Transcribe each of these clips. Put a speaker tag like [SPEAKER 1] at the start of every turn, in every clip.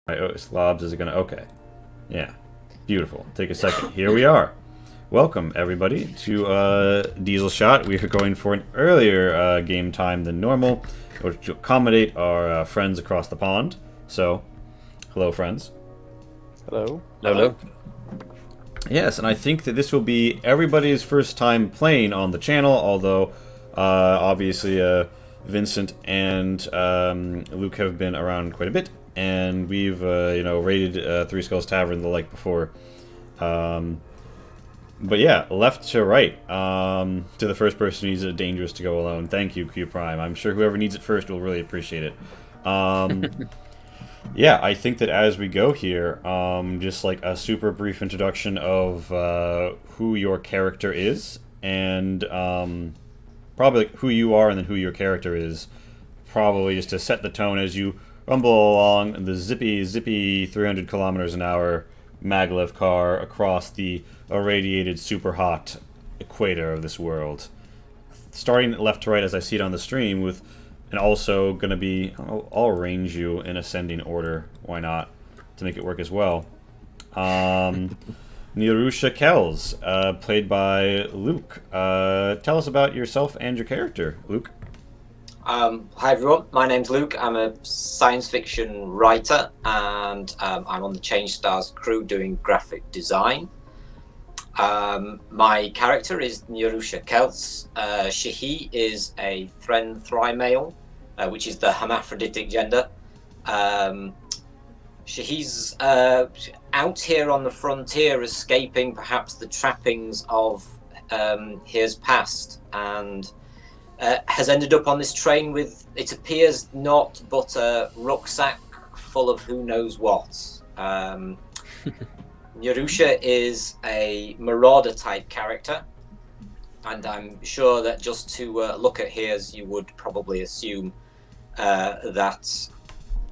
[SPEAKER 1] Right, oh, slobs is it gonna... Okay. Yeah. Beautiful. Take a second. Here we are. Welcome, everybody, to Diesel Shot. We are going for an earlier game time than normal, in order to accommodate our friends across the pond. So, hello, friends.
[SPEAKER 2] Hello.
[SPEAKER 3] Hello.
[SPEAKER 1] Yes, and I think that this will be everybody's first time playing on the channel, although, obviously, Vincent and Luke have been around quite a bit. And we've, raided 3SkullsTavern the like before. But yeah, left to right. To the first person who's dangerous to go alone. Thank you, Q Prime. I'm sure whoever needs it first will really appreciate it. Yeah, I think that as we go here, just like a super brief introduction of who your character is, and probably like who you are and then who your character is. Probably just to set the tone as you rumble along the zippy 300 kilometers an hour maglev car across the irradiated super hot equator of this world. Starting left to right as I see it on the stream with, and also going to be, I'll arrange you in ascending order, why not, to make it work as well. Nirusha Kells, played by Luke. Tell us about yourself and your character, Luke.
[SPEAKER 3] Hi everyone, my name's Luke. I'm a science fiction writer and I'm on the Change Stars crew doing graphic design. My character is Nirusha Kelts. She is a Thry male, which is the hermaphroditic gender. She's out here on the frontier escaping perhaps the trappings of his past, and has ended up on this train with, it appears, not but a rucksack full of who knows what. Nirusha is a marauder type character, and I'm sure that just to look at hers, you would probably assume that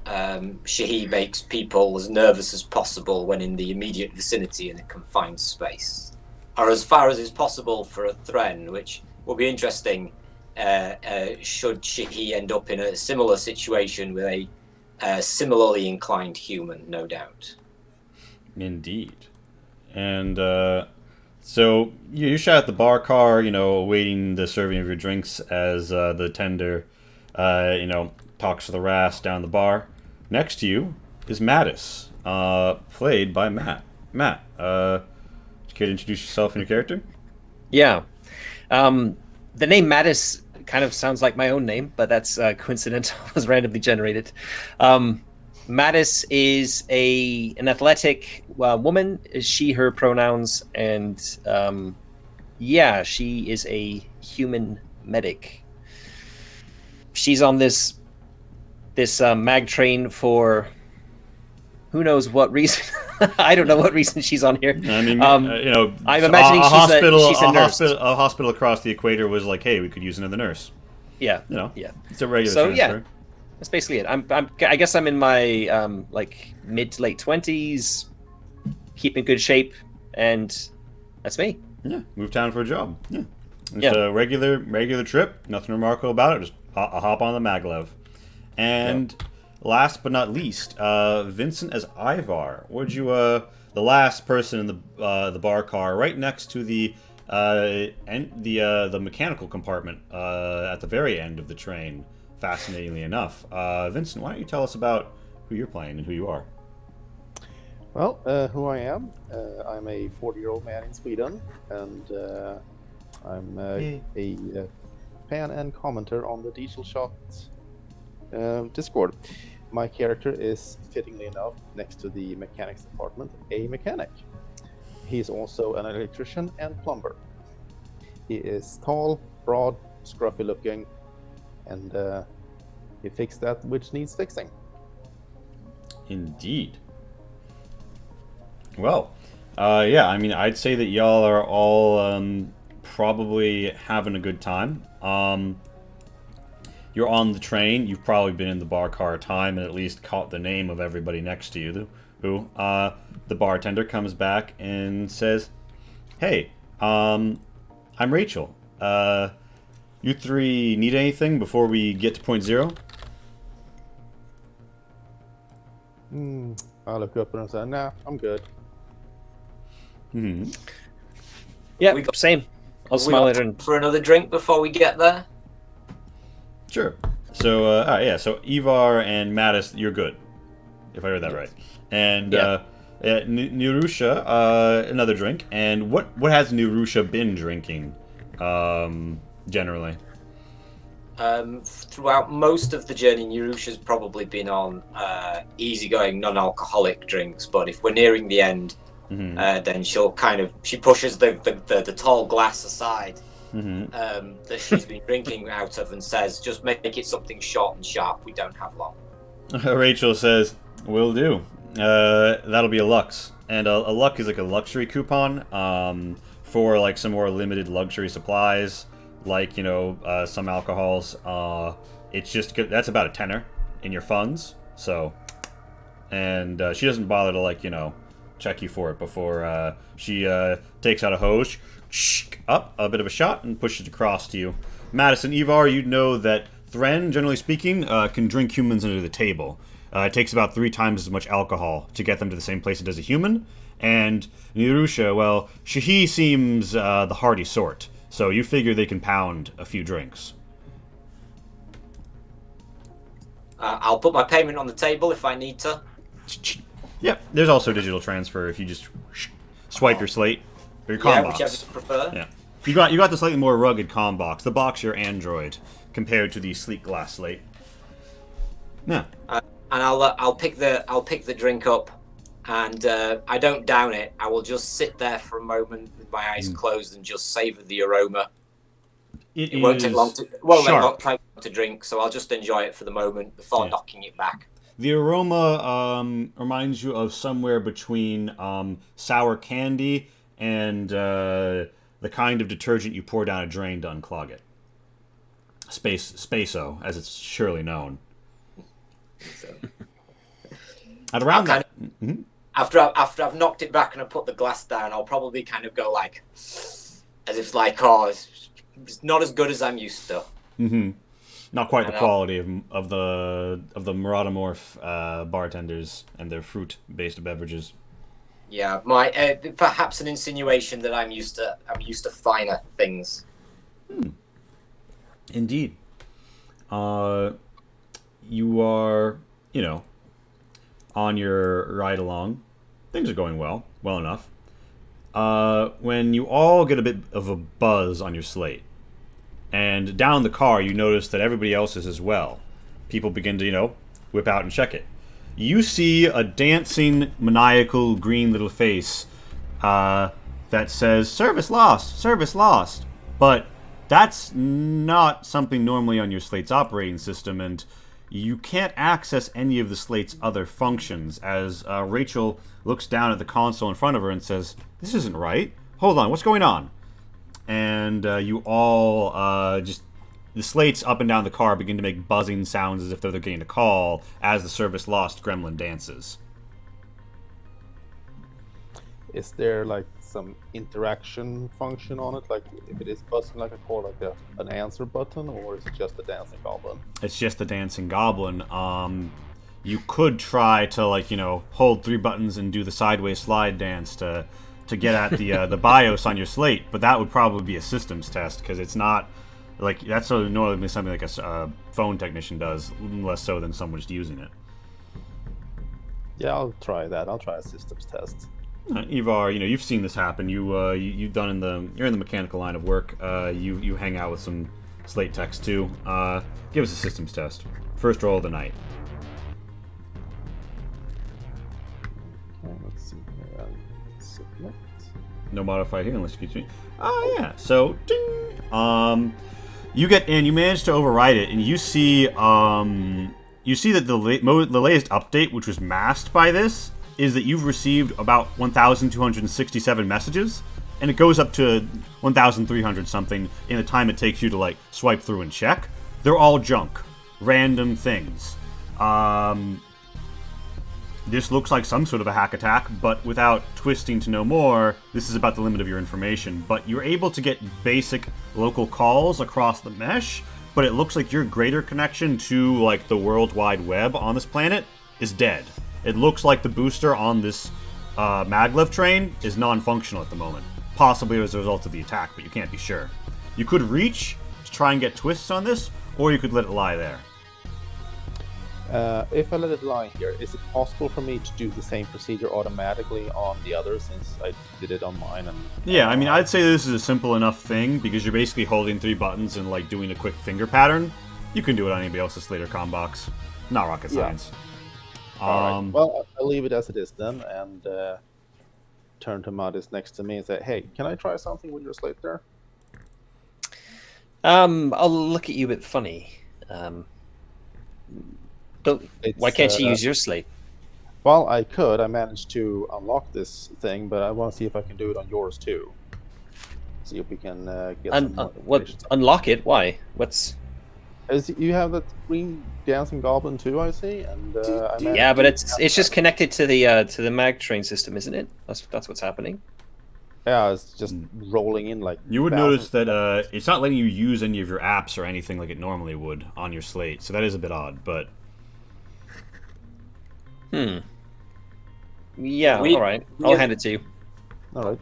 [SPEAKER 3] Shahi makes people as nervous as possible when in the immediate vicinity in a confined space, or as far as is possible for a Thren, which will be interesting. Should Shahi end up in a similar situation with a similarly inclined human, no doubt.
[SPEAKER 1] Indeed. And so you shot at the bar car, awaiting the serving of your drinks as the tender, talks to the Ras down the bar. Next to you is Mattis, played by Matt. Matt, you care to introduce yourself and your character?
[SPEAKER 2] Yeah. The name Mattis kind of sounds like my own name, but that's coincidental. It was randomly generated. Mattis is an athletic woman. She, her pronouns, and she is a human medic. She's on this mag train for who knows what reason. I don't know what reason she's on here.
[SPEAKER 1] I mean,
[SPEAKER 2] I'm imagining she's a nurse.
[SPEAKER 1] A hospital across the equator was like, hey, we could use another nurse.
[SPEAKER 2] Yeah.
[SPEAKER 1] Yeah. It's a regular transfer.
[SPEAKER 2] Yeah, that's basically it. I guess I'm in my mid to late 20s, keeping good shape, and that's me.
[SPEAKER 1] Yeah, move town for a job. Yeah. It's a regular trip. Nothing remarkable about it. Just a hop on the maglev. And last but not least, Vincent as Ivar. Would you the last person in the bar car, right next to the mechanical compartment at the very end of the train? Fascinatingly enough, Vincent, why don't you tell us about who you're playing and who you are?
[SPEAKER 4] Well, who I am? I'm a 40-year-old man in Sweden, and I'm a fan and commenter on the Diesel Shot Discord. My character is, fittingly enough, next to the mechanics department, a mechanic. He's also an electrician and plumber. He is tall, broad, scruffy looking, and he fixed that which needs fixing.
[SPEAKER 1] Indeed. Well, I mean, I'd say that y'all are all probably having a good time. You're on the train. You've probably been in the bar car time and at least caught the name of everybody next to you. Who the bartender comes back and says, "Hey, I'm Rachel. You three need anything before we get to point zero?"
[SPEAKER 4] I look up and say, nah, I'm good.
[SPEAKER 1] Hmm.
[SPEAKER 2] Yeah,
[SPEAKER 3] We got-
[SPEAKER 2] same. I'll
[SPEAKER 3] We
[SPEAKER 2] smile
[SPEAKER 3] got
[SPEAKER 2] at her and
[SPEAKER 3] for another drink before we get there.
[SPEAKER 1] Sure. So, all right, yeah. So Ivar and Mattis, you're good, if I heard that right. And Nirusha, another drink. And what has Nirusha been drinking, generally?
[SPEAKER 3] Throughout most of the journey, Nirusha's probably been on easygoing, non-alcoholic drinks. But if we're nearing the end, then she pushes the tall glass aside that she's been drinking out of and says, "Just make it something short and sharp. We don't have long."
[SPEAKER 1] Rachel says, "Will do. That'll be a Lux, and a Lux is like a luxury coupon for like some more limited luxury supplies, like some alcohols. It's just good. That's about a tenner in your funds. So, and she doesn't bother to check you for it before she takes out a hose, up a bit of a shot, and pushes it across to you. Madison, Ivar, you know that Thren, generally speaking, can drink humans under the table. It takes about 3 times as much alcohol to get them to the same place it does a human. And Nirusha, well, he seems the hearty sort, so you figure they can pound a few drinks.
[SPEAKER 3] I'll put my payment on the table if I need to.
[SPEAKER 1] Yep, there's also digital transfer if you just swipe your slate or your comm
[SPEAKER 3] Yeah,
[SPEAKER 1] box.
[SPEAKER 3] whichever you prefer.
[SPEAKER 1] Yeah, you got the slightly more rugged comm box. The box your Android compared to the sleek glass slate. Yeah.
[SPEAKER 3] And I'll pick the drink up, and I don't down it. I will just sit there for a moment with my eyes closed and just savor the aroma. It won't take long to drink, so I'll just enjoy it for the moment before knocking it back.
[SPEAKER 1] The aroma reminds you of somewhere between sour candy and the kind of detergent you pour down a drain to unclog it. Space-O, as it's surely known.
[SPEAKER 3] So,
[SPEAKER 1] At around that...
[SPEAKER 3] After I've knocked it back and I put the glass down, I'll probably kind of go like, as if like, it's not as good as I'm used to.
[SPEAKER 1] Mm-hmm. Not quite the quality of the Maraudamorph bartenders and their fruit-based beverages.
[SPEAKER 3] Yeah, perhaps an insinuation that I'm used to finer things.
[SPEAKER 1] Indeed. You are, on your ride along. Things are going well enough. When you all get a bit of a buzz on your slate, and down the car you notice that everybody else is as well. People begin to, whip out and check it. You see a dancing, maniacal green little face that says, "Service lost, service lost." But that's not something normally on your slate's operating system, and you can't access any of the slate's other functions, as Rachel looks down at the console in front of her and says, "This isn't right. Hold on, what's going on?" And you all the slates up and down the car begin to make buzzing sounds as if they're getting a call as the service lost gremlin dances.
[SPEAKER 4] Is there like some interaction function on it? Like if it is buzzing like a call, like an answer button, or is it just a dancing goblin?
[SPEAKER 1] It's just the dancing goblin. You could try to hold 3 buttons and do the sideways slide dance to get at the BIOS on your slate, but that would probably be a systems test because it's not like that's normally something like a phone technician does, less so than someone just using it.
[SPEAKER 4] Yeah, I'll try that. I'll try a systems test.
[SPEAKER 1] Ivar, you've seen this happen. You're in the mechanical line of work. You hang out with some slate techs too. Give us a systems test. First roll of the night.
[SPEAKER 4] Let's see here. Submit.
[SPEAKER 1] No modifier here unless you keep me. Oh yeah. So ding. You manage to override it, and you see that the latest update, which was masked by this, is that you've received about 1,267 messages, and it goes up to 1,300 something in the time it takes you to swipe through and check. They're all junk, random things. This looks like some sort of a hack attack, but without twisting to know more, this is about the limit of your information. But you're able to get basic local calls across the mesh, but it looks like your greater connection to the World Wide Web on this planet is dead. it looks like the booster on this maglev train is non-functional at the moment. Possibly as a result of the attack, but you can't be sure. You could reach to try and get twists on this, or you could let it lie there.
[SPEAKER 4] If I let it lie here, is it possible for me to do the same procedure automatically on the other, since I did it on mine? And
[SPEAKER 1] yeah, I mean, I'd say this is a simple enough thing, because you're basically holding 3 buttons and, like, doing a quick finger pattern. You can do it on anybody else's Slater combox. Not rocket science.
[SPEAKER 4] Alright, well, I'll leave it as it is then, and turn to Madis next to me and say, hey, can I try something with your slate there?
[SPEAKER 2] I'll look at you a bit funny. Why can't you use your slate?
[SPEAKER 4] Well, I could. I managed to unlock this thing, but I want to see if I can do it on yours too. See if we can get some more information.
[SPEAKER 2] Unlock it? Why? What's...
[SPEAKER 4] You have that green dancing goblin too, I see, and
[SPEAKER 2] yeah, but it's just connected to the mag train system, isn't it? That's what's happening.
[SPEAKER 4] Yeah, it's just rolling in like.
[SPEAKER 1] You would notice that it's not letting you use any of your apps or anything like it normally would on your slate, so that is a bit odd, but.
[SPEAKER 2] Yeah, alright. I'll hand it to you.
[SPEAKER 4] Alright.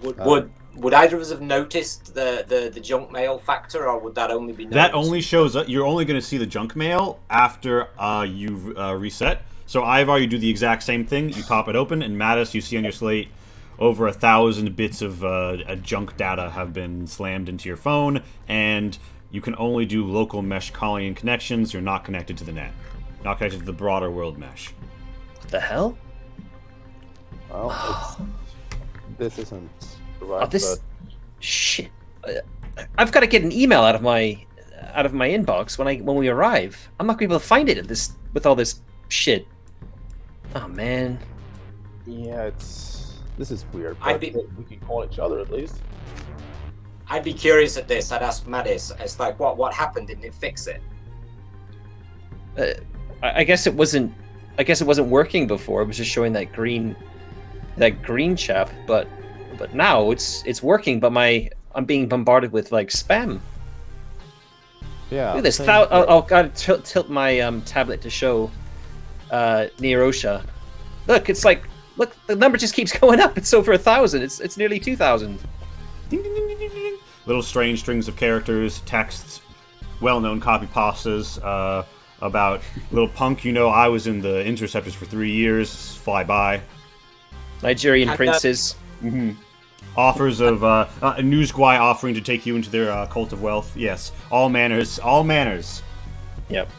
[SPEAKER 3] Would either of us have noticed the junk mail factor, or would that only be noticed?
[SPEAKER 1] That only shows up. You're only going to see the junk mail after you've reset. So Ivar, you do the exact same thing. You pop it open, and Mattis, you see on your slate over 1,000 bits of junk data have been slammed into your phone, and you can only do local mesh calling and connections. You're not connected to the net, not connected to the broader world mesh.
[SPEAKER 2] What the hell?
[SPEAKER 4] Well, this isn't right.
[SPEAKER 2] Shit! I've got to get an email out of my inbox when we arrive. I'm not gonna be able to find it with all this shit. Oh man.
[SPEAKER 4] Yeah, this is weird. But we can call each other at least.
[SPEAKER 3] I'd be curious at this. I'd ask Madis. It's like, what happened? Didn't it fix it?
[SPEAKER 2] I guess it wasn't. I guess it wasn't working before. It was just showing that green chap. But now it's working. But I'm being bombarded with like spam.
[SPEAKER 4] Yeah.
[SPEAKER 2] Look at this. I'll gotta tilt my tablet to show Neorosha. Look, it's like the number just keeps going up. It's over 1,000. It's nearly 2,000.
[SPEAKER 1] Ding, ding, ding, ding, ding, ding. Little strange strings of characters, texts, well-known copy pastas about little punk. You know, I was in the Interceptors for 3 years. Fly by.
[SPEAKER 2] Nigerian princes.
[SPEAKER 1] Offers of a newsguy offering to take you into their cult of wealth. Yes, all manners, all manners.
[SPEAKER 2] Yep.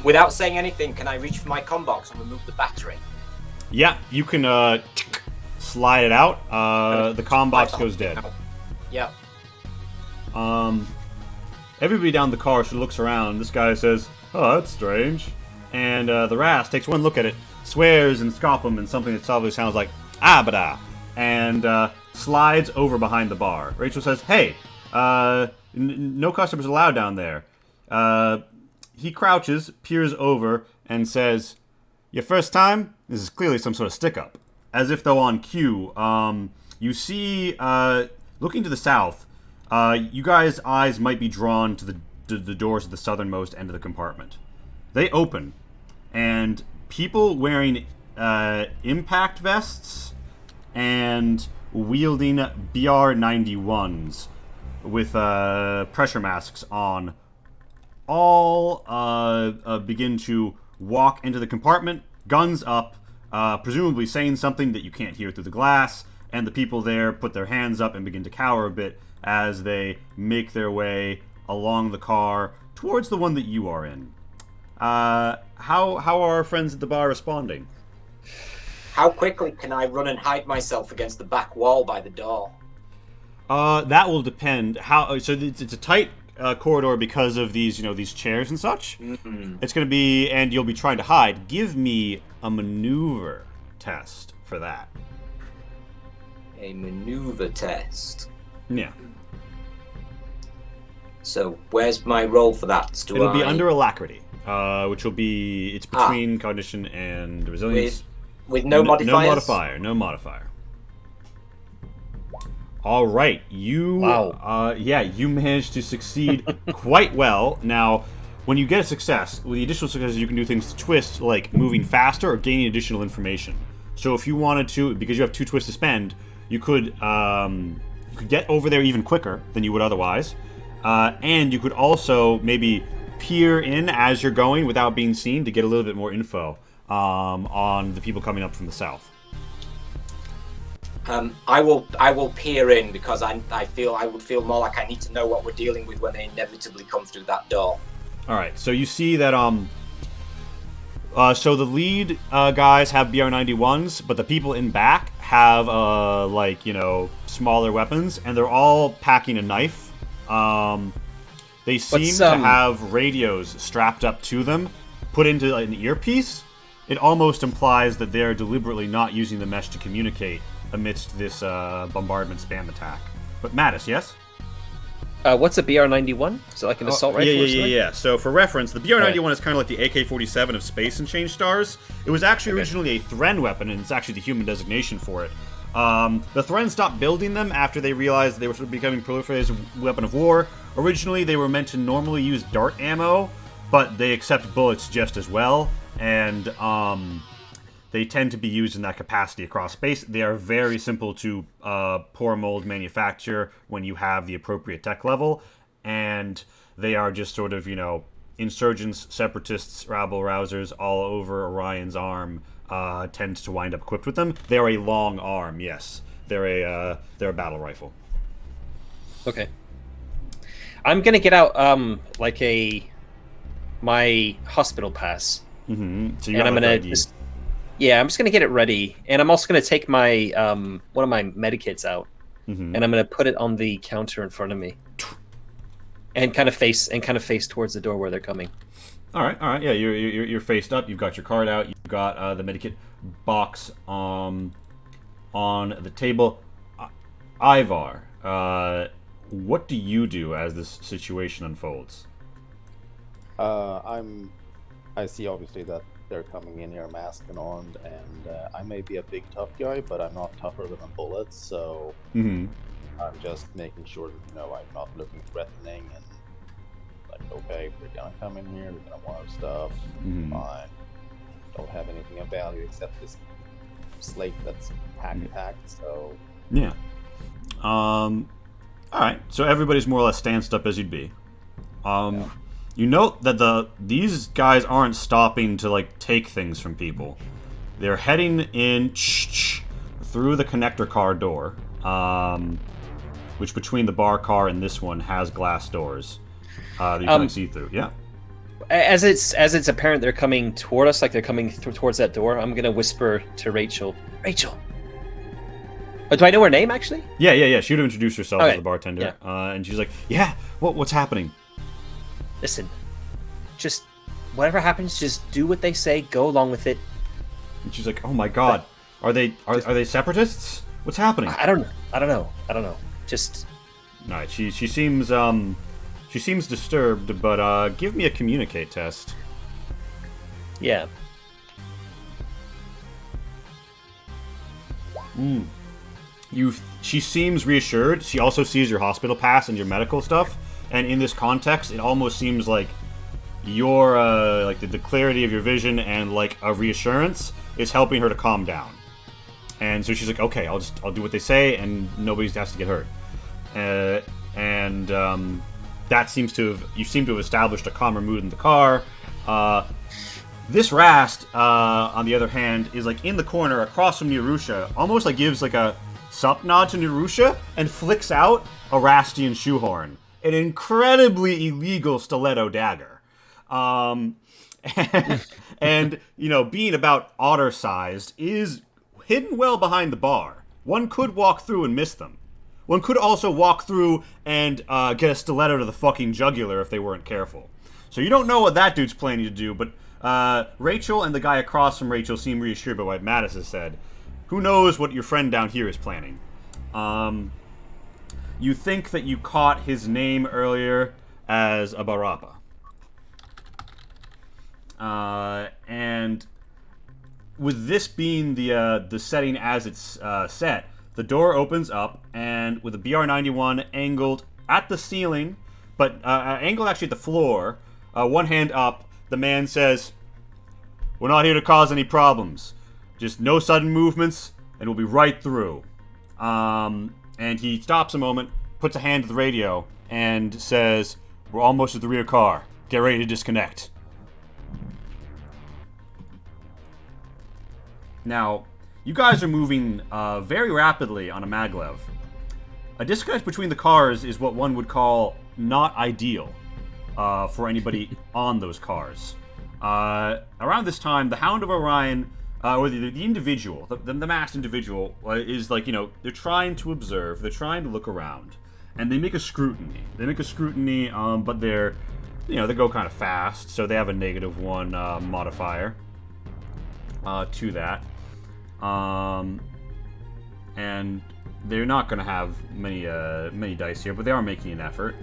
[SPEAKER 3] Without saying anything, can I reach for my combox and remove the battery?
[SPEAKER 1] Yeah, you can slide it out. The combox goes dead.
[SPEAKER 3] Yep.
[SPEAKER 1] Everybody down the car sort of looks around. This guy says, "Oh, that's strange." And the Rast takes one look at it, swears and Scopum in something that probably sounds like "abada," and slides over behind the bar. Rachel says, "Hey, no customers allowed down there." He crouches, peers over, and says, "Your first time? This is clearly some sort of stick-up." As if though on cue, you see, looking to the south, you guys' eyes might be drawn to the doors at the southernmost end of the compartment. They open, and people wearing impact vests and wielding BR-91s with pressure masks on all begin to walk into the compartment, guns up, presumably saying something that you can't hear through the glass, and the people there put their hands up and begin to cower a bit as they make their way along the car towards the one that you are in. How are our friends at the bar responding?
[SPEAKER 3] How quickly can I run and hide myself against the back wall by the door?
[SPEAKER 1] That will depend. So it's a tight corridor because of these chairs and such.
[SPEAKER 3] Mm-hmm.
[SPEAKER 1] It's going to be, and you'll be trying to hide. Give me a maneuver test for that.
[SPEAKER 3] A maneuver test.
[SPEAKER 1] Yeah.
[SPEAKER 3] So where's my roll for that?
[SPEAKER 1] It'll be under alacrity, which will be it's between cognition and resilience.
[SPEAKER 3] With no modifiers.
[SPEAKER 1] No modifier. All right, you.
[SPEAKER 2] Wow.
[SPEAKER 1] You managed to succeed quite well. Now, when you get a success, with the additional successes, you can do things to twist, like moving faster or gaining additional information. So if you wanted to, because you have 2 twists to spend, you could get over there even quicker than you would otherwise. And you could also maybe peer in as you're going without being seen to get a little bit more info on the people coming up from the south.
[SPEAKER 3] I will peer in because I would feel more like I need to know what we're dealing with when they inevitably come through that door.
[SPEAKER 1] All right, so you see that so the lead guys have BR-91s, but the people in back have smaller weapons, and they're all packing a knife. They seem to have radios strapped up to them, put into an earpiece. It almost implies that they're deliberately not using the mesh to communicate amidst this bombardment spam attack. But Mattis, yes?
[SPEAKER 2] What's a BR-91? Is it like an assault rifle or something?
[SPEAKER 1] Yeah. So for reference, the BR-91 is kind of like the AK-47 of space and change stars. It was actually originally a Thren weapon, and it's actually the human designation for it. The Thren stopped building them after they realized they were sort of becoming proliferated as a weapon of war. Originally, they were meant to normally use dart ammo, but they accept bullets just as well, and they tend to be used in that capacity across space. They are very simple to pour mold manufacture when you have the appropriate tech level, and they are just sort of, insurgents, separatists, rabble-rousers all over Orion's arm tend to wind up equipped with them. They're a long arm, yes. They're a battle rifle.
[SPEAKER 2] Okay. I'm gonna get out my hospital pass.
[SPEAKER 1] Mm-hmm. So
[SPEAKER 2] and I'm gonna I'm just gonna get it ready, and I'm also gonna take my one of my medikits out, and I'm gonna put it on the counter in front of me, and kind of face towards the door where they're coming.
[SPEAKER 1] All right. Yeah, you're faced up. You've got your card out. You've got the medikit box on the table. Ivar, what do you do as this situation unfolds?
[SPEAKER 4] I see obviously that they're coming in here masked and armed, and I may be a big tough guy, but I'm not tougher than bullets, so I'm just making sure that I'm not looking threatening, and okay, we're gonna come in here, we're gonna want our stuff, fine. Don't have anything of value except this slate that's packed, so
[SPEAKER 1] yeah. All right, so everybody's more or less stanced up as you'd be. Yeah. You note that these guys aren't stopping to take things from people. They're heading in through the connector car door, which between the bar car and this one has glass doors that you can see through. Yeah.
[SPEAKER 2] As it's apparent they're coming toward us, like they're coming towards that door, I'm gonna whisper to Rachel. Rachel. Do I know her name actually?
[SPEAKER 1] Yeah. She would introduce herself
[SPEAKER 2] as
[SPEAKER 1] the bartender, and she's like, "Yeah, what's happening?"
[SPEAKER 2] Listen, just whatever happens, just do what they say. Go along with it.
[SPEAKER 1] And she's like, "Oh my God, are they separatists? What's happening?"
[SPEAKER 2] I don't know. Just.
[SPEAKER 1] All right. She seems disturbed, but give me a communicate test.
[SPEAKER 2] Yeah.
[SPEAKER 1] She seems reassured. She also sees your hospital pass and your medical stuff. And in this context, it almost seems like your the clarity of your vision and a reassurance is helping her to calm down. And so she's like, "Okay, I'll do what they say, and nobody has to get hurt." That seems to have established a calmer mood in the car. This Rast, on the other hand, is in the corner across from Nerusha, almost gives a sup nod to Nerusha and flicks out a Rastian shoehorn. An incredibly illegal stiletto dagger. And being about otter-sized, is hidden well behind the bar. One could walk through and miss them. One could also walk through and get a stiletto to the fucking jugular if they weren't careful. So you don't know what that dude's planning to do, but Rachel and the guy across from Rachel seem reassured by what Mattis has said. Who knows what your friend down here is planning? You think that you caught his name earlier as a Barappa. And with this being the setting as it's set, the door opens up, and with a BR-91 angled at the ceiling, but angled actually at the floor, one hand up. The man says, "We're not here to cause any problems. Just no sudden movements, and we'll be right through." And he stops a moment, puts a hand to the radio, and says, "We're almost at the rear car. Get ready to disconnect." Now, you guys are moving very rapidly on a maglev. A disconnect between the cars is what one would call not ideal for anybody on those cars. Around this time, the Hound of Orion, or the individual, the masked individual, is like, they're trying to observe, they're trying to look around, and they make a scrutiny. But they're, they go kind of fast, so they have a -1 modifier to that. And they're not going to have many dice here, but they are making an effort.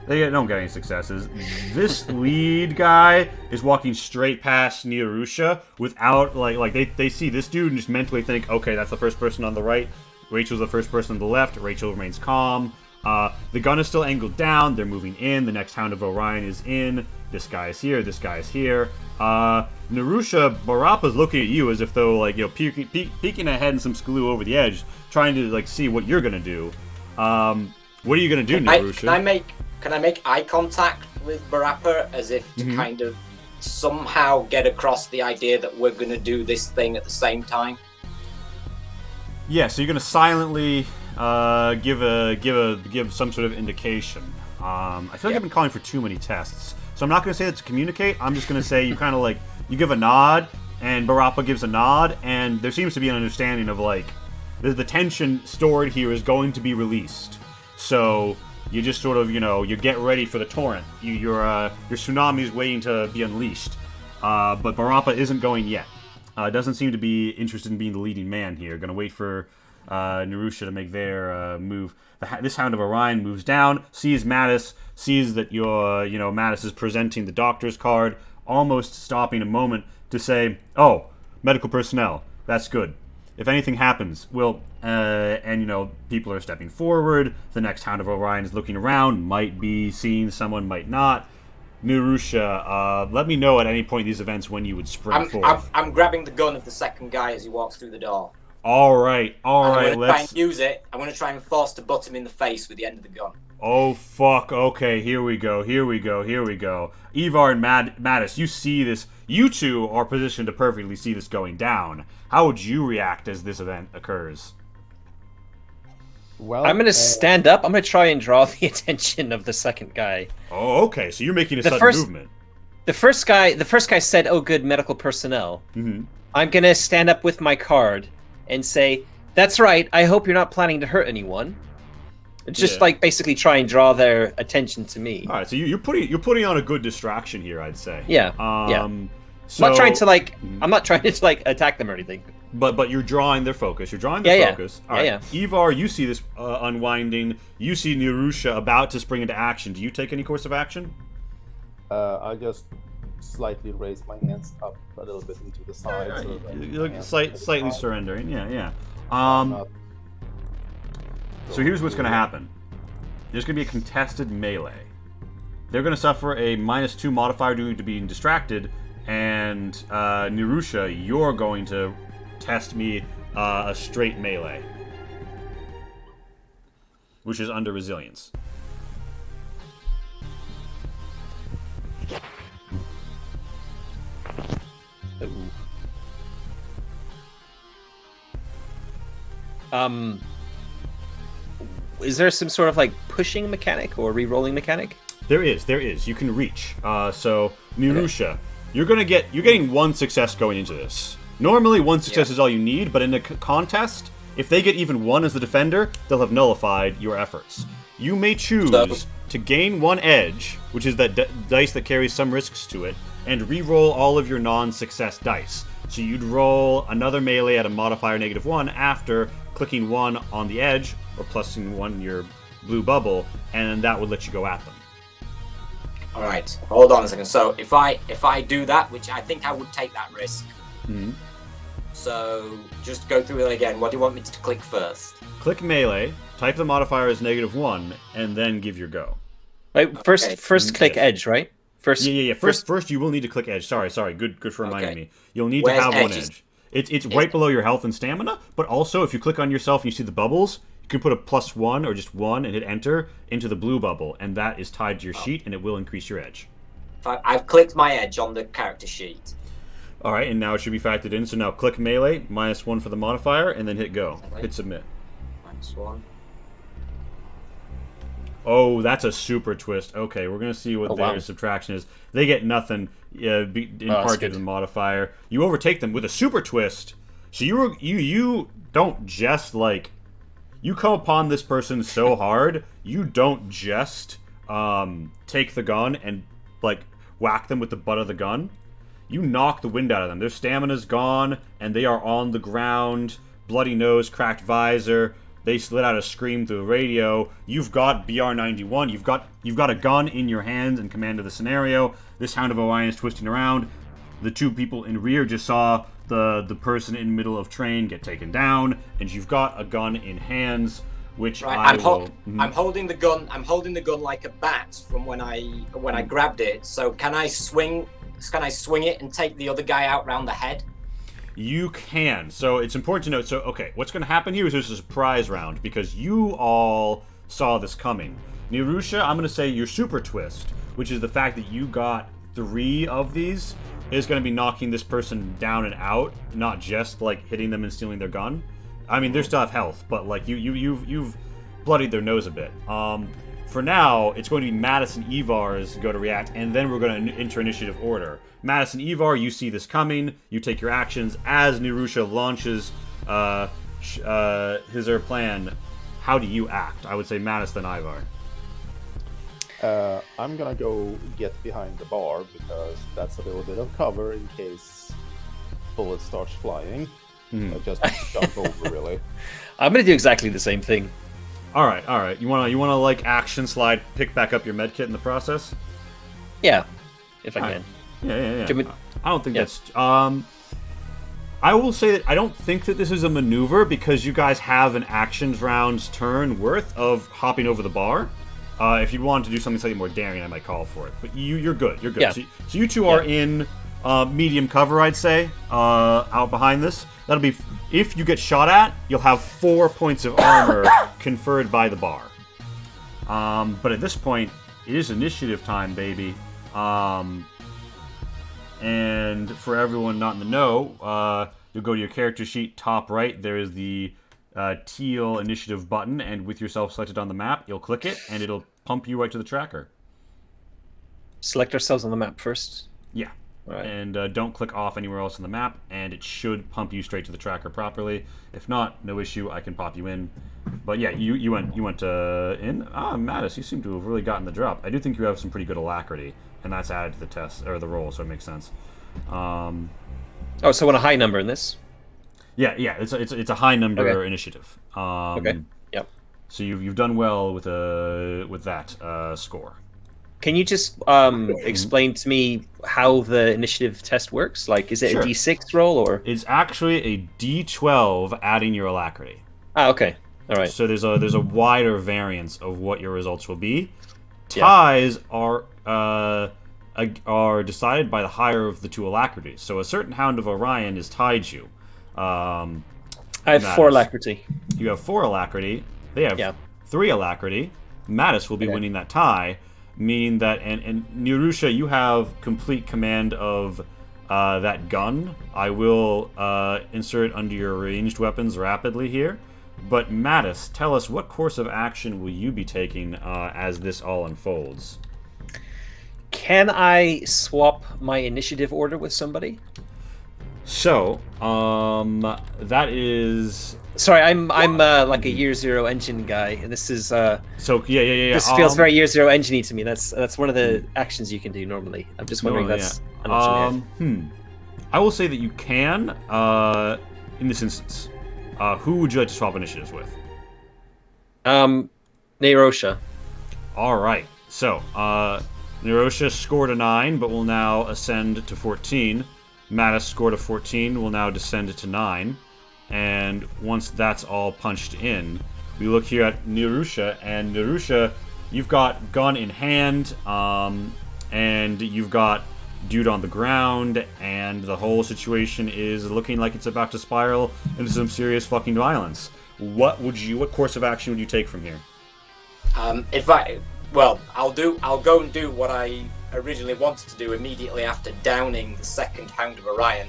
[SPEAKER 1] They don't get any successes. This lead guy is walking straight past Nirusha without, they see this dude and just mentally think, okay, that's the first person on the right. Rachel's the first person on the left. Rachel remains calm. The gun is still angled down. They're moving in. The next Hound of Orion is in. This guy is here. This guy is here. Nirusha, Barappa's looking at you as if though, peeking ahead in some skelew over the edge, trying to, see what you're going to do. What are you going to do, Nirusha?
[SPEAKER 3] Can I make eye contact with Barappa as if to kind of somehow get across the idea that we're going to do this thing at the same time?
[SPEAKER 1] Yeah, so you're going to silently give some sort of indication. I feel like I've been calling for too many tests. So I'm not going to say that to communicate. I'm just going to say you kind of you give a nod, and Barappa gives a nod, and there seems to be an understanding of the tension stored here is going to be released. So you just sort of, you get ready for the torrent. Your tsunami is waiting to be unleashed. But Barappa isn't going yet. Doesn't seem to be interested in being the leading man here. Going to wait for Nirusha to make their move. This Hound of Orion moves down, sees Mattis, sees that Mattis is presenting the doctor's card, almost stopping a moment to say, "Oh, medical personnel, that's good. If anything happens, people are stepping forward. The next Hound of Orion is looking around, might be seeing someone, might not. Nirusha, let me know at any point in these events when you would spring forth."
[SPEAKER 3] I'm grabbing the gun of the second guy as he walks through the door.
[SPEAKER 1] All right.
[SPEAKER 3] I'm going to try and use it. I'm going to try and force to butt him in the face with the end of the gun.
[SPEAKER 1] Oh, fuck. Okay, here we go. Ivar and Mattis, you see this. You two are positioned to perfectly see this going down. How would you react as this event occurs?
[SPEAKER 4] Well,
[SPEAKER 2] I'm going to stand up. I'm going to try and draw the attention of the second guy.
[SPEAKER 1] Oh, okay. So you're making a sudden movement.
[SPEAKER 2] The first guy said, "Oh, good, medical personnel."
[SPEAKER 1] Mm-hmm.
[SPEAKER 2] I'm going to stand up with my card and say, "That's right. I hope you're not planning to hurt anyone." Just basically try and draw their attention to me.
[SPEAKER 1] All right, so you're putting on a good distraction here, I'd say.
[SPEAKER 2] Yeah. So, I'm not trying to attack them or anything.
[SPEAKER 1] But you're drawing their focus. Focus. All right. Ivar, you see this unwinding. You see Nirusha about to spring into action. Do you take any course of action?
[SPEAKER 4] I just slightly raise my hands up a little bit into the side.
[SPEAKER 1] You look slightly surrendering. Yeah. So here's what's going to happen. There's going to be a contested melee. They're going to suffer a -2 modifier due to being distracted, and Nirusha, you're going to test me a straight melee, which is under resilience.
[SPEAKER 2] Is there some sort of pushing mechanic or re-rolling mechanic?
[SPEAKER 1] There is. You can reach. So Nirusha, you're getting one success going into this. Normally, one success is all you need, but in a contest, if they get even one as the defender, they'll have nullified your efforts. You may choose to gain one edge, which is that dice that carries some risks to it, and re-roll all of your non-success dice. So you'd roll another melee at a modifier -1 after clicking 1 on the edge, or plussing 1 in your blue bubble, and that would let you go at them.
[SPEAKER 3] All right, hold on a second. So if I do that, which I think I would take that risk.
[SPEAKER 1] Mm-hmm.
[SPEAKER 3] So just go through it again. What do you want me to click first?
[SPEAKER 1] Click melee, type the modifier as -1, and then give your go.
[SPEAKER 2] Right, first click edge, right? First,
[SPEAKER 1] Yeah. First, you will need to click edge. Sorry. Good for reminding
[SPEAKER 3] Okay.
[SPEAKER 1] me. You'll need
[SPEAKER 3] Where's
[SPEAKER 1] to have one
[SPEAKER 3] edge?
[SPEAKER 1] edge. It's right below your health and stamina, but also if you click on yourself and you see the bubbles, you can put a +1 or just 1 and hit enter into the blue bubble, and that is tied to your sheet, and it will increase your edge.
[SPEAKER 3] I've clicked my edge on the character sheet.
[SPEAKER 1] All right, and now it should be factored in. So now click melee, -1 for the modifier, and then hit go.
[SPEAKER 3] Melee.
[SPEAKER 1] Hit submit.
[SPEAKER 3] -1.
[SPEAKER 1] Oh, that's a super twist. Okay, we're gonna see what their subtraction is. They get nothing in part due to the modifier. You overtake them with a super twist. So you don't just like you come upon this person so hard. You don't just take the gun and like whack them with the butt of the gun. You knock the wind out of them. Their stamina's gone, and they are on the ground. Bloody nose, cracked visor. They let out a scream through the radio. You've got BR-91. You've got a gun in your hands in command of the scenario. This Hound of Orion is twisting around. The two people in rear just saw the person in middle of train get taken down, and you've got a gun in hands, which
[SPEAKER 3] Right,
[SPEAKER 1] I will.
[SPEAKER 3] I'm holding the gun. I'm holding the gun like a bat from when I grabbed it. So can I swing? Can I swing it and take the other guy out round the head?
[SPEAKER 1] You can. So it's important to note. So, okay, what's going to happen here is there's a surprise round because you all saw this coming. Nirusha, I'm going to say your super twist, which is the fact that you got 3 of these, is going to be knocking this person down and out, not just like hitting them and stealing their gun. I mean, they still have health, but like you've bloodied their nose a bit. For now, it's going to be Madison Evar's go to react, and then we're going to enter initiative order. Madison Evar, you see this coming. You take your actions as Nirusha launches his or her plan. How do you act? I would say Madison then Ivar.
[SPEAKER 4] I'm gonna go get behind the bar because that's a little bit of cover in case bullet starts flying. Just jump over, really.
[SPEAKER 2] I'm gonna do exactly the same thing.
[SPEAKER 1] All right. You wanna like action slide, pick back up your medkit in the process.
[SPEAKER 2] Yeah, if I
[SPEAKER 1] All
[SPEAKER 2] can.
[SPEAKER 1] right. Yeah.
[SPEAKER 2] Can we-
[SPEAKER 1] I don't think that's. I will say that I don't think that this is a maneuver because you guys have an actions round's turn worth of hopping over the bar. If you wanted to do something slightly more daring, I might call for it. But you're good. You're good.
[SPEAKER 2] Yeah.
[SPEAKER 1] So you two are in medium cover, I'd say, out behind this. That'll be if you get shot at, you'll have 4 points of armor conferred by the bar. But at this point, it is initiative time, baby. And for everyone not in the know, you'll go to your character sheet, top right. There is the teal initiative button, and with yourself selected on the map, you'll click it, and it'll pump you right to the tracker.
[SPEAKER 2] Select ourselves on the map first.
[SPEAKER 1] Yeah.
[SPEAKER 2] Right.
[SPEAKER 1] And don't click off anywhere else on the map, and it should pump you straight to the tracker properly. If not, no issue. I can pop you in. But yeah, you went in. Mattis, you seem to have really gotten the drop. I do think you have some pretty good alacrity, and that's added to the test or the roll, so it makes sense.
[SPEAKER 2] Oh, so I want a high number in this.
[SPEAKER 1] Yeah. It's a high number
[SPEAKER 2] Okay.
[SPEAKER 1] initiative.
[SPEAKER 2] Okay. Yep.
[SPEAKER 1] So you've done well with that score.
[SPEAKER 2] Can you just explain to me how the initiative test works? Like, is it
[SPEAKER 1] Sure.
[SPEAKER 2] a D6 roll or?
[SPEAKER 1] It's actually a D12 adding your alacrity.
[SPEAKER 2] Ah, okay. All right.
[SPEAKER 1] So there's a wider variance of what your results will be.
[SPEAKER 2] Yeah.
[SPEAKER 1] Ties are decided by the higher of the two alacrities. So a certain Hound of Orion is tied you.
[SPEAKER 2] I have 4 alacrity.
[SPEAKER 1] You have 4 alacrity. They have 3 alacrity. Mattis will be winning that tie, meaning that and Nirusha, you have complete command of that gun. I will insert it under your ranged weapons rapidly here. But Mattis, tell us what course of action will you be taking as this all unfolds?
[SPEAKER 2] Can I swap my initiative order with somebody?
[SPEAKER 1] So, that is.
[SPEAKER 2] Sorry, I'm like a Year Zero engine guy, and this is
[SPEAKER 1] So yeah.
[SPEAKER 2] this feels very Year Zero engine-y to me. That's one of the actions you can do normally. I'm just wondering that's an option here.
[SPEAKER 1] I will say that you can in this instance. Who would you like to swap initiatives with?
[SPEAKER 2] Neirosha.
[SPEAKER 1] All right. So, Neirosha scored a 9, but will now ascend to 14. Mattis scored a 14, will now descend to 9. And once that's all punched in, we look here at Nirusha, and Nirusha, you've got gun in hand, and you've got dude on the ground, and the whole situation is looking like it's about to spiral into some serious fucking violence. What course of action would you take from here?
[SPEAKER 3] I'll go and do what I originally wanted to do immediately after downing the second Hound of Orion.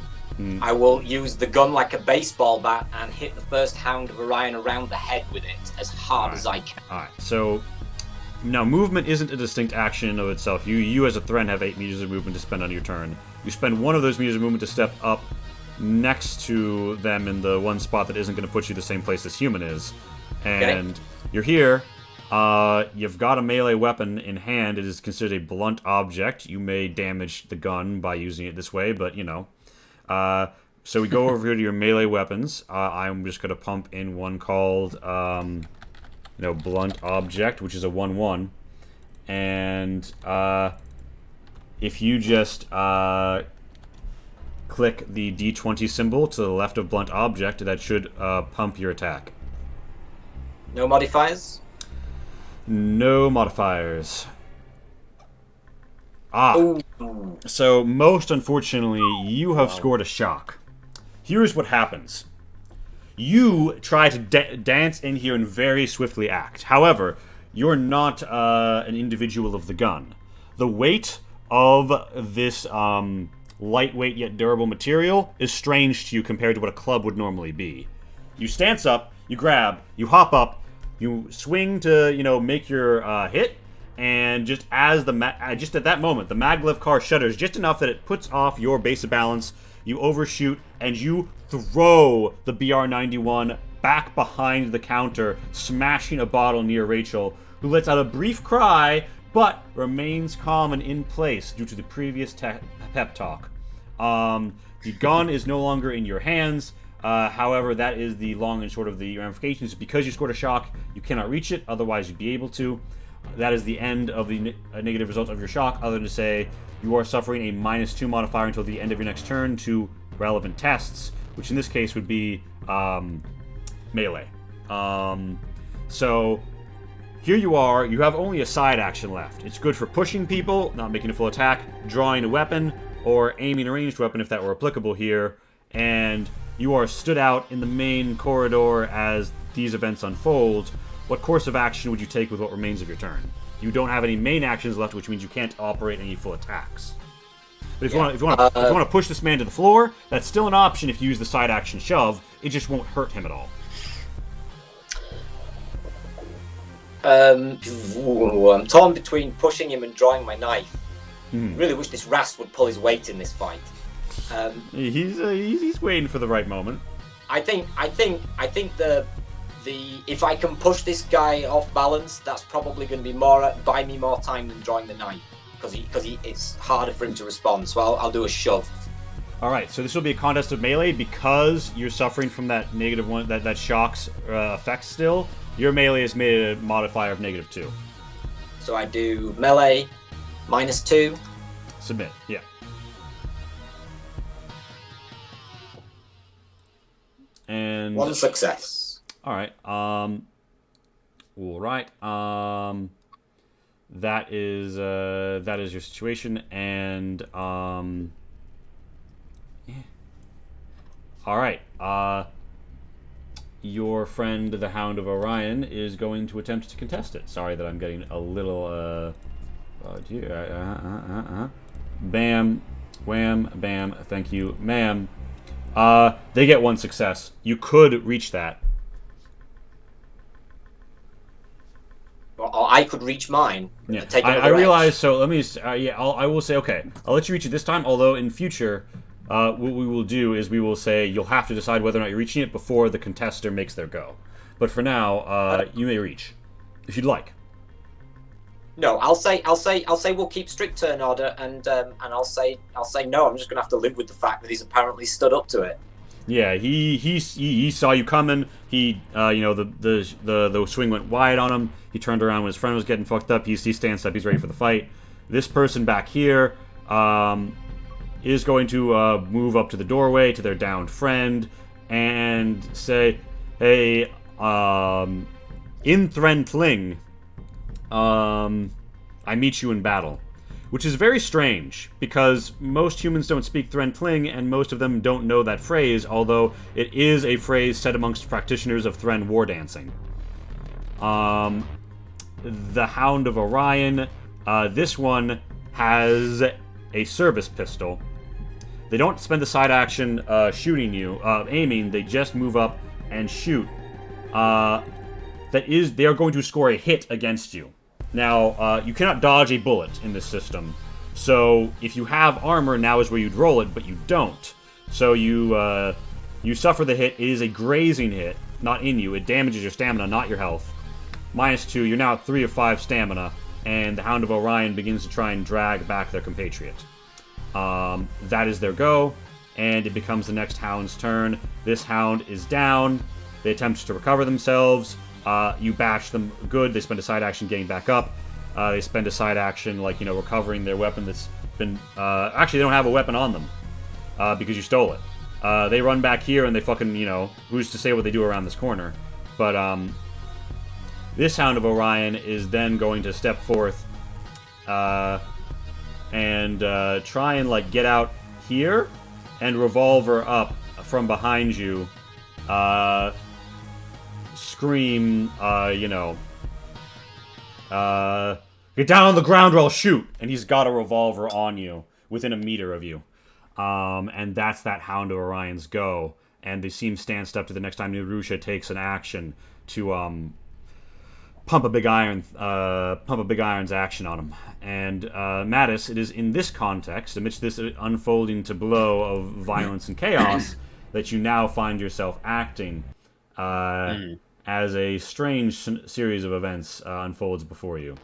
[SPEAKER 3] I will use the gun like a baseball bat and hit the first Hound of Orion around the head with it as hard as I can.
[SPEAKER 1] Alright, so now movement isn't a distinct action in of itself. You as a Thren have 8 meters of movement to spend on your turn. You spend 1 of those meters of movement to step up next to them in the one spot that isn't going to put you the same place as human is. And you're here. You've got a melee weapon in hand. It is considered a blunt object. You may damage the gun by using it this way, but, you know. So we go over here to your melee weapons. I'm just going to pump in one called, blunt object, which is a 1/1. And if you just click the D20 symbol to the left of blunt object, that should pump your attack.
[SPEAKER 3] No modifiers?
[SPEAKER 1] No modifiers.
[SPEAKER 3] Ooh.
[SPEAKER 1] So most unfortunately, you have scored a shock. Here's what happens. You try to dance in here and very swiftly act. However, you're not an individual of the gun. The weight of this lightweight yet durable material is strange to you compared to what a club would normally be. You stance up, you grab, you hop up, you swing to, make your hit, and just as just at that moment, the maglev car shudders just enough that it puts off your base of balance. You overshoot, and you throw the BR-91 back behind the counter, smashing a bottle near Rachel, who lets out a brief cry, but remains calm and in place due to the previous pep talk. The gun is no longer in your hands. However, that is the long and short of the ramifications. Because you scored a shock, you cannot reach it, otherwise you'd be able to. That is the end of the negative result of your shock, other than to say you are suffering a -2 modifier until the end of your next turn to relevant tests, which in this case would be melee. So here you are, you have only a side action left. It's good for pushing people, not making a full attack, drawing a weapon, or aiming a ranged weapon if that were applicable here, and you are stood out in the main corridor as these events unfold. What course of action would you take with what remains of your turn? You don't have any main actions left, which means you can't operate any full attacks. But if you want to push this man to the floor, that's still an option if you use the side action shove. It just won't hurt him at all.
[SPEAKER 3] I'm torn between pushing him and drawing my knife. Really wish this Rast would pull his weight in this fight.
[SPEAKER 1] He's waiting for the right moment.
[SPEAKER 3] I think the if I can push this guy off balance, that's probably going to be buy me more time than drawing the knife, because it's harder for him to respond. So I'll do a shove.
[SPEAKER 1] All right, so this will be a contest of melee because you're suffering from that -1 that shock's effect still. Your melee has made a modifier of -2.
[SPEAKER 3] So I do melee -2.
[SPEAKER 1] Submit, yeah. And
[SPEAKER 3] 1 success.
[SPEAKER 1] All right. All right. That is your situation, and all right. Your friend, the Hound of Orion, is going to attempt to contest it. Sorry that I'm getting a little oh dear. Bam, wham, bam. Thank you, ma'am. They get 1 success. You could reach that.
[SPEAKER 3] Or I could reach mine.
[SPEAKER 1] Yeah,
[SPEAKER 3] Take
[SPEAKER 1] I realize. So let me. I will say okay. I'll let you reach it this time. Although in future, what we will do is we will say you'll have to decide whether or not you're reaching it before the contester makes their go. But for now, you may reach, if you'd like.
[SPEAKER 3] No, I'll say we'll keep strict turn order, and I'll say no. I'm just gonna have to live with the fact that he's apparently stood up to it.
[SPEAKER 1] Yeah, he saw you coming. He the swing went wide on him. He turned around when his friend was getting fucked up. He stands up. He's ready for the fight. This person back here is going to move up to the doorway to their downed friend and say, "Hey, in Thren Tling, I meet you in battle. which is very strange, because most humans don't speak Thren Pling, and most of them don't know that phrase, although it is a phrase said amongst practitioners of Thren war dancing. The Hound of Orion, this one has a service pistol. They don't spend the side action shooting you, aiming, they just move up and shoot. They are going to score a hit against you. Now, you cannot dodge a bullet in this system. So, if you have armor, now is where you'd roll it, but you don't. So you suffer the hit. It is a grazing hit, not in you. It damages your stamina, not your health. -2, you're now at 3 of 5 stamina, and the Hound of Orion begins to try and drag back their compatriot. That is their go, and it becomes the next Hound's turn. This Hound is down. They attempt to recover themselves. You bash them good. They spend a side action getting back up. They spend a side action, recovering their weapon that's been... actually, they don't have a weapon on them, because you stole it. They run back here, and they fucking, who's to say what they do around this corner. But, this Hound of Orion is then going to step forth, and try and, get out here, and revolver up from behind you, scream, get down on the ground or I'll shoot! And he's got a revolver on you, within a meter of you. And that's that Hound of Orion's go. And they seem stanced up to the next time Nirusha takes an action to, pump a big iron's action on him. And, Mattis, it is in this context, amidst this unfolding tableau of violence and chaos, that you now find yourself acting, as a strange series of events unfolds before you.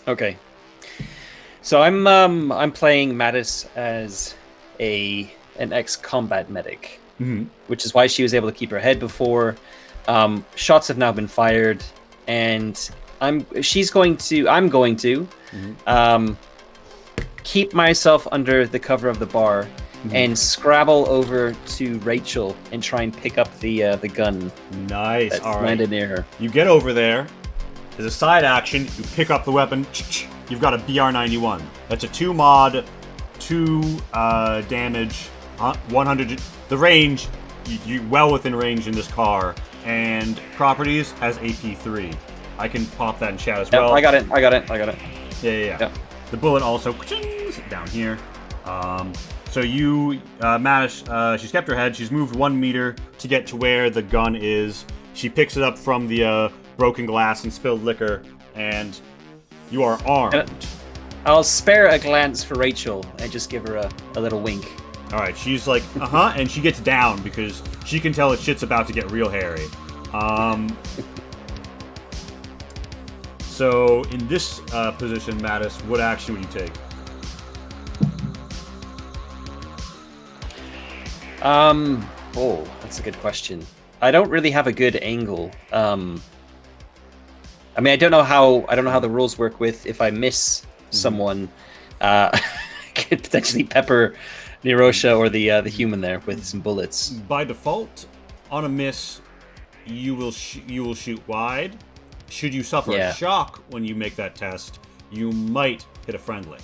[SPEAKER 2] Okay. So I'm playing Mattis as an ex-combat medic, which is why she was able to keep her head before. Shots have now been fired, and I'm going to keep myself under the cover of the bar and scrabble over to Rachel and try and pick up the gun.
[SPEAKER 1] Nice.
[SPEAKER 2] That's
[SPEAKER 1] all right.
[SPEAKER 2] landed near her.
[SPEAKER 1] You get over there. As a side action, you pick up the weapon. You've got a BR-91. That's a 2 mod, 2 damage, 100. The range, you well within range in this car. And properties has AP3. I can pop that in chat as well.
[SPEAKER 2] I got it.
[SPEAKER 1] Yeah. The bullet also down here. So you managed, she's kept her head. She's moved 1 meter to get to where the gun is. She picks it up from the broken glass and spilled liquor, and you are armed.
[SPEAKER 2] I'll spare a glance for Rachel and just give her a little wink.
[SPEAKER 1] All right, she's like, and she gets down because she can tell that shit's about to get real hairy. So in this position, Mattis, what action would you take?
[SPEAKER 2] Oh, that's a good question. I don't really have a good angle. I mean, I don't know how the rules work with if I miss someone, I could potentially pepper Nirosha or the human there with some bullets.
[SPEAKER 1] By default, on a miss, you will shoot wide. Should you suffer a shock when you make that test, you might hit a friendly.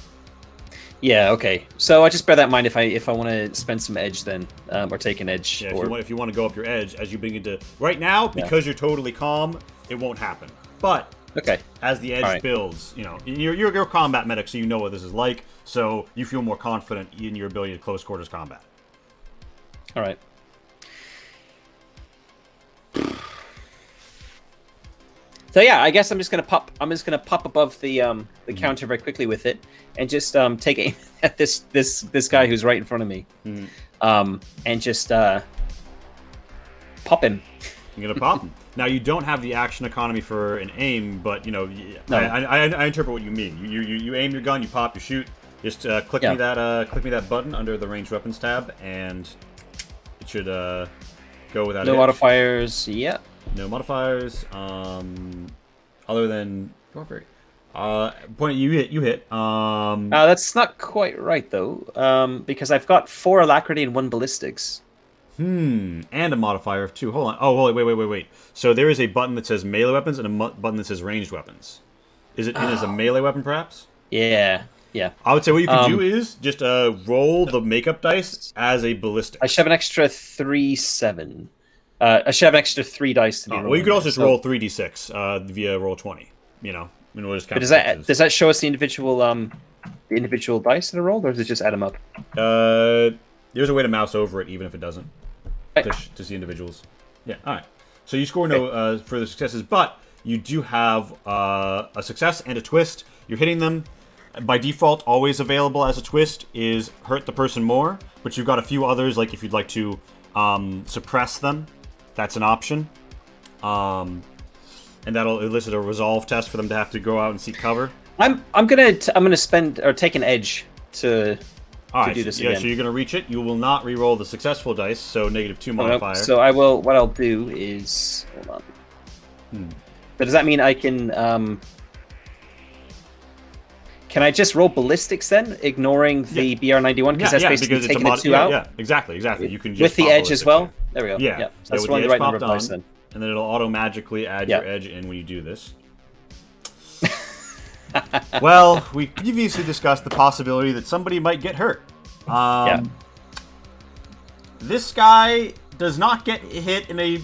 [SPEAKER 2] Yeah. Okay. So I just bear that in mind if I want to spend some edge then, or take an edge.
[SPEAKER 1] Yeah. If you want to go up your edge as you begin to right now, because you're totally calm, it won't happen. But as the edge builds, you're a combat medic, so you know what this is like. So you feel more confident in your ability to close quarters combat.
[SPEAKER 2] All right. So yeah, I guess I'm just gonna pop above the counter very quickly with it, and just take aim at this guy who's right in front of me, and just pop him.
[SPEAKER 1] You're gonna pop him. Now you don't have the action economy for an aim, but I interpret what you mean. You aim your gun, you pop, you shoot. Just click me that button under the ranged weapons tab, and it should go without
[SPEAKER 2] no modifiers. Yeah.
[SPEAKER 1] No modifiers. Other than point you hit.
[SPEAKER 2] That's not quite right though. Because I've got 4 alacrity and 1 ballistics.
[SPEAKER 1] And a modifier of 2. Hold on. Oh, wait. So there is a button that says melee weapons and a button that says ranged weapons. Is it in as a melee weapon, perhaps?
[SPEAKER 2] Yeah. Yeah.
[SPEAKER 1] I would say what you can do is just roll the makeup dice as a ballistic.
[SPEAKER 2] I should have an extra 3-7. I should have an extra 3 dice to be rolling.
[SPEAKER 1] Well, you could also
[SPEAKER 2] there,
[SPEAKER 1] just roll 3d6 via roll 20. You know, and we'll just count.
[SPEAKER 2] But does that show us the individual dice that are rolled, or does it just add them up?
[SPEAKER 1] There's a way to mouse over it, even if it doesn't, to see individuals. Yeah. All right. So you score no further successes, but you do have a success and a twist. You're hitting them. By default, always available as a twist is hurt the person more, but you've got a few others, like if you'd like to suppress them, that's an option. And that'll elicit a resolve test for them to have to go out and seek cover.
[SPEAKER 2] I'm gonna spend or take an edge to do this again.
[SPEAKER 1] So you're gonna reach it. You will not re-roll the successful dice, so -2 modifier.
[SPEAKER 2] So I will. What I'll do is hold on. But does that mean I can? Can I just roll ballistics then, ignoring the BR91? Because that's basically taking the 2 out?
[SPEAKER 1] Yeah, exactly. You can just
[SPEAKER 2] with the edge as well? There we go.
[SPEAKER 1] Yeah.
[SPEAKER 2] So that's rolling the right number of dice then.
[SPEAKER 1] And then it'll auto-magically add your edge in when you do this. Well, we previously discussed the possibility that somebody might get hurt. This guy does not get hit in a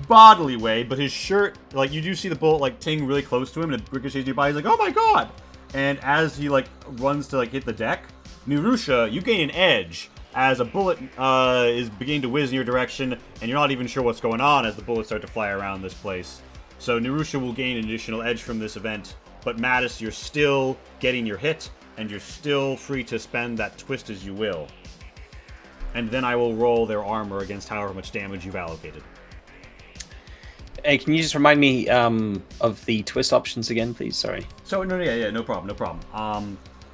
[SPEAKER 1] bodily way, but his shirt, like, you do see the bullet, like, ting really close to him, and it ricochets your body. He's like, oh my god! And as he, like, runs to, like, hit the deck, Nirusha, you gain an edge as a bullet is beginning to whiz in your direction, and you're not even sure what's going on as the bullets start to fly around this place. So Nirusha will gain an additional edge from this event, but Mattis, you're still getting your hit, and you're still free to spend that twist as you will. And then I will roll their armor against however much damage you've allocated.
[SPEAKER 2] Hey, can you just remind me of the twist options again, please? Sorry.
[SPEAKER 1] So, no problem.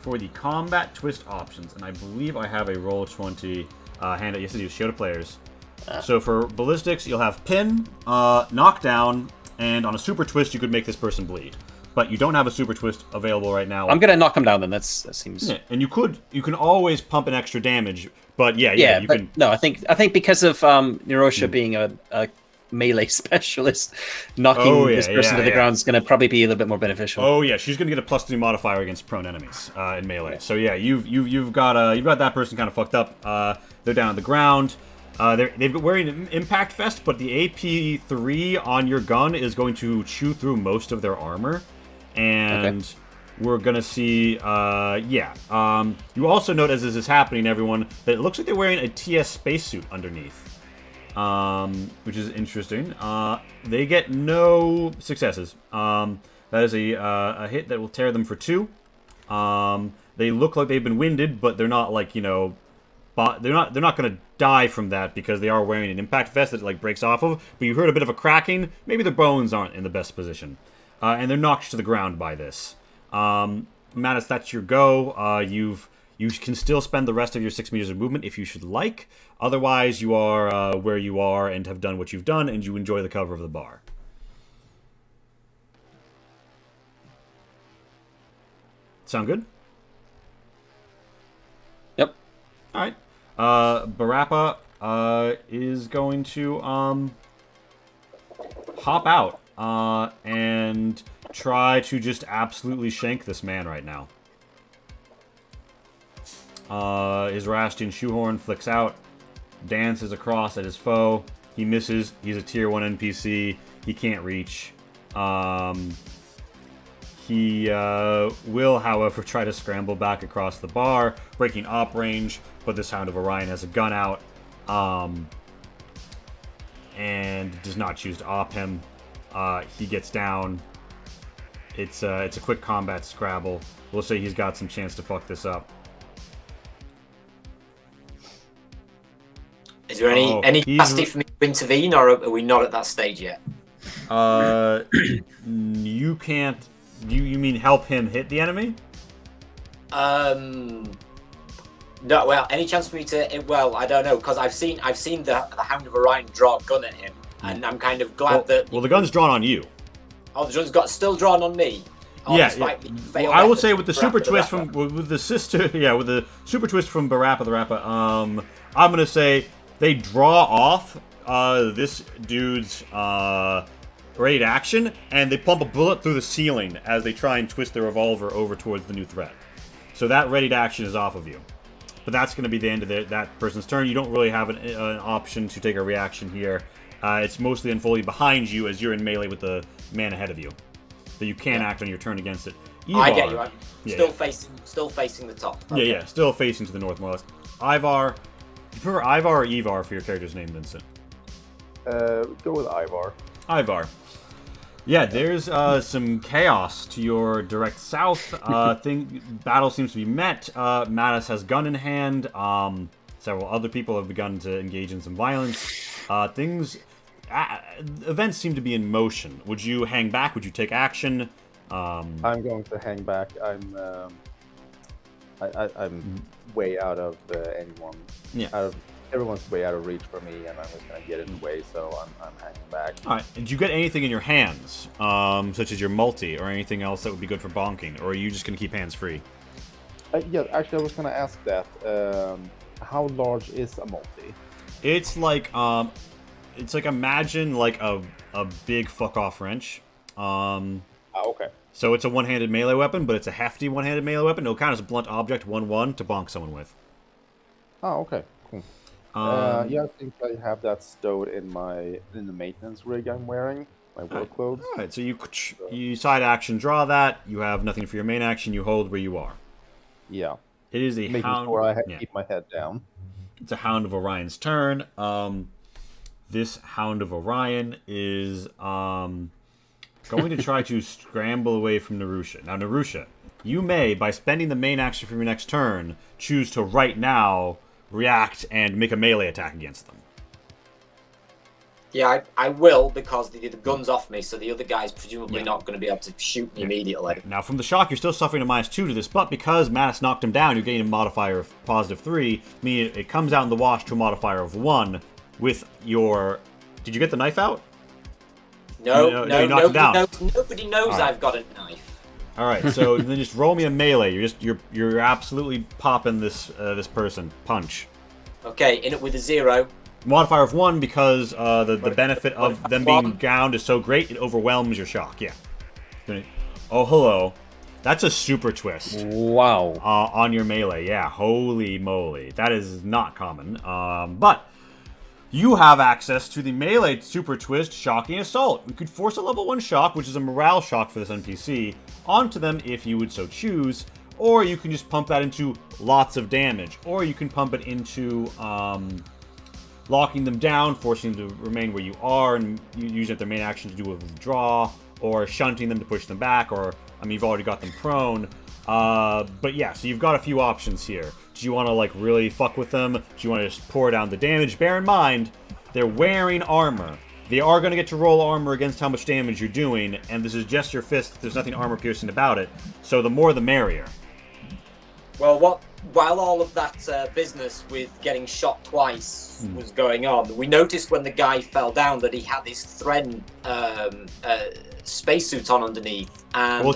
[SPEAKER 1] For the combat twist options, and I believe I have a roll 20 handout. Yes, I do. Show to players. So for ballistics, you'll have pin, knockdown, and on a super twist, you could make this person bleed. But you don't have a super twist available right now.
[SPEAKER 2] I'm gonna knock him down then. That seems.
[SPEAKER 1] Yeah, and you can always pump an extra damage, but you can.
[SPEAKER 2] No, I think because of Nirosha being a melee specialist, knocking this person to the ground is going to probably be a little bit more beneficial.
[SPEAKER 1] Oh yeah, she's going to get a +3 modifier against prone enemies in melee. Yeah. So yeah, you've got that person kind of fucked up. They're down on the ground. They've been wearing an impact vest, but the AP3 on your gun is going to chew through most of their armor, and we're gonna see. You also note as this is happening, everyone, that it looks like they're wearing a TS spacesuit underneath. Which is interesting. They get no successes. That is a hit that will tear them for 2. They look like they've been winded, but they're not like, they're not going to die from that because they are wearing an impact vest that like breaks off of. But you heard a bit of a cracking. Maybe their bones aren't in the best position, and they're knocked to the ground by this. Mattis, that's your go. You can still spend the rest of your 6 meters of movement if you should like. Otherwise, you are where you are and have done what you've done, and you enjoy the cover of the bar. Sound good?
[SPEAKER 2] Yep.
[SPEAKER 1] All right. Barappa is going to hop out and try to just absolutely shank this man right now. His Rashtian shoehorn flicks out, dances across at his foe. He misses. He's a tier 1 NPC. He can't reach. He will, however, try to scramble back across the bar, breaking op range, but this Hound of Orion has a gun out, and does not choose to op him. He gets down. It's a quick combat scrabble. We'll say he's got some chance to fuck this up.
[SPEAKER 3] Is there any capacity for me to intervene, or are we not at that stage yet?
[SPEAKER 1] You can't. You mean help him hit the enemy?
[SPEAKER 3] No. Well, any chance for me to? Well, I don't know, because I've seen the Hound of Orion draw a gun at him, and I'm kind of glad that.
[SPEAKER 1] Well, the gun's drawn on you.
[SPEAKER 3] Oh, the gun's still drawn on me.
[SPEAKER 1] Yeah. Well, I would say with the super twist with the super twist from Barappa the Rappa, I'm gonna say they draw off this dude's raid action, and they pump a bullet through the ceiling as they try and twist their revolver over towards the new threat. So that ready to action is off of you. But that's going to be the end of that person's turn. You don't really have an option to take a reaction here. It's mostly unfolding behind you as you're in melee with the man ahead of you. So you can act on your turn against it. Ivar,
[SPEAKER 3] I get you. I'm still facing the top. Okay.
[SPEAKER 1] Yeah, still facing to the north, more or less. Ivar, do you prefer Ivar or Ivar for your character's name, Vincent?
[SPEAKER 4] Go with Ivar.
[SPEAKER 1] Ivar. Yeah, there's some chaos to your direct south. Battle seems to be met. Mattis has gun in hand. Several other people have begun to engage in some violence. Events seem to be in motion. Would you hang back? Would you take action?
[SPEAKER 4] I'm going to hang back. I'm way out of anyone.
[SPEAKER 1] Yeah.
[SPEAKER 4] Everyone's way out of reach for me, and I'm just going to get in the way, so I'm hanging back.
[SPEAKER 1] All right. Did you get anything in your hands, such as your multi, or anything else that would be good for bonking, or are you just going to keep hands free?
[SPEAKER 4] Yeah, actually, I was going to ask that. How large is a multi?
[SPEAKER 1] It's like imagine like a big fuck off wrench.
[SPEAKER 4] Okay.
[SPEAKER 1] So it's a one-handed melee weapon, but it's a hefty one-handed melee weapon. It'll count as a blunt object, 1/1, to bonk someone with.
[SPEAKER 4] Oh, okay, cool. Yeah, I think I have that stowed in the maintenance rig I'm wearing, my work clothes.
[SPEAKER 1] All right, so you side action draw that. You have nothing for your main action. You hold where you are.
[SPEAKER 4] Yeah.
[SPEAKER 1] It is a
[SPEAKER 4] making
[SPEAKER 1] hound.
[SPEAKER 4] sure I keep my head down.
[SPEAKER 1] It's a Hound of Orion's turn. This Hound of Orion is going to try to scramble away from Narusha. Now, Narusha, you may, by spending the main action from your next turn, choose to right now react and make a melee attack against them.
[SPEAKER 3] Yeah, I will, because the gun's off me, so the other guy's presumably not going to be able to shoot me immediately.
[SPEAKER 1] Now, from the shock, you're still suffering a -2 to this, but because Mattis knocked him down, you're getting a modifier of +3, meaning it comes out in the wash to a modifier of 1 with your... Did you get the knife out?
[SPEAKER 3] No, nobody knows
[SPEAKER 1] right.
[SPEAKER 3] I've got a knife.
[SPEAKER 1] All right, so then just roll me a melee. You're absolutely popping this person. Punch.
[SPEAKER 3] Okay, in it with a 0.
[SPEAKER 1] Modifier of 1 because the benefit of them being gowned is so great it overwhelms your shock. Yeah. Oh, hello. That's a super twist.
[SPEAKER 2] Wow.
[SPEAKER 1] On your melee. Yeah. Holy moly. That is not common. But you have access to the melee super twist Shocking Assault. You could force a level 1 shock, which is a morale shock for this NPC, onto them if you would so choose. Or you can just pump that into lots of damage. Or you can pump it into locking them down, forcing them to remain where you are, and using their main action to do a withdraw, or shunting them to push them back, or, I mean, you've already got them prone. But yeah, so you've got a few options here. Do you want to, like, really fuck with them? Do you want to just pour down the damage? Bear in mind, they're wearing armor. They are going to get to roll armor against how much damage you're doing, and this is just your fist. There's nothing armor-piercing about it. So the more the merrier.
[SPEAKER 3] Well, while all of that business with getting shot twice was going on, we noticed when the guy fell down that he had his Thren spacesuit on underneath, and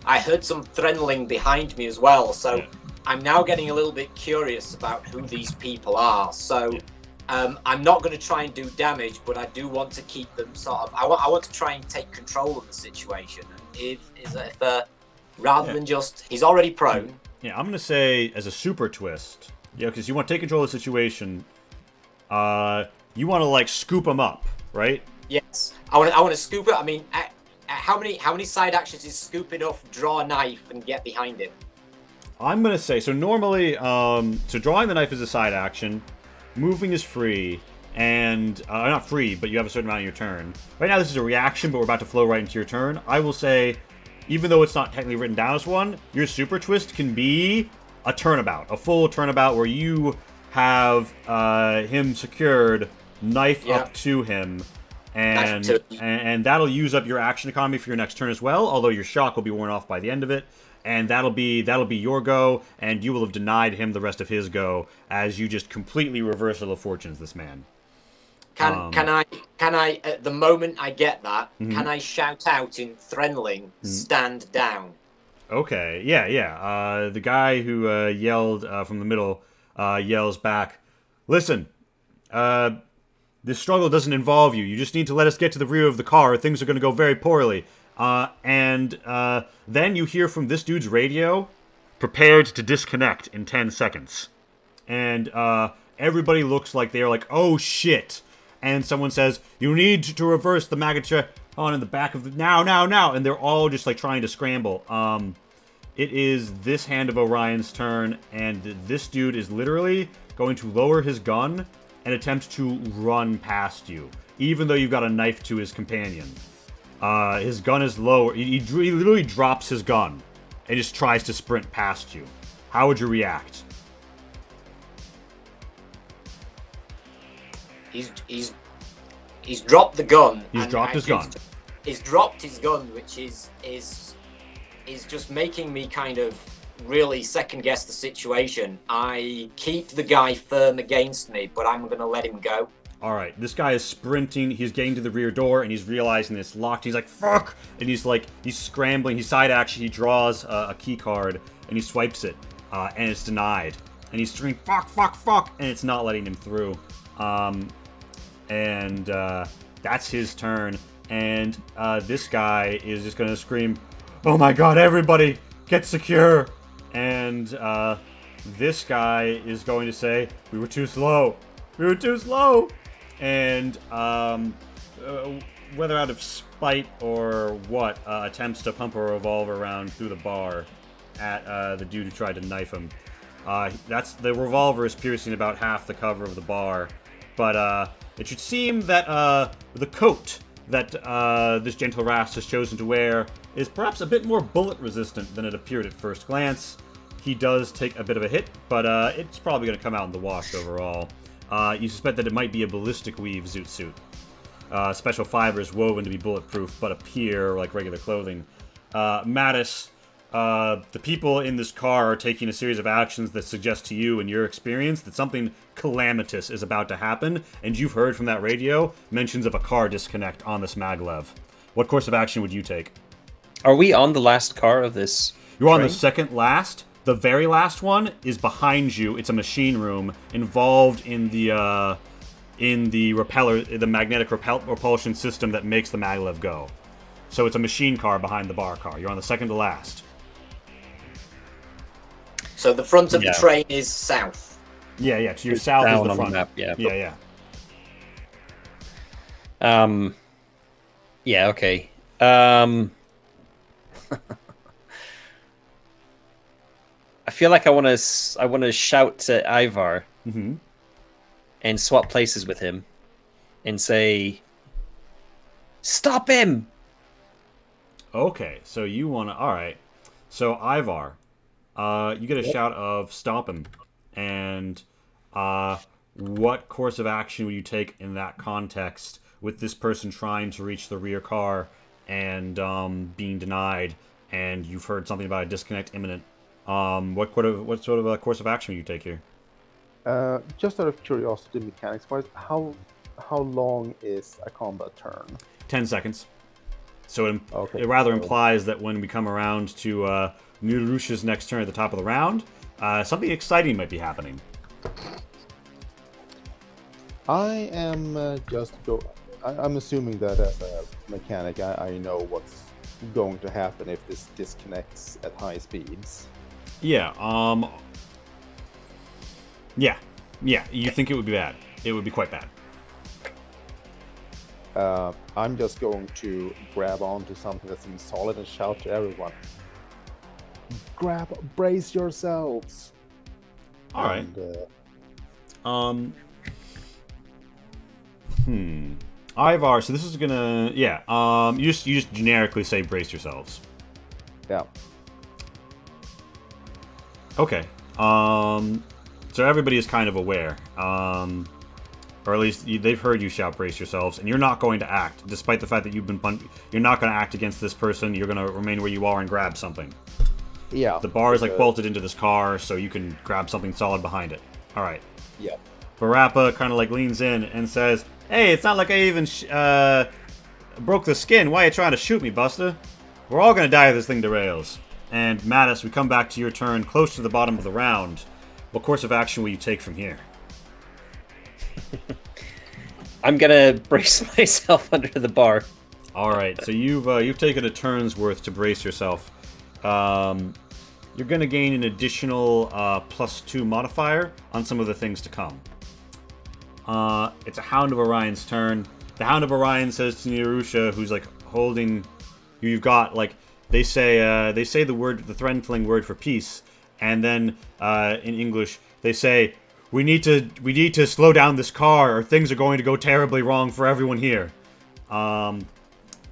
[SPEAKER 3] I heard some Threnling behind me as well. So I'm now getting a little bit curious about who these people are. So I'm not going to try and do damage, but I do want to keep them sort of. I want to try and take control of the situation. Rather than just he's already prone.
[SPEAKER 1] Yeah, I'm gonna say as a super twist. Yeah, because you want to take control of the situation. You want to like scoop him up, right?
[SPEAKER 3] Yes, I want to scoop it. I mean, how many side actions is scoop enough? Draw a knife and get behind him.
[SPEAKER 1] I'm gonna say so. Normally, so drawing the knife is a side action. Moving is free, and not free, but you have a certain amount on your turn. Right now, this is a reaction, but we're about to flow right into your turn. I will say, even though it's not technically written down as one, your super twist can be a turnabout, a full turnabout where you have him secured, knife up to him, and that'll use up your action economy for your next turn as well. Although your shock will be worn off by the end of it, and that'll be your go, and you will have denied him the rest of his go as you just completely reverse the fortunes. This man.
[SPEAKER 3] Can I at the moment I get that, can I shout out in Threnling, stand down?
[SPEAKER 1] Okay, yeah. The guy who yelled from the middle yells back, listen, this struggle doesn't involve you. You just need to let us get to the rear of the car or things are going to go very poorly. And then you hear from this dude's radio, prepared to disconnect in 10 seconds. And everybody looks like they're like, oh shit. And someone says, you need to reverse the magnetic on in the back of the... Now. And they're all just like trying to scramble. It is this Hand of Orion's turn, and this dude is literally going to lower his gun and attempt to run past you, even though you've got a knife to his companion. His gun is lower. He literally drops his gun and just tries to sprint past you. How would you react?
[SPEAKER 3] He's dropped the gun.
[SPEAKER 1] He's dropped his gun.
[SPEAKER 3] He's dropped his gun, which is just making me kind of really second guess the situation. I keep the guy firm against me, but I'm going to let him go.
[SPEAKER 1] All right, this guy is sprinting. He's getting to the rear door, and he's realizing it's locked. He's like, fuck! And he's scrambling. He side action. He draws a key card, and he swipes it, and it's denied. And he's screaming, fuck, and it's not letting him through. And that's his turn. And this guy is just going to scream, oh my god, everybody, get secure! And this guy is going to say, we were too slow. And whether out of spite or what, attempts to pump a revolver around through the bar at the dude who tried to knife him. The revolver is piercing about half the cover of the bar, but it should seem that the coat that this gentle Rast has chosen to wear is perhaps a bit more bullet resistant than it appeared at first glance. He does take a bit of a hit, but it's probably going to come out in the wash overall. You suspect that it might be a ballistic weave zoot suit. Special fibers woven to be bulletproof, but appear like regular clothing. Mattis, the people in this car are taking a series of actions that suggest to you, in your experience, that something calamitous is about to happen, and you've heard from that radio mentions of a car disconnect on this maglev. What course of action would you take?
[SPEAKER 2] Are we on the last car of this?
[SPEAKER 1] You're on
[SPEAKER 2] train?
[SPEAKER 1] the second last. The very last one is behind you. It's a machine room involved in the repeller, the magnetic repulsion system that makes the maglev go. So it's a machine car behind the bar car. You're on the second to last.
[SPEAKER 3] So the front of the train is south.
[SPEAKER 1] Yeah. To your south is the front.
[SPEAKER 2] Map, yeah.
[SPEAKER 1] Yeah.
[SPEAKER 2] Okay. I feel like I want to shout to Ivar and swap places with him and say, "Stop him!"
[SPEAKER 1] Okay, so you want to... All right. So, Ivar, you get a shout of stop him. And what course of action would you take in that context with this person trying to reach the rear car and being denied, and you've heard something about a disconnect imminent? What sort of a course of action would you take here?
[SPEAKER 4] Just out of curiosity, mechanics-wise, how long is a combat turn?
[SPEAKER 1] 10 seconds. So it rather implies that when we come around to Nurush's next turn at the top of the round, something exciting might be happening.
[SPEAKER 4] I am I'm assuming that as a mechanic, I know what's going to happen if this disconnects at high speeds.
[SPEAKER 1] Yeah. You think it would be bad? It would be quite bad.
[SPEAKER 4] I'm just going to grab onto something that's solid and shout to everyone, brace yourselves.
[SPEAKER 1] All right. Ivar, so this is gonna... you just generically say brace yourselves.
[SPEAKER 4] Yeah.
[SPEAKER 1] Okay. So everybody is kind of aware. Or at least they've heard you shout brace yourselves, and you're not going to act, despite the fact that you've been you're not going to act against this person. You're going to remain where you are and grab something.
[SPEAKER 4] Yeah.
[SPEAKER 1] The bar is bolted into this car, so you can grab something solid behind it. All right.
[SPEAKER 4] Yeah.
[SPEAKER 1] Barappa kind of leans in and says, "Hey, it's not like I even broke the skin. Why are you trying to shoot me, Buster? We're all going to die if this thing derails." And Mattis, we come back to your turn, close to the bottom of the round. What course of action will you take from here?
[SPEAKER 2] I'm gonna brace myself under the bar.
[SPEAKER 1] All right, so you've taken a turn's worth to brace yourself. you're going to gain an additional +2 modifier on some of the things to come. It's a Hound of Orion's turn. The Hound of Orion says to Nirusha, who's like holding, you've got like they say the threatening word for peace, and then in English they say we need to slow down this car or things are going to go terribly wrong for everyone here.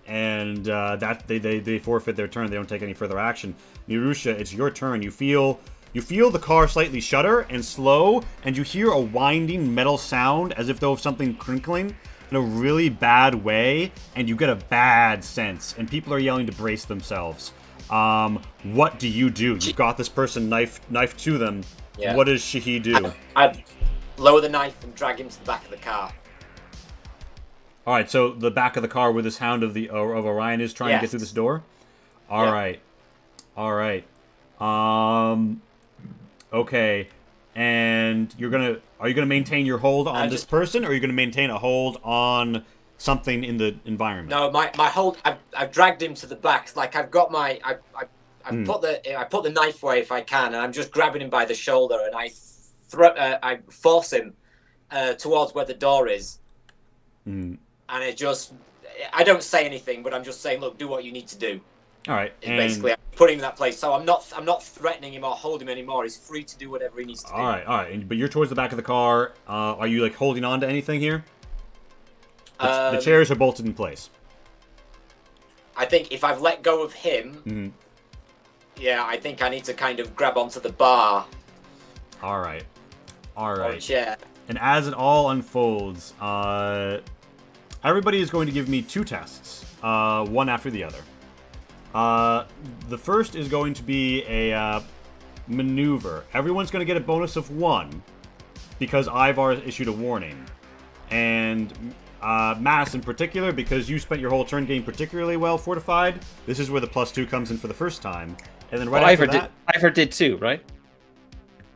[SPEAKER 1] And that they forfeit their turn. They don't take any further action. Nirusha, it's your turn. You feel the car slightly shudder and slow, and you hear a winding metal sound as if though of something crinkling in a really bad way, and you get a bad sense, and people are yelling to brace themselves. What do? You've got this person knife to them. Yeah. What does Shahi do?
[SPEAKER 3] I'd lower the knife and drag him to the back of the car.
[SPEAKER 1] All right, so the back of the car where this Hound of Orion is trying to get through this door? All right. Okay. And are you gonna maintain your hold on this person, or are you gonna maintain a hold on something in the environment?
[SPEAKER 3] No, my hold. I've dragged him to the back. Like I've got my. I put the knife away if I can, and I'm just grabbing him by the shoulder, and I force him towards where the door is. And I don't say anything, but I'm just saying, look, do what you need to do.
[SPEAKER 1] All right.
[SPEAKER 3] Basically, I'm putting him in that place, so I'm not threatening him or holding him anymore. He's free to do whatever he needs to do.
[SPEAKER 1] All right. But you're towards the back of the car. Are you like holding on to anything here? The chairs are bolted in place.
[SPEAKER 3] I think if I've let go of him, I think I need to kind of grab onto the bar.
[SPEAKER 1] All right.
[SPEAKER 3] Or chair.
[SPEAKER 1] And as it all unfolds, everybody is going to give me 2 tests, one after the other. The first is going to be a maneuver. Everyone's going to get a bonus of 1 because Ivar issued a warning. And Mass in particular, because you spent your whole turn getting particularly well fortified, this is where the +2 comes in for the first time. And then after that...
[SPEAKER 2] Ivar did too, right?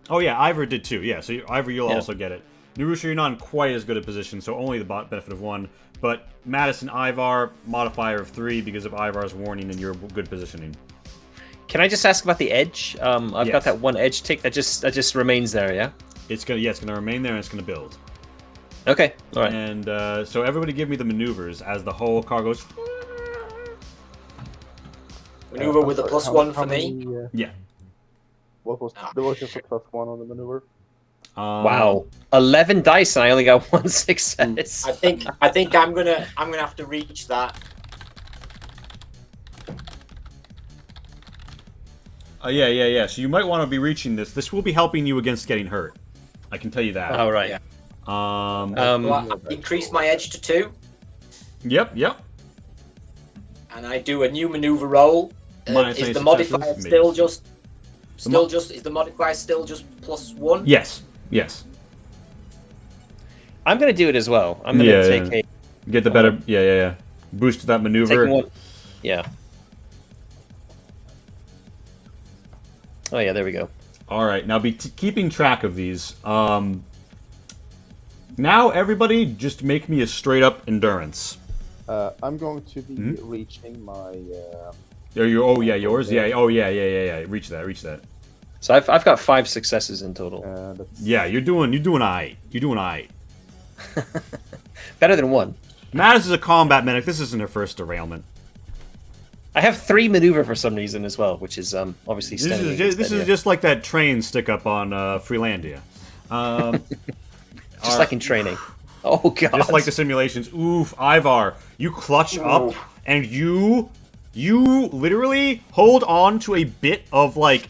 [SPEAKER 1] Oh yeah, Ivar did too. Yeah, so Ivar, you'll also get it. Nirusha, you're not in quite as good a position, so only the benefit of 1. But Madison, Ivar, modifier of 3 because of Ivar's warning and your good positioning.
[SPEAKER 2] Can I just ask about the edge? I've got that 1 edge tick that just remains there, yeah?
[SPEAKER 1] It's gonna remain there and it's gonna build.
[SPEAKER 2] Okay, all right.
[SPEAKER 1] And so everybody give me the maneuvers as the whole car goes.
[SPEAKER 3] Maneuver with a +1 for me.
[SPEAKER 1] Yeah.
[SPEAKER 4] What was there was just a +1 on the maneuver?
[SPEAKER 2] Wow, 11 dice and I only got 1 success.
[SPEAKER 3] I think I'm gonna have to reach that.
[SPEAKER 1] Yeah. So you might want to be reaching this. This will be helping you against getting hurt. I can tell you that.
[SPEAKER 2] Oh right.
[SPEAKER 3] I increase my edge to 2.
[SPEAKER 1] Yep.
[SPEAKER 3] And I do a new maneuver roll. Is the modifier still just +1?
[SPEAKER 1] Yes.
[SPEAKER 2] I'm gonna do it as well. I'm gonna take a
[SPEAKER 1] get the better. Yeah. Boost that maneuver.
[SPEAKER 2] Yeah. Oh yeah, there we go.
[SPEAKER 1] All right, now be keeping track of these. Now everybody, just make me a straight up endurance.
[SPEAKER 4] I'm going to be reaching my.
[SPEAKER 1] Yours. Yeah. Reach that.
[SPEAKER 2] So I've got 5 successes in total.
[SPEAKER 1] You're doing aight.
[SPEAKER 2] Better than 1.
[SPEAKER 1] Mattis is a combat medic. This isn't her first derailment.
[SPEAKER 2] I have 3 maneuver for some reason as well, which is obviously standing.
[SPEAKER 1] This is just like that train stick up on Freelandia.
[SPEAKER 2] Just like in training. Oh god.
[SPEAKER 1] Just like the simulations. Oof, Ivar, you clutch up and you literally hold on to a bit of like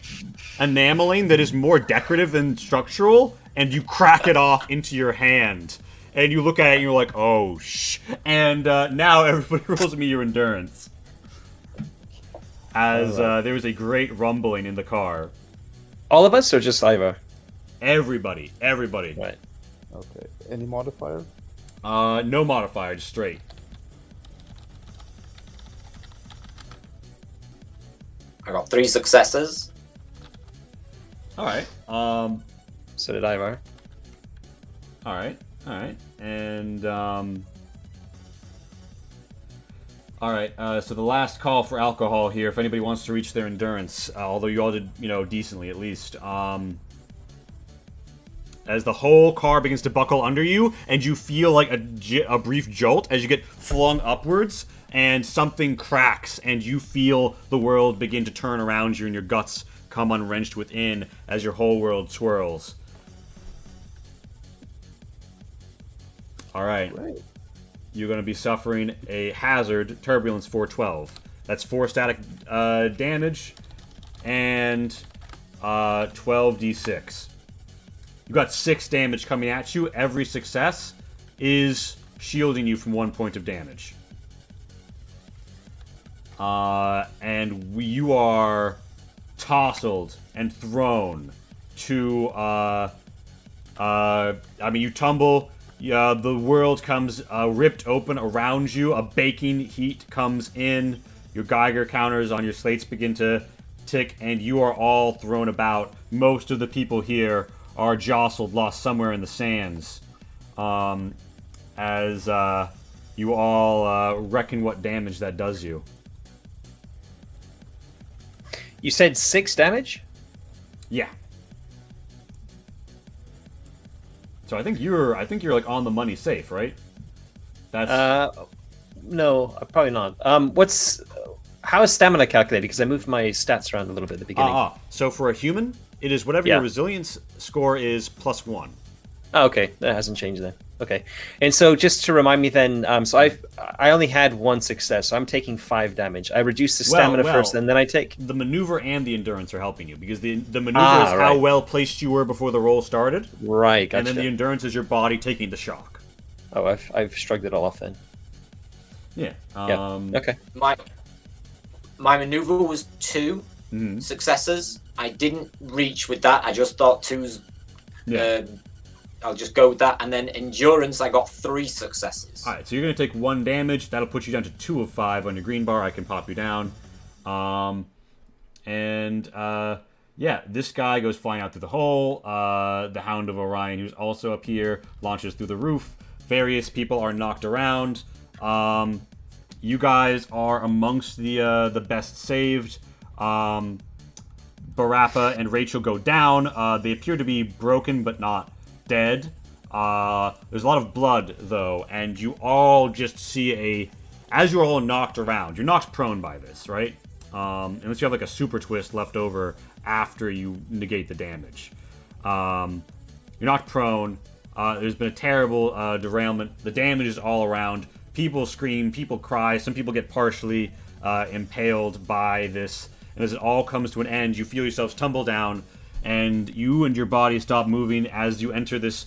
[SPEAKER 1] enameling that is more decorative than structural, and you crack it off into your hand. And you look at it and you're like, oh shh. And now everybody rolls me your endurance. As there was a great rumbling in the car.
[SPEAKER 2] All of us or just Ivar?
[SPEAKER 1] Everybody.
[SPEAKER 2] Right.
[SPEAKER 4] Okay. Any modifier?
[SPEAKER 1] No modifier, just straight.
[SPEAKER 3] I got 3 successes.
[SPEAKER 1] Alright.
[SPEAKER 2] So did Ivar.
[SPEAKER 1] Alright. And All right, so the last call for alcohol here, if anybody wants to reach their endurance, although you all did, decently at least. As the whole car begins to buckle under you, and you feel like a brief jolt as you get flung upwards, and something cracks, and you feel the world begin to turn around you, and your guts come unwrenched within as your whole world swirls. All right. You're going to be suffering a hazard, Turbulence 412. That's 4 static damage and 12d6. You got 6 damage coming at you. Every success is shielding you from 1 point of damage. And you are tousled and thrown to, you tumble. Yeah, the world comes ripped open around you. A baking heat comes in. Your Geiger counters on your slates begin to tick, and you are all thrown about. Most of the people here are jostled, lost somewhere in the sands. As you all reckon what damage that does you.
[SPEAKER 2] You said 6 damage?
[SPEAKER 1] Yeah. So I think you're like on the money safe, right? That's
[SPEAKER 2] no, probably not. How is stamina calculated? Because I moved my stats around a little bit at the beginning.
[SPEAKER 1] So for a human, it is whatever your resilience score is +1.
[SPEAKER 2] Oh, okay, that hasn't changed then. Okay, and so just to remind me then, so I only had 1 success, so I'm taking 5 damage. I reduce the stamina first, and then I take
[SPEAKER 1] the maneuver and the endurance are helping you because the maneuver is how well placed you were before the roll started,
[SPEAKER 2] right? Gotcha.
[SPEAKER 1] And then the endurance is your body taking the shock.
[SPEAKER 2] Oh, I've shrugged it all off then.
[SPEAKER 1] Yeah.
[SPEAKER 2] Okay.
[SPEAKER 3] My maneuver was 2 successes. I didn't reach with that. I just thought 2's. I'll just go with that, and then endurance. I this 3 successes.
[SPEAKER 1] All right, so you're going to take 1 damage. That'll put you down to 2 of 5 on your green bar. I can pop you down. This guy goes flying out through the hole. The Hound of Orion, who's also up here, launches through the roof. Various people are knocked around. You guys are amongst the best saved. Barappa and Rachel go down. They appear to be broken, but not dead. There's a lot of blood, though, and you all just see as you're all knocked around, you're knocked prone by this, right? Unless you have like a super twist left over after you negate the damage. You're knocked prone. There's been a terrible derailment. The damage is all around. People scream, people cry, some people get partially impaled by this. And as it all comes to an end, you feel yourselves tumble down, and you and your body stop moving as you enter this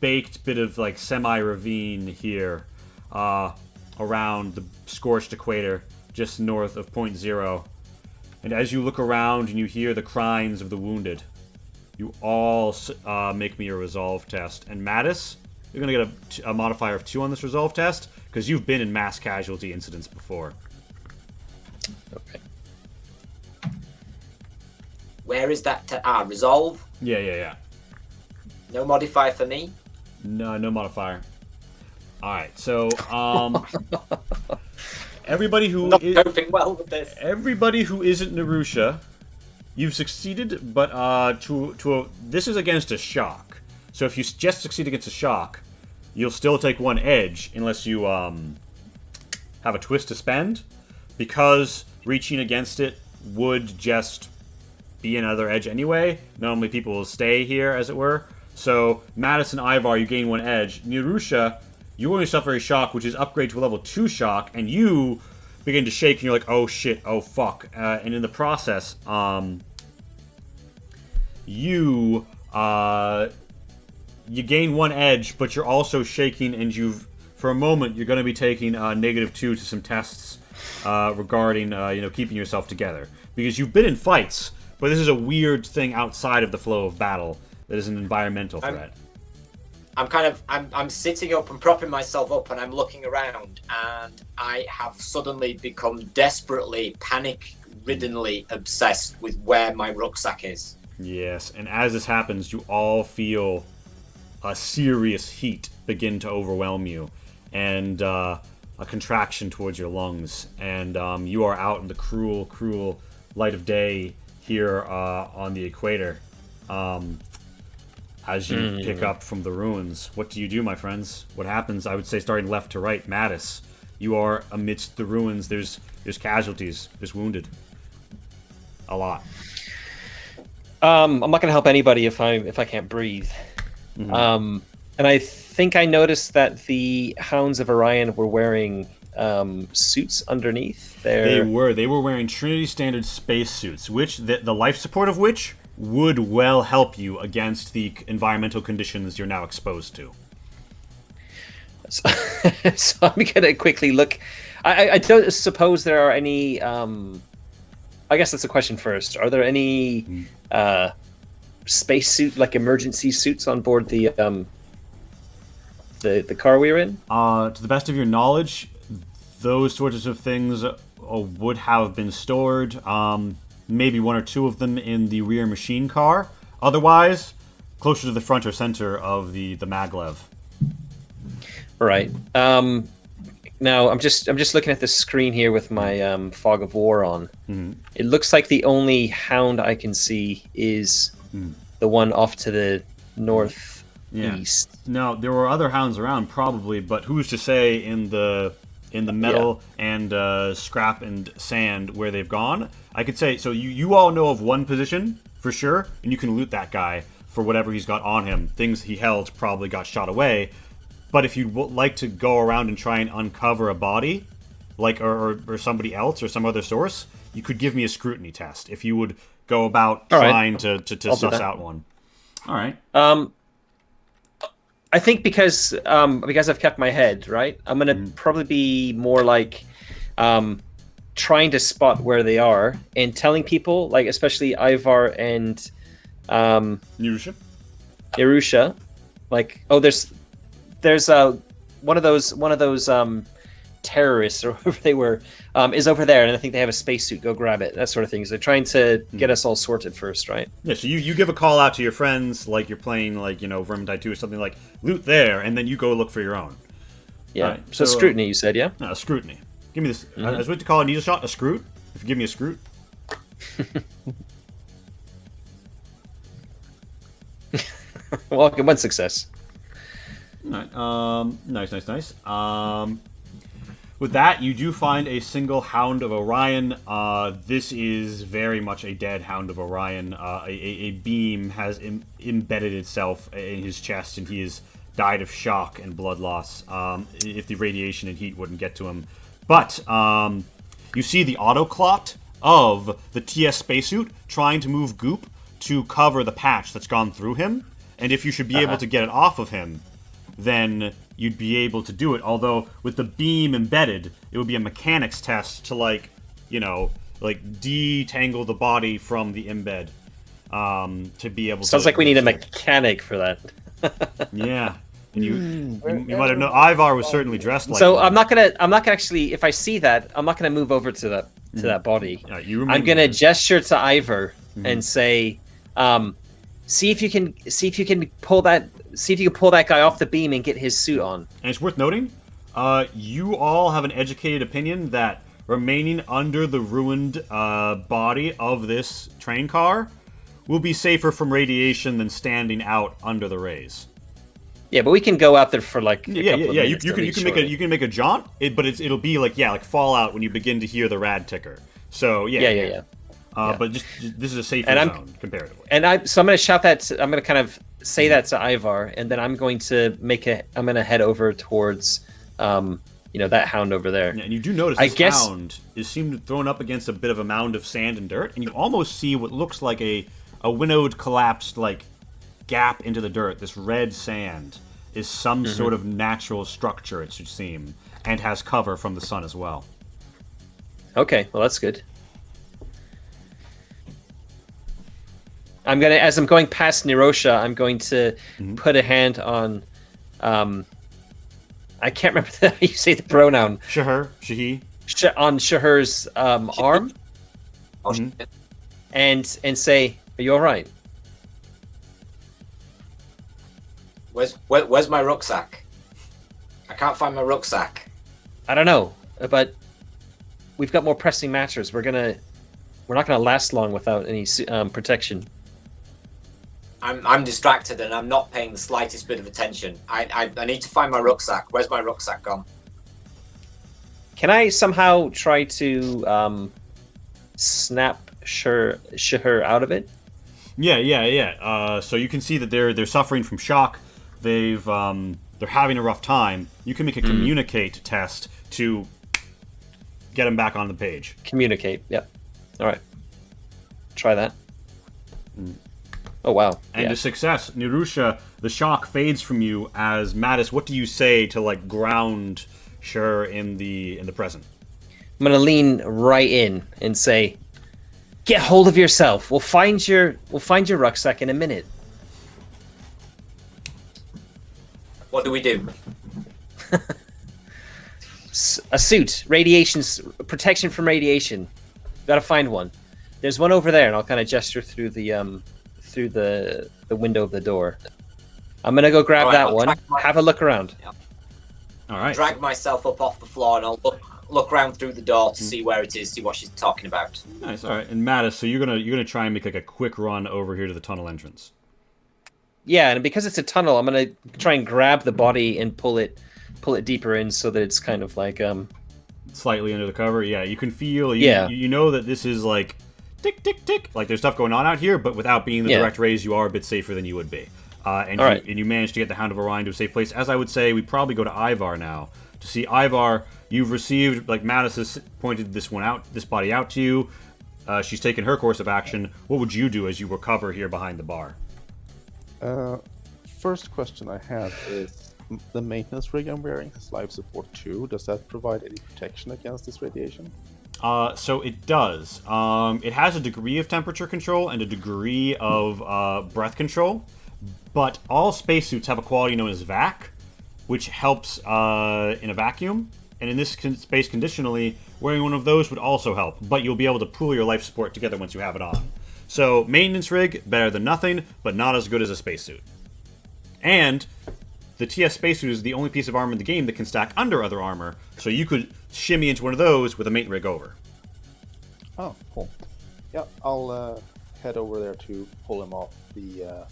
[SPEAKER 1] baked bit of like semi-ravine here around the scorched equator just north of Point Zero. And as you look around and you hear the cries of the wounded, you all make me a resolve test. And Mattis, you're going to get a modifier of 2 on this resolve test because you've been in mass casualty incidents before.
[SPEAKER 2] Okay.
[SPEAKER 3] Where is that? Resolve?
[SPEAKER 1] Yeah.
[SPEAKER 3] No modifier for me?
[SPEAKER 1] No modifier. Alright, so, everybody who
[SPEAKER 3] not coping well with this.
[SPEAKER 1] Everybody who isn't Narusha, you've succeeded, but, this is against a shock. So if you just succeed against a shock, you'll still take 1 edge, unless you, have a twist to spend, because reaching against it would just be another edge anyway. Normally people will stay here, as it were. So, Mattis and Ivar, you gain 1 edge. Nirusha, you only suffer a shock, which is upgrade to a level 2 shock, and you begin to shake, and you're like, oh shit, oh fuck. And in the process, you gain 1 edge, but you're also shaking, and for a moment, you're going to be taking -2 to some tests regarding, keeping yourself together. Because you've been in fights, but this is a weird thing outside of the flow of battle that is an environmental threat.
[SPEAKER 3] I'm sitting up and propping myself up, and I'm looking around, and I have suddenly become desperately, panic-riddenly obsessed with where my rucksack is.
[SPEAKER 1] Yes, and as this happens, you all feel a serious heat begin to overwhelm you. And a contraction towards your lungs, and you are out in the cruel, cruel light of day here on the equator. As you pick up from the ruins, what do you do, my friends? What happens? I would say starting left to right. Mattis, you are amidst the ruins. There's casualties. There's wounded. A lot.
[SPEAKER 2] I'm not going to help anybody if I can't breathe. And I think I noticed that the Hounds of Orion were wearing suits underneath.
[SPEAKER 1] They were wearing Trinity Standard space suits, which the life support of which would well help you against the environmental conditions you're now exposed to.
[SPEAKER 2] So I'm gonna quickly look. I don't suppose there are any. I guess that's a question first. Are there any spacesuit, like emergency suits, on board the car we were in?
[SPEAKER 1] To the best of your knowledge, those sorts of things would have been stored. Maybe one or two of them in the rear machine car. Otherwise, closer to the front or center of the maglev.
[SPEAKER 2] Right. Now I'm just looking at the screen here with my fog of war on. It looks like the only hound I can see is the one off to the northeast.
[SPEAKER 1] Now there were other hounds around probably, but who's to say in the metal and scrap and sand where they've gone? I could say, so you all know of one position for sure, and you can loot that guy for whatever he's got on him. Things he held probably got shot away. But if you'd like to go around and try and uncover a body, like or somebody else or some other source, you could give me a scrutiny test if you would go about trying to suss out one. All right.
[SPEAKER 2] I think because I've kept my head right, I'm gonna probably be more like trying to spot where they are and telling people, like especially Ivar and Yerusha, like, oh, there's one of those terrorists or whoever they were is over there, and I think they have a spacesuit. Go grab it. That sort of thing. So they're trying to get us all sorted first, right?
[SPEAKER 1] Yeah. So you give a call out to your friends, like you're playing like Vermintide 2 or something, like loot there, and then you go look for your own.
[SPEAKER 2] Yeah.
[SPEAKER 1] Right.
[SPEAKER 2] So scrutiny, you said, yeah?
[SPEAKER 1] No, scrutiny. Give me this. I was going to call a needle shot a scroot. If you give me a scroot.
[SPEAKER 2] Well, okay, one success.
[SPEAKER 1] All right. Nice. With that, you do find a single Hound of Orion. This is very much a dead Hound of Orion. A beam has embedded itself in his chest, and he has died of shock and blood loss. If the radiation and heat wouldn't get to him. But you see the autoclot of the TS spacesuit trying to move goop to cover the patch that's gone through him. And if you should be able to get it off of him, then you'd be able to do it. Although with the beam embedded, it would be a mechanics test to detangle the body from the embed to be able.
[SPEAKER 2] Sounds like we need a mechanic for that.
[SPEAKER 1] Yeah. And you might have known Ivar was certainly dressed like.
[SPEAKER 2] So I'm not gonna actually. If I see that, I'm not gonna move over to that body. I'm gonna gesture to Ivar and say, see if you can pull that guy off the beam and get his suit on.
[SPEAKER 1] And it's worth noting, you all have an educated opinion that remaining under the ruined body of this train car will be safer from radiation than standing out under the rays.
[SPEAKER 2] Yeah, but we can go out there for like
[SPEAKER 1] you can make a jaunt, but it'll be like Fallout when you begin to hear the rad ticker. So yeah. But just this is a safer zone comparatively.
[SPEAKER 2] And I'm gonna shout that. I'm gonna kind of say that to Ivar, and then I'm going to I'm gonna head over towards that hound over there.
[SPEAKER 1] Yeah, and you do notice this hound is seemed thrown up against a bit of a mound of sand and dirt, and you almost see what looks like a winnowed, collapsed gap into the dirt. This red sand is some sort of natural structure, it should seem, and has cover from the sun as well.
[SPEAKER 2] Okay, well that's good. As I'm going past Nirosha, I'm going to put a hand on I can't remember how you say the pronoun.
[SPEAKER 1] Shahi.
[SPEAKER 2] On Shahur's arm. And say, are you alright?
[SPEAKER 3] Where's my rucksack? I can't find my rucksack.
[SPEAKER 2] I don't know, but we've got more pressing matters. We're not gonna last long without any protection.
[SPEAKER 3] I'm distracted and I'm not paying the slightest bit of attention. I need to find my rucksack. Where's my rucksack gone?
[SPEAKER 2] Can I somehow try to snap her out of it?
[SPEAKER 1] Yeah. So you can see that they're suffering from shock. They're having a rough time. You can make a communicate test to get them back on the page.
[SPEAKER 2] Communicate. Yep. All right. Try that. Oh wow!
[SPEAKER 1] And a success, Nirusha. The shock fades from you as Mattis. What do you say to like ground Sher in the present?
[SPEAKER 2] I'm gonna lean right in and say, "Get hold of yourself. We'll find your rucksack in a minute."
[SPEAKER 3] What do we do?
[SPEAKER 2] A suit, protection from radiation. Gotta find one. There's one over there, and I'll kind of gesture through the window of the door. I'm gonna go grab that one. Have a look around.
[SPEAKER 3] Yeah.
[SPEAKER 1] All right.
[SPEAKER 3] Drag myself up off the floor, and I'll look around through the door to see where it is, see what she's talking about.
[SPEAKER 1] Nice. All right. And Mattis, so you're gonna try and make like a quick run over here to the tunnel entrance.
[SPEAKER 2] Yeah, and because it's a tunnel, I'm gonna try and grab the body and pull it deeper in so that it's kind of like
[SPEAKER 1] slightly under the cover. Yeah, you can feel. You know that this is like tick tick tick. Like there's stuff going on out here, but without being the direct rays, you are a bit safer than you would be. And you managed to get the Hound of Orion to a safe place. As I would say, we probably go to Ivar now to see Ivar. You've received, like Mattis has pointed this body out to you. She's taken her course of action. What would you do as you recover here behind the bar?
[SPEAKER 4] First question I have is the maintenance rig I'm wearing has life support 2. Does that provide any protection against this radiation?
[SPEAKER 1] So it does. It has a degree of temperature control and a degree of breath control, but all spacesuits have a quality known as vac, which helps in a vacuum. And in this space conditionally, wearing one of those would also help, but you'll be able to pool your life support together once you have it on. So, maintenance rig, better than nothing, but not as good as a spacesuit. And the TS spacesuit is the only piece of armor in the game that can stack under other armor, so you could shimmy into one of those with a mate rig over.
[SPEAKER 4] Oh, cool. Yeah, I'll head over there to pull him off the...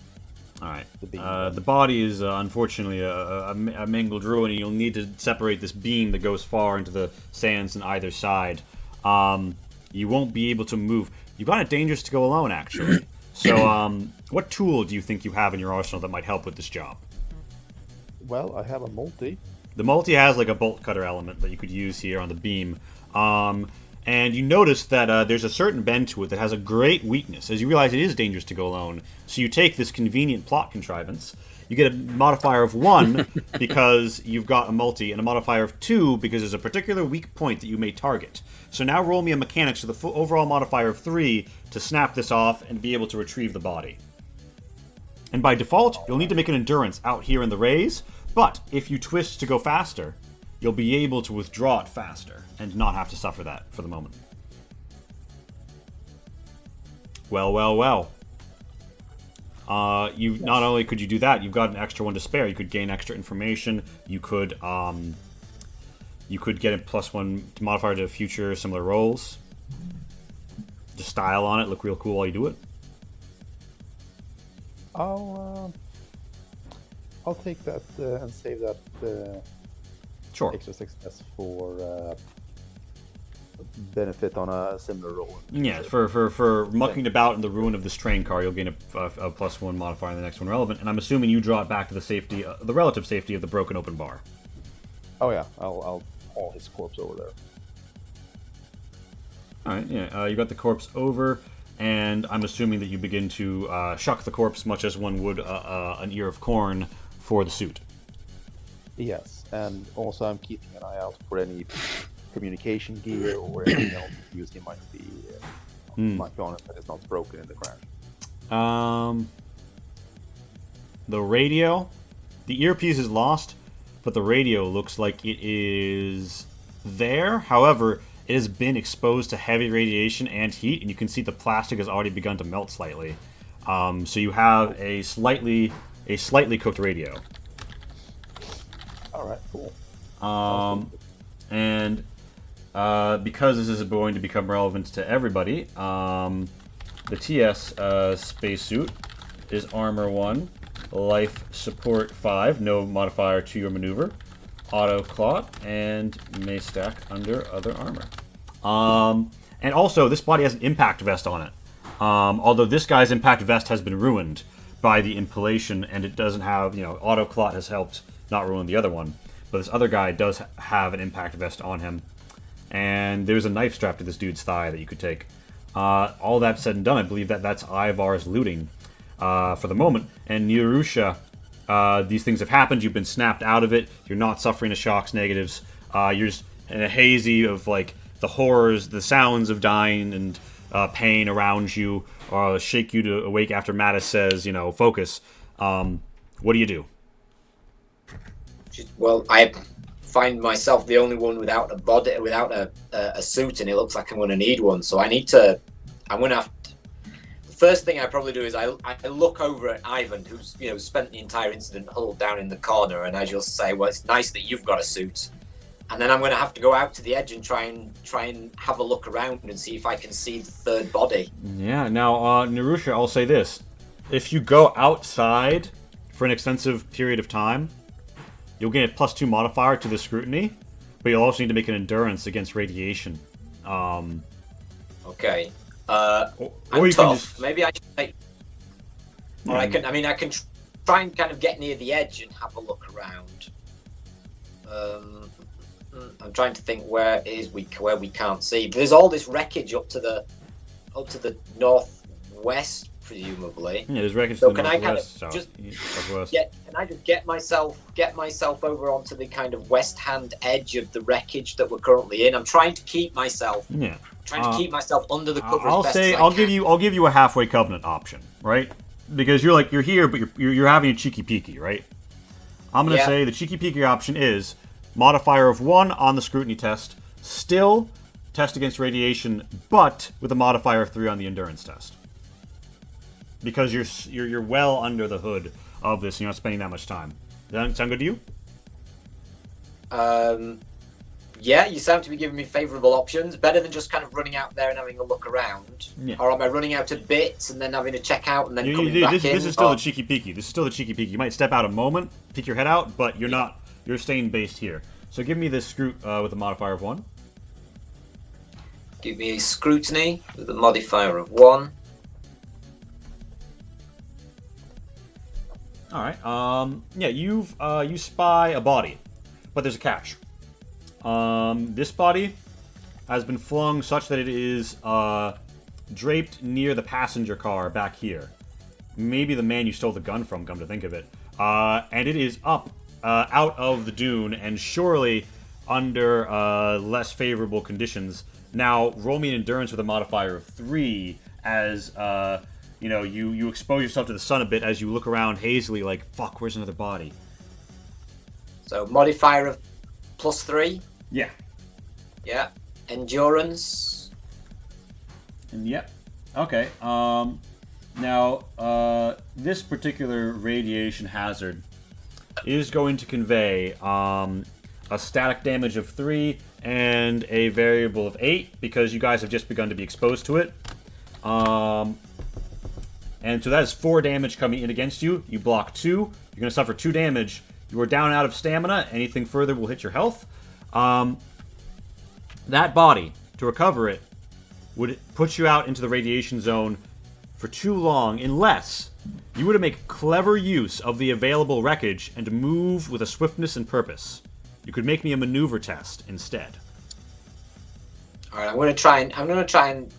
[SPEAKER 1] All right. The body is unfortunately a mangled ruin, and you'll need to separate this beam that goes far into the sands on either side. You won't be able to move. You find it dangerous to go alone, actually. So, what tool do you think you have in your arsenal that might help with this job?
[SPEAKER 4] Well, I have a multi.
[SPEAKER 1] The multi has like a bolt cutter element that you could use here on the beam. And you notice that there's a certain bend to it that has a great weakness, as you realize it is dangerous to go alone. So you take this convenient plot contrivance. You get a modifier of 1 because you've got a multi, and a modifier of 2 because there's a particular weak point that you may target. So now roll me a mechanics with the overall modifier of 3 to snap this off and be able to retrieve the body. And by default, you'll need to make an endurance out here in the rays, but if you twist to go faster, you'll be able to withdraw it faster and not have to suffer that for the moment. Well. Not only could you do that, you've got an extra 1 to spare. You could gain extra information. You could get a +1 modifier to future similar rolls. Just style on it, look real cool while you do it.
[SPEAKER 4] I'll take that and save that
[SPEAKER 1] Sure.
[SPEAKER 4] extra success for benefit on a similar roll.
[SPEAKER 1] Yeah, for mucking about in the ruin of this train car, you'll gain a +1 modifier in the next one relevant, and I'm assuming you draw it back to the safety, the relative safety of the broken open bar.
[SPEAKER 4] Oh yeah, I'll haul his corpse over there.
[SPEAKER 1] All right, yeah, you got the corpse over, and I'm assuming that you begin to shuck the corpse much as one would an ear of corn for the suit.
[SPEAKER 4] Yes, and also I'm keeping an eye out for any communication gear or anything else used. He might be on it, but it's not broken in the crash.
[SPEAKER 1] The radio, the earpiece is lost, but the radio looks like it is there. However, it has been exposed to heavy radiation and heat, and you can see the plastic has already begun to melt slightly. So you have a slightly cooked radio.
[SPEAKER 4] All right, cool.
[SPEAKER 1] And because this is going to become relevant to everybody, the TS spacesuit is Armor 1, Life Support 5, no modifier to your maneuver, Auto Clot, and may stack under other armor. And also, this body has an impact vest on it. Although this guy's impact vest has been ruined by the impalation, and it doesn't have, you know, Auto Clot has helped not ruin the other one. But this other guy does have an impact vest on him. And there's a knife strapped to this dude's thigh that you could take. All that said and done, I believe that that's Ivar's looting for the moment. And Nirusha, these things have happened. You've been snapped out of it. You're not suffering the shocks, negatives. You're just in a hazy of, like, the horrors, the sounds of dying and pain around you shake you to awake after Mattis says, you know, focus. What do you do?
[SPEAKER 3] Well, I find myself the only one without a body, without a suit, and it looks like I'm going to need one. So I'm going to have to, the first thing I probably do is I look over at Ivan, who's, you know, spent the entire incident huddled down in the corner, and I just say, well, it's nice that you've got a suit. And then I'm going to have to go out to the edge and try and have a look around and see if I can see the third body.
[SPEAKER 1] Yeah, now, Nirusha, I'll say this. If you go outside for an extensive period of time, you'll get a +2 modifier to the scrutiny, but you'll also need to make an endurance against radiation.
[SPEAKER 3] Okay.
[SPEAKER 1] Or
[SPEAKER 3] I'm
[SPEAKER 1] you
[SPEAKER 3] tough.
[SPEAKER 1] can just...
[SPEAKER 3] Maybe I should take... Or I can try and kind of get near the edge and have a look around. I'm trying to think where we can't see. There's all this wreckage up to the northwest, presumably.
[SPEAKER 1] Yeah, there's wreckage
[SPEAKER 3] So
[SPEAKER 1] to the
[SPEAKER 3] can I kind of
[SPEAKER 1] northwest,
[SPEAKER 3] just can I just get myself over onto the kind of west hand edge of the wreckage that we're currently in? I'm trying to keep myself keep myself under the cover.
[SPEAKER 1] I'll give you a halfway covenant option, right? Because you're here, but you're having a cheeky peeky, right? I'm gonna say the cheeky peeky option is modifier of 1 on the scrutiny test, still test against radiation, but with a modifier of 3 on the endurance test. Because you're well under the hood of this, and you're not spending that much time. Does that sound good to you?
[SPEAKER 3] Yeah, you sound to be giving me favourable options. Better than just kind of running out there and having a look around. Yeah. Or am I running out of bits and then having to check out and then coming back in?
[SPEAKER 1] This is still the cheeky peeky. This is still the cheeky peeky. You might step out a moment, peek your head out, but you're not. You're staying based here. So give me this scrut with a modifier of 1.
[SPEAKER 3] Give me a scrutiny with a modifier of 1.
[SPEAKER 1] All right. Yeah, you spy a body, but there's a catch. This body has been flung such that it is draped near the passenger car back here. Maybe the man you stole the gun from, come to think of it. And it is up out of the dune, and surely under less favorable conditions. Now, roll me an endurance with a modifier of 3 as you expose yourself to the sun a bit as you look around hazily, like, fuck, where's another body?
[SPEAKER 3] So modifier of +3.
[SPEAKER 1] Yeah.
[SPEAKER 3] Yeah. Endurance.
[SPEAKER 1] And yep. Okay. Now, this particular radiation hazard is going to convey a static damage of 3 and a variable of 8 because you guys have just begun to be exposed to it. And so that is 4 damage coming in against you. You block 2. You're going to suffer 2 damage. You are down and out of stamina. Anything further will hit your health. That body, to recover it, would put you out into the radiation zone for too long unless you were to make clever use of the available wreckage and to move with a swiftness and purpose. You could make me a maneuver test instead.
[SPEAKER 3] All right, I'm going to try and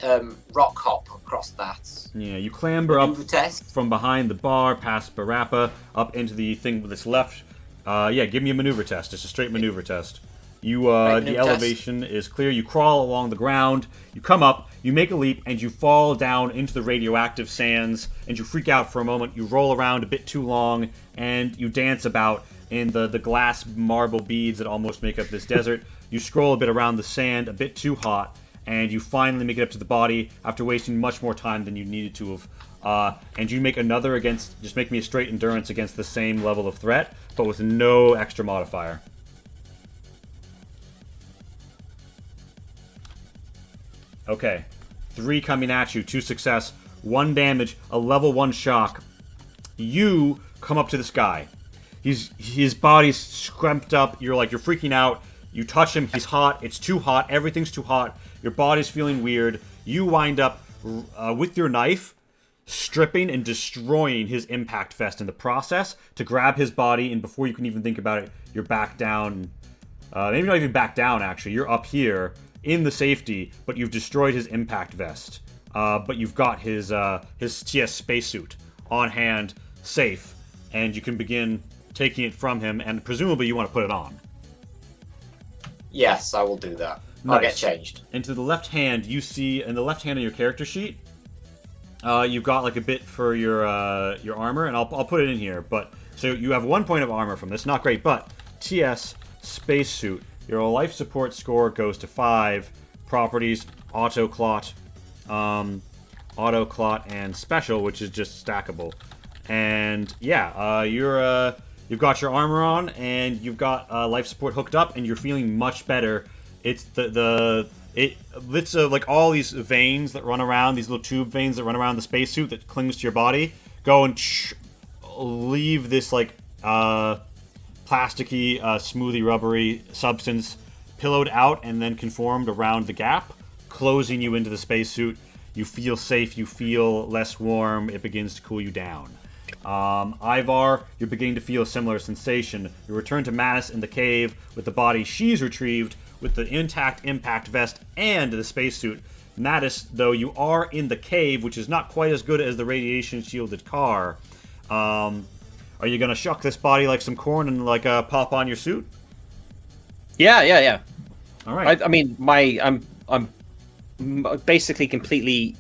[SPEAKER 3] rock hop across that.
[SPEAKER 1] Yeah, you clamber up from behind the bar, past Barappa, up into the thing with its left. Give me a maneuver test. It's a straight maneuver test. The elevation is clear. You crawl along the ground. You come up. You make a leap, and you fall down into the radioactive sands. And you freak out for a moment. You roll around a bit too long, and you dance about in the glass marble beads that almost make up this desert. You scroll a bit around the sand, a bit too hot, and you finally make it up to the body after wasting much more time than you needed to have. And you make another against, just make me a straight endurance against the same level of threat, but with no extra modifier. Okay. 3 coming at you. 2 success. 1 damage. A level 1 shock. You come up to this guy. His body's scrumped up. You're freaking out. You touch him. He's hot. It's too hot. Everything's too hot. Your body's feeling weird. You wind up with your knife stripping and destroying his impact vest in the process to grab his body, and before you can even think about it, you're back down. Maybe not even back down, actually. You're up here in the safety, but you've destroyed his impact vest. But you've got his TS spacesuit on hand, safe, and you can begin taking it from him, and presumably you want to put it on.
[SPEAKER 3] Yes, I will do that.
[SPEAKER 1] Nice.
[SPEAKER 3] I'll get changed.
[SPEAKER 1] And to the left hand, you see, in the left hand of your character sheet, you've got like a bit for your armor, and I'll put it in here. But so you have 1 point of armor from this, not great, but TS spacesuit. Your life support score goes to 5. Properties: auto clot, and special, which is just stackable. And yeah, you've got your armor on, and you've got life support hooked up, and you're feeling much better. It's it's like all these veins that run around, these little tube veins that run around the spacesuit that clings to your body, go and leave this like plasticky, smoothie, rubbery substance pillowed out and then conformed around the gap, closing you into the spacesuit. You feel safe, you feel less warm, it begins to cool you down. Ivar, you're beginning to feel a similar sensation. You return to Mattis in the cave with the body she's retrieved, with the intact impact vest and the spacesuit. Mattis, though, you are in the cave, which is not quite as good as the radiation-shielded car. Are you gonna shuck this body like some corn and like pop on your suit?
[SPEAKER 2] Yeah.
[SPEAKER 1] All right.
[SPEAKER 2] I mean, I'm basically completely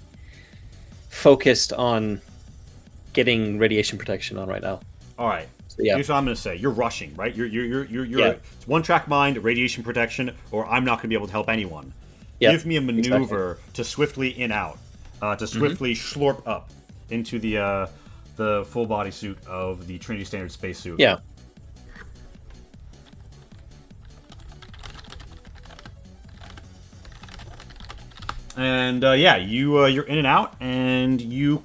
[SPEAKER 2] focused on getting radiation protection on right now.
[SPEAKER 1] All right.
[SPEAKER 2] So, yeah.
[SPEAKER 1] Here's what I'm gonna say. You're rushing, right? You're
[SPEAKER 2] Yeah.
[SPEAKER 1] It's one-track mind, radiation protection, or I'm not gonna be able to help anyone.
[SPEAKER 2] Yeah,
[SPEAKER 1] Give me a maneuver to swiftly in-out, to swiftly slurp up into the full body suit of the Trinity Standard spacesuit.
[SPEAKER 2] Yeah.
[SPEAKER 1] And you're in and out, and you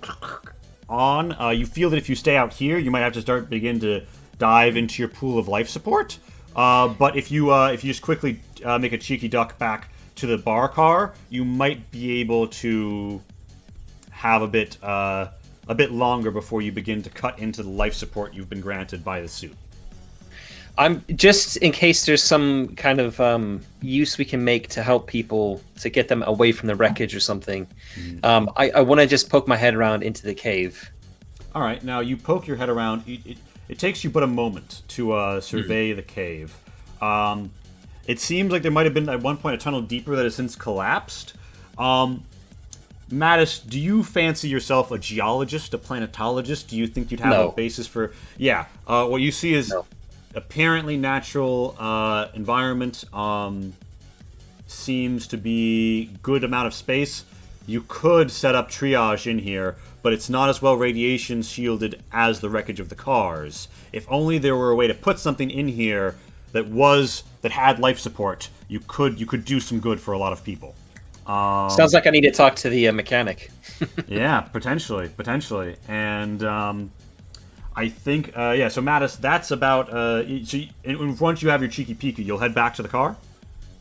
[SPEAKER 1] feel that if you stay out here, you might have to begin to dive into your pool of life support. But if you just quickly make a cheeky duck back to the bar car, you might be able to have a bit longer before you begin to cut into the life support you've been granted by the suit.
[SPEAKER 2] I'm just in case there's some kind of use we can make to help people to get them away from the wreckage or something. I want to just poke my head around into the cave.
[SPEAKER 1] All right, now you poke your head around. It takes you but a moment to survey the cave. It seems like there might have been at one point a tunnel deeper that has since collapsed. Mattis, do you fancy yourself a geologist, a planetologist? Do you think you'd have a basis for... Yeah, what you see is... No. Apparently natural environment, seems to be good amount of space. You could set up triage in here, but it's not as well radiation shielded as the wreckage of the cars. If only there were a way to put something in here that had life support, you could do some good for a lot of people.
[SPEAKER 2] Sounds like I need to talk to the mechanic.
[SPEAKER 1] Yeah, potentially, and. I think, so Mattis, that's about, once you have your cheeky peeky, you'll head back to the car?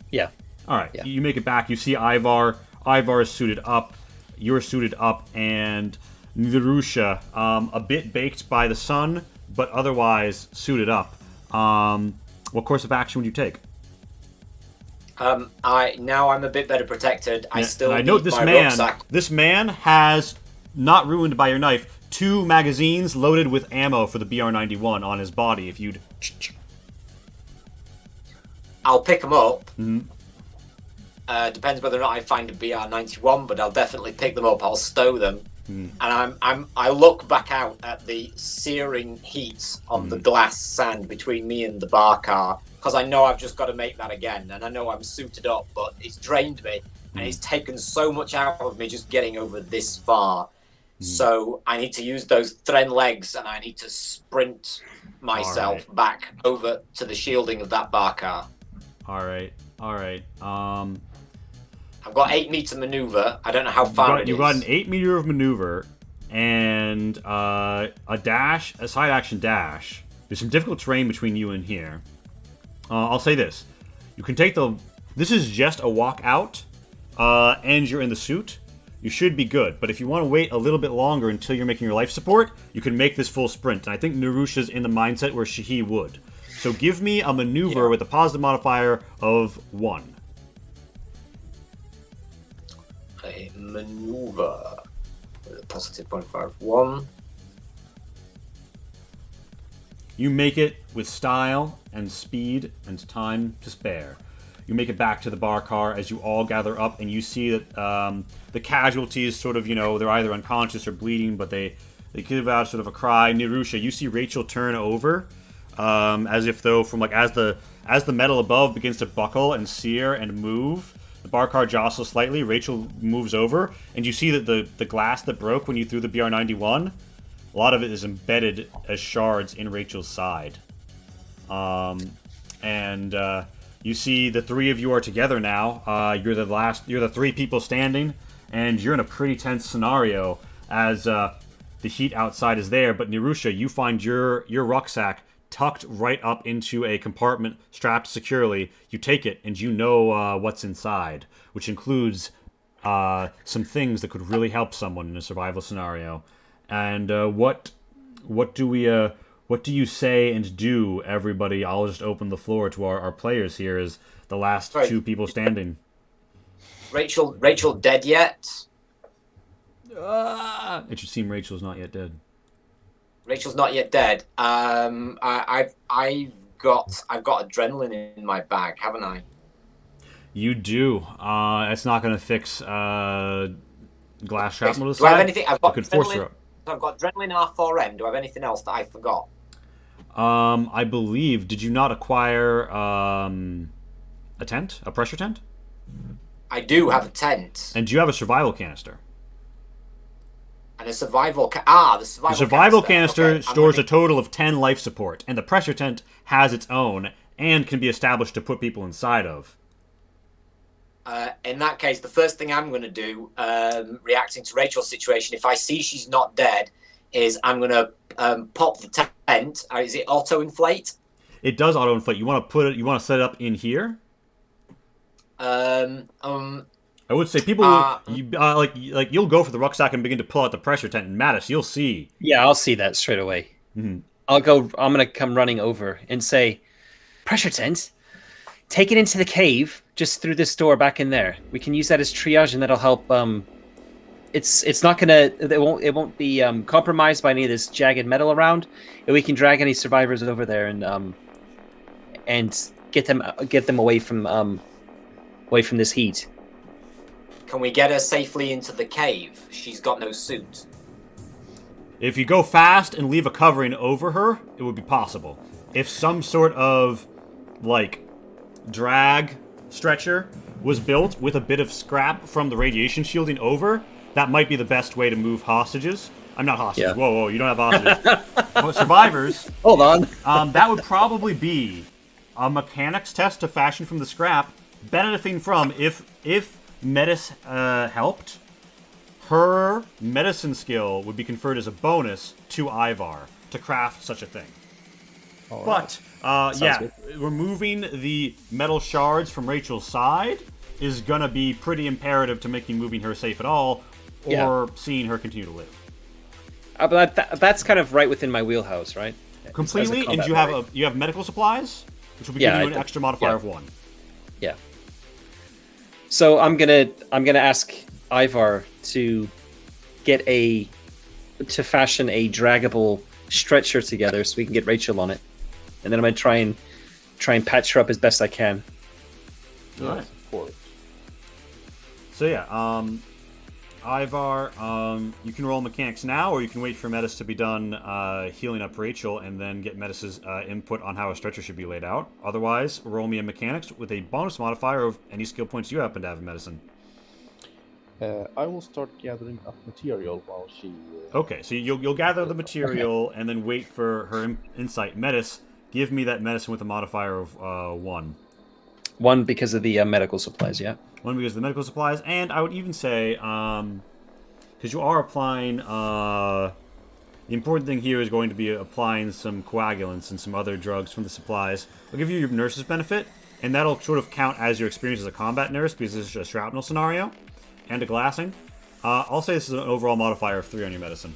[SPEAKER 2] Yeah.
[SPEAKER 1] All right,
[SPEAKER 2] yeah.
[SPEAKER 1] You make it back, you see Ivar is suited up, you're suited up, and Nirusha, a bit baked by the sun, but otherwise suited up. What course of action would you take?
[SPEAKER 3] I'm a bit better protected. I
[SPEAKER 1] note
[SPEAKER 3] this man. Rucksack.
[SPEAKER 1] This man has, not ruined by your knife, 2 magazines loaded with ammo for the BR-91 on his body. If you'd...
[SPEAKER 3] I'll pick them up.
[SPEAKER 1] Mm-hmm.
[SPEAKER 3] Depends whether or not I find a BR-91, but I'll definitely pick them up. I'll stow them. And I look back out at the searing heat of the glass sand between me and the bar car, because I know I've just got to make that again, and I know I'm suited up, but it's drained me, and it's taken so much out of me just getting over this far. So I need to use those Thren legs, and I need to sprint myself back over to the shielding of that bar car.
[SPEAKER 1] All right.
[SPEAKER 3] I've got 8-meter maneuver. I don't know how far it is.
[SPEAKER 1] You got an 8 meter of maneuver and a dash, a side action dash. There's some difficult terrain between you and here. I'll say this: you can take the. This is just a walk out, and you're in the suit. You should be good. But if you want to wait a little bit longer until you're making your life support, you can make this full sprint. And I think Narusha's in the mindset where he would. So give me a maneuver with a positive modifier of 1.
[SPEAKER 3] A maneuver with a positive modifier of 1.
[SPEAKER 1] You make it with style and speed and time to spare. You make it back to the bar car as you all gather up, and you see that the casualties sort of, they're either unconscious or bleeding, but they give out sort of a cry. Nirusha, you see Rachel turn over, as if though from as the metal above begins to buckle and sear and move, the bar car jostles slightly. Rachel moves over, and you see that the glass that broke when you threw the BR-91, a lot of it is embedded as shards in Rachel's side. You see the 3 of you are together now. You're the 3 people standing, and you're in a pretty tense scenario as the heat outside is there. But Nirusha, you find your rucksack tucked right up into a compartment strapped securely. You take it, and you know what's inside, which includes some things that could really help someone in a survival scenario. And what do you say and do, everybody? I'll just open the floor to our players here as the last 2 people standing.
[SPEAKER 3] Rachel dead yet?
[SPEAKER 1] It should seem Rachel's not yet dead.
[SPEAKER 3] Rachel's not yet dead. I've got adrenaline in my bag, haven't I?
[SPEAKER 1] You do. It's not going to fix glass shrapnel.
[SPEAKER 3] Do I have anything? I've got
[SPEAKER 1] adrenaline.
[SPEAKER 3] I've got adrenaline R4M. Do I have anything else that I forgot?
[SPEAKER 1] I believe. Did you not acquire a tent, a pressure tent?
[SPEAKER 3] I do have a tent.
[SPEAKER 1] And do you have a survival canister?
[SPEAKER 3] And a survival the
[SPEAKER 1] survival canister stores a total of 10 life support, and the pressure tent has its own and can be established to put people inside of.
[SPEAKER 3] In that case, the first thing I'm going to do, reacting to Rachel's situation, if I see she's not dead, is I'm going to pop the tent. Is it auto-inflate?
[SPEAKER 1] It does auto-inflate. You want to set it up in here? I would say people you'll go for the rucksack and begin to pull out the pressure tent. And Mattis, you'll see.
[SPEAKER 2] Yeah, I'll see that straight away.
[SPEAKER 1] Mm-hmm.
[SPEAKER 2] I'm going to come running over and say, pressure tent, take it into the cave, just through this door back in there. We can use that as triage, and that'll help. It's not gonna. It won't be compromised by any of this jagged metal around, and we can drag any survivors over there and get them away from this heat.
[SPEAKER 3] Can we get her safely into the cave? She's got no suit.
[SPEAKER 1] If you go fast and leave a covering over her, it would be possible. If some sort of drag stretcher was built with a bit of scrap from the radiation shielding over, that might be the best way to move hostages. I'm not hostages. Yeah. Whoa, you don't have hostages. Survivors.
[SPEAKER 2] Hold on.
[SPEAKER 1] That would probably be a mechanics test to fashion from the scrap, benefiting from if Metis helped, her medicine skill would be conferred as a bonus to Ivar to craft such a thing. All right. But removing the metal shards from Rachel's side is gonna be pretty imperative to moving her safe at all, or seeing her continue to live.
[SPEAKER 2] But that's kind of right within my wheelhouse, right?
[SPEAKER 1] Completely, and you have medical supplies, which will be giving you an extra modifier of 1.
[SPEAKER 2] Yeah. So I'm gonna ask Ivar to fashion a draggable stretcher together so we can get Rachel on it, and then I'm gonna try and patch her up as best I can.
[SPEAKER 1] All right. Of course. So yeah, Ivar, you can roll mechanics now, or you can wait for Metis to be done healing up Rachel, and then get Metis' input on how a stretcher should be laid out. Otherwise, roll me a mechanics with a bonus modifier of any skill points you happen to have in medicine.
[SPEAKER 4] I will start gathering up material while she...
[SPEAKER 1] Okay, so you'll gather the material and then wait for her insight. Metis, give me that medicine with a modifier of 1.
[SPEAKER 2] 1 because of the medical supplies, yeah.
[SPEAKER 1] 1 because of the medical supplies, and I would even say, because you are applying, the important thing here is going to be applying some coagulants and some other drugs from the supplies. I'll give you your nurse's benefit, and that'll sort of count as your experience as a combat nurse, because this is a shrapnel scenario, and a glassing. I'll say this is an overall modifier of 3 on your medicine.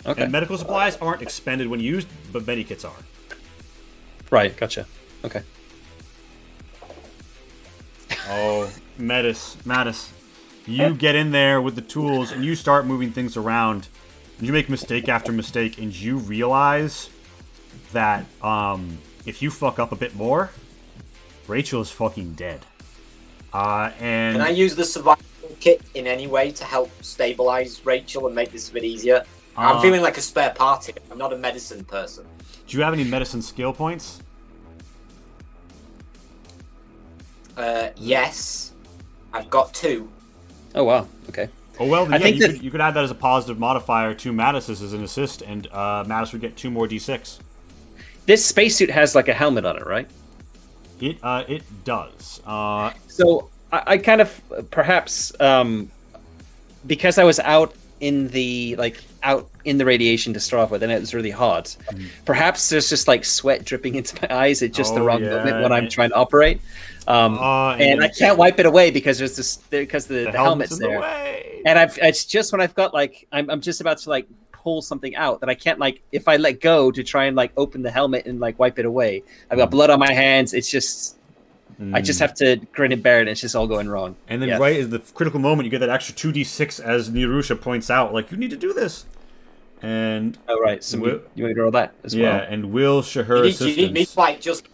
[SPEAKER 2] Okay.
[SPEAKER 1] And medical supplies aren't expended when used, but medikits are.
[SPEAKER 2] Right, gotcha. Okay.
[SPEAKER 1] Oh, Mattis. You get in there with the tools, and you start moving things around. You make mistake after mistake, and you realize that if you fuck up a bit more, Rachel is fucking dead. And
[SPEAKER 3] Can I use the survival kit in any way to help stabilize Rachel and make this a bit easier? I'm feeling like a spare part here. I'm not a medicine person.
[SPEAKER 1] Do you have any medicine skill points?
[SPEAKER 3] Yes. I've got 2.
[SPEAKER 2] Oh, wow. Okay.
[SPEAKER 1] Oh, well,
[SPEAKER 2] I
[SPEAKER 1] yeah,
[SPEAKER 2] think
[SPEAKER 1] you could add that as a positive modifier to Mattis's as an assist, and Mattis would get 2 more d6.
[SPEAKER 2] This spacesuit has like a helmet on it, right?
[SPEAKER 1] It does.
[SPEAKER 2] So I kind of perhaps because I was out in the radiation to start off with, and it was really hot. Perhaps there's just like sweat dripping into my eyes at just the wrong moment when I'm trying to operate, and I can't wipe it away because the helmet's there. And it's just when I've got like I'm just about to like pull something out that I can't like if I let go to try and like open the helmet and like wipe it away. I've got blood on my hands. It's just. I just have to grin and bear it, and it's just all going wrong.
[SPEAKER 1] And then right at the critical moment, you get that extra 2d6 as Nirusha points out, like, you need to do this. And
[SPEAKER 2] oh, right. So you want me to roll that as well?
[SPEAKER 1] Yeah, and will her assistance.
[SPEAKER 3] Do you need me to, like, just...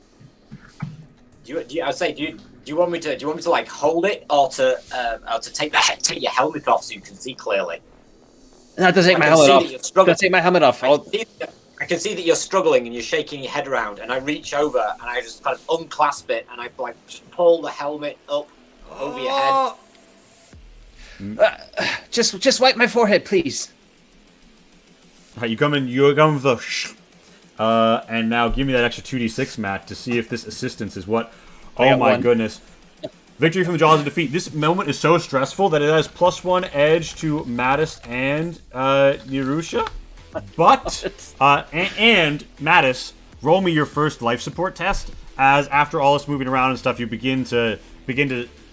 [SPEAKER 3] Do you want me to like, hold it, or to take your helmet off so you can see clearly?
[SPEAKER 2] No, don't take my helmet off. Don't take my helmet off.
[SPEAKER 3] I can see that you're struggling and you're shaking your head around, and I reach over and I just kind of unclasp it and I like just pull the helmet up over your head.
[SPEAKER 2] Just wipe my forehead, please.
[SPEAKER 1] You come in with a and now give me that extra 2d6, Matt, to see if this assistance is what. Oh my goodness. Victory from the jaws of defeat. This moment is so stressful that it has +1 edge to Mattis and Nirusha. But, and Mattis, roll me your first life support test, as after all this moving around and stuff, you begin to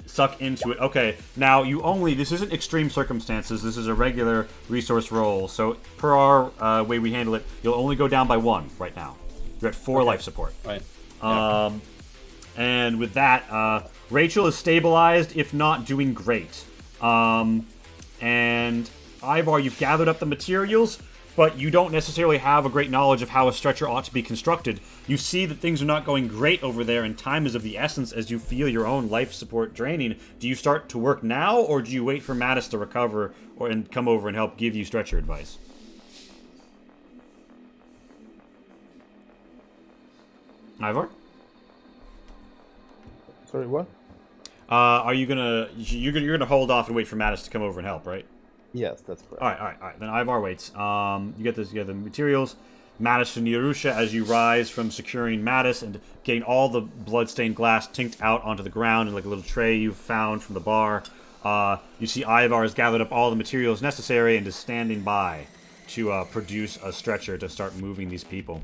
[SPEAKER 1] suck into it. Okay, now this isn't extreme circumstances, this is a regular resource roll, so per our way we handle it, you'll only go down by 1 right now. You're at 4 life support.
[SPEAKER 2] Right.
[SPEAKER 1] And with that, Rachel is stabilized, if not doing great. And Ivar, you've gathered up the materials, but you don't necessarily have a great knowledge of how a stretcher ought to be constructed. You see that things are not going great over there, and time is of the essence as you feel your own life support draining. Do you start to work now, or do you wait for Mattis to recover and come over and help give you stretcher advice? Ivar?
[SPEAKER 4] Sorry, what?
[SPEAKER 1] Are you you're gonna hold off and wait for Mattis to come over and help, right?
[SPEAKER 4] Yes, that's correct.
[SPEAKER 1] All right. Then Ivar waits. You get the materials. Mattis and Nirusha, as you rise from securing Mattis and getting all the bloodstained glass tinked out onto the ground in like a little tray you found from the bar. You see Ivar has gathered up all the materials necessary and is standing by to produce a stretcher to start moving these people.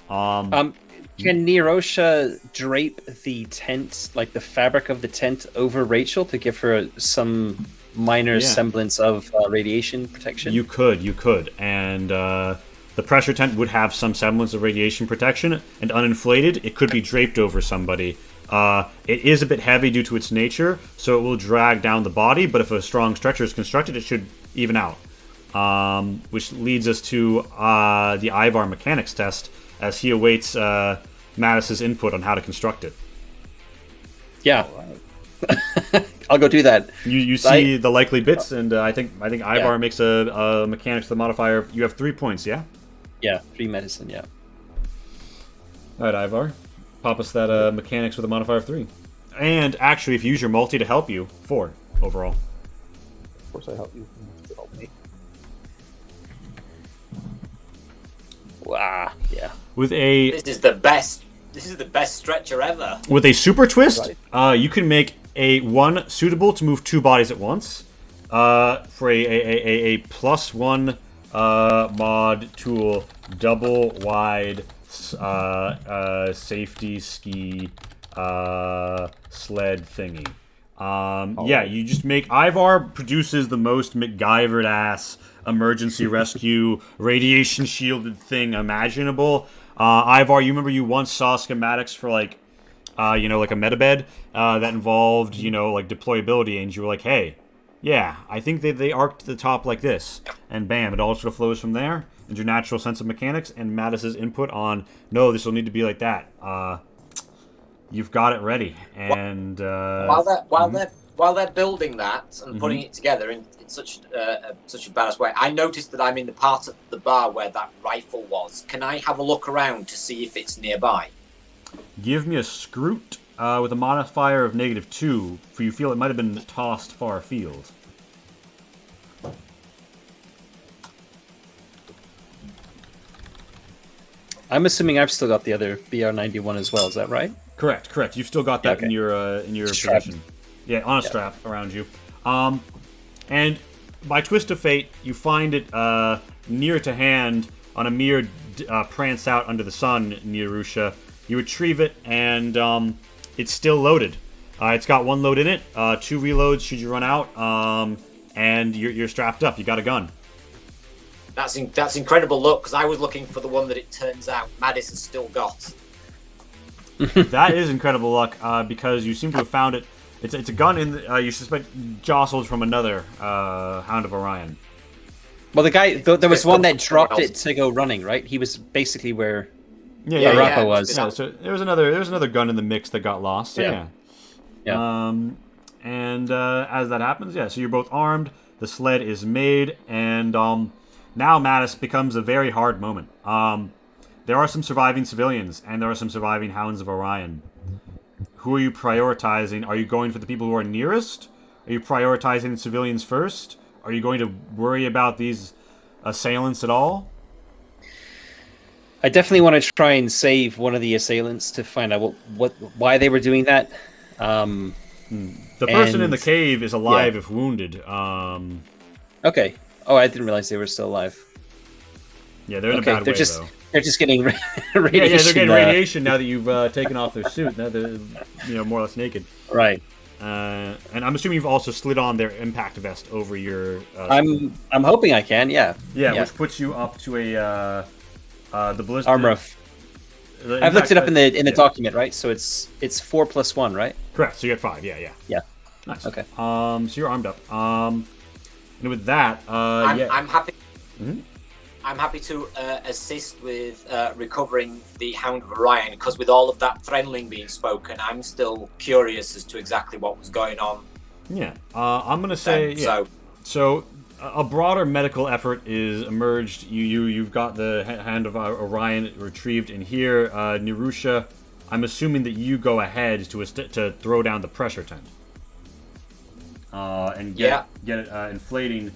[SPEAKER 2] Can Nirosha drape the tent, like the fabric of the tent, over Rachel to give her some minor semblance of radiation protection? You
[SPEAKER 1] could. And the pressure tent would have some semblance of radiation protection, and uninflated, it could be draped over somebody. It is a bit heavy due to its nature, so it will drag down the body, but if a strong stretcher is constructed, it should even out. Which leads us to the Ivar mechanics test, as he awaits Mattis's input on how to construct it.
[SPEAKER 2] Yeah. I'll go do that.
[SPEAKER 1] You see the likely bits, and I think Ivar makes a mechanics to the modifier. You have 3 points, yeah?
[SPEAKER 2] Yeah, 3 medicine, yeah.
[SPEAKER 1] All right, Ivar. Pop us that mechanics with a modifier of 3. And actually, if you use your multi to help you, 4 overall.
[SPEAKER 4] Of course I help you to help me.
[SPEAKER 2] Wow, yeah.
[SPEAKER 1] With a...
[SPEAKER 3] This is the best This is the best stretcher ever.
[SPEAKER 1] With a super twist,
[SPEAKER 4] Right.
[SPEAKER 1] you can make a 1 suitable to move 2 bodies at once. For a +1 mod tool, double wide safety ski sled thingy. Yeah, you just make... Ivar produces the most MacGyvered ass emergency rescue radiation shielded thing imaginable. Ivar, you remember you once saw schematics for like a metabed that involved like deployability, and you were like, hey, yeah, I think they arc to the top like this, and bam, it all sort of flows from there. And your natural sense of mechanics and Mattis's input on no, this will need to be like that. You've got it ready, and
[SPEAKER 3] while they're building that and putting it together in such a badass way, I noticed that I'm in the part of the bar where that rifle was. Can I have a look around to see if it's nearby?
[SPEAKER 1] Give me a scroot with a modifier of -2, for you feel it might have been tossed far afield.
[SPEAKER 2] I'm assuming I've still got the other BR91 as well. Is that right?
[SPEAKER 1] Correct. You've still got that
[SPEAKER 2] Okay.
[SPEAKER 1] in your
[SPEAKER 2] Strapped.
[SPEAKER 1] possession. Yeah, on a strap around you. And by twist of fate, you find it near to hand on a mere prance out under the sun near Rusha. You retrieve it, and it's still loaded. It's got 1 load in it, 2 reloads should you run out, and you're strapped up. You got a gun.
[SPEAKER 3] That's incredible luck, because I was looking for the one that it turns out Mattis has still got.
[SPEAKER 1] That is incredible luck, because you seem to have found it. It's a gun you suspect jostled from another Hound of Orion.
[SPEAKER 2] Well, the guy, there was one that dropped
[SPEAKER 3] else.
[SPEAKER 2] it to go running, right? He was basically where
[SPEAKER 3] Yeah,
[SPEAKER 2] Rappa was.
[SPEAKER 1] Yeah, so there was another gun in the mix that got lost. So
[SPEAKER 2] Yeah. Yeah.
[SPEAKER 1] And as that happens, so you're both armed. The sled is made, and now Mattis becomes a very hard moment. There are some surviving civilians, and there are some surviving Hounds of Orion. Who are you prioritizing? Are you going for the people who are nearest? Are you prioritizing civilians first? Are you going to worry about these assailants at all?
[SPEAKER 2] I definitely want to try and save one of the assailants to find out why they were doing that.
[SPEAKER 1] The person in the cave is alive if wounded.
[SPEAKER 2] Okay. Oh, I didn't realize they were still alive.
[SPEAKER 1] Yeah, they're in a bad way, though.
[SPEAKER 2] They're just getting radiation.
[SPEAKER 1] Yeah, they're getting radiation now that you've taken off their suit. Now they're, more or less naked.
[SPEAKER 2] Right.
[SPEAKER 1] And I'm assuming you've also slid on their impact vest over your.
[SPEAKER 2] I'm hoping I can. Yeah.
[SPEAKER 1] Yeah, which puts you up to the ballistic
[SPEAKER 2] armor of. I've looked it up in the document, right? So it's 4 + 1, right?
[SPEAKER 1] Correct. So you get 5. Yeah.
[SPEAKER 2] Yeah.
[SPEAKER 1] Nice.
[SPEAKER 2] Okay.
[SPEAKER 1] So you're armed up. And with that,
[SPEAKER 3] I'm happy.
[SPEAKER 1] Mm-hmm.
[SPEAKER 3] I'm happy to assist with recovering the Hound of Orion, because with all of that Threnling being spoken, I'm still curious as to exactly what was going on.
[SPEAKER 1] Yeah, I'm gonna say So a broader medical effort is emerged. You've got the Hand of Orion retrieved in here. Nirusha, I'm assuming that you go ahead to throw down the pressure tent and get it inflating.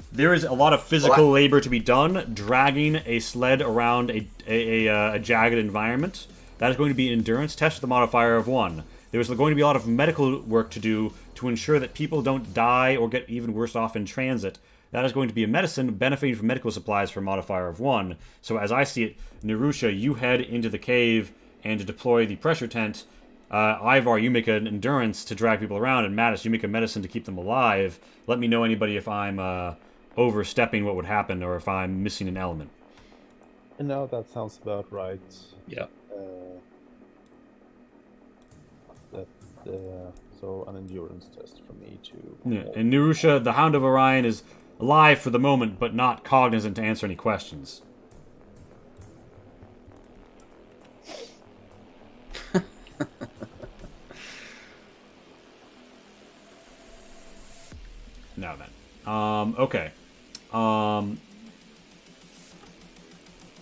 [SPEAKER 1] There is a lot of physical labor to be done, dragging a sled around a jagged environment. That is going to be an endurance test with a modifier of 1. There's going to be a lot of medical work to do to ensure that people don't die or get even worse off in transit. That is going to be a medicine benefiting from medical supplies for a modifier of 1. So as I see it, Nirusha, you head into the cave and to deploy the pressure tent. Ivar, you make an endurance to drag people around, and Mattis, you make a medicine to keep them alive. Let me know, anybody, if I'm overstepping what would happen or if I'm missing an element.
[SPEAKER 4] No, that sounds about right.
[SPEAKER 2] Yeah.
[SPEAKER 4] So an endurance test for me too.
[SPEAKER 1] Yeah. And Nirusha, the Hound of Orion, is alive for the moment, but not cognizant to answer any questions. Now then. Okay.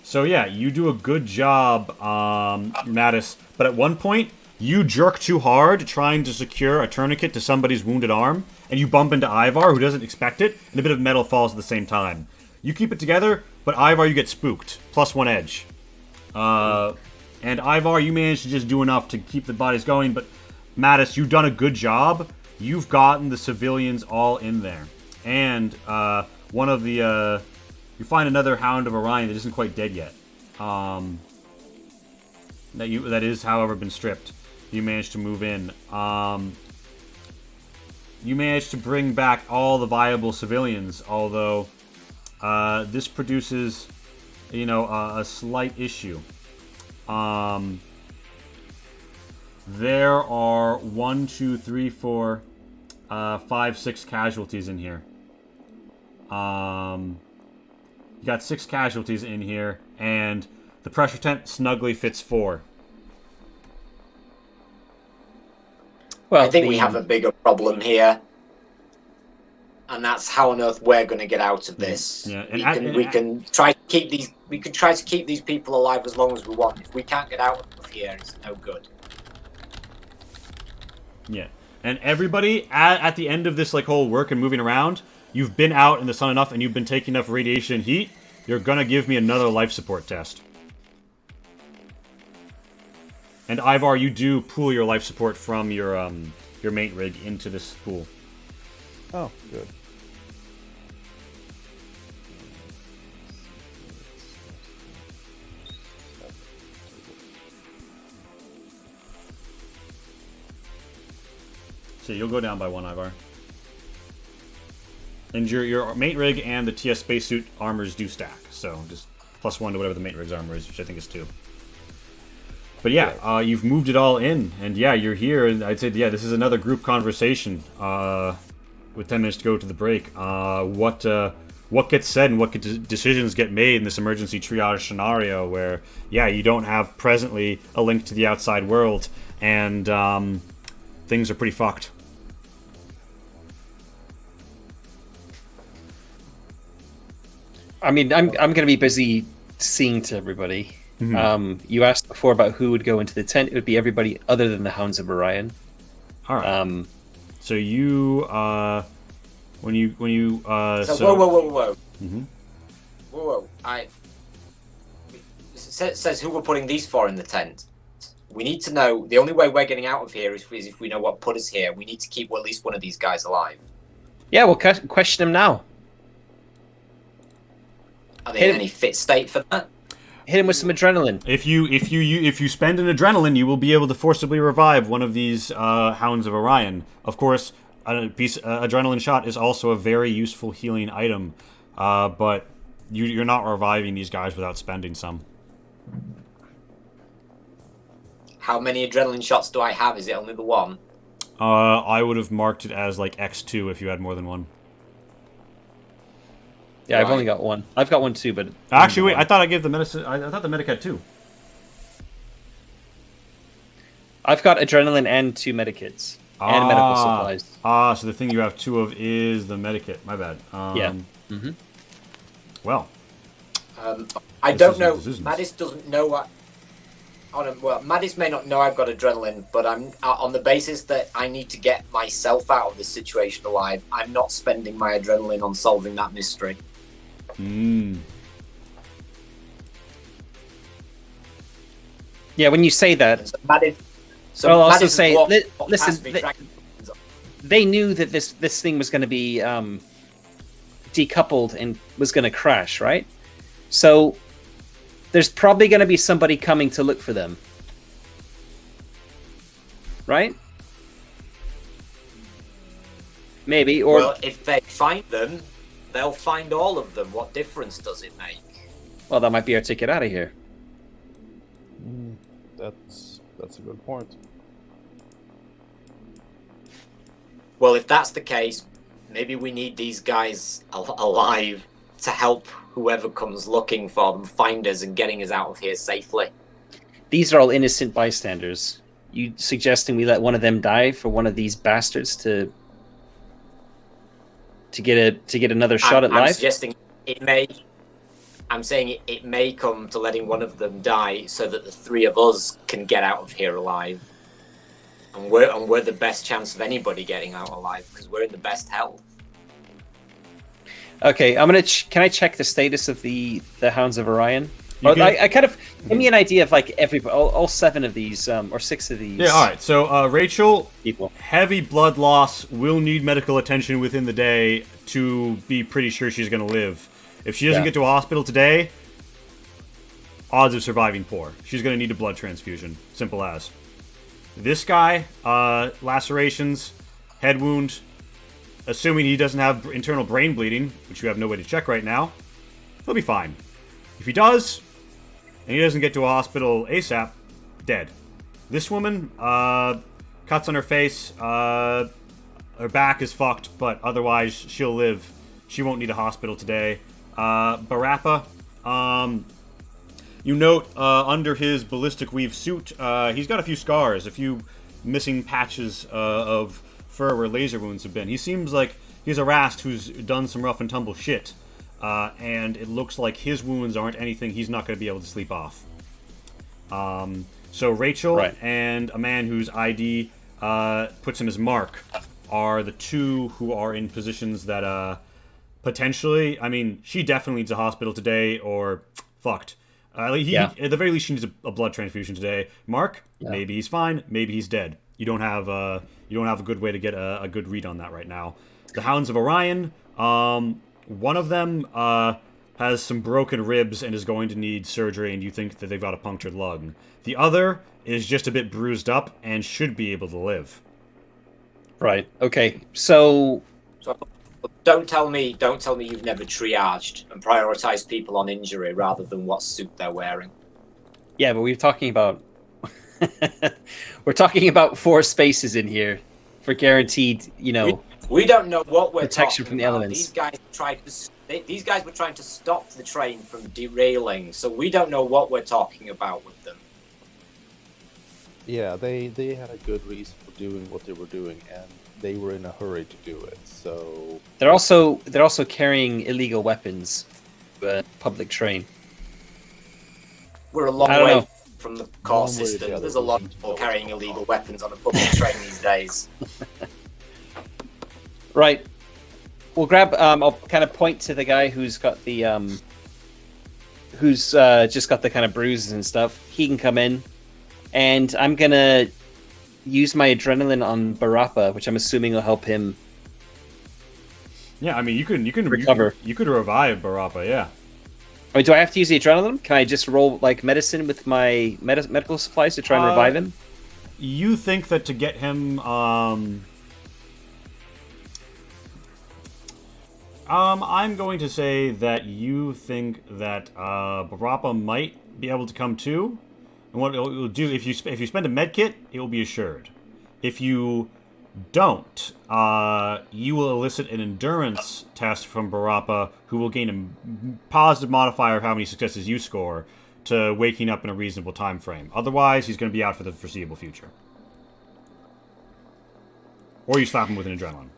[SPEAKER 1] So yeah, you do a good job, Mattis, but at one point, you jerk too hard trying to secure a tourniquet to somebody's wounded arm, and you bump into Ivar, who doesn't expect it, and a bit of metal falls at the same time. You keep it together, but Ivar, you get spooked. +1 edge. And Ivar, you managed to just do enough to keep the bodies going, but Mattis, you've done a good job. You've gotten the civilians all in there. And one of the... you find another Hound of Orion that isn't quite dead yet. That is, however, been stripped. You managed to move in. You managed to bring back all the viable civilians, although this produces, a slight issue. There are 1, 2, 3, 4, 5, 6 casualties in here. You got 6 casualties in here, and the pressure tent snugly fits 4.
[SPEAKER 3] Well, I think we have a bigger problem here, and that's how on earth we're going to get out of this.
[SPEAKER 1] Yeah.
[SPEAKER 3] We can try to keep these. We can try to keep these people alive as long as we want. If we can't get out of here, it's no good.
[SPEAKER 1] Yeah, and everybody at the end of this whole work and moving around, you've been out in the sun enough, and you've been taking enough radiation and heat. You're gonna give me another life support test. And Ivar, you do pool your life support from your mate rig into this pool.
[SPEAKER 4] Oh, good.
[SPEAKER 1] So you'll go down by 1, Ivar. And your mate rig and the TS spacesuit armors do stack, so just +1 to whatever the mate rig's armor is, which I think is 2. But yeah, you've moved it all in, and yeah, you're here, and I'd say, yeah, this is another group conversation with 10 minutes to go to the break. What gets said and what decisions get made in this emergency triage scenario where, yeah, you don't have presently a link to the outside world, and things are pretty fucked.
[SPEAKER 2] I mean, I'm going to be busy seeing to everybody.
[SPEAKER 1] Mm-hmm.
[SPEAKER 2] You asked before about who would go into the tent. It would be everybody other than the Hounds of Orion.
[SPEAKER 1] All right. So you, when you,
[SPEAKER 3] Whoa.
[SPEAKER 1] Mm-hmm.
[SPEAKER 3] Whoa. Says who we're putting these for in the tent. We need to know. The only way we're getting out of here is if we know what put us here. We need to keep at least one of these guys alive.
[SPEAKER 2] Yeah, we'll question him now.
[SPEAKER 3] Are they in any fit state for that?
[SPEAKER 2] Hit him with some adrenaline.
[SPEAKER 1] If you spend an adrenaline, you will be able to forcibly revive one of these Hounds of Orion. Of course, adrenaline shot is also a very useful healing item, but you're not reviving these guys without spending some.
[SPEAKER 3] How many adrenaline shots do I have? Is it only the one?
[SPEAKER 1] I would have marked it as X2 if you had more than one.
[SPEAKER 2] Yeah, I've only got one. I've got one too, but
[SPEAKER 1] actually, wait. I thought I gave the medicine. I thought the medic had 2.
[SPEAKER 2] I've got adrenaline and 2 medikits and medical supplies.
[SPEAKER 1] So the thing you have 2 of is the medikit. My bad.
[SPEAKER 2] Yeah. Mm-hmm.
[SPEAKER 1] Well,
[SPEAKER 3] I don't know. Madis doesn't know what. Well, Madis may not know I've got adrenaline, but I'm on the basis that I need to get myself out of this situation alive. I'm not spending my adrenaline on solving that mystery.
[SPEAKER 2] Yeah, when you say that,
[SPEAKER 3] so
[SPEAKER 2] I'll also say, listen, they knew that this thing was going to be decoupled and was going to crash, right? So there's probably going to be somebody coming to look for them, right? Maybe, or
[SPEAKER 3] well, if they find them, they'll find all of them. What difference does it make?
[SPEAKER 2] Well, that might be our ticket out of here.
[SPEAKER 4] That's a good point.
[SPEAKER 3] Well, if that's the case, maybe we need these guys alive to help whoever comes looking for them find us and getting us out of here safely.
[SPEAKER 2] These are all innocent bystanders. You suggesting we let one of them die for one of these bastards to get another shot at life?
[SPEAKER 3] I'm suggesting it may. I'm saying it may come to letting one of them die so that the 3 of us can get out of here alive. And we're the best chance of anybody getting out alive because we're in the best health.
[SPEAKER 2] Okay, I'm gonna. Can I check the status of the Hounds of Orion? Well, I kind of Give me an idea of like all 7 of these, or 6 of these.
[SPEAKER 1] Yeah, alright. So, Rachel,
[SPEAKER 2] people.
[SPEAKER 1] heavy blood loss, will need medical attention within the day to be pretty sure she's going to live. If she doesn't get to a hospital today, odds of surviving poor. She's going to need a blood transfusion. Simple as. This guy, lacerations, head wound, assuming he doesn't have internal brain bleeding, which you have no way to check right now, he'll be fine. If he does, and he doesn't get to a hospital ASAP, dead. This woman, cuts on her face, her back is fucked, but otherwise she'll live. She won't need a hospital today. Barappa, you note under his ballistic weave suit, he's got a few scars, a few missing patches of fur where laser wounds have been. He seems like he's a rast who's done some rough and tumble shit, and it looks like his wounds aren't anything he's not going to be able to sleep off. So Rachel and a man whose ID puts him as Mark are the 2 who are in positions that potentially, I mean, she definitely needs a hospital today, or fucked. At the very least, she needs a blood transfusion today. Mark, maybe he's fine, maybe he's dead. You don't have a good way to get a good read on that right now. The Hounds of Orion, one of them has some broken ribs and is going to need surgery, and you think that they've got a punctured lung. The other is just a bit bruised up and should be able to live.
[SPEAKER 2] Right. Okay. So
[SPEAKER 3] don't tell me you've never triaged and prioritized people on injury rather than what suit they're wearing.
[SPEAKER 2] Yeah, but we're talking about we're talking about 4 spaces in here for guaranteed,
[SPEAKER 3] We don't know what we're
[SPEAKER 2] protection
[SPEAKER 3] talking
[SPEAKER 2] from the
[SPEAKER 3] about.
[SPEAKER 2] elements.
[SPEAKER 3] These guys were trying to stop the train from derailing, so we don't know what we're talking about with them.
[SPEAKER 4] Yeah, they had a good reason for doing what they were doing, and they were in a hurry to do it. So
[SPEAKER 2] they're also carrying illegal weapons, public train.
[SPEAKER 3] We're a long way
[SPEAKER 2] know.
[SPEAKER 3] from the court system. There's a lot of people carrying illegal weapons on a public train these days.
[SPEAKER 2] Right. We'll grab. I'll kind of point to the guy who's got the who's just got the kind of bruises and stuff. He can come in, and I'm gonna use my adrenaline on Barappa, which I'm assuming will help him.
[SPEAKER 1] Yeah, I mean, you can
[SPEAKER 2] recover.
[SPEAKER 1] You could revive Barappa. Yeah.
[SPEAKER 2] I mean, do I have to use the adrenaline? Can I just roll like medicine with my medical supplies to try and revive him?
[SPEAKER 1] You think that to get him, I'm going to say that you think that Barappa might be able to come too. And what it will do, if you spend a med kit, it will be assured. If you don't, you will elicit an endurance test from Barappa, who will gain a positive modifier of how many successes you score to waking up in a reasonable time frame. Otherwise, he's going to be out for the foreseeable future. Or you slap him with an adrenaline.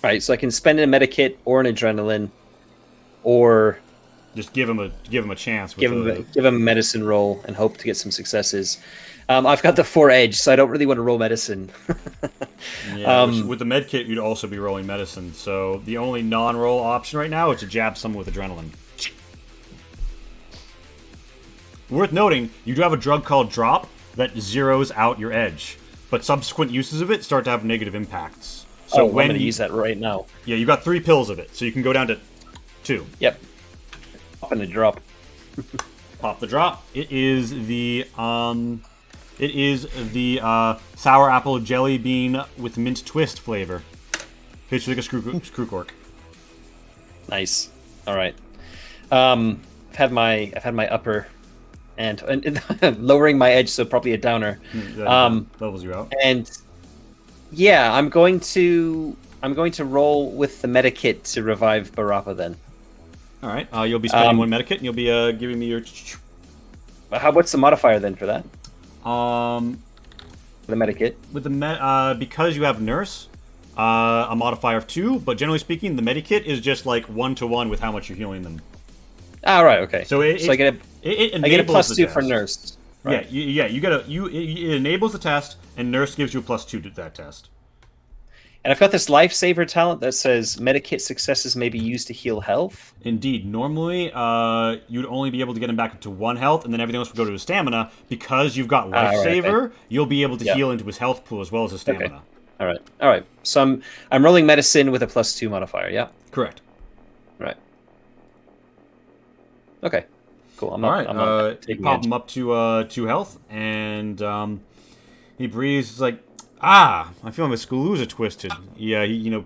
[SPEAKER 2] Right, so I can spend a medikit or an adrenaline, or
[SPEAKER 1] just give him a chance.
[SPEAKER 2] Give him a medicine roll and hope to get some successes. I've got the 4 edge, so I don't really want to roll medicine.
[SPEAKER 1] Yeah, with the med kit, you'd also be rolling medicine. So the only non-roll option right now is to jab someone with adrenaline. Worth noting, you do have a drug called Drop that zeroes out your edge, but subsequent uses of it start to have negative impacts. So
[SPEAKER 2] I'm going to use that right now.
[SPEAKER 1] Yeah, you got 3 pills of it, so you can go down to 2.
[SPEAKER 2] Yep. Pop and a drop.
[SPEAKER 1] Pop the drop. It is the sour apple jelly bean with mint twist flavor. Tastes like a screw cork.
[SPEAKER 2] Nice. All right. I've had my upper and lowering my edge, so probably a downer.
[SPEAKER 1] That levels you out.
[SPEAKER 2] And yeah, I'm going to roll with the medikit to revive Barappa then.
[SPEAKER 1] All right. You'll be spending 1 medikit, and you'll be giving me your.
[SPEAKER 2] What's the modifier then for that? The medikit.
[SPEAKER 1] With the because you have nurse, a modifier of 2, but generally speaking, the medikit is just like 1-to-1 with how much you're healing them.
[SPEAKER 2] Ah, right. Okay.
[SPEAKER 1] So I get
[SPEAKER 2] a +2 for nurse. Right.
[SPEAKER 1] Yeah. It enables the test, and nurse gives you a +2 to that test.
[SPEAKER 2] And I've got this lifesaver talent that says medikit successes may be used to heal health.
[SPEAKER 1] Indeed. Normally, you'd only be able to get him back up to 1 health, and then everything else would go to his stamina. Because you've got
[SPEAKER 2] Right,
[SPEAKER 1] Lifesaver,
[SPEAKER 2] okay.
[SPEAKER 1] you'll be able to
[SPEAKER 2] Yeah.
[SPEAKER 1] heal into his health pool as well as his stamina.
[SPEAKER 2] Okay. All right. So I'm rolling medicine with a +2 modifier. Yeah.
[SPEAKER 1] Correct.
[SPEAKER 2] Right. Okay. Cool. I'm
[SPEAKER 1] All
[SPEAKER 2] not.
[SPEAKER 1] right.
[SPEAKER 2] I'm not
[SPEAKER 1] You
[SPEAKER 2] taking
[SPEAKER 1] pop
[SPEAKER 2] edge.
[SPEAKER 1] him up to 2 health, and he breathes. He's like, I feel my Skuluza twisted. He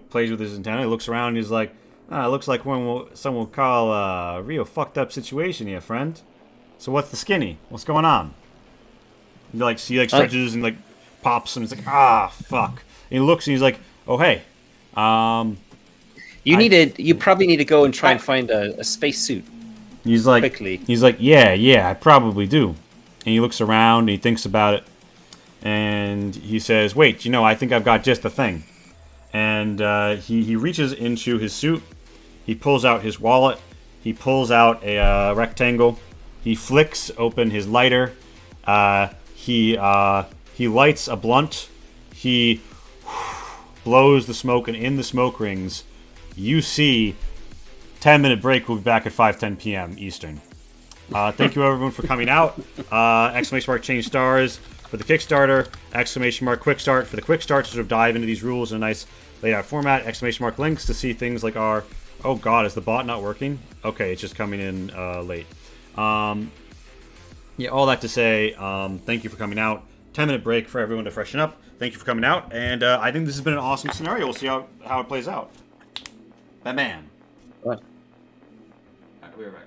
[SPEAKER 1] plays with his antenna. He looks around. And he's like, it looks like someone will call a real fucked up situation here, friend. So what's the skinny? What's going on? He stretches and pops, and he's like, fuck. And he looks and he's like, oh hey,
[SPEAKER 2] You probably need to go and try and find a space suit.
[SPEAKER 1] He's like,
[SPEAKER 2] quickly.
[SPEAKER 1] He's like, yeah, I probably do. And he looks around and he thinks about it, and he says, wait, I think I've got just the thing. And he reaches into his suit. He pulls out his wallet. He pulls out a rectangle. He flicks open his lighter. He lights a blunt. He blows the smoke, and in the smoke rings, you see 10-minute break. We'll be back at 5:10 p.m. Eastern. Thank you, everyone, for coming out. Exclamation mark change stars for the Kickstarter. Exclamation mark quick start for the quick start to sort of dive into these rules in a nice laid out format. Exclamation mark links to see things like our... Oh, God, is the bot not working? Okay, it's just coming in late. All that to say, thank you for coming out. 10-minute break for everyone to freshen up. Thank you for coming out. And I think this has been an awesome scenario. We'll see how it plays out. Batman.
[SPEAKER 2] What?
[SPEAKER 1] I'll be right back.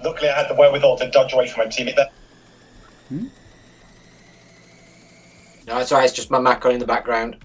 [SPEAKER 5] Luckily, I had the wherewithal to dodge away from my teammate there.
[SPEAKER 3] No, it's alright. It's just my Mac on in the background.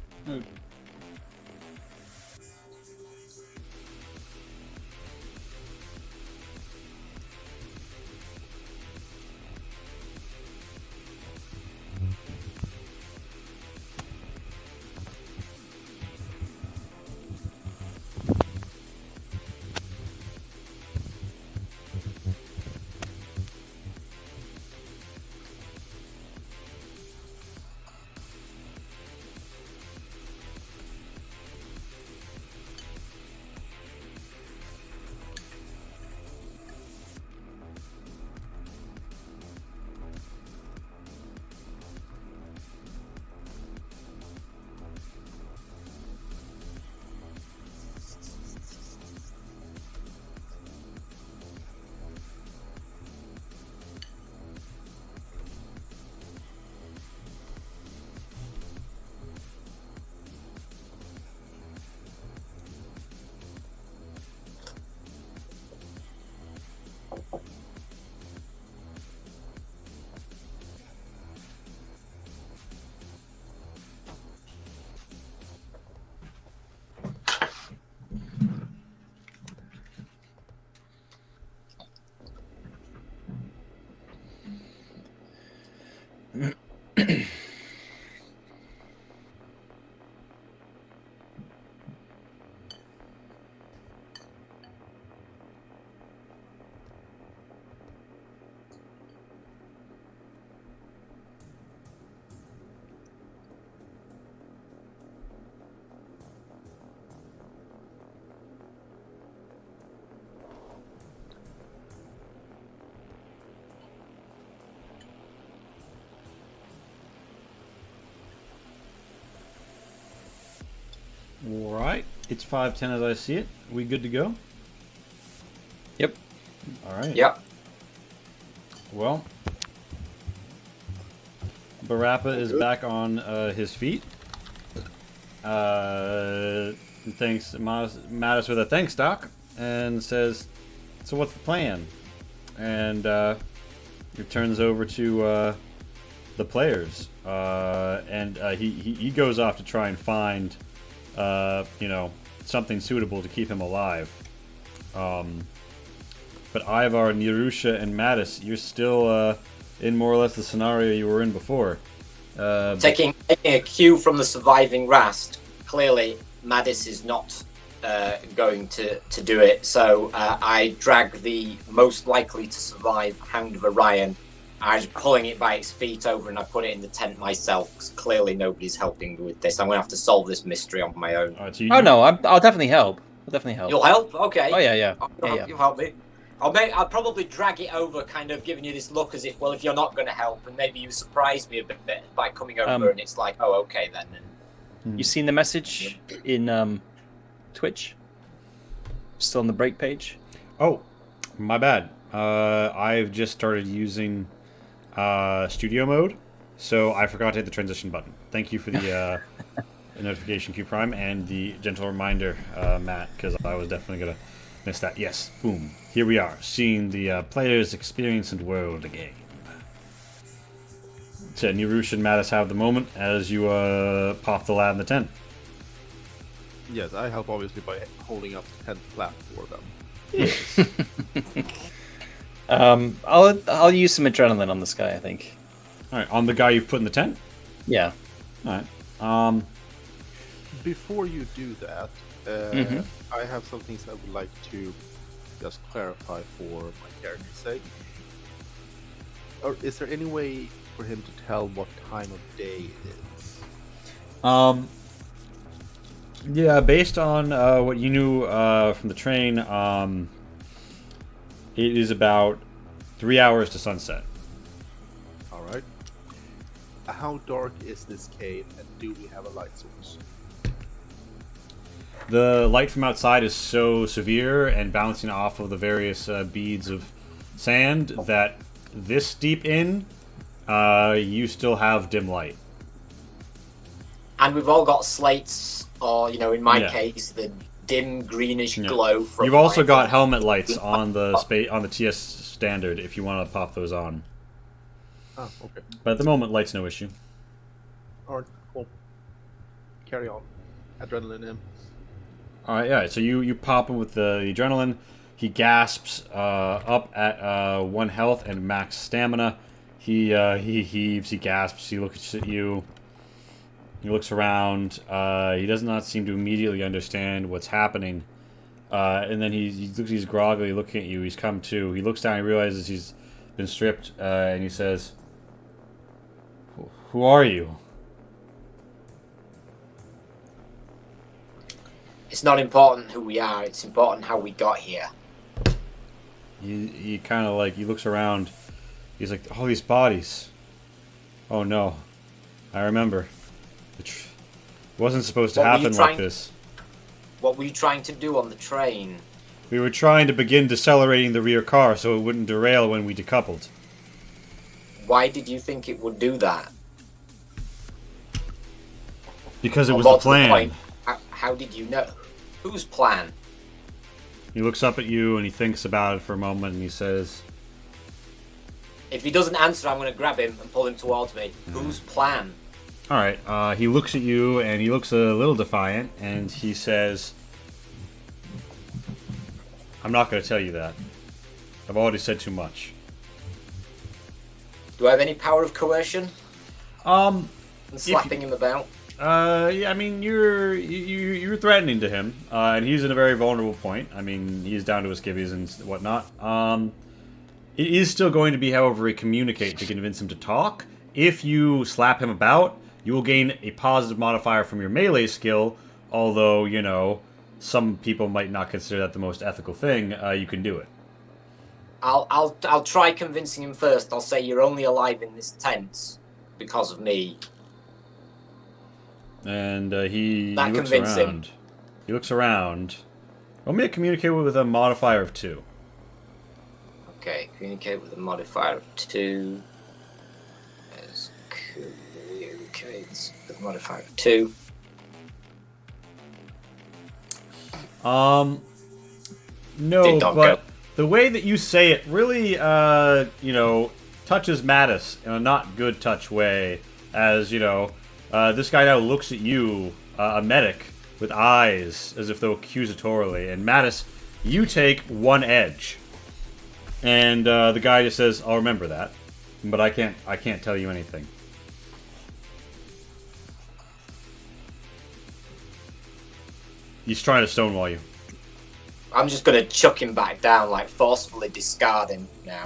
[SPEAKER 1] Alright, it's 5:10 as I see it. We good to go?
[SPEAKER 2] Yep.
[SPEAKER 1] Alright.
[SPEAKER 3] Yep.
[SPEAKER 1] Well, Barappa is back on his feet. Thanks, Mattis with a thanks, Doc, and says, "So what's the plan?" And it turns over to the players, and he goes off to try and find, something suitable to keep him alive. But Ivar, Nirusha, and Mattis, you're still in more or less the scenario you were in before.
[SPEAKER 3] Taking a cue from the surviving Rast, clearly Mattis is not going to do it. So I drag the most likely to survive Hound of Orion. I'm pulling it by its feet over and I put it in the tent myself because clearly nobody's helping me with this. I'm going to have to solve this mystery on my own.
[SPEAKER 1] So
[SPEAKER 2] No, I'll definitely help. I'll definitely help.
[SPEAKER 3] You'll help? Okay.
[SPEAKER 2] Oh, yeah.
[SPEAKER 3] You'll help me. I'll probably drag it over, kind of giving you this look as if, well, if you're not going to help, and maybe you surprise me a bit by coming over, and it's like, oh, okay then.
[SPEAKER 2] You seen the message in Twitch? Still on the break page?
[SPEAKER 1] Oh, my bad. I've just started using studio mode, so I forgot to hit the transition button. Thank you for the notification Q Prime and the gentle reminder, Matt, because I was definitely gonna miss that. Yes, boom. Here we are, seeing the player's experience and world again. So Nirush and Mattis have the moment as you pop the lad in the tent.
[SPEAKER 6] Yes, I help obviously by holding up the tent flap for them.
[SPEAKER 1] Yes.
[SPEAKER 2] I'll use some adrenaline on this guy, I think.
[SPEAKER 1] All right, on the guy you've put in the tent.
[SPEAKER 2] Yeah.
[SPEAKER 1] All right.
[SPEAKER 6] Before you do that, I have some things I would like to just clarify for my character's sake. Or is there any way for him to tell what time of day it is?
[SPEAKER 1] Yeah, based on what you knew from the train, it is about 3 hours to sunset.
[SPEAKER 6] All right. How dark is this cave, and do we have a light source?
[SPEAKER 1] The light from outside is so severe and bouncing off of the various beads of sand that this deep in, you still have dim light.
[SPEAKER 3] And we've all got slates, or, in my case, the dim greenish glow from
[SPEAKER 1] You've also
[SPEAKER 3] my-
[SPEAKER 1] got helmet lights on the on the TS standard if you want to pop those on.
[SPEAKER 6] Oh, okay.
[SPEAKER 1] But at the moment, light's no issue.
[SPEAKER 6] All right, cool. Carry on. Adrenaline in.
[SPEAKER 1] All right, yeah. So you pop him with the adrenaline. He gasps up at 1 health and max stamina. He heaves. He gasps. He looks at you. He looks around. He does not seem to immediately understand what's happening. And then he's groggily looking at you. He's come to. He looks down. He realizes he's been stripped, and he says, "Who are you?"
[SPEAKER 3] It's not important who we are, it's important how we got here.
[SPEAKER 1] He kind of he looks around. He's like, all these bodies. Oh no, I remember. It wasn't supposed to happen like this.
[SPEAKER 3] What were you trying to do on the train?
[SPEAKER 1] We were trying to begin decelerating the rear car so it wouldn't derail when we decoupled.
[SPEAKER 3] Why did you think it would do that?
[SPEAKER 1] Because it was
[SPEAKER 3] More
[SPEAKER 1] the
[SPEAKER 3] to
[SPEAKER 1] plan.
[SPEAKER 3] point, how did you know? Whose plan?
[SPEAKER 1] He looks up at you and he thinks about it for a moment and he says,
[SPEAKER 3] If he doesn't answer, I'm going to grab him and pull him towards me. Whose plan?
[SPEAKER 1] all right. He looks at you and he looks a little defiant and he says, I'm not going to tell you that. I've already said too much.
[SPEAKER 3] Do I have any power of coercion? And slapping him about?
[SPEAKER 1] Yeah, I mean, you're threatening to him, and he's in a very vulnerable point. I mean, he's down to his skivvies and whatnot. It is still going to be however he communicate to convince him to talk. If you slap him about, you will gain a positive modifier from your melee skill, although, some people might not consider that the most ethical thing. You can do it.
[SPEAKER 3] I'll try convincing him first. I'll say you're only alive in this tent because of me.
[SPEAKER 1] And he
[SPEAKER 3] That
[SPEAKER 1] looks
[SPEAKER 3] convinced him.
[SPEAKER 1] around. He looks around. Want me to communicate with a modifier of 2?
[SPEAKER 3] Okay, communicate with a modifier of 2. As communicates with a modifier of 2.
[SPEAKER 1] No,
[SPEAKER 3] Ding dong,
[SPEAKER 1] but
[SPEAKER 3] go.
[SPEAKER 1] the way that you say it really, touches Mattis in a not good touch way. As, this guy now looks at you, a medic, with eyes as if though accusatorily. And Mattis, you take 1 edge. And the guy just says, I'll remember that. But I can't tell you anything. He's trying to stonewall you.
[SPEAKER 3] I'm just going to chuck him back down, forcefully discard him now.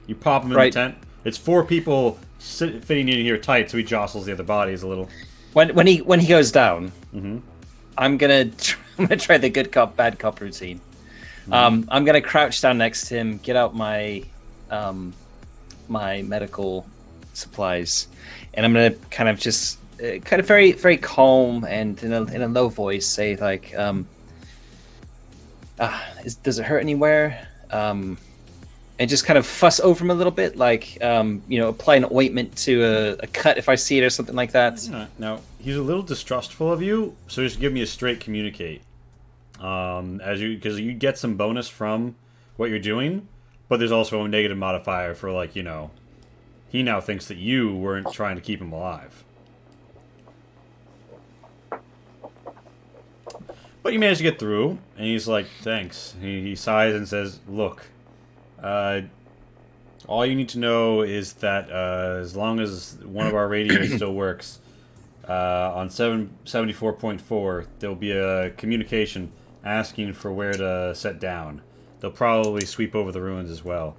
[SPEAKER 1] You pop him in the tent. It's 4 people fitting in here tight, so he jostles the other bodies a little.
[SPEAKER 2] When he goes down, I'm gonna try the good cop bad cop routine. I'm gonna crouch down next to him, get out my my medical supplies, and I'm gonna kind of just very very calm and in a low voice say does it hurt anywhere? And just kind of fuss over him a little bit, apply an ointment to a cut if I see it or something like that.
[SPEAKER 1] No, he's a little distrustful of you, so just give me a straight communicate. Because you get some bonus from what you're doing, but there's also a negative modifier for, like, you know, he now thinks that you weren't trying to keep him alive. But you manage to get through, and he's like, thanks. He sighs and says, look, all you need to know is that as long as one of our radios still works, on 774.4, there'll be a communication asking for where to set down. They'll probably sweep over the ruins as well.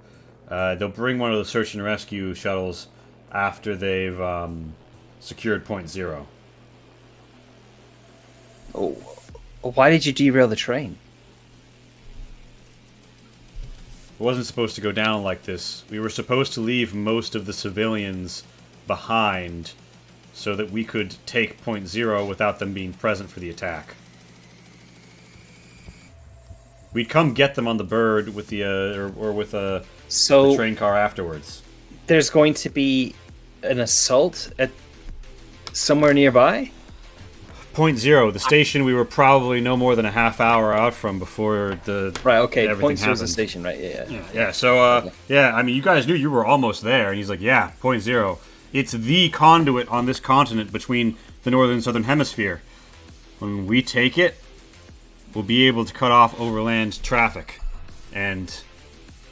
[SPEAKER 1] They'll bring one of the search and rescue shuttles after they've secured point 0.
[SPEAKER 2] Oh, why did you derail the train?
[SPEAKER 1] It wasn't supposed to go down like this. We were supposed to leave most of the civilians behind so that we could take point 0 without them being present for the attack. We'd come get them on the bird with the the train car afterwards.
[SPEAKER 2] There's going to be an assault at somewhere nearby?
[SPEAKER 1] Point 0, the station we were probably no more than a half hour out from before the
[SPEAKER 2] right. Okay,
[SPEAKER 1] everything
[SPEAKER 2] point 0 is the
[SPEAKER 1] happened.
[SPEAKER 2] station, right? Yeah.
[SPEAKER 1] Yeah. So yeah, I mean, you guys knew you were almost there, and he's like, yeah, point 0. It's the conduit on this continent between the northern and southern hemisphere. When we take it, we'll be able to cut off overland traffic and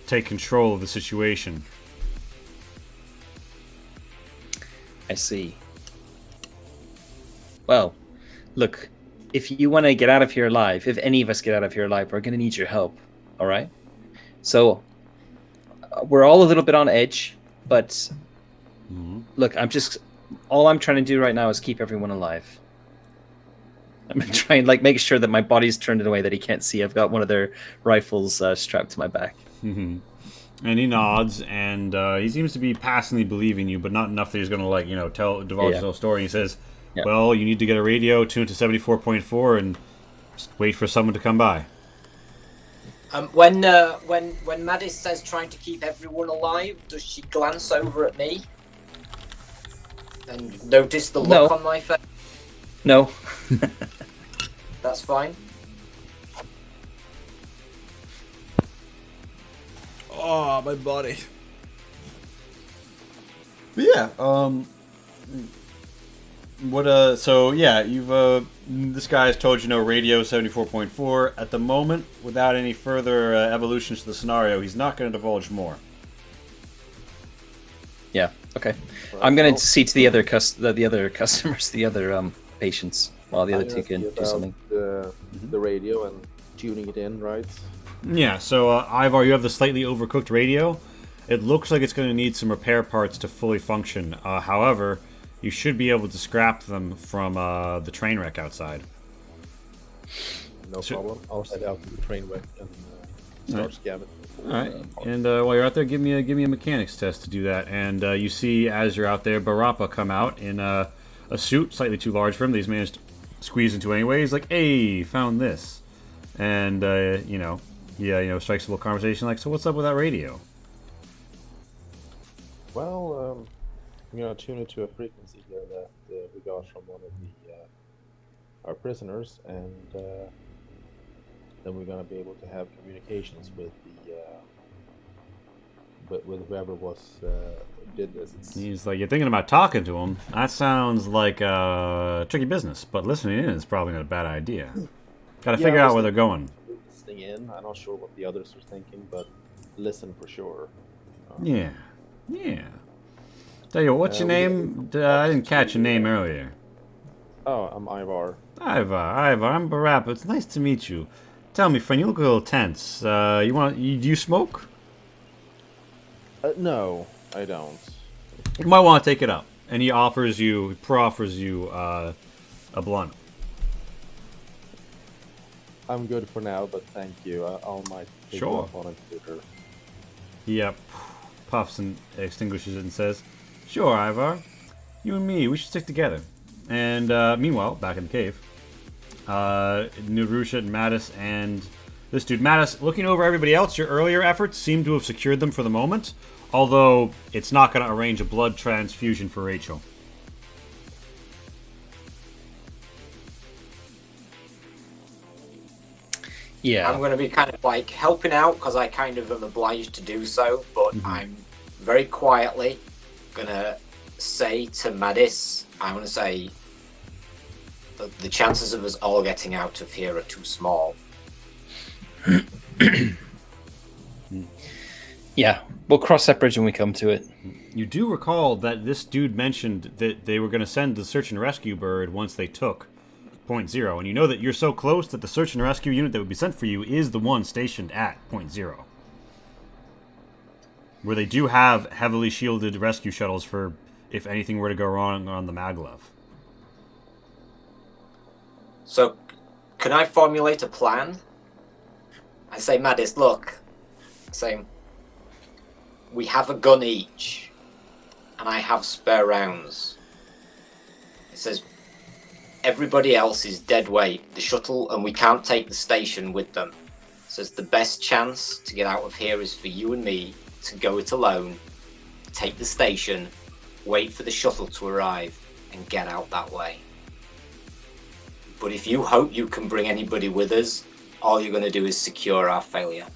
[SPEAKER 1] take control of the situation.
[SPEAKER 2] I see. Well, look, if you want to get out of here alive, if any of us get out of here alive, we're going to need your help, all right? So, we're all a little bit on edge, but look, all I'm trying to do right now is keep everyone alive. I'm going to try and, like, make sure that my body's turned in a way that he can't see. I've got one of their rifles strapped to my back.
[SPEAKER 1] And he nods, and he seems to be passively believing you, but not enough that he's going to, like, you know, divulge his whole story. He says, well, you need to get a radio tuned to 74.4 and just wait for someone to come by.
[SPEAKER 3] When Maddie says trying to keep everyone alive, does she glance over at me and notice the look on my face?
[SPEAKER 2] No.
[SPEAKER 3] That's fine.
[SPEAKER 1] Oh, my body. But yeah, so yeah, you've, this guy has told you no radio 74.4 at the moment. Without any further evolutions to the scenario, he's not going to divulge more.
[SPEAKER 2] Yeah, okay. I'm going to see to the other customers, the other patients, while the other two can do something.
[SPEAKER 4] The radio and tuning it in, right?
[SPEAKER 1] Yeah, so Ivar, you have the slightly overcooked radio. It looks like it's going to need some repair parts to fully function. However, you should be able to scrap them from the train wreck outside.
[SPEAKER 4] No problem. I'll head out to the train wreck and start scamming.
[SPEAKER 1] All right, and while you're out there, give me a mechanics test to do that. And you see, as you're out there, Barappa come out in a suit slightly too large for him that he's managed to squeeze into anyway. He's like, "Hey, found this," and strikes a little conversation like, "So what's up with that radio?"
[SPEAKER 4] Well, I'm gonna tune it to a frequency here that we got from one of our prisoners, and then we're gonna be able to have communications with with whoever did this.
[SPEAKER 1] He's like, "You're thinking about talking to him? That sounds like tricky business, but listening in is probably not a bad idea. Got to figure out where they're going."
[SPEAKER 4] Listening in, I'm not sure what the others are thinking, but listen for sure.
[SPEAKER 1] Yeah. Tell you what, what's your name? I didn't catch your name earlier.
[SPEAKER 4] Oh, I'm Ivar.
[SPEAKER 1] Ivar, I'm Barappa. It's nice to meet you. Tell me, friend, you look a little tense. Do you smoke?
[SPEAKER 4] No, I don't.
[SPEAKER 1] You might want to take it up. And he proffers you a blunt.
[SPEAKER 4] I'm good for now, but thank you. I might take it up on a computer.
[SPEAKER 1] He puffs and extinguishes it and says, "Sure, Ivar. You and me, we should stick together." And meanwhile, back in the cave, Narusha and Mattis and this dude. Mattis, looking over everybody else, your earlier efforts seem to have secured them for the moment, although it's not going to arrange a blood transfusion for Rachel.
[SPEAKER 2] Yeah.
[SPEAKER 3] I'm going to be kind of like helping out because I kind of am obliged to do so, but I'm very quietly going to say to Madis, I'm going to say that the chances of us all getting out of here are too small.
[SPEAKER 2] Yeah, we'll cross that bridge when we come to it.
[SPEAKER 1] You do recall that this dude mentioned that they were going to send the search and rescue bird once they took Point Zero, and you know that you're so close that the search and rescue unit that would be sent for you is the one stationed at Point Zero, where they do have heavily shielded rescue shuttles for if anything were to go wrong on the maglev.
[SPEAKER 3] So, can I formulate a plan? I say, Madis, look, saying, we have a gun each, and I have spare rounds. It says, everybody else is dead weight, the shuttle, and we can't take the station with them. It says, the best chance to get out of here is for you and me to go it alone, take the station, wait for the shuttle to arrive, and get out that way. But if you hope you can bring anybody with us, all you're going to do is secure our failure.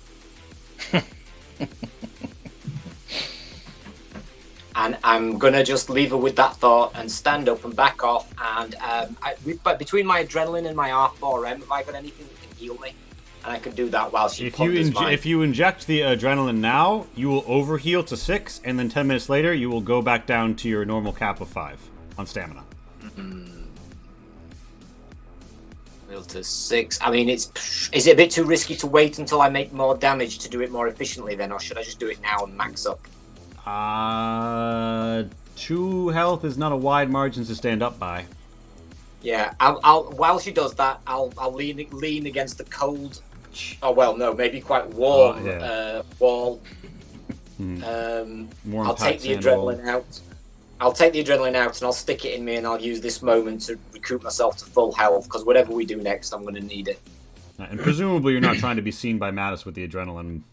[SPEAKER 3] And I'm going to just leave her with that thought and stand up and back off. And but between my adrenaline and my R4M, have I got anything that can heal me? And I can do that while she ponders mine.
[SPEAKER 1] If you inject the adrenaline now, you will overheal to 6, and then 10 minutes later, you will go back down to your normal cap of 5 on stamina.
[SPEAKER 3] Heal to 6. I mean, is it a bit too risky to wait until I make more damage to do it more efficiently then, or should I just do it now and max up?
[SPEAKER 1] 2 health is not a wide margin to stand up by.
[SPEAKER 3] Yeah, I'll while she does that, I'll lean against the cold. Oh well, no, maybe quite warm wall. I'll take the adrenaline out. I'll take the adrenaline out and I'll stick it in me, and I'll use this moment to recruit myself to full health. Because whatever we do next, I'm going to need it.
[SPEAKER 1] And presumably, you're not trying to be seen by Mattis with the adrenaline.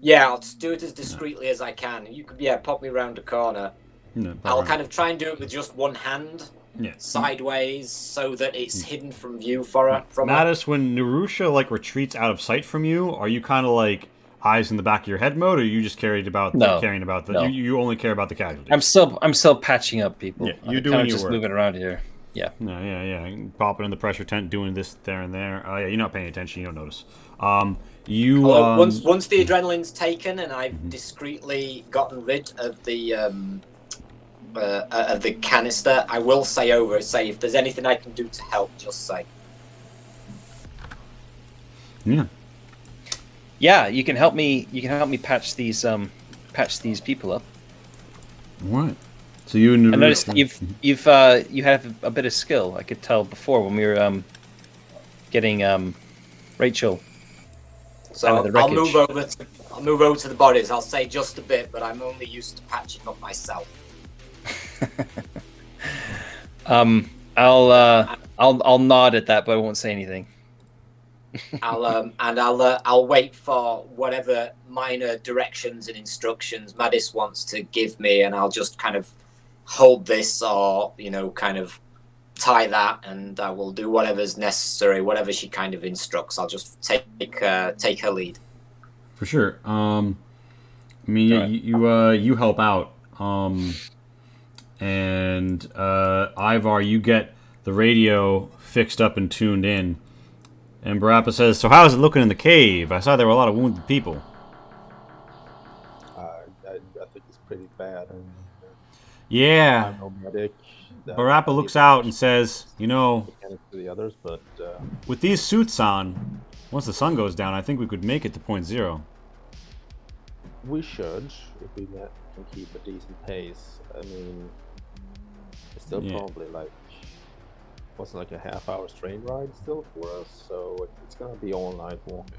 [SPEAKER 3] Yeah, I'll just do it as discreetly as I can. You could, pop me around a corner.
[SPEAKER 1] No,
[SPEAKER 3] I'll kind of try and do it with just one hand,
[SPEAKER 1] yeah,
[SPEAKER 3] sideways, so that it's hidden from view for her.
[SPEAKER 1] Mattis, when Narusha retreats out of sight from you, are you kind of like eyes in the back of your head mode, or are you just caring about the? You only care about the casualties.
[SPEAKER 2] I'm still patching up people.
[SPEAKER 1] Yeah, you're doing
[SPEAKER 2] kind of
[SPEAKER 1] your
[SPEAKER 2] just
[SPEAKER 1] work.
[SPEAKER 2] moving around here. Yeah.
[SPEAKER 1] No, yeah. Popping in the pressure tent, doing this there and there. Oh yeah, you're not paying attention. You don't notice.
[SPEAKER 3] Once the adrenaline's taken and I've discreetly gotten rid of the canister, I will say if there's anything I can do to help, just say.
[SPEAKER 1] Yeah.
[SPEAKER 2] Yeah, you can help me. You can help me patch these people up.
[SPEAKER 1] What? So you and
[SPEAKER 2] I noticed you have a bit of skill. I could tell before when we were getting Rachel.
[SPEAKER 3] So I'll move over to the bodies. I'll say just a bit, but I'm only used to patching up myself.
[SPEAKER 2] I'll nod at that, but I won't say anything.
[SPEAKER 3] I'll wait for whatever minor directions and instructions Madis wants to give me, and I'll just kind of hold this or kind of tie that, and I will do whatever's necessary, whatever she kind of instructs. I'll just take her lead.
[SPEAKER 1] For sure. I mean, you help out, and Ivar, you get the radio fixed up and tuned in, and Barappa says, "So how's it looking in the cave? I saw there were a lot of wounded people."
[SPEAKER 4] I think it's pretty bad.
[SPEAKER 1] Yeah.
[SPEAKER 4] I'm no medic.
[SPEAKER 1] Barappa looks out and says,
[SPEAKER 4] to the others, but
[SPEAKER 1] with these suits on, once the sun goes down, I think we could make it to Point Zero.
[SPEAKER 4] we should, if we can keep a decent pace. I mean, it's still probably wasn't like a half-hour train ride still for us, so it's gonna be all night walking.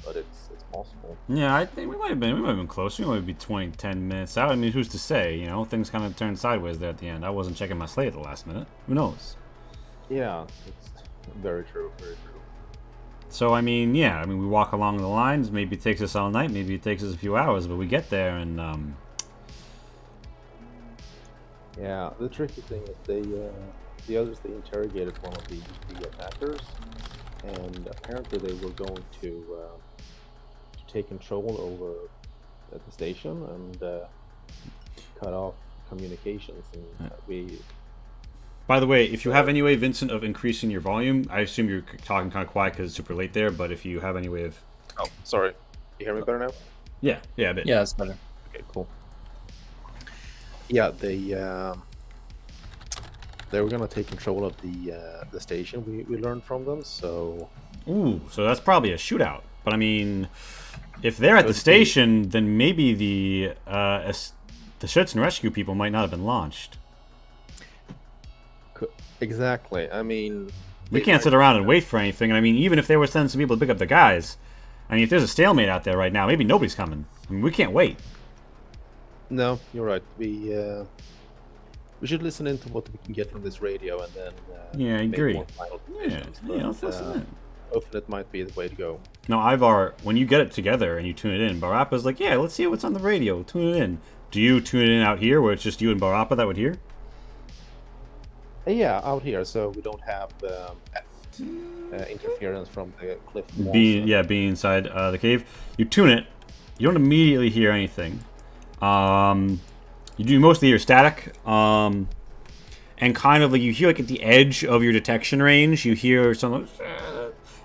[SPEAKER 4] But it's possible.
[SPEAKER 1] Yeah, I think we might have been close. We might be 10 minutes out. I mean, who's to say? You know, things kind of turned sideways there at the end. I wasn't checking my slate at the last minute. Who knows?
[SPEAKER 4] Yeah, it's very true. Very true.
[SPEAKER 1] So I mean, yeah, we walk along the lines. Maybe it takes us all night. Maybe it takes us a few hours, but we get there and.
[SPEAKER 4] Yeah, the tricky thing is the others they interrogated one of the attackers, and apparently they were going to take control over the station and cut off communications. And we.
[SPEAKER 1] By the way, if you have any way, Vincent, of increasing your volume, I assume you're talking kind of quiet because it's super late there. But if you have any way of,
[SPEAKER 4] Oh, sorry. You hear me better now?
[SPEAKER 1] yeah, a bit.
[SPEAKER 2] Yeah, that's better.
[SPEAKER 4] Okay, cool. Yeah, they were gonna take control of the station. We learned from them, so.
[SPEAKER 1] Ooh, so that's probably a shootout. But I mean, if they're at the station, then maybe the search and rescue people might not have been launched.
[SPEAKER 4] Exactly. I mean,
[SPEAKER 1] We can't sit around and wait for anything. And I mean, even if they were sending some people to pick up the guys, I mean, if there's a stalemate out there right now, maybe nobody's coming. I mean, we can't wait.
[SPEAKER 4] No, you're right. We should listen into what we can get from this radio and then
[SPEAKER 1] Yeah, I
[SPEAKER 4] make
[SPEAKER 1] agree.
[SPEAKER 4] more final
[SPEAKER 1] Yeah,
[SPEAKER 4] decisions.
[SPEAKER 1] yeah, let's listen in.
[SPEAKER 4] Hopefully it might be the way to go.
[SPEAKER 1] No, Ivar, when you get it together and you tune it in, Barappa's like, yeah, let's see what's on the radio. Tune it in. Do you tune it in out here where it's just you and Barappa that would hear?
[SPEAKER 4] Yeah, out here, so we don't have interference from the cliff walls.
[SPEAKER 1] Being inside the cave. You tune it. You don't immediately hear anything. You do mostly hear static. And kind of like you hear like at the edge of your detection range, you hear some.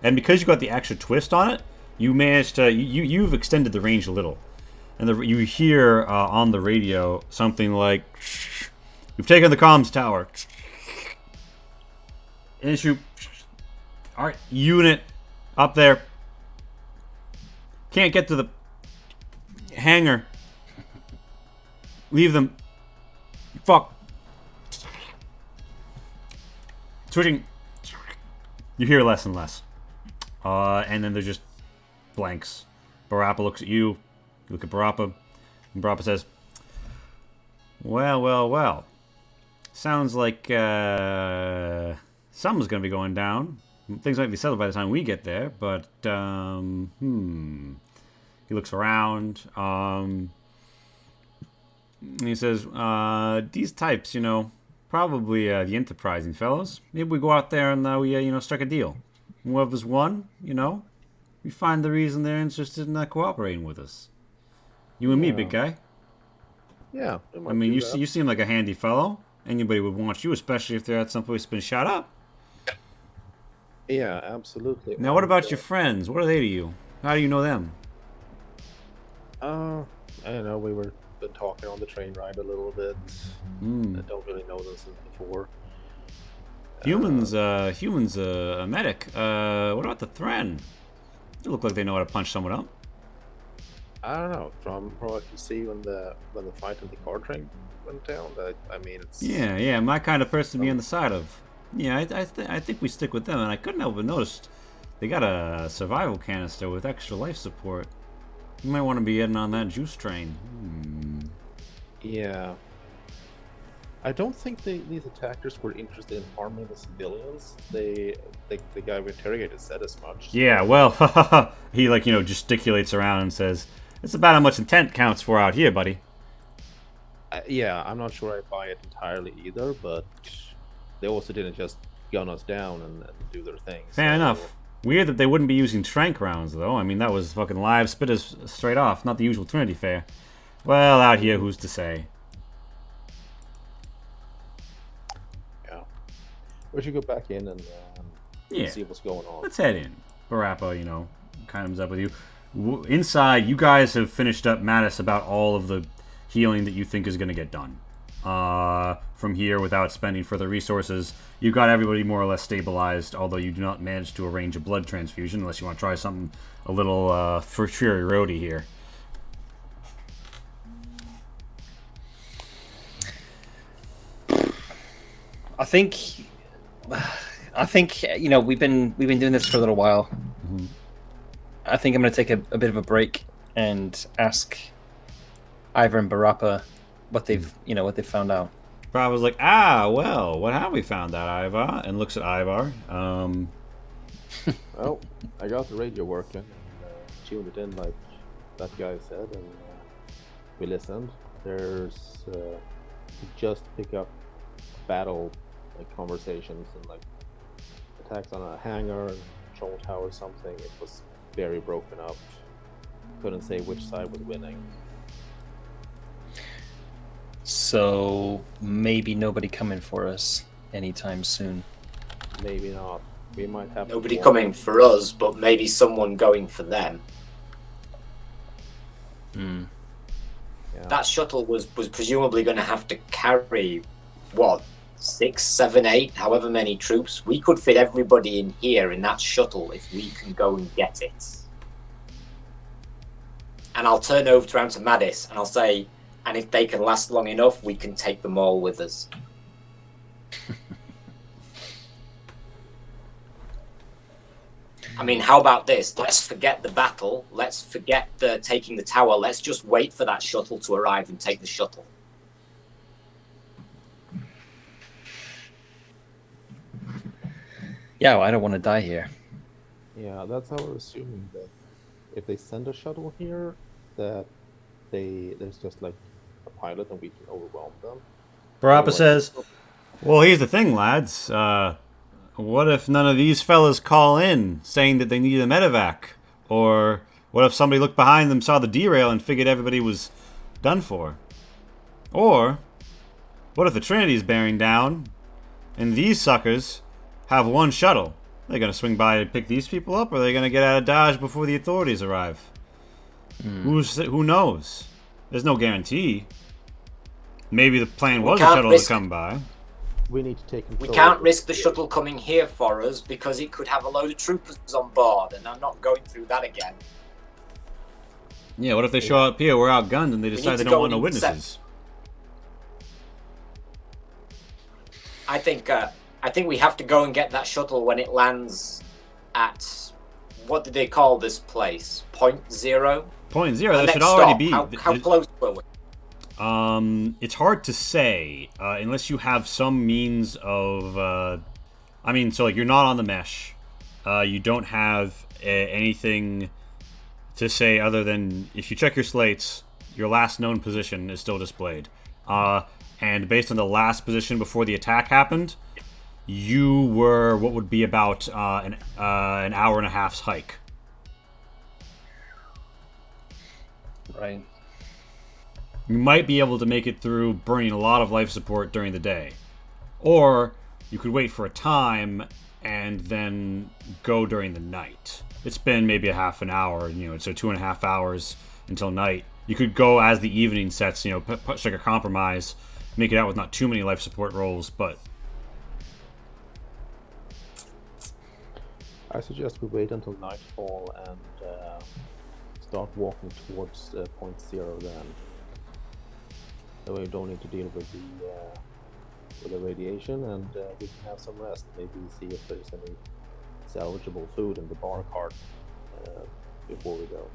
[SPEAKER 1] And because you got the extra twist on it, you managed to you've extended the range a little, and you hear on the radio something like, "We've taken the comms tower." Issue. All right, unit up there. Can't get to the hangar. Leave them. Fuck. Switching. You hear less and less. And then there's just blanks. Barappa looks at you. You look at Barappa. And Barappa says, well. Sounds like something's going to be going down. Things might be settled by the time we get there, but, He looks around. And he says, these types, probably the enterprising fellows. Maybe we go out there and we strike a deal. Whoever's won, we find the reason they're interested in cooperating with us. You and me, big guy.
[SPEAKER 4] Yeah.
[SPEAKER 1] I mean, you seem like a handy fellow. Anybody would want you, especially if they're at some place that's been shot up.
[SPEAKER 4] Yeah, absolutely.
[SPEAKER 1] Now, what about your friends? What are they to you? How do you know them?
[SPEAKER 4] I don't know. We were been talking on the train ride a little bit. I don't really know them since before.
[SPEAKER 1] Humans, a medic. What about the Thren? They look like they know how to punch someone up.
[SPEAKER 4] I don't know. From what you see when the fight in the car train went down, I mean, it's
[SPEAKER 1] Yeah, my kind of person to be on the side of. Yeah, I think we stick with them, and I couldn't help but notice they got a survival canister with extra life support. You might want to be getting on that juice train.
[SPEAKER 4] Yeah. I don't think these attackers were interested in harming the civilians. The guy we interrogated said as much.
[SPEAKER 1] Yeah, well, he gesticulates around and says, "It's about how much intent counts for out here, buddy."
[SPEAKER 4] Yeah, I'm not sure I buy it entirely either, but they also didn't just gun us down and do their thing.
[SPEAKER 1] Fair enough. Weird that they wouldn't be using trank rounds, though. I mean, that was fucking live spitters straight off, not the usual Trinity fare. Well, out here, who's to say?
[SPEAKER 4] Yeah. We should go back in and see what's going on.
[SPEAKER 1] Let's head in. Barappa, kind of comes up with you. Inside, you guys have finished up Mattis about all of the healing that you think is going to get done. From here without spending further resources. You've got everybody more or less stabilized, although you do not manage to arrange a blood transfusion unless you want to try something a little fury roady here.
[SPEAKER 2] I think we've been doing this for a little while.
[SPEAKER 1] Mm-hmm.
[SPEAKER 2] I think I'm going to take a bit of a break and ask Ivar and Barappa what they've found out.
[SPEAKER 1] Barappa's like, well, what have we found out, Ivar? And looks at Ivar.
[SPEAKER 4] Well, I got the radio working and tuned it in like that guy said, and we listened. There's just pick up battle conversations and attacks on a hangar, control tower or something. It was very broken up. Couldn't say which side was winning.
[SPEAKER 2] So maybe nobody coming for us anytime soon.
[SPEAKER 4] Maybe not. We might have
[SPEAKER 3] Nobody coming for us, but maybe someone going for them.
[SPEAKER 2] Hmm.
[SPEAKER 4] Yeah.
[SPEAKER 3] That shuttle was presumably going to have to carry, what, 6, 7, 8, however many troops. We could fit everybody in here in that shuttle if we can go and get it. And I'll turn over around to Madis and I'll say, and if they can last long enough, we can take them all with us. I mean, how about this? Let's forget the battle. Let's forget the taking the tower. Let's just wait for that shuttle to arrive and take the shuttle.
[SPEAKER 2] Yeah, well, I don't want to die here.
[SPEAKER 4] Yeah, that's how we're assuming that if they send a shuttle here, that there's just like a pilot and we can overwhelm them.
[SPEAKER 1] Barappa says, well, here's the thing, lads. What if none of these fellas call in saying that they need a medevac? Or what if somebody looked behind them, saw the derail, and figured everybody was done for? Or what if the Trinity's bearing down and these suckers have one shuttle? Are they going to swing by to pick these people up, or are they going to get out of Dodge before the authorities arrive? Who knows? There's no guarantee. Maybe the plan was a shuttle to come by.
[SPEAKER 4] We need to take control.
[SPEAKER 3] We can't risk the shuttle coming here for us because it could have a load of troopers on board, and I'm not going through that again.
[SPEAKER 1] Yeah, what if they show up here, we're outgunned, and they decide they don't want no witnesses?
[SPEAKER 3] I think we have to go and get that shuttle when it lands at, what did they call this place? Point zero?
[SPEAKER 1] Point zero, that should already be.
[SPEAKER 3] How close were we?
[SPEAKER 1] It's hard to say, unless you have some means of, I mean, so like you're not on the mesh, you don't have anything to say other than if you check your slates, your last known position is still displayed. And based on the last position before the attack happened, you were what would be about an hour and a half's hike.
[SPEAKER 2] Right.
[SPEAKER 1] You might be able to make it through burning a lot of life support during the day. Or you could wait for a time and then go during the night. It's been maybe a half an hour, so 2.5 hours until night. You could go as the evening sets, strike a compromise, make it out with not too many life support rolls, but...
[SPEAKER 4] I suggest we wait until nightfall and start walking towards point zero then. That way we don't need to deal with the radiation, and we can have some rest. Maybe see if there's any salvageable food in the bar cart before we go.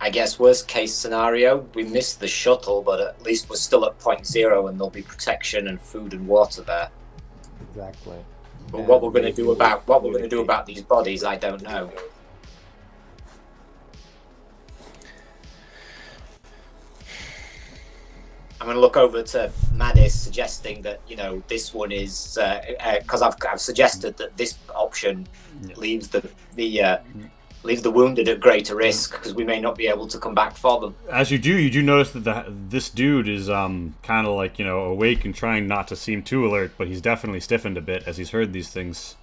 [SPEAKER 3] I guess worst case scenario, we missed the shuttle, but at least we're still at point zero, and there'll be protection and food and water there.
[SPEAKER 4] Exactly.
[SPEAKER 3] But what we're going to do about these bodies, I don't know. I'm going to look over to Madis, suggesting that this one is because I've suggested that this option leaves the wounded at greater risk because we may not be able to come back for them.
[SPEAKER 1] As you do notice that this dude is kind of like awake and trying not to seem too alert, but he's definitely stiffened a bit as he's heard these things.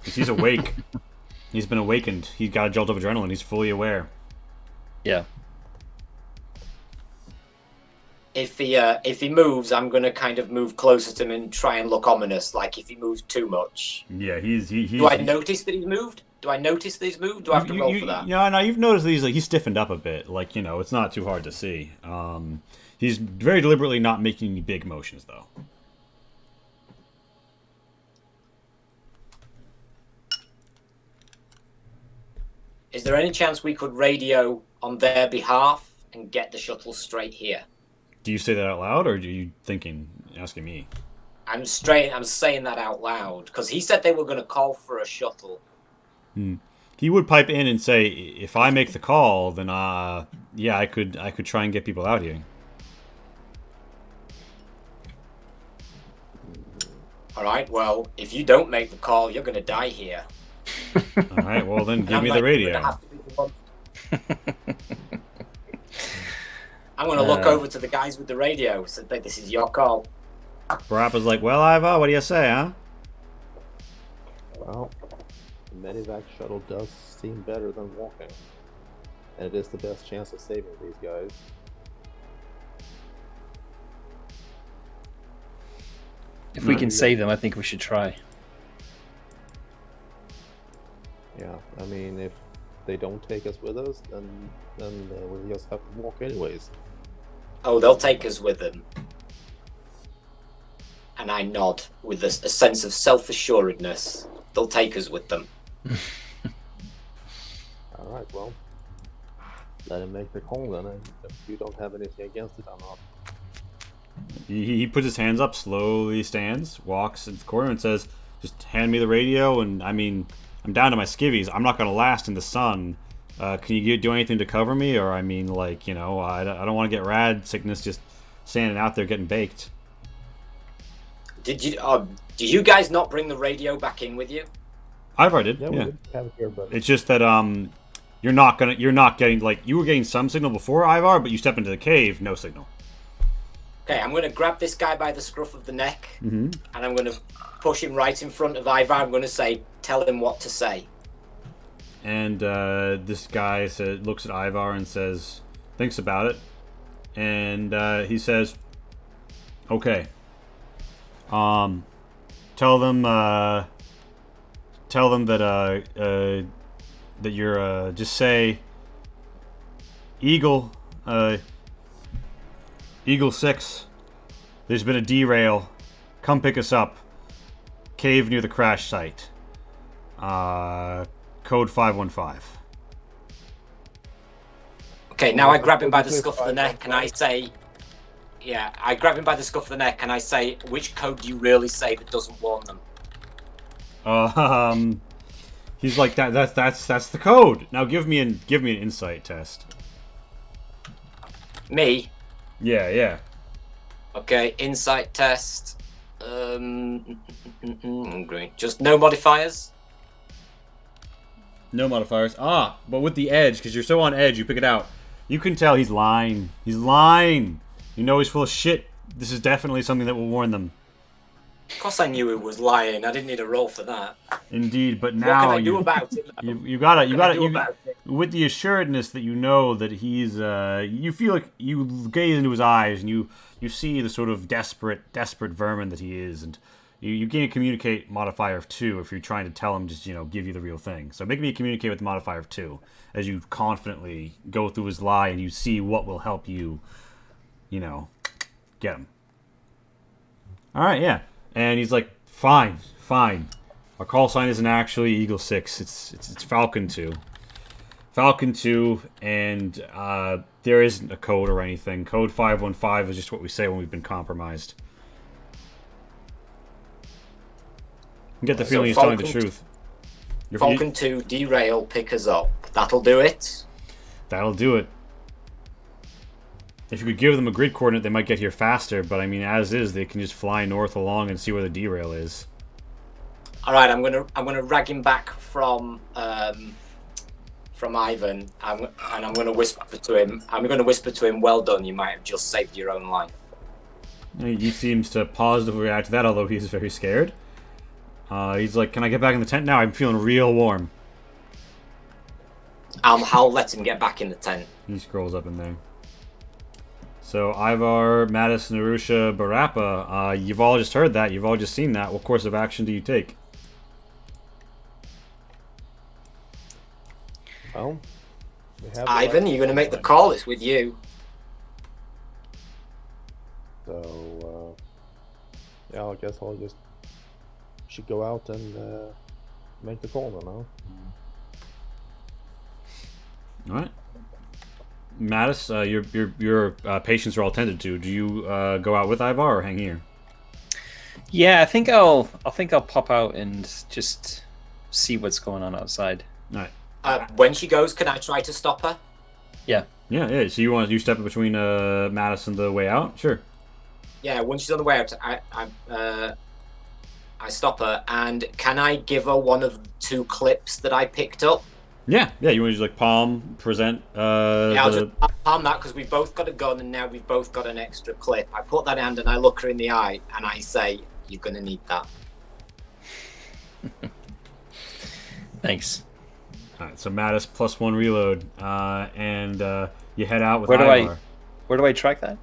[SPEAKER 1] He's awake. He's been awakened. He's got a jolt of adrenaline. He's fully aware.
[SPEAKER 2] Yeah.
[SPEAKER 3] If he moves, I'm gonna kind of move closer to him and try and look ominous, like if he moves too much.
[SPEAKER 1] Yeah, he's.
[SPEAKER 3] Do I notice that he's moved? Do I have to roll for that?
[SPEAKER 1] No, you've noticed that he's stiffened up a bit. Like it's not too hard to see. He's very deliberately not making any big motions though.
[SPEAKER 3] Is there any chance we could radio on their behalf and get the shuttle straight here?
[SPEAKER 1] Do you say that out loud, or are you asking me?
[SPEAKER 3] I'm saying that out loud because he said they were going to call for a shuttle.
[SPEAKER 1] He would pipe in and say, "If I make the call, then yeah, I could try and get people out here."
[SPEAKER 3] All All right. Well, if you don't make the call, you're going to die here.
[SPEAKER 1] All right. Well, then
[SPEAKER 3] And
[SPEAKER 1] give
[SPEAKER 3] I'm
[SPEAKER 1] me
[SPEAKER 3] not
[SPEAKER 1] the
[SPEAKER 3] even
[SPEAKER 1] radio.
[SPEAKER 3] gonna have to be the one. I'm going to look over to the guys with the radio. So this is your call.
[SPEAKER 1] Barappa's like, well, Ivar, what do you say, huh?
[SPEAKER 4] Well, the medevac shuttle does seem better than walking. And it is the best chance of saving these guys.
[SPEAKER 2] If we can save them, I think we should try.
[SPEAKER 4] Yeah, I mean, if they don't take us with us, then we'll just have to walk anyways.
[SPEAKER 3] Oh, they'll take us with them. And I nod with a sense of self-assuredness. They'll take us with them.
[SPEAKER 4] Alright, well, let him make the call then, and if you don't have anything against it, I'm not.
[SPEAKER 1] He puts his hands up, slowly stands, walks into the corner and says, just hand me the radio, and I mean, I'm down to my skivvies. I'm not going to last in the sun. Can you do anything to cover me? Or, I mean, like, you know, I don't want to get rad sickness just standing out there getting baked.
[SPEAKER 3] Did you guys not bring the radio back in with you?
[SPEAKER 1] Ivar did,
[SPEAKER 4] Yeah, we did have it here, but
[SPEAKER 1] It's just that, you're not getting, like, you were getting some signal before Ivar, but you step into the cave, no signal.
[SPEAKER 3] Okay, I'm going to grab this guy by the scruff of the neck,
[SPEAKER 1] Mm-hmm.
[SPEAKER 3] and I'm going to push him right in front of Ivar. I'm going to say, tell him what to say.
[SPEAKER 1] And this guy looks at Ivar and says, thinks about it, and he says, okay. Tell them that that you're just say Eagle 6. There's been a derail. Come pick us up. Cave near the crash site. Code 515.
[SPEAKER 3] Okay, now I grab him by the scruff of the neck and I say, I grab him by the scruff of the neck and I say, which code do you really say that doesn't warn them?
[SPEAKER 1] He's like that's the code. Now give me an insight test.
[SPEAKER 3] Me?
[SPEAKER 1] Yeah.
[SPEAKER 3] Okay, insight test. Great. Just no modifiers?
[SPEAKER 1] No modifiers. But with the edge, because you're so on edge, you pick it out. You can tell he's lying. He's lying. You know he's full of shit. This is definitely something that will warn them.
[SPEAKER 3] Of course I knew it was lying. I didn't need a roll for that.
[SPEAKER 1] Indeed, but
[SPEAKER 3] What
[SPEAKER 1] now
[SPEAKER 3] can I do about it?
[SPEAKER 1] you gotta
[SPEAKER 3] about it?
[SPEAKER 1] with the assuredness that you know that he's you feel like you gaze into his eyes and you see the sort of desperate vermin that he is, and you gain a communicate modifier of 2 if you're trying to tell him just give you the real thing. So make me communicate with the modifier of 2 as you confidently go through his lie and you see what will help you, get him. All right, yeah. And he's like, fine. Our call sign isn't actually Eagle 6. It's Falcon 2. Falcon 2, and there isn't a code or anything. Code 515 is just what we say when we've been compromised. You get the feeling he's telling the truth.
[SPEAKER 3] Falcon 2, derail, pick us up. That'll do it?
[SPEAKER 1] That'll do it. If you could give them a grid coordinate, they might get here faster, but I mean, as is, they can just fly north along and see where the derail is.
[SPEAKER 3] All right, I'm gonna rag him back from Ivan, and I'm gonna whisper to him. Well done. You might have just saved your own life.
[SPEAKER 1] He seems to positively react to that, although he's very scared. He's like, "Can I get back in the tent now? I'm feeling real warm."
[SPEAKER 3] I'll let him get back in the tent.
[SPEAKER 1] He scrolls up in there. So, Ivar, Mattis, Narusha, Barappa, you've all just heard that. You've all just seen that. What course of action do you take?
[SPEAKER 4] Well,
[SPEAKER 3] Ivan, you're going to make the call. It's with you.
[SPEAKER 4] So, I guess I'll just should go out and make the call then, huh?
[SPEAKER 1] All right. Mattis, your patients are all tended to. Do you go out with Ivar or hang here?
[SPEAKER 2] Yeah, I think I'll pop out and just see what's going on outside.
[SPEAKER 1] All right.
[SPEAKER 3] When she goes, can I try to stop her?
[SPEAKER 2] Yeah.
[SPEAKER 1] Yeah. So you step in between Mattis and the way out? Sure.
[SPEAKER 3] Yeah, when she's on the way out, I stop her, and can I give her one of the 2 clips that I picked up?
[SPEAKER 1] Yeah. You want to just like palm present?
[SPEAKER 3] Yeah, I'll just palm that because we've both got a gun and now we've both got an extra clip. I put that hand and I look her in the eye and I say, "You're gonna need that."
[SPEAKER 2] Thanks.
[SPEAKER 1] All right. So Mattis +1 reload, and you head out with
[SPEAKER 2] Where
[SPEAKER 1] Ivar.
[SPEAKER 2] do I track that?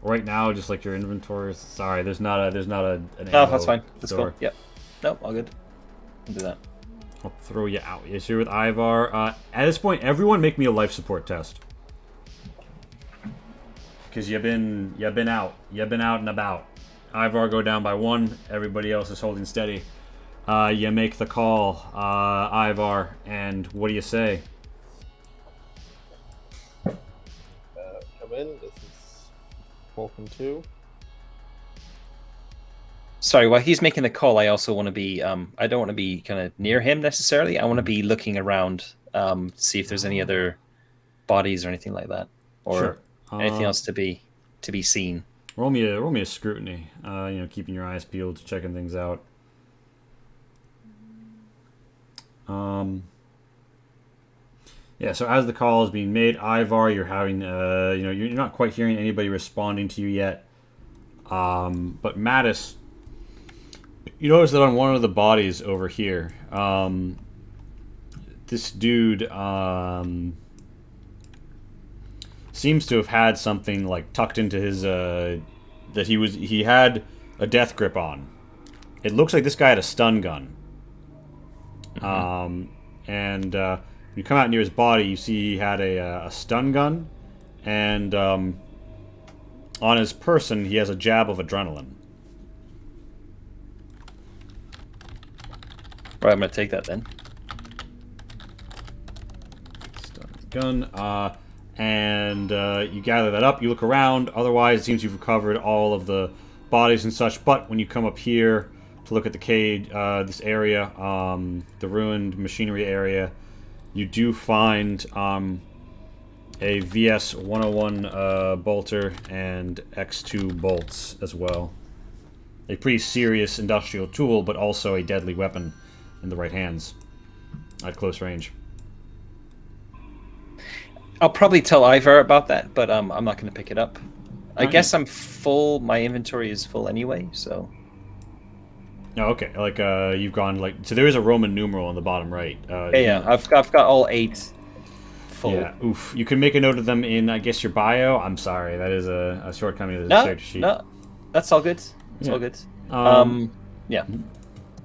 [SPEAKER 1] Right now, just like your inventory. Sorry, there's not an
[SPEAKER 2] No,
[SPEAKER 1] ammo
[SPEAKER 2] that's fine. That's
[SPEAKER 1] store.
[SPEAKER 2] cool. Yep. Nope, all good. I'll do that.
[SPEAKER 1] I'll throw you out. Yes, you're with Ivar. At this point, everyone make me a life support test. Because you've been out. You've been out and about. Ivar go down by 1. Everybody else is holding steady. You make the call, Ivar, and what do you say?
[SPEAKER 4] Come in. This is Falcon 2.
[SPEAKER 2] Sorry, while he's making the call, I also want to be. I don't want to be kind of near him necessarily. I want to be looking around, see if there's any other bodies or anything like that, or
[SPEAKER 1] Sure.
[SPEAKER 2] anything else to be seen.
[SPEAKER 1] Roll me a scrutiny. Keeping your eyes peeled, checking things out. Yeah. So as the call is being made, Ivar, you're having you're not quite hearing anybody responding to you yet. But Mattis, you notice that on one of the bodies over here, this dude seems to have had something like tucked into his that he had a death grip on. It looks like this guy had a stun gun. And you come out near his body, you see he had a stun gun, and on his person he has a jab of adrenaline.
[SPEAKER 2] Right, I'm gonna take that then.
[SPEAKER 1] Stun gun, and you gather that up. You look around. Otherwise, it seems you've recovered all of the bodies and such. But when you come up here to look at the cage, this area, the ruined machinery area, you do find a VS-101 bolter and X2 bolts as well. A pretty serious industrial tool, but also a deadly weapon in the right hands at close range.
[SPEAKER 2] I'll probably tell Ivar about that, but I'm not going to pick it up. I guess I'm full. My inventory is full anyway, so.
[SPEAKER 1] Oh, okay. Like you've gone like so. There is a Roman numeral on the bottom right.
[SPEAKER 2] Yeah. I've got all 8 full.
[SPEAKER 1] Yeah. Oof. You can make a note of them in, I guess, your bio. I'm sorry, that is a shortcoming of the character sheet.
[SPEAKER 2] No, that's all good. It's all good. Yeah.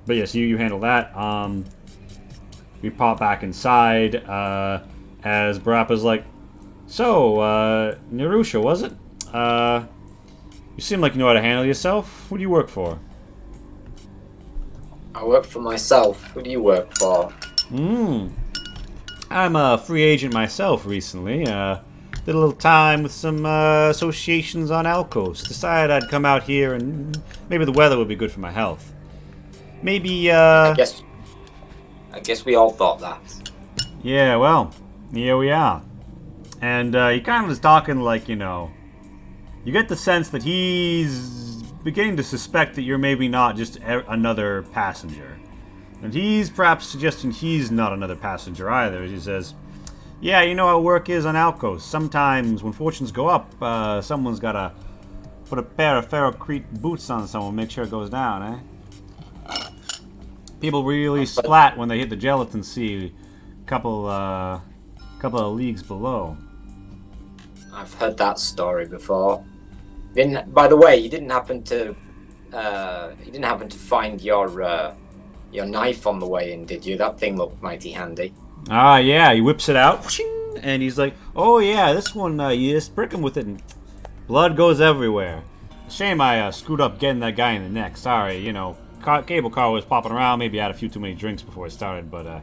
[SPEAKER 1] But yes, you handle that. We pop back inside as Barappa's like, so, Nerusha, was it? You seem like you know how to handle yourself. Who do you work for?
[SPEAKER 3] I work for myself. Who do you work for?
[SPEAKER 1] I'm a free agent myself recently. Did a little time with some associations on Alcos. Decided I'd come out here and maybe the weather would be good for my health. Maybe,
[SPEAKER 3] I guess we all thought that.
[SPEAKER 1] Yeah, well, here we are. And he kind of is talking like, you get the sense that he's beginning to suspect that you're maybe not just another passenger. And he's perhaps suggesting he's not another passenger either. He says, yeah, you know how work is on Alcos. Sometimes when fortunes go up, someone's got to put a pair of ferrocrete boots on someone, make sure it goes down, eh? People really splat when they hit the gelatin sea a couple of leagues below.
[SPEAKER 3] I've heard that story before. By the way, you didn't happen to find your knife on the way in, did you? That thing looked mighty handy.
[SPEAKER 1] Ah, yeah. He whips it out, and he's like, "Oh yeah, this one. You just prick him with it, and blood goes everywhere. Shame I screwed up getting that guy in the neck. Sorry, cable car was popping around. Maybe I had a few too many drinks before it started, but I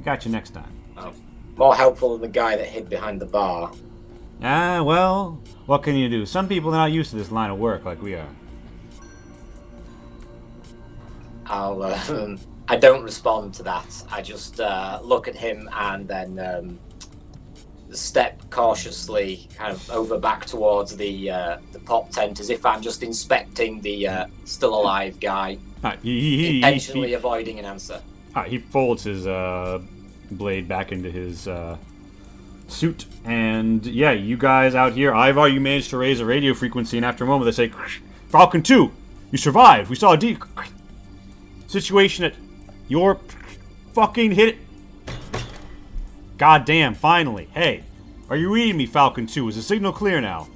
[SPEAKER 1] got you next time."
[SPEAKER 3] Oh, more helpful than the guy that hid behind the bar.
[SPEAKER 1] Ah, well, what can you do? Some people are not used to this line of work like we are.
[SPEAKER 3] I don't respond to that. I just look at him and then step cautiously kind of over back towards the pop tent as if I'm just inspecting the still alive guy, intentionally avoiding an answer.
[SPEAKER 1] He folds his blade back into his suit, and yeah, you guys out here, Ivar, you managed to raise a radio frequency, and after a moment they say, Falcon 2, you survived. We saw a situation at your fucking hit it. God damn, finally. Hey, are you reading me, Falcon 2? Is the signal clear now?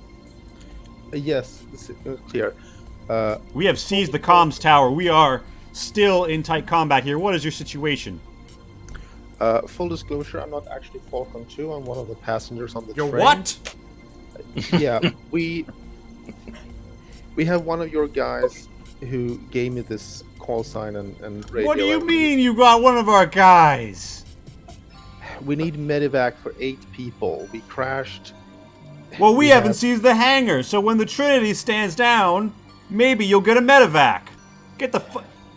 [SPEAKER 6] Yes, the signal clear.
[SPEAKER 1] We have seized the comms tower. We are still in tight combat here. What is your situation?
[SPEAKER 6] Full disclosure, I'm not actually Falcon 2. I'm one of the passengers on the
[SPEAKER 1] You're
[SPEAKER 6] train.
[SPEAKER 1] what?
[SPEAKER 6] Yeah, we have one of your guys who gave me this call sign and radio.
[SPEAKER 1] What do you mean you got one of our guys?
[SPEAKER 6] We need medevac for 8 people. We crashed.
[SPEAKER 1] Well, we haven't seized the hangar, so when the Trinity stands down, maybe you'll get a medevac. Get the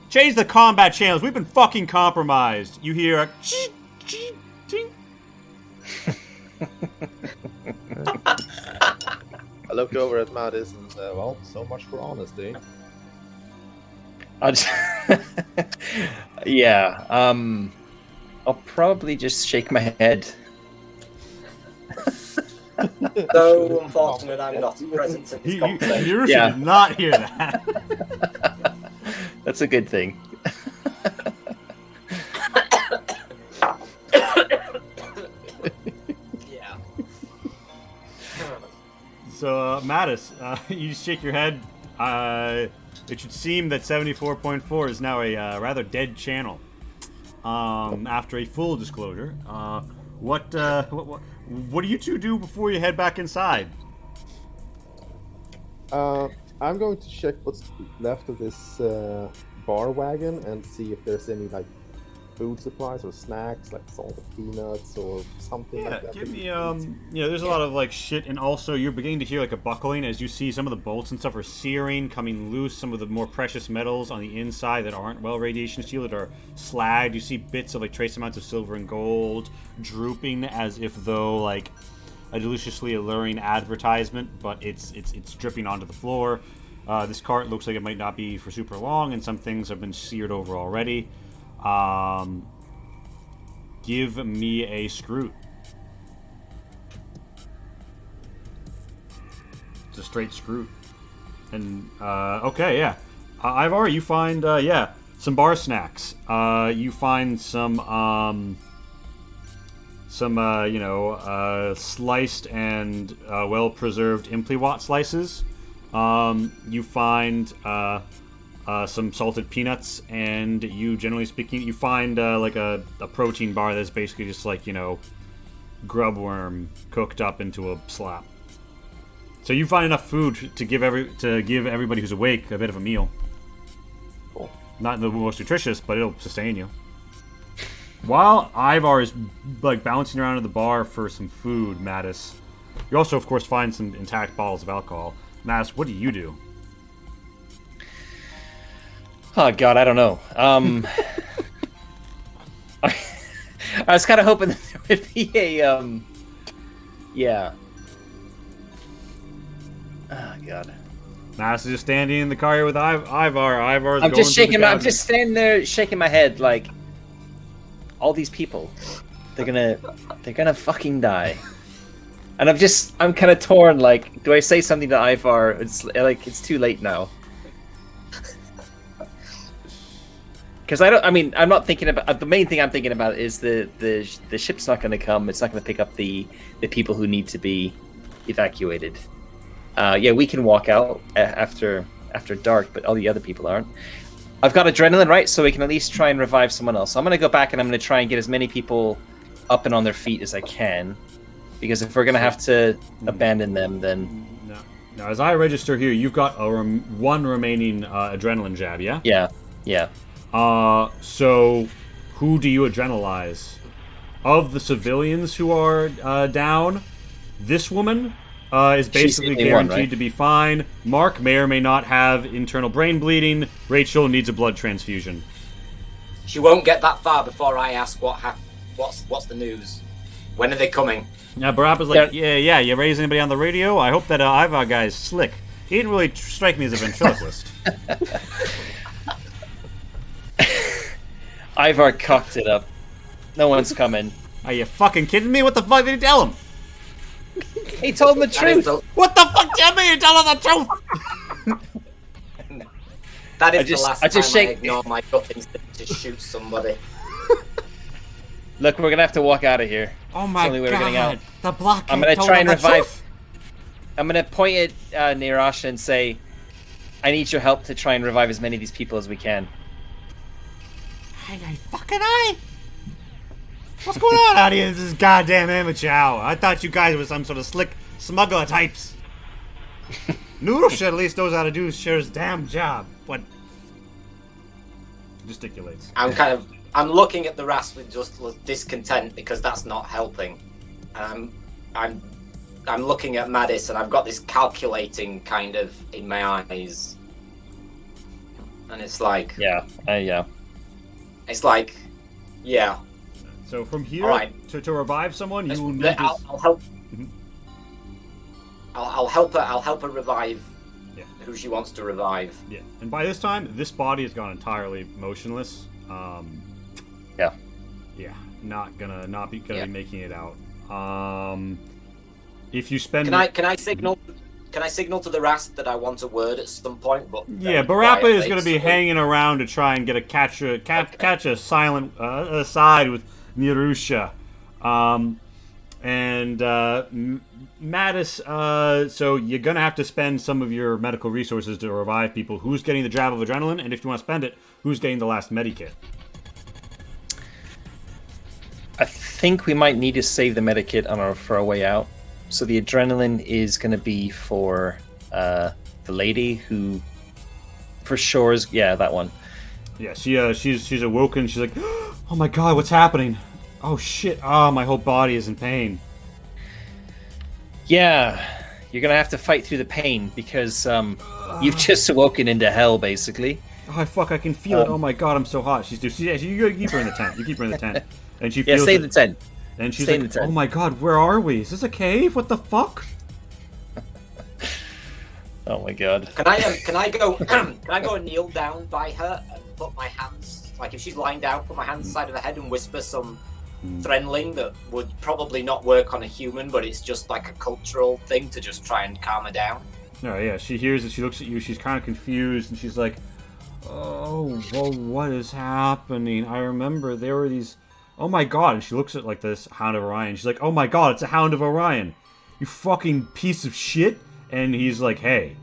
[SPEAKER 1] change the combat channels. We've been fucking compromised. You hear a ting.
[SPEAKER 6] I look over at Mattis and well, so much for honesty.
[SPEAKER 2] Yeah. I'll probably just shake my head.
[SPEAKER 3] So unfortunate I'm not present in this conversation.
[SPEAKER 1] You should not hear that.
[SPEAKER 2] That's a good thing.
[SPEAKER 3] Yeah.
[SPEAKER 1] So, Mattis, you just shake your head. It should seem that 74.4 is now a rather dead channel. After a full disclosure, what do you two do before you head back inside?
[SPEAKER 4] I'm going to check what's left of this bar wagon and see if there's any like food supplies or snacks, like salted peanuts or something like that.
[SPEAKER 1] Give me there's a lot of like shit, and also you're beginning to hear like a buckling as you see some of the bolts and stuff are searing, coming loose. Some of the more precious metals on the inside that aren't well radiation shielded are slagged. You see bits of like trace amounts of silver and gold drooping as if though like a deliciously alluring advertisement, but it's dripping onto the floor. This cart looks like it might not be for super long, and some things have been seared over already. Give me a screw. It's a straight screw. And, okay, yeah. Ivar, you find, some bar snacks. You find some sliced and, well-preserved Impliwat slices. You find, some salted peanuts, and you, generally speaking, you find like a protein bar that's basically just like, grub worm cooked up into a slab. So you find enough food to give everybody who's awake a bit of a meal.
[SPEAKER 4] Cool.
[SPEAKER 1] Not the most nutritious, but it'll sustain you. While Ivar is like bouncing around at the bar for some food, Mattis, you also, of course, find some intact bottles of alcohol. Mattis, what do you do?
[SPEAKER 2] Oh God, I don't know. I was kind of hoping that there would be a yeah. Oh God.
[SPEAKER 1] Mattis is just standing in the car here with Ivar. Ivar's
[SPEAKER 2] I'm
[SPEAKER 1] going
[SPEAKER 2] just shaking.
[SPEAKER 1] through the
[SPEAKER 2] I'm just standing there shaking my head like all these people. They're gonna fucking die. And I'm kind of torn. Like, do I say something to Ivar? It's too late now. Because I'm not thinking about the main thing I'm thinking about is the ship's not going to come. It's not going to pick up the people who need to be evacuated. We can walk out after dark, but all the other people aren't. I've got adrenaline, right? So we can at least try and revive someone else. So I'm going to go back and I'm going to try and get as many people up and on their feet as I can. Because if we're going to have to abandon them, then...
[SPEAKER 1] No. Now, as I register here, you've got one remaining adrenaline jab, yeah?
[SPEAKER 2] Yeah.
[SPEAKER 1] So who do you adrenalize? Of the civilians who are down, this woman is basically guaranteed to be fine. Mark may or may not have internal brain bleeding. Rachel needs a blood transfusion.
[SPEAKER 3] She won't get that far before I ask what's the news. When are they coming?
[SPEAKER 1] Yeah, Barappa's like, yeah, you raise anybody on the radio? I hope that Ivar guy's slick. He didn't really strike me as a ventriloquist.
[SPEAKER 2] Ivar cocked it up. No one's coming.
[SPEAKER 1] Are you fucking kidding me? What the fuck did he tell him?
[SPEAKER 2] He told him the truth.
[SPEAKER 1] What the fuck? Tell me you tell him the truth!
[SPEAKER 3] That is the last time
[SPEAKER 2] shake...
[SPEAKER 3] I ignore my gut instinct to shoot somebody.
[SPEAKER 2] Look, we're gonna have to walk out of here.
[SPEAKER 1] Oh my
[SPEAKER 2] god! We're getting out.
[SPEAKER 1] The block.
[SPEAKER 2] I'm gonna try and revive. I'm gonna point at Nirasha and say, "I need your help to try and revive as many of these people as we can."
[SPEAKER 1] Hey, fucking eye! What's going on out here? This is goddamn amateur hour. I thought you guys were some sort of slick smuggler types. Noodleshit at least knows how to do his damn job, but gesticulates.
[SPEAKER 3] I'm looking at the rest with just discontent because that's not helping. I'm looking at Madis and I've got this calculating kind of in my eyes, and it's like
[SPEAKER 2] yeah.
[SPEAKER 3] It's like yeah.
[SPEAKER 1] So from here,
[SPEAKER 3] right.
[SPEAKER 1] to revive someone, you will need
[SPEAKER 3] I'll help. I'll help her. I'll help her revive who she wants to revive.
[SPEAKER 1] Yeah, and by this time, this body has gone entirely motionless. Yeah, not gonna be making it out. If you spend,
[SPEAKER 3] can I signal? Can I signal to the rest that I want a word at some point? But
[SPEAKER 1] yeah, Barappa is going to be hanging around to try and get catch a silent aside with Nirusha, and Mattis. So you're going to have to spend some of your medical resources to revive people. Who's getting the jab of adrenaline? And if you want to spend it, who's getting the last medikit?
[SPEAKER 2] I think we might need to save the medikit for our way out. So the adrenaline is going to be for the lady who, for sure is that one.
[SPEAKER 1] Yeah, she's awoken. She's like, oh my god, what's happening? Oh shit! Oh, my whole body is in pain.
[SPEAKER 2] Yeah, you're gonna have to fight through the pain because you've just awoken into hell, basically.
[SPEAKER 1] Oh fuck! I can feel it. Oh my god, I'm so hot. You keep her in the tent. You keep her in the tent, and she feels.
[SPEAKER 2] Yeah, stay in the tent.
[SPEAKER 1] And she's like, oh my god, where are we? Is this a cave? What the fuck?
[SPEAKER 2] Oh my god.
[SPEAKER 3] Can I go and kneel down by her and put my hands, like if she's lying down, put my hands inside of her head and whisper some Threnling that would probably not work on a human, but it's just like a cultural thing to just try and calm her down?
[SPEAKER 1] No, yeah, she hears it, she looks at you, she's kind of confused, and she's like, oh, well, what is happening? I remember there were these... Oh my god, and she looks at like this Hound of Orion. She's like, oh my god, it's a Hound of Orion. You fucking piece of shit. And he's like, hey,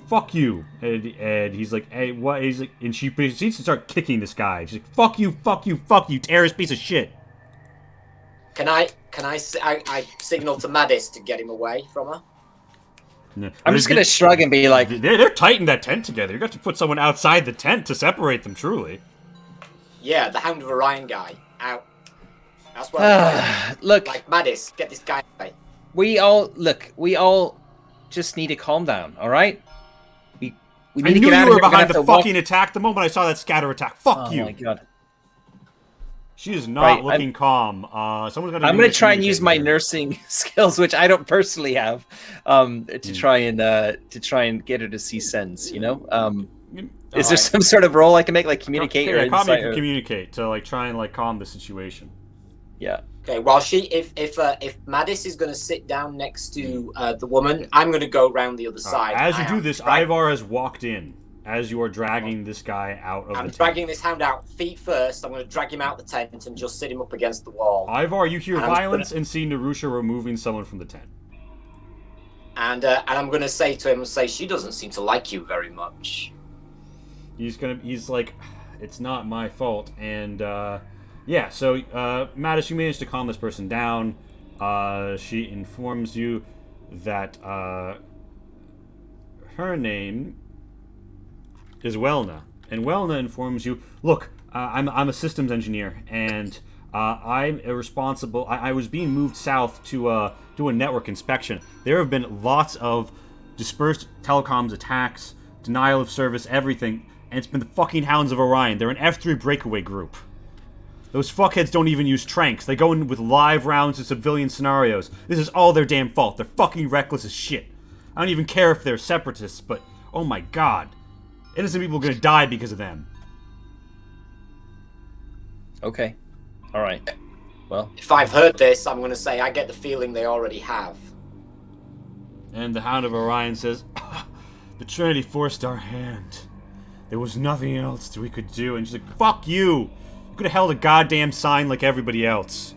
[SPEAKER 1] fuck you. And he's like, hey, what? He's like, and she proceeds to start kicking this guy. She's like, fuck you, fuck you, fuck you, terrorist piece of shit.
[SPEAKER 3] Can I signal to Madis to get him away from her?
[SPEAKER 1] No.
[SPEAKER 2] I'm just gonna shrug and be like,
[SPEAKER 1] they're tight in that tent together. You got to put someone outside the tent to separate them, truly.
[SPEAKER 3] Yeah, the Hound of Orion guy. Out. That's what I'm
[SPEAKER 2] look,
[SPEAKER 3] like, Madis, get this guy away.
[SPEAKER 2] We all just need to calm down, all right? We need to get out of here.
[SPEAKER 1] You were behind the fucking attack the moment I saw that scatter attack. Fuck you.
[SPEAKER 2] Oh my god.
[SPEAKER 1] She is not looking calm. Someone's gonna.
[SPEAKER 2] I'm gonna try and use my nursing skills, which I don't personally have, to try and get her to see sense. You know. Is there some sort of role I can make, like communicate or
[SPEAKER 1] insight? Can communicate to like try and like calm the situation.
[SPEAKER 2] Yeah.
[SPEAKER 3] Okay. Well, if Madis is going to sit down next to the woman, I'm going to go around the other side.
[SPEAKER 1] As you do this, Ivar has walked in. As you are dragging this guy out of the tent.
[SPEAKER 3] I'm dragging this hound out feet first. I'm going to drag him out the tent and just sit him up against the wall.
[SPEAKER 1] Ivar, you hear violence and see Nirusha removing someone from the tent.
[SPEAKER 3] And I'm going to say to him, she doesn't seem to like you very much.
[SPEAKER 1] He's like, it's not my fault. And yeah, so Mattis, you managed to calm this person down. She informs you that her name is Welna, and Welna informs you, look, I'm a systems engineer, and I'm responsible. I was being moved south to do a network inspection. There have been lots of dispersed telecoms attacks, denial of service, everything, and it's been the fucking Hounds of Orion. They're an F3 breakaway group. Those fuckheads don't even use tranks. They go in with live rounds in civilian scenarios. This is all their damn fault. They're fucking reckless as shit. I don't even care if they're separatists, but oh my god. Innocent people are gonna die because of them.
[SPEAKER 2] Okay. Alright. Well.
[SPEAKER 3] If I've heard this, I'm going to say I get the feeling they already have.
[SPEAKER 1] And the Hound of Orion says, the Trinity forced our hand. There was nothing else we could do. And she's like, fuck you! You could have held a goddamn sign like everybody else.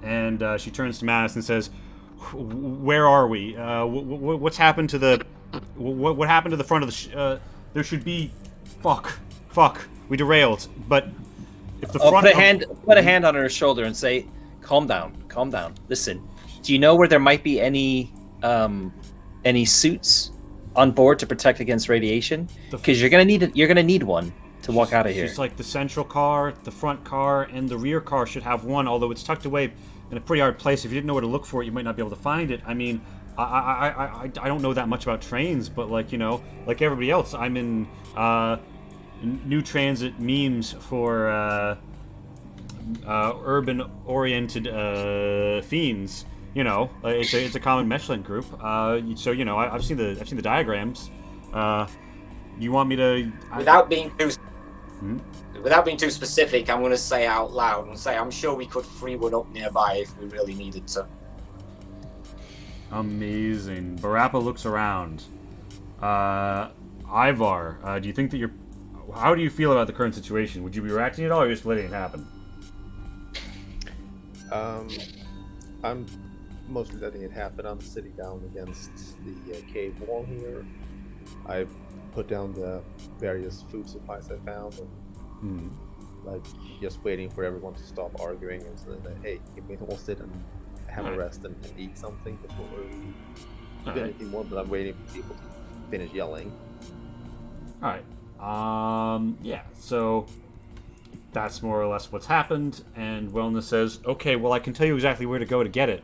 [SPEAKER 1] And she turns to Mattis and says, where are we? What's happened to the... What happened to the front of the... there should be... Fuck. We derailed. But if the front...
[SPEAKER 2] Put a hand on her shoulder and say, calm down. Listen, do you know where there might be any suits on board to protect against radiation? Because you're gonna need one to walk out of here.
[SPEAKER 1] She's like, the central car, the front car, and the rear car should have one, although it's tucked away in a pretty hard place. If you didn't know where to look for it, you might not be able to find it. I mean, I don't know that much about trains, but like, you know, like everybody else, I'm in new transit memes for urban-oriented fiends. You know, it's a common Mechlin group. So you know, I've seen the diagrams. You want me to?
[SPEAKER 3] Without being too specific, I'm going to say out loud and say I'm sure we could free one up nearby if we really needed to.
[SPEAKER 1] Amazing. Barappa looks around. Ivar, do you think that how do you feel about the current situation? Would you be reacting at all, or just letting it happen?
[SPEAKER 4] I'm mostly letting it happen. I'm sitting down against the cave wall here. I've put down the various food supplies I found, and like just waiting for everyone to stop arguing and say, "Hey, can we all sit and have a rest and eat something before we do anything more?" But I'm waiting for people to finish yelling.
[SPEAKER 1] All right. Yeah. So that's more or less what's happened, and Wellness says, okay, well, I can tell you exactly where to go to get it.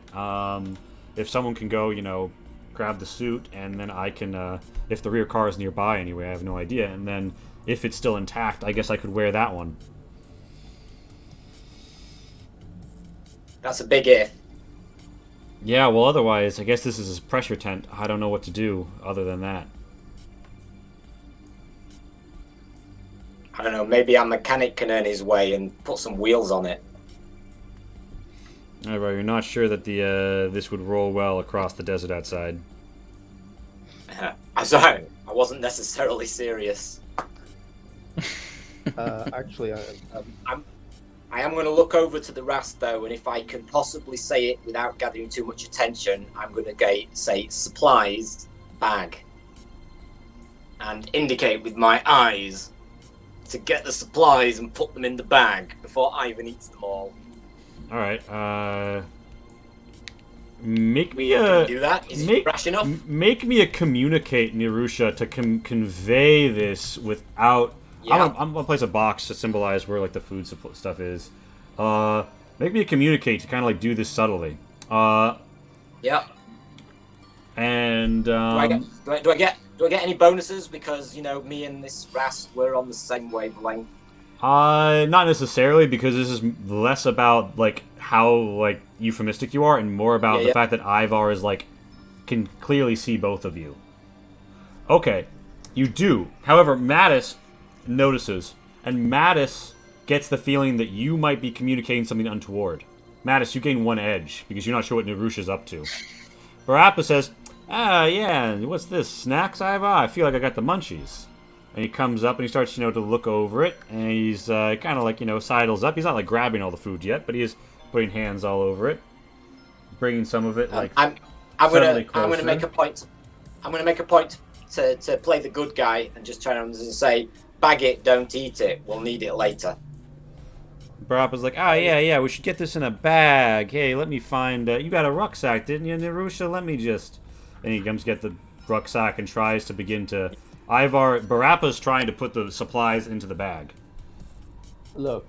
[SPEAKER 1] If someone can go, you know, grab the suit, and then I can, if the rear car is nearby anyway, I have no idea, and then if it's still intact, I guess I could wear that one.
[SPEAKER 3] That's a big if.
[SPEAKER 1] Yeah, well, otherwise, I guess this is his pressure tent. I don't know what to do other than that.
[SPEAKER 3] I don't know, maybe our mechanic can earn his way and put some wheels on it.
[SPEAKER 1] Alright, you're not sure that this would roll well across the desert outside.
[SPEAKER 3] I'm sorry, I wasn't necessarily serious.
[SPEAKER 4] Actually,
[SPEAKER 3] I am going to look over to the Rast though, and if I can possibly say it without gathering too much attention, I'm going to say supplies bag and indicate with my eyes to get the supplies and put them in the bag before Ivan eats them all.
[SPEAKER 1] Alright, make me a...
[SPEAKER 3] do that? Is it brash enough?
[SPEAKER 1] Make me a communicate, Nirusha, to convey this without...
[SPEAKER 3] Yeah.
[SPEAKER 1] I'm gonna place a box to symbolize where, like, the food stuff is. Make me a communicate to kind of, like, do this subtly.
[SPEAKER 3] Yeah.
[SPEAKER 1] And,
[SPEAKER 3] Do I get any bonuses because, you know, me and this Rast, we're on the same wavelength?
[SPEAKER 1] Not necessarily, because this is less about, like, how, like, euphemistic you are, and more about the fact that Ivar is, like, can clearly see both of you. Okay, you do. However, Mattis notices, and Mattis gets the feeling that you might be communicating something untoward. Mattis, you gain 1 edge, because you're not sure what Nirusha's up to. Barappa says, yeah, what's this, snacks, Ivar? I feel like I got the munchies. And he comes up and he starts, you know, to look over it, and he's kind of like, you know, sidles up. He's not like grabbing all the food yet, but he is putting hands all over it, bringing some of it like.
[SPEAKER 3] I'm gonna make a point. I'm gonna make a point to play the good guy and just try and say, bag it, don't eat it. We'll need it later.
[SPEAKER 1] Barappa's like, yeah, we should get this in a bag. Hey, let me find. You got a rucksack, didn't you, Nirusha? Let me just. And he comes to get the rucksack and tries to begin to. Barappa's trying to put the supplies into the bag.
[SPEAKER 4] Look,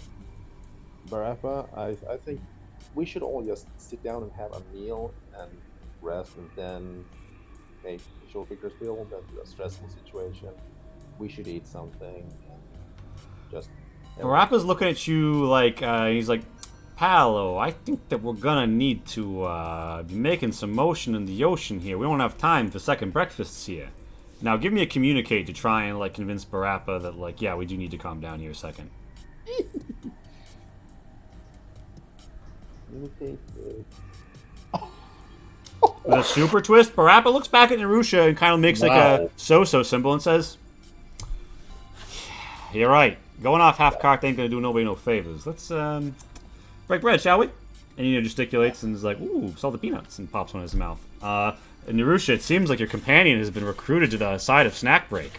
[SPEAKER 4] Barappa, I think we should all just sit down and have a meal and rest, and then make sure figures build into a stressful situation. We should eat something and just
[SPEAKER 1] Rappa's looking at you like, he's like, Paolo, I think that we're gonna need to be making some motion in the ocean here. We don't have time for second breakfasts here. Now, give me a communicate to try and, like, convince Barappa that, like, yeah, we do need to calm down here a second.
[SPEAKER 4] Communicate with...
[SPEAKER 1] With a super twist, Barappa looks back at Nerusha and kind of makes like a so-so symbol and says, "You're right. Going off half-cocked ain't gonna do nobody no favors. Let's break bread, shall we?" And gesticulates and is like, "Ooh, salted peanuts," and pops one in his mouth. And Nerusha, it seems like your companion has been recruited to the side of snack break.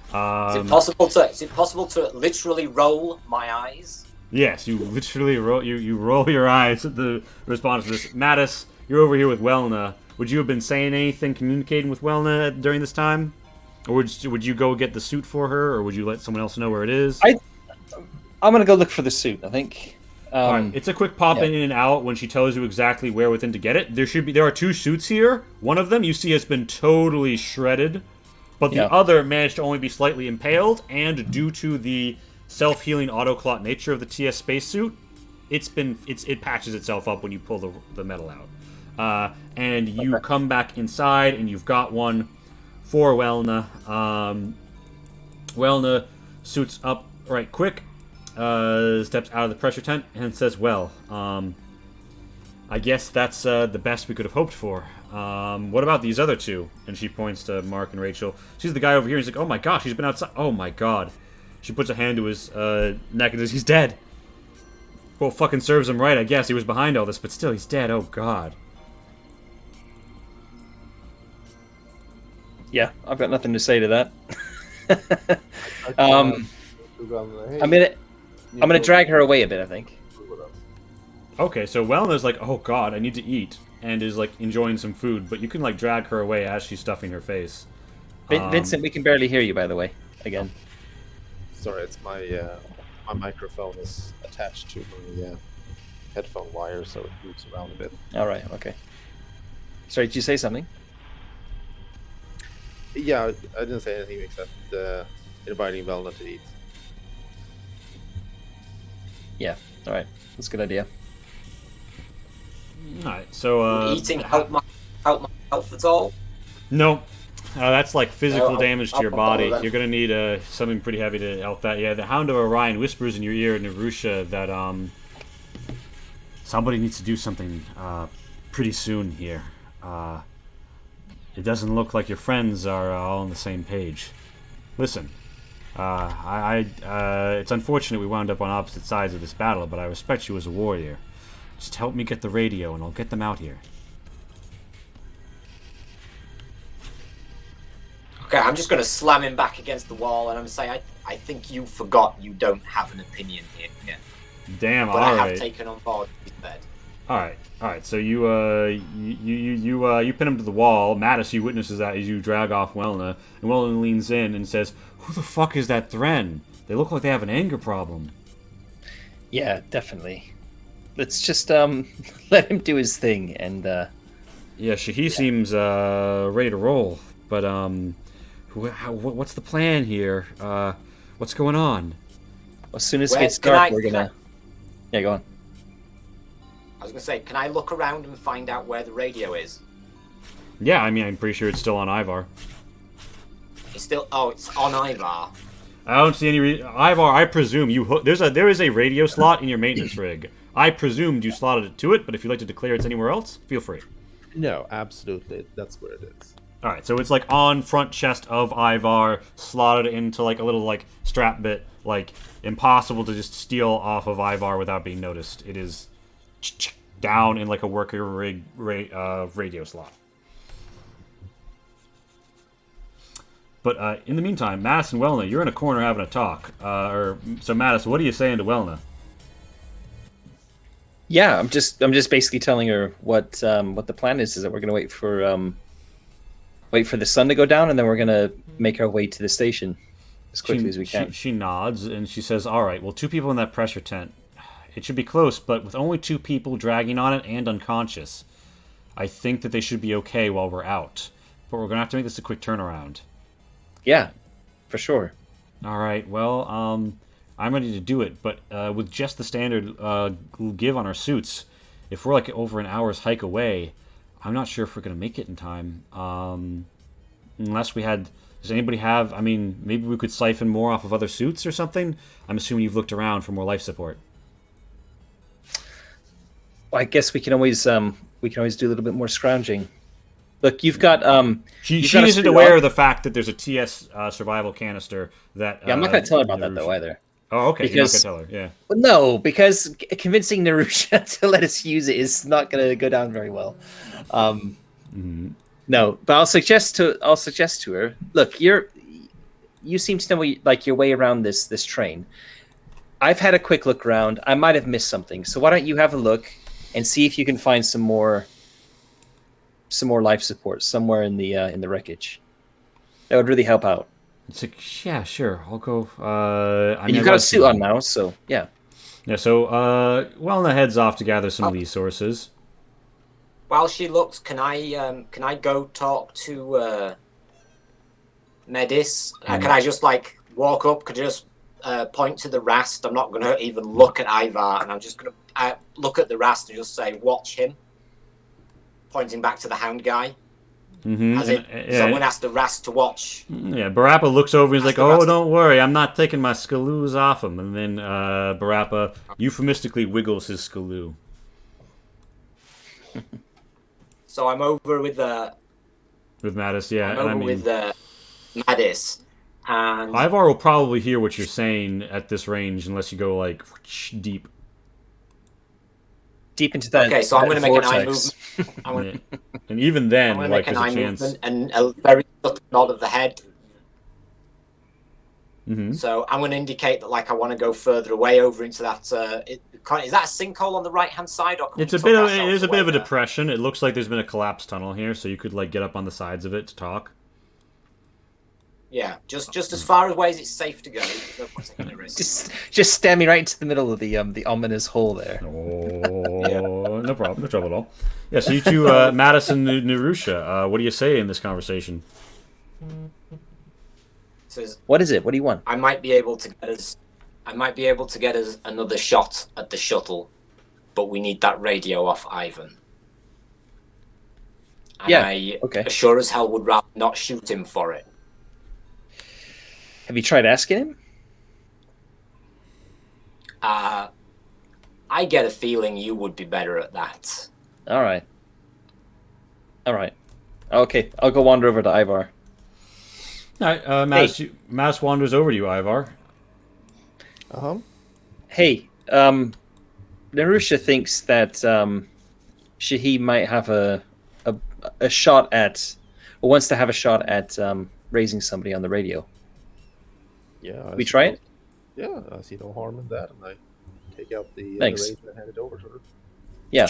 [SPEAKER 3] Is it possible to literally roll my eyes?
[SPEAKER 1] Yes, you literally roll your eyes at the response to this. Mattis, you're over here with Welna. Would you have been saying anything, communicating with Welna during this time? Or would you go get the suit for her, or would you let someone else know where it is?
[SPEAKER 2] I'm gonna go look for the suit, I think.
[SPEAKER 1] All right, it's a quick pop in and out when she tells you exactly where within to get it. There are 2 suits here. One of them you see has been totally shredded, but the other managed to only be slightly impaled, and due to the self-healing auto-clot nature of the TS spacesuit, it patches itself up when you pull the metal out. And you come back inside, and you've got one for Welna. Welna suits up right quick, steps out of the pressure tent, and says, "Well, I guess that's the best we could have hoped for. What about these other 2?" And she points to Mark and Rachel. She's the guy over here, and he's like, "Oh my gosh, he's been outside. Oh my god." She puts a hand to his neck and says, "He's dead." Well, fucking serves him right, I guess. He was behind all this, but still, he's dead. Oh god.
[SPEAKER 2] Yeah, I've got nothing to say to that. I'm gonna drag her away a bit, I think.
[SPEAKER 1] Okay, so Welna's like, "Oh god, I need to eat," and is like enjoying some food, but you can like drag her away as she's stuffing her face.
[SPEAKER 2] Vincent, we can barely hear you, by the way. Again.
[SPEAKER 4] Sorry, it's my microphone is attached to my headphone wire, so it moves around a bit.
[SPEAKER 2] All right. Okay. Sorry, did you say something?
[SPEAKER 4] Yeah, I didn't say anything except inviting Velna to eat.
[SPEAKER 2] Yeah. All right. That's a good idea.
[SPEAKER 1] All right. So
[SPEAKER 3] Eating help my health at all?
[SPEAKER 1] No. That's like physical damage to your body.
[SPEAKER 3] then.
[SPEAKER 1] You're gonna need something pretty heavy to help that. Yeah, the Hound of Orion whispers in your ear, Nerusha, that somebody needs to do something pretty soon here. It doesn't look like your friends are all on the same page. Listen, it's unfortunate we wound up on opposite sides of this battle, but I respect you as a warrior. Just help me get the radio, and I'll get them out here.
[SPEAKER 3] Okay, I'm just going to slam him back against the wall, and I'm saying, I think you forgot you don't have an opinion here. Yeah.
[SPEAKER 1] Damn,
[SPEAKER 3] but
[SPEAKER 1] all
[SPEAKER 3] I
[SPEAKER 1] right.
[SPEAKER 3] have taken on board instead.
[SPEAKER 1] All right. So you pin him to the wall. Mattis, you witnesses that as you drag off Welna, and Welna leans in and says, "Who the fuck is that Thren? They look like they have an anger problem."
[SPEAKER 2] Yeah, definitely. Let's just let him do his thing, and
[SPEAKER 1] yeah, he seems ready to roll. But what's the plan here? What's going on?
[SPEAKER 2] As soon as it gets dark, we're gonna. Yeah, go on.
[SPEAKER 3] I was going to say, can I look around and find out where the radio is?
[SPEAKER 1] Yeah, I mean, I'm pretty sure it's still on Ivar.
[SPEAKER 3] It's still... Oh, it's on Ivar.
[SPEAKER 1] I don't see any Ivar, I presume you... There is a radio slot in your maintenance rig. I presumed you slotted it to it, but if you'd like to declare it's anywhere else, feel free.
[SPEAKER 4] No, absolutely. That's where it is.
[SPEAKER 1] Alright, so it's like on front chest of Ivar, slotted into like a little like strap bit, like impossible to just steal off of Ivar without being noticed. It is down in like a worker rig radio slot. But in the meantime, Mattis and Welna, you're in a corner having a talk. So Mattis, what are you saying to Welna?
[SPEAKER 2] Yeah, I'm just basically telling her what the plan is that we're gonna wait for the sun to go down, and then we're gonna make our way to the station as quickly as we can.
[SPEAKER 1] She nods and she says, "All right, well, 2 people in that pressure tent. It should be close, but with only 2 people dragging on it and unconscious, I think that they should be okay while we're out. But we're gonna have to make this a quick turnaround."
[SPEAKER 2] Yeah, for sure.
[SPEAKER 1] All right. Well, I'm ready to do it, but with just the standard give on our suits, if we're like over an hour's hike away, I'm not sure if we're going to make it in time. Unless we had... Does anybody have... I mean, maybe we could siphon more off of other suits or something? I'm assuming you've looked around for more life support.
[SPEAKER 2] Well, I guess we can always do a little bit more scrounging. Look, you've got
[SPEAKER 1] She isn't aware of the fact that there's a TS survival canister that...
[SPEAKER 2] Yeah, I'm not going to tell her about that, though, either.
[SPEAKER 1] Oh, okay.
[SPEAKER 2] Because,
[SPEAKER 1] you're not going to tell her, yeah.
[SPEAKER 2] Well, no, because convincing Narusha to let us use it is not going to go down very well. No, but I'll suggest to her. Look, you seem to know like your way around this train. I've had a quick look around. I might have missed something. So why don't you have a look and see if you can find some more life support somewhere in the wreckage. That would really help out.
[SPEAKER 1] It's like, yeah, sure. I'll go.
[SPEAKER 2] You've got a suit on now, so yeah.
[SPEAKER 1] Yeah. So, Wellna heads off to gather some resources.
[SPEAKER 3] While she looks, can I go talk to Medis? Can I just like walk up? Could you just point to the Rast? I'm not going to even look at Ivar, and I'm just going to look at the Rast and just say, "Watch him," pointing back to the Hound guy. As if someone asked the Rast to watch.
[SPEAKER 1] Yeah, Barappa looks over and he's like, "Oh, don't worry, I'm not taking my skaloos off him." And then Barappa euphemistically wiggles his skaloo.
[SPEAKER 3] So I'm over with
[SPEAKER 1] Mattis, yeah.
[SPEAKER 3] I'm over with Mattis, and
[SPEAKER 1] Ivar will probably hear what you're saying at this range unless you go like deep
[SPEAKER 2] into that.
[SPEAKER 3] Okay, so I'm going to make an eye movement.
[SPEAKER 1] And even then,
[SPEAKER 3] I'm going
[SPEAKER 1] like,
[SPEAKER 3] to make an eye
[SPEAKER 1] there's a chance.
[SPEAKER 3] movement and a very subtle nod of the head.
[SPEAKER 1] Mm-hmm.
[SPEAKER 3] So I'm going to indicate that, like, I want to go further away over into that. Is that a sinkhole on the right hand side? Or
[SPEAKER 1] It is a bit of a depression. It looks like there's been a collapsed tunnel here, so you could like get up on the sides of it to talk.
[SPEAKER 3] Yeah, just as far away as it's safe to go. No point taking a risk.
[SPEAKER 2] Just stand me right into the middle of the ominous hole there.
[SPEAKER 1] Oh, yeah. No problem, no trouble at all. Yeah, so you two, Madison and Narusha, what do you say in this conversation?
[SPEAKER 3] Says,
[SPEAKER 2] what is it? What do you want?
[SPEAKER 3] I might be able to get us another shot at the shuttle, but we need that radio off Ivan. And I sure as hell would rather not shoot him for it.
[SPEAKER 2] Have you tried asking him?
[SPEAKER 3] I get a feeling you would be better at that.
[SPEAKER 2] All right. Okay, I'll go wander over to Ivar.
[SPEAKER 1] All right, Mass wanders over to you, Ivar.
[SPEAKER 2] Hey, Narusha thinks that Shahi might have a shot at, or wants to have a shot at raising somebody on the radio.
[SPEAKER 4] Yeah.
[SPEAKER 2] We try it?
[SPEAKER 4] Yeah, I see no harm in that, and I take out the
[SPEAKER 2] Thanks.
[SPEAKER 4] radio and hand it over to her.
[SPEAKER 2] Yeah,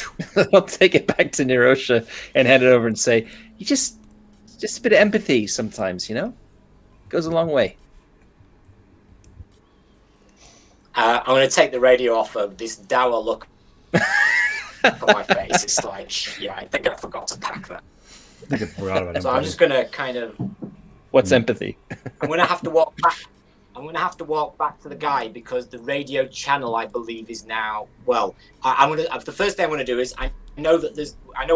[SPEAKER 2] I'll take it back to Narusha and hand it over and say, "You just a bit of empathy sometimes, you know, goes a long way."
[SPEAKER 3] I'm going to take the radio off of this dour look on my face. It's like, yeah, I think I forgot to pack that.
[SPEAKER 1] I think I forgot about it.
[SPEAKER 3] So I'm just going to kind of...
[SPEAKER 2] What's empathy?
[SPEAKER 3] I'm going to have to walk back. I'm going to have to walk back to the guy because the radio channel, I believe, is now... Well, the first thing I'm going to do is I know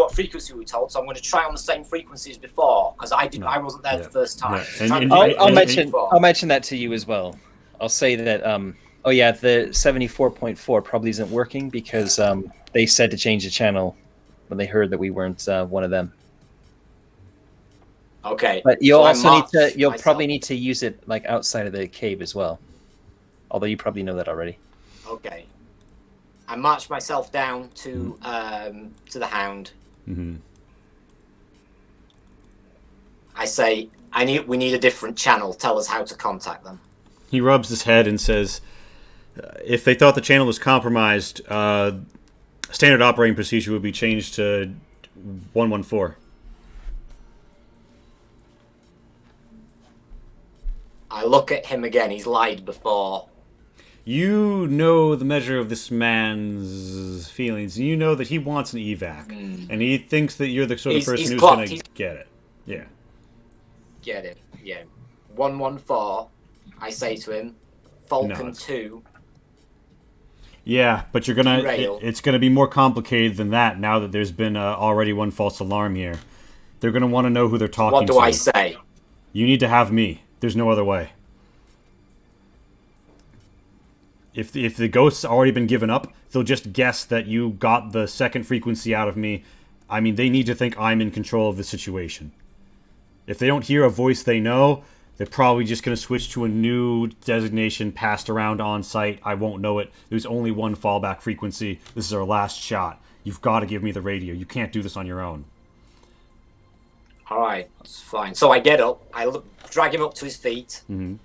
[SPEAKER 3] what frequency we were told, so I'm going to try on the same frequency as before because I wasn't there the first time.
[SPEAKER 1] Yeah.
[SPEAKER 2] I'll mention that to you as well. I'll say that... Oh yeah, the 74.4 probably isn't working because they said to change the channel when they heard that we weren't one of them.
[SPEAKER 3] Okay.
[SPEAKER 2] But you'll probably need to use it like outside of the cave as well. Although you probably know that already.
[SPEAKER 3] Okay. I march myself down to the Hound.
[SPEAKER 1] Mm-hmm.
[SPEAKER 3] I say, we need a different channel. Tell us how to contact them.
[SPEAKER 1] He rubs his head and says, if they thought the channel was compromised, standard operating procedure would be changed to 114.
[SPEAKER 3] I look at him again. He's lied before.
[SPEAKER 1] You know the measure of this man's feelings, and you know that he wants an evac, and he thinks that you're the sort of person who's going to get it. Yeah.
[SPEAKER 3] Get it. Yeah. 114. I say to him, Falcon
[SPEAKER 1] it's-
[SPEAKER 3] 2.
[SPEAKER 1] Yeah, but you're gonna.
[SPEAKER 3] Derail.
[SPEAKER 1] It's gonna be more complicated than that now that there's been already one false alarm here. They're gonna want to know who they're talking
[SPEAKER 3] What
[SPEAKER 1] to.
[SPEAKER 3] do I say?
[SPEAKER 1] You need to have me. There's no other way. If the ghost's already been given up, they'll just guess that you got the second frequency out of me. I mean, they need to think I'm in control of the situation. If they don't hear a voice they know, they're probably just going to switch to a new designation passed around on site. I won't know it. There's only one fallback frequency. This is our last shot. You've got to give me the radio. You can't do this on your own.
[SPEAKER 3] All right, it's fine. So I get up, drag him up to his feet.
[SPEAKER 1] Mm-hmm.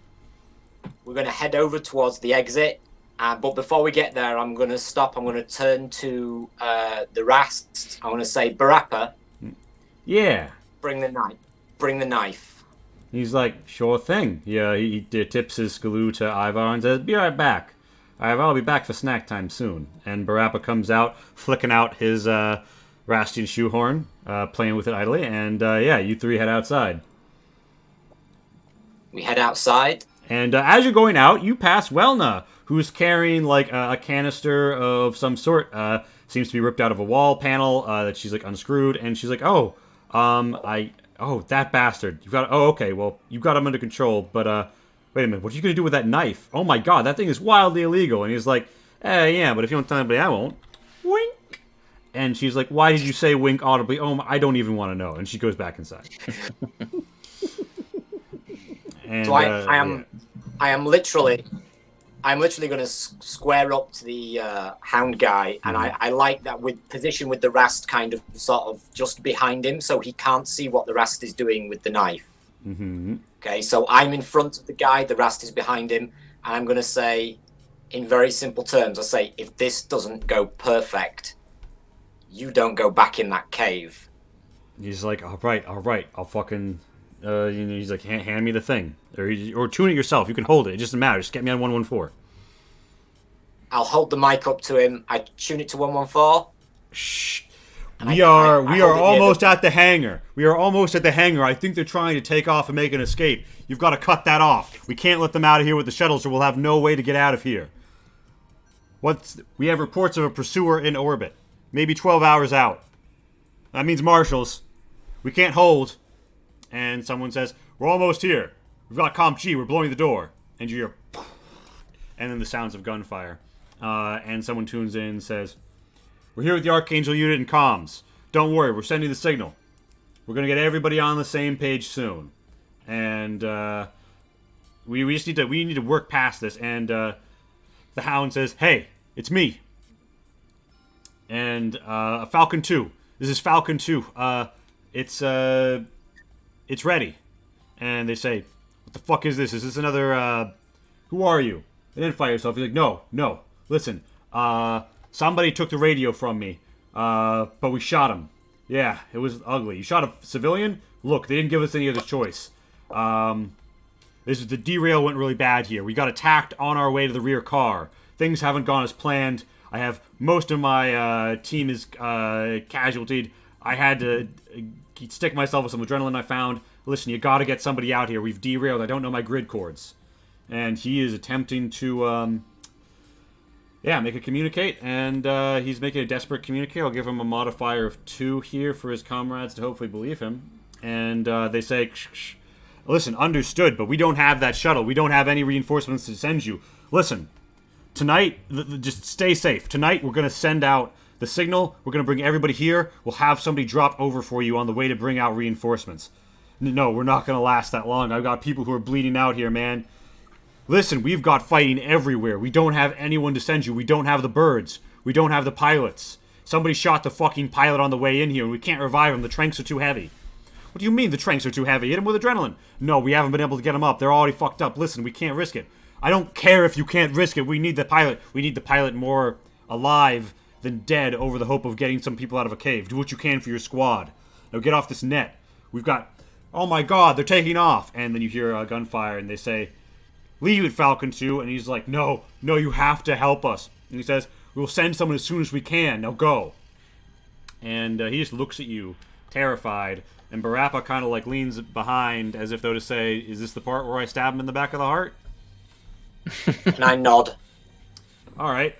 [SPEAKER 3] We're going to head over towards the exit. But before we get there, I'm going to stop. I'm going to turn to the Rast. I want to say, Barappa,
[SPEAKER 1] Yeah.
[SPEAKER 3] bring the knife. Bring the knife.
[SPEAKER 1] He's like, sure thing. Yeah, he tips his Skaloo to Ivar and says, be right back. Ivar, I'll be back for snack time soon. And Barappa comes out, flicking out his Rastian shoehorn, playing with it idly. And yeah, you three head outside.
[SPEAKER 3] We head outside.
[SPEAKER 1] And as you're going out, you pass Welna, who's carrying like a canister of some sort. Seems to be ripped out of a wall panel that she's like unscrewed. And she's like, oh, that bastard. Okay, well, you've got him under control, but, wait a minute, what are you gonna do with that knife? Oh my god, that thing is wildly illegal. And he's like, yeah, but if you don't tell anybody, I won't. Wink! And she's like, why did you say wink audibly? Oh, I don't even want to know. And she goes back inside. And,
[SPEAKER 3] So I am literally going to square up to the hound guy, and I like that with position with the Rast kind of sort of just behind him, so he can't see what the Rast is doing with the knife.
[SPEAKER 1] Mm-hmm.
[SPEAKER 3] Okay, so I'm in front of the guy, the Rast is behind him, and I'm going to say, in very simple terms, I say, if this doesn't go perfect, you don't go back in that cave.
[SPEAKER 1] He's like, all right, I'll fucking... he's like, hand me the thing. Or tune it yourself. You can hold it. It doesn't matter. Just get me on 114.
[SPEAKER 3] I'll hold the mic up to him. I tune it to 114.
[SPEAKER 1] Shh.
[SPEAKER 3] And
[SPEAKER 1] We are almost at the hangar. We are almost at the hangar. I think they're trying to take off and make an escape. You've got to cut that off. We can't let them out of here with the shuttles or we'll have no way to get out of here. We have reports of a pursuer in orbit. Maybe 12 hours out. That means marshals. We can't hold. And someone says, we're almost here. We've got Comp G. We're blowing the door. And you hear... And then the sounds of gunfire. And someone tunes in and says, we're here with the Archangel unit and comms. Don't worry, we're sending the signal. We're going to get everybody on the same page soon. And we just need to work past this. And the Hound says, hey, it's me. And Falcon 2. This is Falcon 2. It's ready. And they say, what the fuck is this? Is this another, who are you? Identify yourself. He's like, no. Listen, somebody took the radio from me, but we shot him. Yeah, it was ugly. You shot a civilian? Look, they didn't give us any other choice. The derail went really bad here. We got attacked on our way to the rear car. Things haven't gone as planned. I have most of my team is casualtied. I had to stick myself with some adrenaline I found. Listen, you gotta get somebody out here. We've derailed. I don't know my grid cords. And he is attempting to, make a communicate. And he's making a desperate communicate. I'll give him a modifier of 2 here for his comrades to hopefully believe him. And they say, shh. Listen, understood, but we don't have that shuttle. We don't have any reinforcements to send you. Listen, tonight, just stay safe. Tonight, we're going to send out the signal. We're going to bring everybody here. We'll have somebody drop over for you on the way to bring out reinforcements. No, we're not going to last that long. I've got people who are bleeding out here, man. Listen, we've got fighting everywhere. We don't have anyone to send you. We don't have the birds. We don't have the pilots. Somebody shot the fucking pilot on the way in here, and we can't revive him. The tranks are too heavy. What do you mean the tranks are too heavy? Hit him with adrenaline. No, we haven't been able to get him up. They're already fucked up. Listen, we can't risk it. I don't care if you can't risk it. We need the pilot. We need the pilot more alive than dead over the hope of getting some people out of a cave. Do what you can for your squad. Now get off this net. We've got... Oh my god, they're taking off. And then you hear a gunfire, and they say, leave it, Falcon 2. And he's like, no, you have to help us. And he says, we'll send someone as soon as we can. Now go. And he just looks at you, terrified. And Barappa kind of like leans behind as if though to say, is this the part where I stab him in the back of the heart?
[SPEAKER 3] And I nod.
[SPEAKER 1] All right.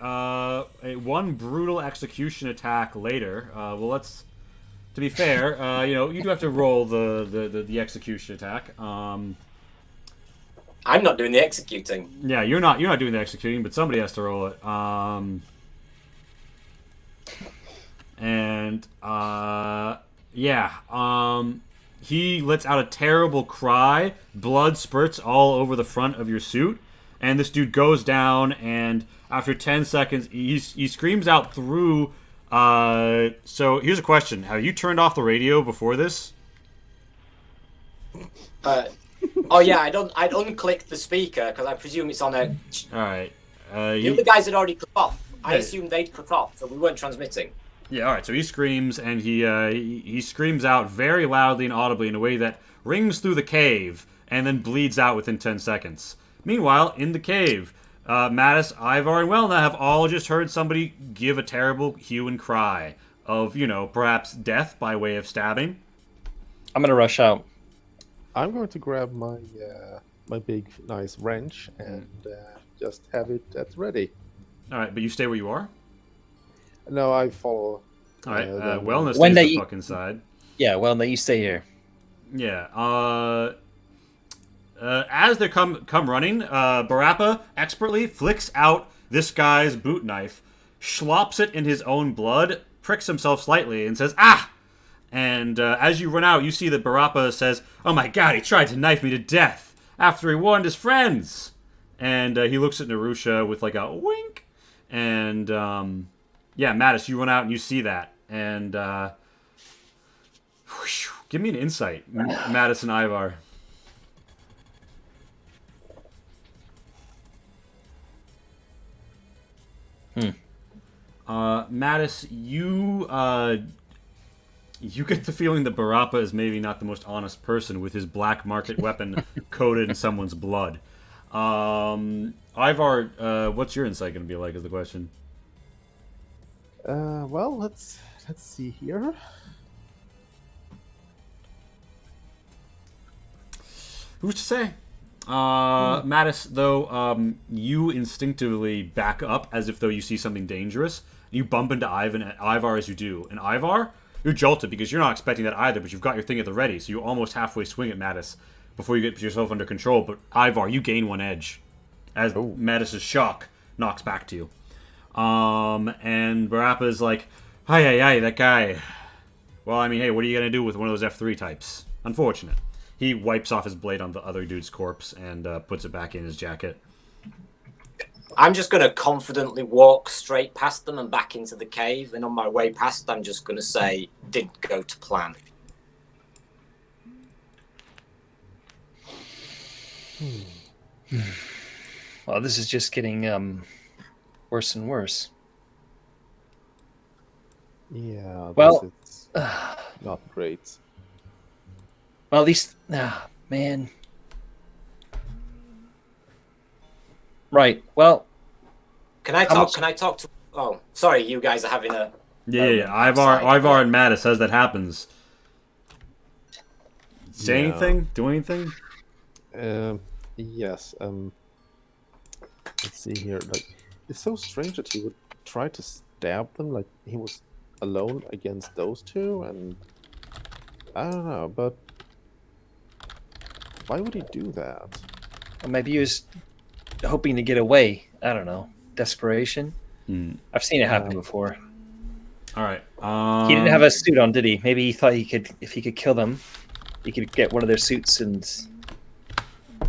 [SPEAKER 1] One brutal execution attack later. Well, let's. To be fair, you do have to roll the execution attack.
[SPEAKER 3] I'm not doing the executing.
[SPEAKER 1] Yeah, you're not doing the executing, but somebody has to roll it. He lets out a terrible cry. Blood spurts all over the front of your suit, and this dude goes down. And after 10 seconds, he screams out through. So here's a question: have you turned off the radio before this?
[SPEAKER 3] Oh yeah, I'd unclick the speaker because I presume it's on a.
[SPEAKER 1] All right.
[SPEAKER 3] The other guys had already cut off. I assumed they'd cut off, so we weren't transmitting.
[SPEAKER 1] Yeah, all right. So he screams, and he screams out very loudly and audibly in a way that rings through the cave and then bleeds out within 10 seconds. Meanwhile, in the cave, Mattis, Ivar, and Welna have all just heard somebody give a terrible hue and cry of, perhaps death by way of stabbing.
[SPEAKER 2] I'm gonna rush out.
[SPEAKER 4] I'm going to grab my my big nice wrench and just have it at ready.
[SPEAKER 1] All right, but you stay where you are.
[SPEAKER 4] No, I follow.
[SPEAKER 1] All right, Wellness
[SPEAKER 2] When
[SPEAKER 1] stays
[SPEAKER 2] they-
[SPEAKER 1] the fuck inside.
[SPEAKER 2] Yeah, well, no, you stay here.
[SPEAKER 1] Yeah. As they come running, Barappa expertly flicks out this guy's boot knife, slops it in his own blood, pricks himself slightly, and says, "Ah!" And as you run out, you see that Barappa says, "Oh my god, he tried to knife me to death after he warned his friends." And he looks at Narusha with like a wink. And yeah, Mattis, you run out and you see that. And give me an insight, Mattis and Ivar. Mattis, you get the feeling that Barappa is maybe not the most honest person with his black market weapon coated in someone's blood. Ivar, what's your insight going to be like? Is the question.
[SPEAKER 4] Well, let's see here.
[SPEAKER 1] Who's to say? Mattis, though, you instinctively back up as if though you see something dangerous. You bump into Ivar as you do. And Ivar, you're jolted because you're not expecting that either, but you've got your thing at the ready, so you almost halfway swing at Mattis before you get yourself under control. But Ivar, you gain one edge as Mattis' shock knocks back to you. And Barappa's like, Hi, that guy. Well, I mean, hey, what are you going to do with one of those F3 types? Unfortunate. He wipes off his blade on the other dude's corpse and puts it back in his jacket.
[SPEAKER 3] I'm just going to confidently walk straight past them and back into the cave. And on my way past, I'm just going to say, didn't go to plan.
[SPEAKER 2] Well, this is just getting worse and worse.
[SPEAKER 4] Yeah.
[SPEAKER 2] Well,
[SPEAKER 4] it's not great.
[SPEAKER 2] Well, at least, man. Right. Well,
[SPEAKER 3] Can I talk? Can I talk to? Oh, sorry, you guys are having a.
[SPEAKER 1] Yeah. Ivar and Mattis, as that happens. Say anything? Do anything?
[SPEAKER 4] Yes. Let's see here. Like, it's so strange that he would try to stab them. Like he was alone against those two, and I don't know. But why would he do that?
[SPEAKER 2] or maybe he was hoping to get away. I don't know. Desperation. I've seen it happen before.
[SPEAKER 1] All right.
[SPEAKER 2] He didn't have a suit on, did he? Maybe he thought he could, if he could kill them, he could get one of their suits and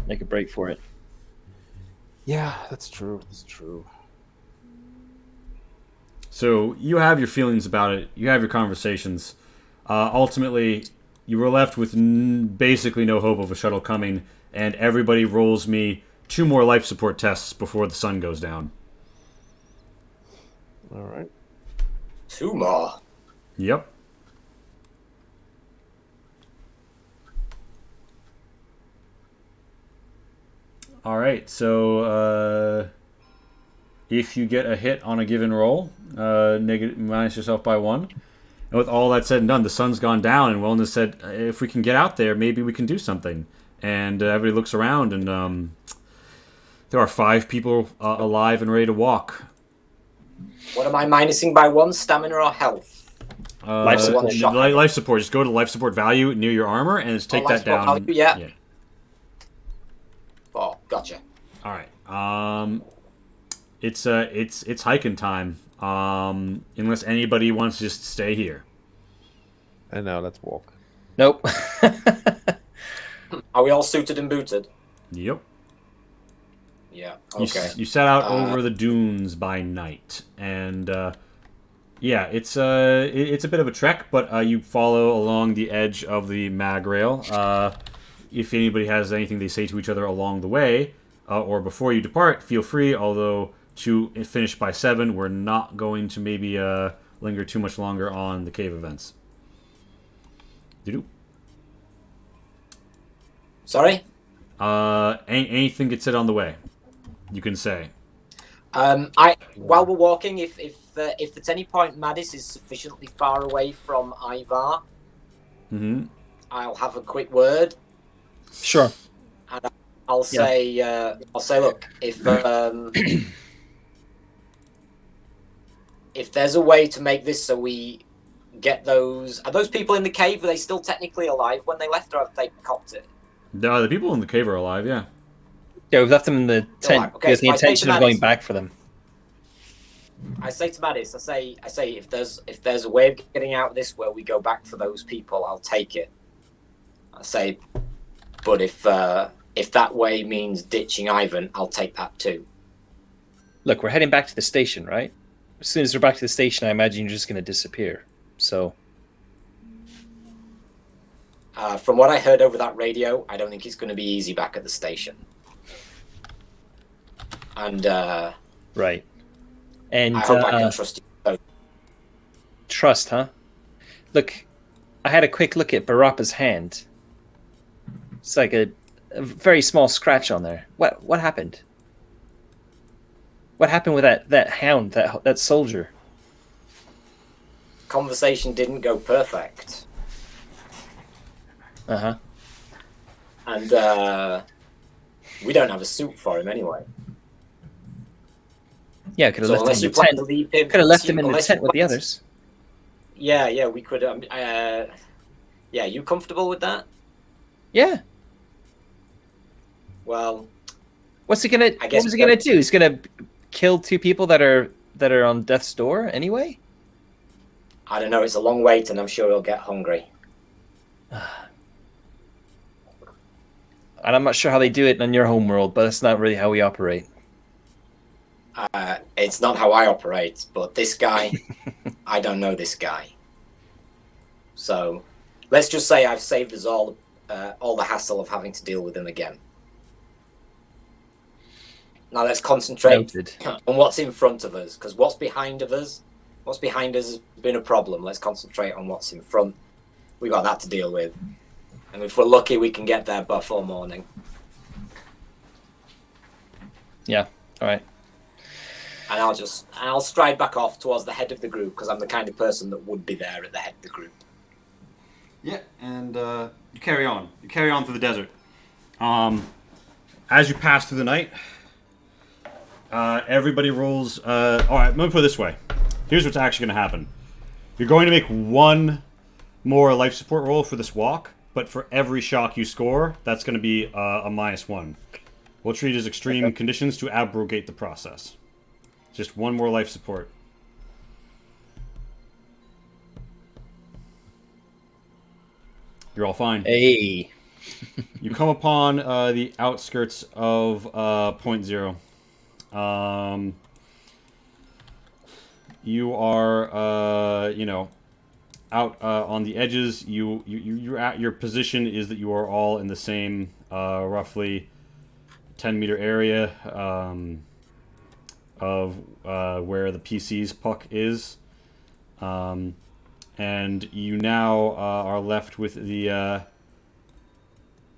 [SPEAKER 2] make a break for it.
[SPEAKER 4] Yeah, that's true. That's true.
[SPEAKER 1] So you have your feelings about it. You have your conversations. Ultimately, you were left with basically no hope of a shuttle coming, and everybody rolls me 2 more life support tests before the sun goes down.
[SPEAKER 4] All right.
[SPEAKER 3] 2 more.
[SPEAKER 1] Yep. All right, so if you get a hit on a given roll, minus yourself by 1. And with all that said and done, the sun's gone down, and Wellness said, if we can get out there, maybe we can do something. And everybody looks around, and There are 5 people alive and ready to walk.
[SPEAKER 3] What am I minusing by 1? Stamina or health?
[SPEAKER 2] Life support.
[SPEAKER 1] Life support. Just go to the life support value near your armor and just take that down.
[SPEAKER 3] Value, yeah. Oh, gotcha.
[SPEAKER 1] All right. It's hiking time. Unless anybody wants to just stay here.
[SPEAKER 4] And now let's walk.
[SPEAKER 2] Nope.
[SPEAKER 3] Are we all suited and booted?
[SPEAKER 1] Yep.
[SPEAKER 3] Yeah. Okay.
[SPEAKER 1] You set out over the dunes by night, and yeah, it's a bit of a trek, but you follow along the edge of the mag rail. If anybody has anything they say to each other along the way, or before you depart, feel free. Although to finish by 7, we're not going to maybe linger too much longer on the cave events. Doo-doo.
[SPEAKER 3] Sorry?
[SPEAKER 1] Anything gets said on the way. You can say.
[SPEAKER 3] While we're walking, if at any point Madis is sufficiently far away from Ivar, I'll have a quick word.
[SPEAKER 2] Sure.
[SPEAKER 3] And I'll say, look, if there's a way to make this so we get those, are those people in the cave? Are they still technically alive when they left, or have they copped it?
[SPEAKER 1] No, the people in the cave are alive. Yeah.
[SPEAKER 2] Yeah, we've left them in the tent
[SPEAKER 3] Okay,
[SPEAKER 2] with
[SPEAKER 3] so
[SPEAKER 2] the intention of going back for them.
[SPEAKER 3] I say to Madis, I say, if there's a way of getting out of this where we go back for those people, I'll take it. I say, but if that way means ditching Ivan, I'll take that too.
[SPEAKER 2] Look, we're heading back to the station, right? As soon as we're back to the station, I imagine you're just going to disappear. So,
[SPEAKER 3] from what I heard over that radio, I don't think it's going to be easy back at the station. And
[SPEAKER 2] right. And
[SPEAKER 3] I hope I can trust you.
[SPEAKER 2] Trust, huh? Look, I had a quick look at Barappa's hand. It's like a very small scratch on there. What happened? What happened with that hound, that soldier?
[SPEAKER 3] Conversation didn't go perfect.
[SPEAKER 2] Uh-huh.
[SPEAKER 3] And we don't have a suit for him anyway.
[SPEAKER 2] Yeah, could have left him in the tent. Could have left him in the tent with the others.
[SPEAKER 3] Yeah, we could. Yeah, you comfortable with that?
[SPEAKER 2] Yeah.
[SPEAKER 3] Well,
[SPEAKER 2] what was he gonna do? He's gonna kill 2 people that are on death's door anyway?
[SPEAKER 3] I don't know. It's a long wait, and I'm sure he'll get hungry.
[SPEAKER 2] And I'm not sure how they do it in your home world, but that's not really how we operate.
[SPEAKER 3] It's not how I operate, but this guy, I don't know this guy. So, let's just say I've saved us all the hassle of having to deal with him again. Now let's concentrate on what's in front of us, because what's behind us has been a problem. Let's concentrate on what's in front. We got that to deal with, and if we're lucky, we can get there before morning.
[SPEAKER 2] Yeah. All right.
[SPEAKER 3] And I'll stride back off towards the head of the group, because I'm the kind of person that would be there at the head of the group.
[SPEAKER 1] Yeah, and you carry on. You carry on through the desert. As you pass through the night, everybody rolls. All right, let me put it this way. Here's what's actually going to happen. You're going to make 1 more life support roll for this walk, but for every shock you score, that's going to be a -1. We'll treat it as extreme conditions to abrogate the process. Just 1 more life support. You're all fine.
[SPEAKER 2] Hey.
[SPEAKER 1] You come upon the outskirts of Point Zero. You are, out on the edges. You're at your position is that you are all in the same roughly 10-meter area of where the PC's puck is. And you now are left with the...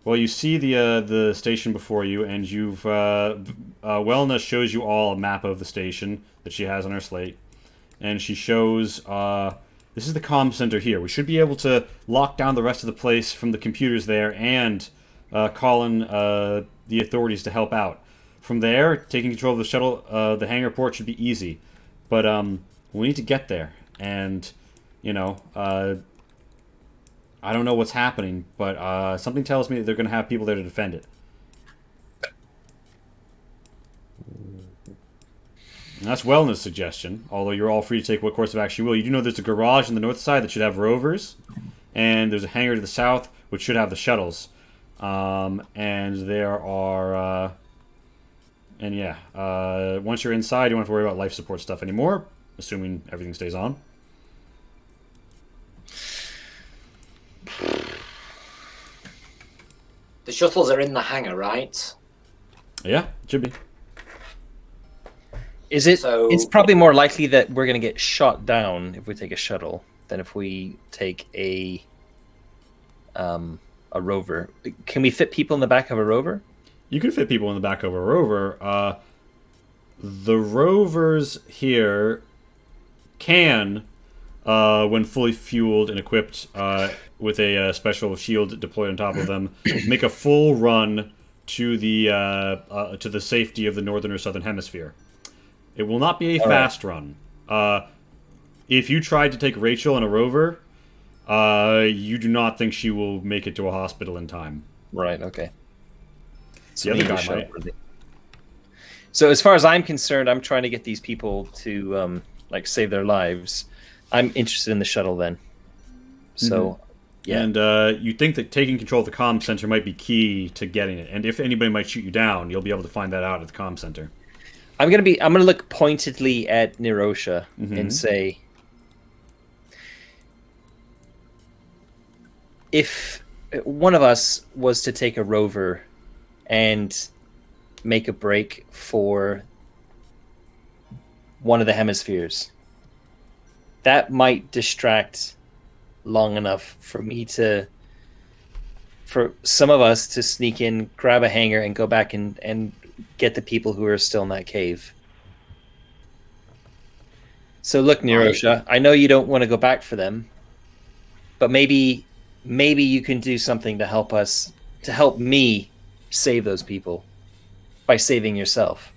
[SPEAKER 1] well, you see the station before you, and you've... Welna shows you all a map of the station that she has on her slate. And she shows... this is the comm center here. We should be able to lock down the rest of the place from the computers there and call in the authorities to help out. from there, taking control of the shuttle, the hangar port should be easy. But we need to get there, and you know, I don't know what's happening, but something tells me that they're going to have people there to defend it. And that's Wellness' suggestion, although you're all free to take what course of action you will. You do know there's a garage on the north side that should have rovers, and there's a hangar to the south which should have the shuttles. And there are... and yeah, once you're inside, you don't have to worry about life support stuff anymore, assuming everything stays on.
[SPEAKER 3] The shuttles are in the hangar, right?
[SPEAKER 1] Yeah, it should be.
[SPEAKER 2] Is it?
[SPEAKER 3] So-
[SPEAKER 2] It's probably more likely that we're going to get shot down if we take a shuttle than if we take a rover. Can we fit people in the back of a rover?
[SPEAKER 1] You can fit people in the back of a rover. The rovers here can, when fully fueled and equipped with a special shield deployed on top of them, make a full run to the safety of the northern or southern hemisphere. It will not be a fast run. If you tried to take Rachel in a rover, you do not think she will make it to a hospital in time.
[SPEAKER 2] Right. Okay.
[SPEAKER 1] The other guy might.
[SPEAKER 2] So as far as I'm concerned, I'm trying to get these people to like save their lives. I'm interested in the shuttle then. So, yeah.
[SPEAKER 1] And you think that taking control of the comm center might be key to getting it. And if anybody might shoot you down, you'll be able to find that out at the comm center.
[SPEAKER 2] I'm gonna look pointedly at Nirosha and say, if one of us was to take a rover and make a break for one of the hemispheres, that might distract long enough for some of us to sneak in, grab a hangar, and go back and get the people who are still in that cave. So look, Nirosha, I know you don't want to go back for them, but maybe you can do something to help me save those people by saving yourself.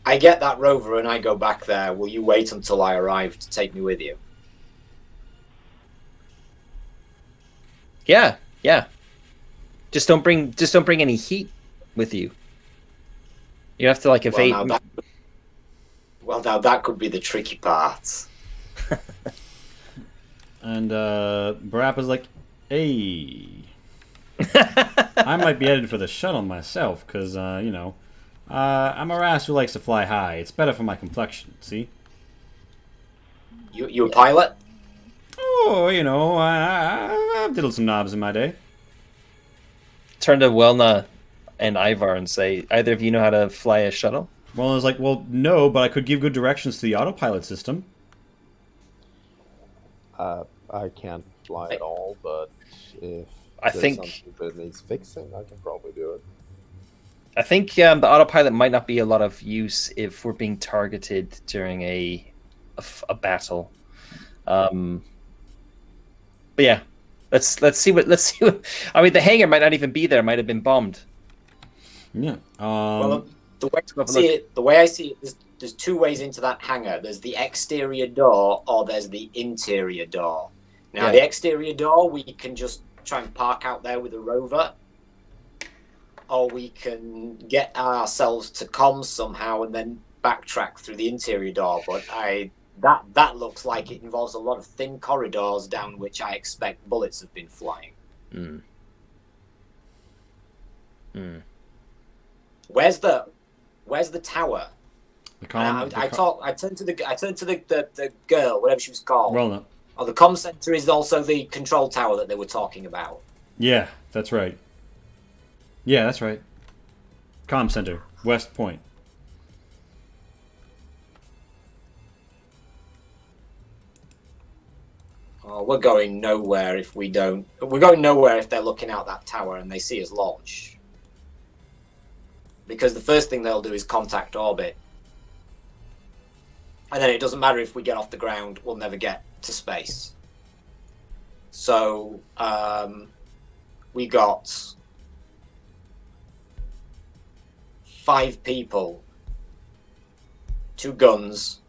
[SPEAKER 3] I get that rover and I go back there. Will you wait until I arrive to take me with you?
[SPEAKER 2] Yeah. Just don't bring any heat with you. You have to like evade.
[SPEAKER 3] Now that could be the tricky part.
[SPEAKER 1] And Barappa's like, hey, I might be headed for the shuttle myself, because, I'm a ras who likes to fly high. It's better for my complexion, see?
[SPEAKER 3] You a pilot?
[SPEAKER 1] Oh, I've diddled some knobs in my day.
[SPEAKER 2] Turn to Welna and Ivar and say, either of you know how to fly a shuttle?
[SPEAKER 1] Well, I was like, well, no, but I could give good directions to the autopilot system.
[SPEAKER 4] I can't fly at all, but if
[SPEAKER 2] I
[SPEAKER 4] there's
[SPEAKER 2] think-
[SPEAKER 4] something that needs fixing, I can probably do it.
[SPEAKER 2] I think the autopilot might not be a lot of use if we're being targeted during a battle. But yeah, let's see what. I mean, the hangar might not even be there. It might have been bombed.
[SPEAKER 1] Yeah.
[SPEAKER 3] Well, the way I see it, there's two ways into that hangar. There's the exterior door, or there's the interior door. Now, the exterior door, we can just try and park out there with a rover, or we can get ourselves to comms somehow and then backtrack through the interior door. But that looks like it involves a lot of thin corridors down which I expect bullets have been flying. Where's the tower? I turned to the girl, whatever she was called.
[SPEAKER 1] Well, no.
[SPEAKER 3] Oh, the comm center is also the control tower that they were talking about.
[SPEAKER 1] Yeah, that's right. Yeah, that's right. Comm center, West Point.
[SPEAKER 3] Oh, we're going nowhere if we don't. We're going nowhere if they're looking out that tower and they see us launch. Because the first thing they'll do is contact orbit. And then it doesn't matter if we get off the ground, we'll never get to space. So, we got 5 people, 2 guns,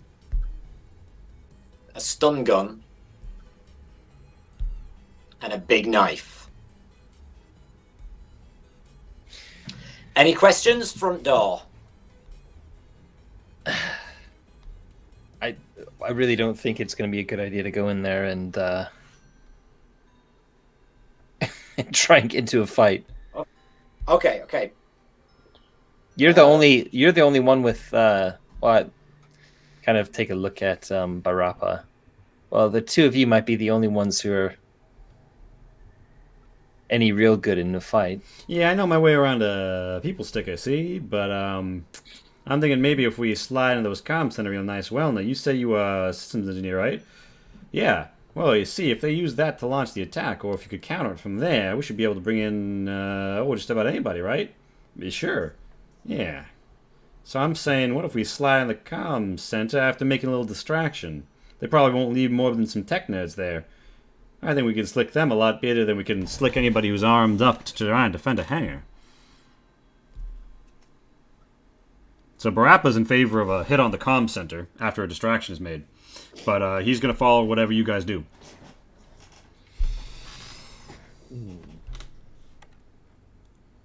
[SPEAKER 3] a stun gun, and a big knife. Any questions? Front door.
[SPEAKER 2] I really don't think it's going to be a good idea to go in there and and try and get into a fight.
[SPEAKER 3] Okay.
[SPEAKER 2] You're the only one with well, kind of take a look at Barappa. Well, the 2 of you might be the only ones who are any real good in the fight.
[SPEAKER 1] Yeah, I know my way around a people stick, I see, but I'm thinking maybe if we slide into those comms center real nice. Well, now you say you are a systems engineer, right? Yeah. Well, you see, if they use that to launch the attack, or if you could counter it from there, we should be able to bring in just about anybody, right? Sure. Yeah. So I'm saying, what if we slide in the comms center after making a little distraction? They probably won't leave more than some tech nerds there. I think we can slick them a lot better than we can slick anybody who's armed up to try and defend a hangar. So Barappa's in favor of a hit on the comm center after a distraction is made. But he's going to follow whatever you guys do.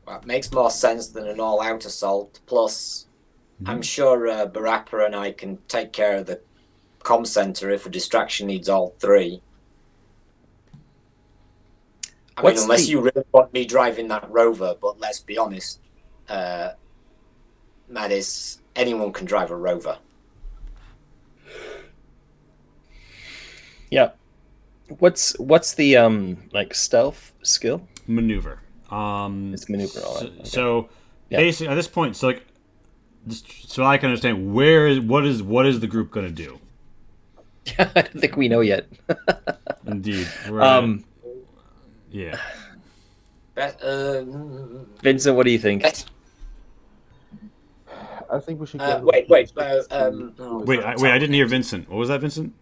[SPEAKER 3] Well, it makes more sense than an all-out assault. Plus, I'm sure Barappa and I can take care of the comm center if a distraction needs all 3. I mean, unless you really want me driving that rover, but let's be honest, Mattis, anyone can drive a rover.
[SPEAKER 2] Yeah. What's the like stealth skill?
[SPEAKER 1] Maneuver.
[SPEAKER 2] It's maneuver. All right. Okay.
[SPEAKER 1] So basically, at this point, so like, so I can understand what is the group going to do?
[SPEAKER 2] I don't think we know yet.
[SPEAKER 1] Indeed. Yeah.
[SPEAKER 2] Vincent, what do you think?
[SPEAKER 4] I think we should get
[SPEAKER 3] wait.
[SPEAKER 1] I didn't hear Vincent. What was that, Vincent?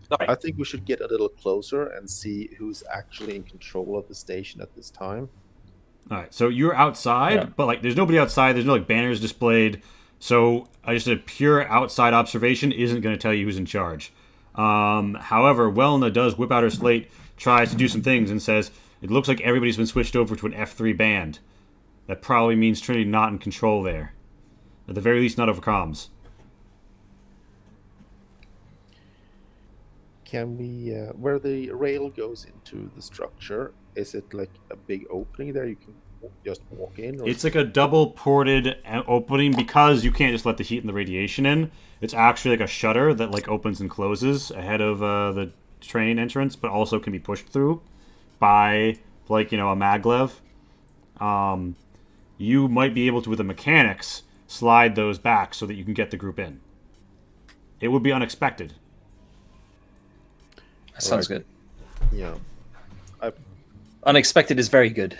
[SPEAKER 3] Sorry.
[SPEAKER 6] I think we should get a little closer and see who's actually in control of the station at this time.
[SPEAKER 1] All right, so you're outside, but like, there's nobody outside. There's no like banners displayed. So just a pure outside observation isn't going to tell you who's in charge. However, Welna does whip out her slate, tries to do some things, and says it looks like everybody's been switched over to an F3 band. That probably means Trinity not in control there, at the very least, not over comms.
[SPEAKER 6] Can we, where the rail goes into the structure, is it like a big opening there you can just walk in? Or
[SPEAKER 1] It's like a double ported opening because you can't just let the heat and the radiation in. It's actually like a shutter that like opens and closes ahead of the train entrance, but also can be pushed through by like, a maglev. You might be able to, with the mechanics, slide those back so that you can get the group in. It would be unexpected.
[SPEAKER 2] That sounds good.
[SPEAKER 6] Yeah.
[SPEAKER 2] Unexpected is very good.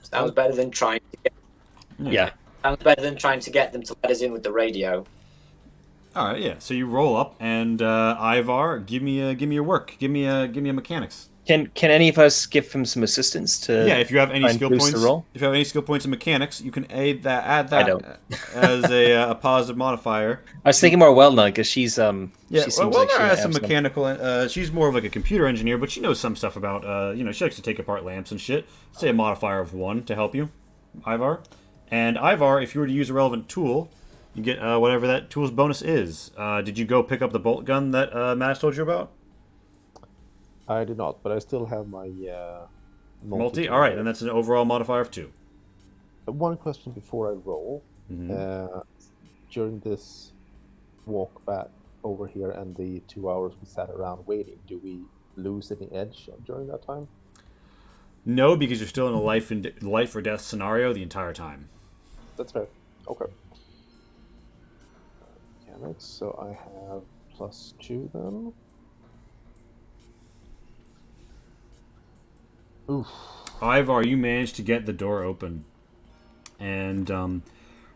[SPEAKER 3] Sounds better than trying to get.
[SPEAKER 2] Yeah.
[SPEAKER 3] Sounds better than trying to get them to let us in with the radio.
[SPEAKER 1] All right, yeah. So you roll up, and Ivar, give me your work. Give me a mechanics.
[SPEAKER 2] Can any of us give him some assistance to?
[SPEAKER 1] Yeah, if you have any skill
[SPEAKER 2] boost
[SPEAKER 1] points,
[SPEAKER 2] the roll?
[SPEAKER 1] if you have any skill points in mechanics, you can add that
[SPEAKER 2] I don't.
[SPEAKER 1] as a positive modifier.
[SPEAKER 2] I was thinking more Welna because she's
[SPEAKER 1] Yeah,
[SPEAKER 2] She seems
[SPEAKER 1] well,
[SPEAKER 2] like she
[SPEAKER 1] Welner has
[SPEAKER 2] might
[SPEAKER 1] some
[SPEAKER 2] have
[SPEAKER 1] mechanical. She's more of like a computer engineer, but she knows some stuff about. She likes to take apart lamps and shit. Say a modifier of 1 to help you, Ivar. And Ivar, if you were to use a relevant tool, you get whatever that tool's bonus is. Did you go pick up the bolt gun that Matt told you about?
[SPEAKER 4] I did not, but I still have my
[SPEAKER 1] Multi? All right, and that's an overall modifier of 2.
[SPEAKER 4] One question before I roll. During this walk back over here and the 2 hours we sat around waiting, do we lose any edge during that time?
[SPEAKER 1] No, because you're still in a life or death scenario the entire time.
[SPEAKER 4] That's fair. Okay. Mechanics, so I have +2 then. Oof.
[SPEAKER 1] Ivar, you managed to get the door open. And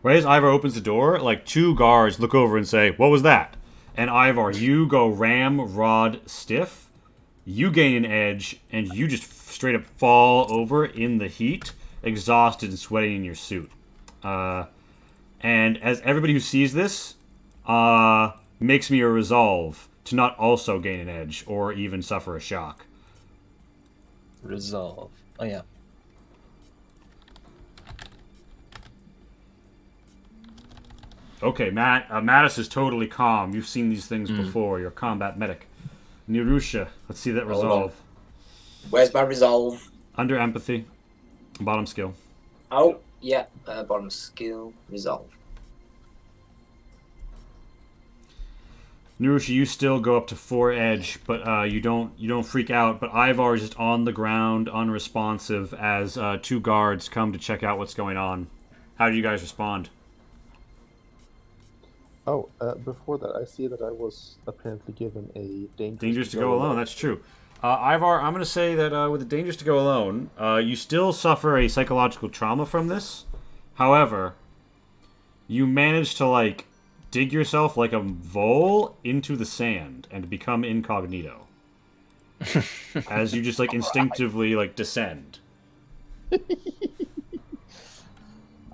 [SPEAKER 1] right as Ivar opens the door, like 2 guards look over and say, "What was that?" And Ivar, you go ram rod stiff. You gain an edge, and you just straight up fall over in the heat, exhausted and sweating in your suit. And as everybody who sees this, makes me a resolve to not also gain an edge or even suffer a shock.
[SPEAKER 2] Resolve. Oh yeah.
[SPEAKER 1] Okay, Mattis is totally calm. You've seen these things before. You're a combat medic. Nirusha, let's see that
[SPEAKER 3] Hold
[SPEAKER 1] resolve.
[SPEAKER 3] Where's my resolve?
[SPEAKER 1] Under empathy, bottom skill.
[SPEAKER 3] Oh, yeah. Bottom skill, resolve.
[SPEAKER 1] Nirusha, you still go up to 4 edge, but you don't freak out. But Ivar is just on the ground, unresponsive, as 2 guards come to check out what's going on. How do you guys respond?
[SPEAKER 4] Oh, before that, I see that I was apparently given a
[SPEAKER 1] Dangerous to go alone. That's true. Ivar, I'm going to say that with the dangerous to go alone, you still suffer a psychological trauma from this. However, you manage to like dig yourself like a vole into the sand and become incognito as you just like instinctively like descend.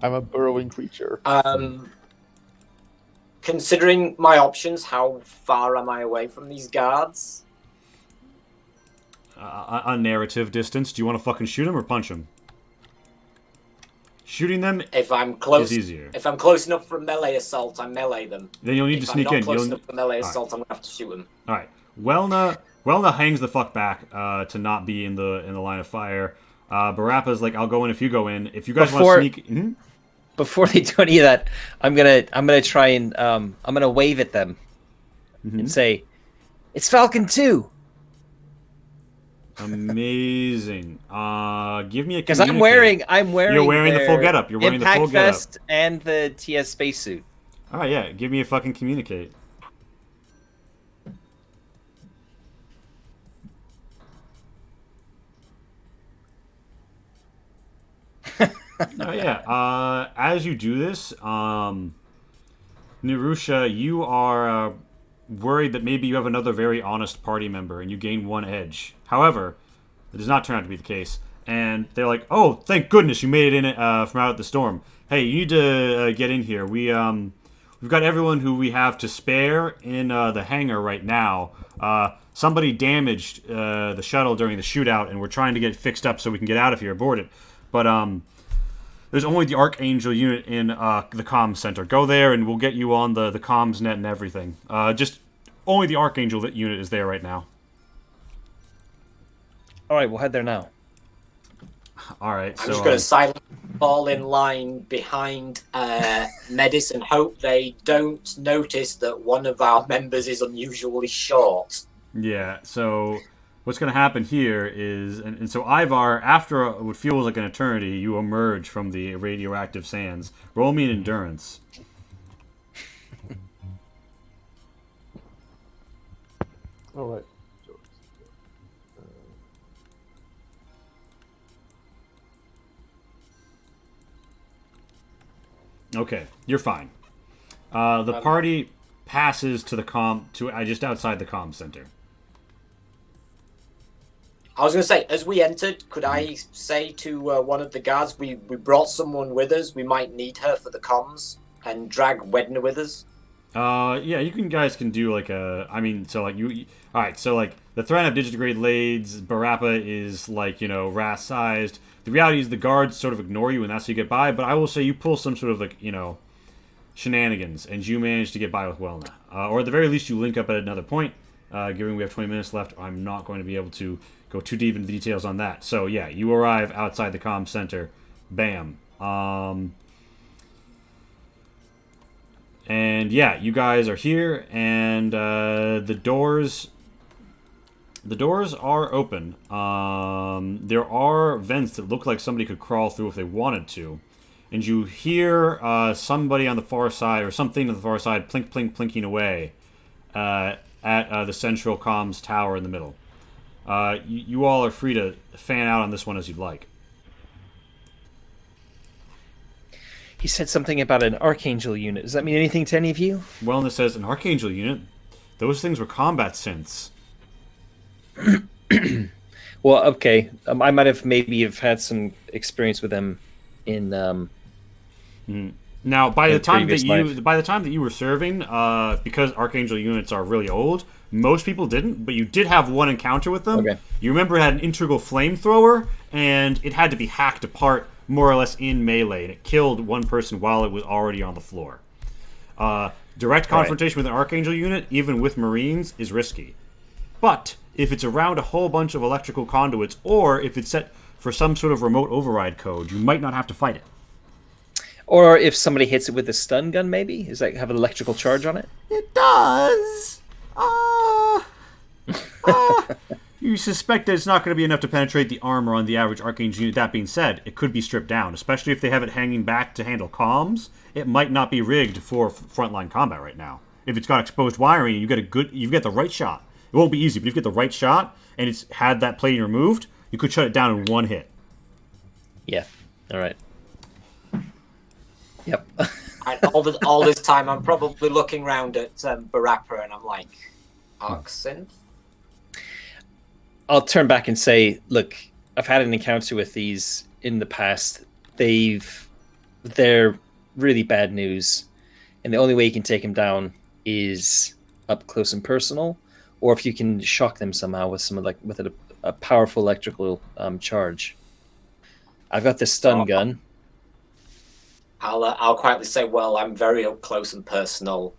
[SPEAKER 4] I'm a burrowing creature.
[SPEAKER 3] Considering my options, how far am I away from these guards?
[SPEAKER 1] A narrative distance. Do you want to fucking shoot him or punch him? Shooting them
[SPEAKER 3] If I'm close,
[SPEAKER 1] is easier.
[SPEAKER 3] If I'm close enough for melee assault, I melee them.
[SPEAKER 1] Then you'll need to sneak in.
[SPEAKER 3] If I'm not close enough for melee assault, I'm gonna have to shoot them.
[SPEAKER 1] All right. Welna hangs the fuck back to not be in the line of fire. Barappa's like, I'll go in if you go in. If you guys want to sneak. Mm-hmm.
[SPEAKER 2] Before they do any of that, I'm gonna try and I'm gonna wave at them and say, "It's Falcon 2."
[SPEAKER 1] Amazing. Give me a
[SPEAKER 2] because I'm wearing. You're
[SPEAKER 1] wearing the full getup. You're wearing the full getup.
[SPEAKER 2] Impact vest and the TS spacesuit.
[SPEAKER 1] All right, yeah. Give me a fucking communicate. Oh yeah. As you do this, Nirusha, you are worried that maybe you have another very honest party member and you gain 1 edge. However, it does not turn out to be the case. And they're like, "Oh, thank goodness you made it in from out of the storm. Hey, you need to get in here. We've got everyone who we have to spare in the hangar right now. Somebody damaged the shuttle during the shootout, and we're trying to get it fixed up so we can get out of here, aboard it. But there's only the Archangel unit in the comms center. Go there, and we'll get you on the comms net and everything. Just only the Archangel unit is there right now."
[SPEAKER 2] All right, we'll head there now.
[SPEAKER 1] All right.
[SPEAKER 3] I'm just going to silently fall in line behind Medis and hope they don't notice that one of our members is unusually short.
[SPEAKER 1] Yeah. So what's going to happen here is, and so Ivar, after what feels like an eternity, you emerge from the radioactive sands. Roll me an endurance.
[SPEAKER 4] All right.
[SPEAKER 1] Okay, you're fine. The party passes to just outside the comm center.
[SPEAKER 3] I was going to say, as we entered, could I say to one of the guards, we brought someone with us, we might need her for the comms, and drag Wedna with us?
[SPEAKER 1] Yeah, guys can do like a, I mean, so like all right, so like the Thran have digitigrade Lades, Barappa is like, RAS sized. The reality is the guards sort of ignore you and that's how you get by, but I will say you pull some sort of like, shenanigans and you manage to get by with Welna. Or at the very least you link up at another point, given we have 20 minutes left. I'm not going to be able to go too deep into the details on that. So yeah, you arrive outside the comm center. Bam. And yeah, you guys are here, and the doors are open. There are vents that look like somebody could crawl through if they wanted to. And you hear somebody on the far side, or something on the far side, plink, plink, plinking away at the central comms tower in the middle. You all are free to fan out on this one as you'd like.
[SPEAKER 2] He said something about an Archangel unit. Does that mean anything to any of you?
[SPEAKER 1] Wellness says, an Archangel unit? Those things were combat synths.
[SPEAKER 2] Well, okay. I might have maybe have had some experience with them in
[SPEAKER 1] Now, by
[SPEAKER 2] in
[SPEAKER 1] the time
[SPEAKER 2] previous
[SPEAKER 1] that you were serving, because Archangel units are really old, most people didn't, but you did have one encounter with them.
[SPEAKER 2] Okay.
[SPEAKER 1] You remember it had an integral flamethrower, and it had to be hacked apart more or less in melee, and it killed one person while it was already on the floor. Direct confrontation with an Archangel unit, even with Marines, is risky. But if it's around a whole bunch of electrical conduits, or if it's set for some sort of remote override code, you might not have to fight it.
[SPEAKER 2] Or if somebody hits it with a stun gun, maybe? Does that have an electrical charge on it?
[SPEAKER 1] It does. You suspect that it's not going to be enough to penetrate the armor on the average Archangel unit. That being said, it could be stripped down, especially if they have it hanging back to handle comms. It might not be rigged for frontline combat right now. If it's got exposed wiring, you get the right shot. It won't be easy, but if you get the right shot and it's had that plating removed, you could shut it down in one hit.
[SPEAKER 2] Yeah. All right. Yep.
[SPEAKER 3] And all this time, I'm probably looking around at Barappa, and I'm like, Arcsynth?
[SPEAKER 2] I'll turn back and say, look, I've had an encounter with these in the past. They're really bad news, and the only way you can take them down is up close and personal, or if you can shock them somehow with a powerful electrical charge. I've got this stun gun.
[SPEAKER 3] I'll quietly say, well, I'm very up close and personal,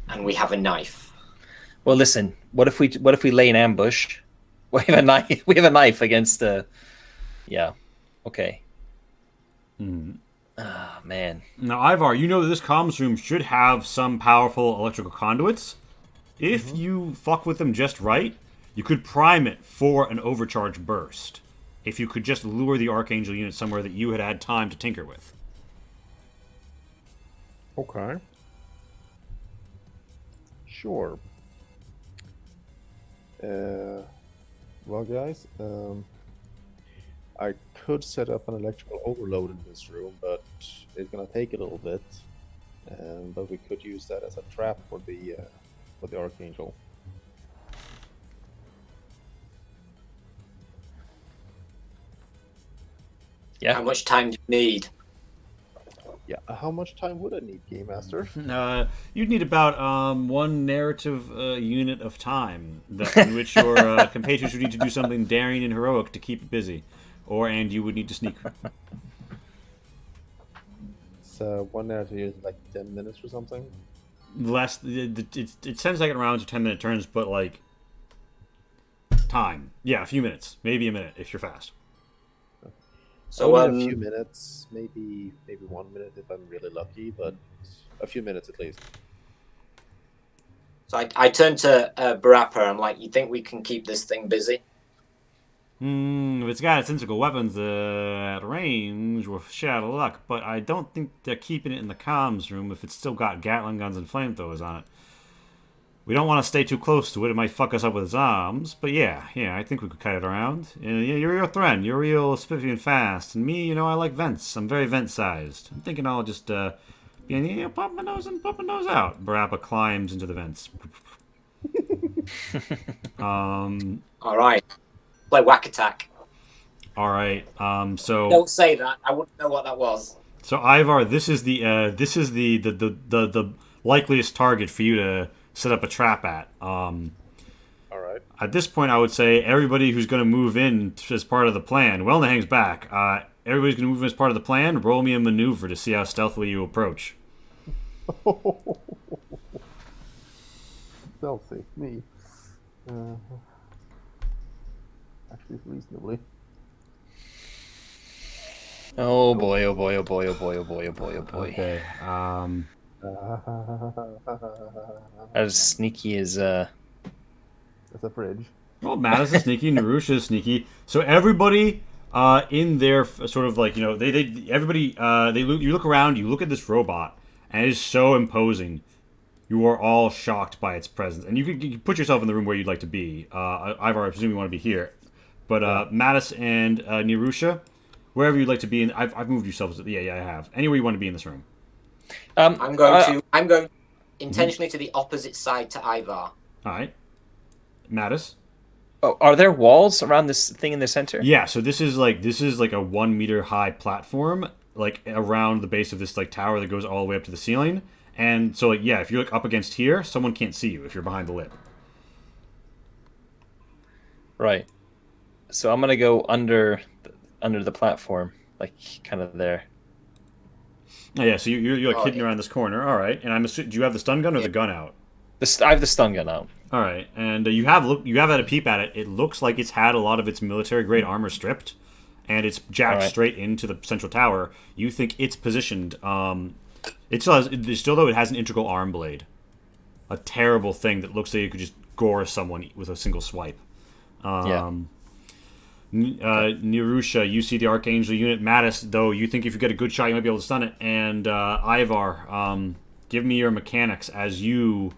[SPEAKER 3] and we have a knife.
[SPEAKER 2] Well, listen. What if we lay an ambush? We have a knife. We have a knife against the. Yeah. Okay. Ah, man.
[SPEAKER 1] Now, Ivar, you know that this comms room should have some powerful electrical conduits. If you fuck with them just right, you could prime it for an overcharge burst. If you could just lure the Archangel unit somewhere that you had time to tinker with.
[SPEAKER 4] Okay. Sure. Well, guys, I could set up an electrical overload in this room, but it's gonna take a little bit. But we could use that as a trap for the Archangel.
[SPEAKER 2] Yeah.
[SPEAKER 3] How much time do you need?
[SPEAKER 4] Yeah. How much time would I need, Game Master?
[SPEAKER 1] You'd need about one narrative unit of time in which your compatriots would need to do something daring and heroic to keep busy, and you would need to sneak.
[SPEAKER 4] So one narrative is like 10 minutes or something.
[SPEAKER 1] Less. It's 10-second rounds or 10-minute turns, but like time. Yeah, a few minutes, maybe a minute if you're fast.
[SPEAKER 3] So
[SPEAKER 4] a few minutes, maybe 1 minute if I'm really lucky, but a few minutes at least.
[SPEAKER 3] So I turn to Barappa. I'm like, you think we can keep this thing busy?
[SPEAKER 1] If it's got its integral weapons at range, we're shit out of luck. But I don't think they're keeping it in the comms room if it's still got Gatling guns and flamethrowers on it. We don't want to stay too close to it. It might fuck us up with its arms. But yeah, I think we could kite it around. You're real Thren. You're real spiffy and fast. And me, I like vents. I'm very vent-sized. I'm thinking I'll just pop my nose in, pop my nose out. Barappa climbs into the vents.
[SPEAKER 3] All right. Play Whack Attack.
[SPEAKER 1] All right. So
[SPEAKER 3] Don't say that. I wouldn't know what that was.
[SPEAKER 1] So Ivar, this is the likeliest target for you to set up a trap at.
[SPEAKER 4] All right.
[SPEAKER 1] At this point, I would say everybody who's going to move in as part of the plan. Wellna hangs back. Everybody's going to move in as part of the plan. Roll me a maneuver to see how stealthily you approach.
[SPEAKER 4] Stealthy, me. Actually, reasonably.
[SPEAKER 2] Oh boy! Oh boy! Oh boy! Oh boy! Oh boy! Oh boy! Oh boy!
[SPEAKER 1] Okay.
[SPEAKER 2] As sneaky as
[SPEAKER 4] That's a fridge.
[SPEAKER 1] Well, Matt is sneaky. Narusha is sneaky. So everybody in their sort of like you look around. You look at this robot, and it is so imposing. You are all shocked by its presence, and you can put yourself in the room where you'd like to be. Ivar, I presume you want to be here, but Mattis and Nirusha, wherever you'd like to be. I've moved yourselves. Yeah, I have. Anywhere you want to be in this room.
[SPEAKER 3] I'm going intentionally to the opposite side to Ivar.
[SPEAKER 1] All right, Mattis.
[SPEAKER 2] Oh, are there walls around this thing in the center?
[SPEAKER 1] Yeah, so this is like a 1 meter high platform like around the base of this like tower that goes all the way up to the ceiling. And so like yeah, if you're like up against here, someone can't see you if you're behind the lip.
[SPEAKER 2] Right. So I'm gonna go under the platform, like kind of there.
[SPEAKER 1] Oh, yeah, so you're like hidden around this corner. All right, and I'm assuming, do you have the stun gun or the gun out?
[SPEAKER 2] I have the stun gun out.
[SPEAKER 1] All right, and you have had a peep at it. It looks like it's had a lot of its military grade armor stripped, and it's jacked straight into the central tower. You think it's positioned? It still though it has an integral arm blade, a terrible thing that looks like it could just gore someone with a single swipe. Nirusha, you see the Archangel unit. Mattis, though, you think if you get a good shot, you might be able to stun it. And Ivar, give me your mechanics as you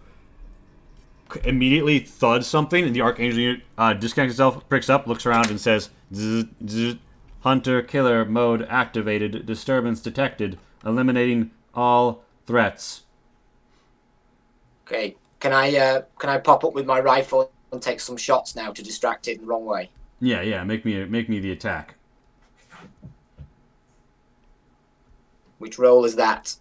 [SPEAKER 1] immediately thud something, and the Archangel unit disconnects itself, picks up, looks around, and says, zzz, zzz, Hunter-Killer mode activated, disturbance detected, eliminating all threats.
[SPEAKER 3] Okay, can I pop up with my rifle and take some shots now to distract it in the wrong way?
[SPEAKER 1] Yeah, make me the attack.
[SPEAKER 3] Which roll is that?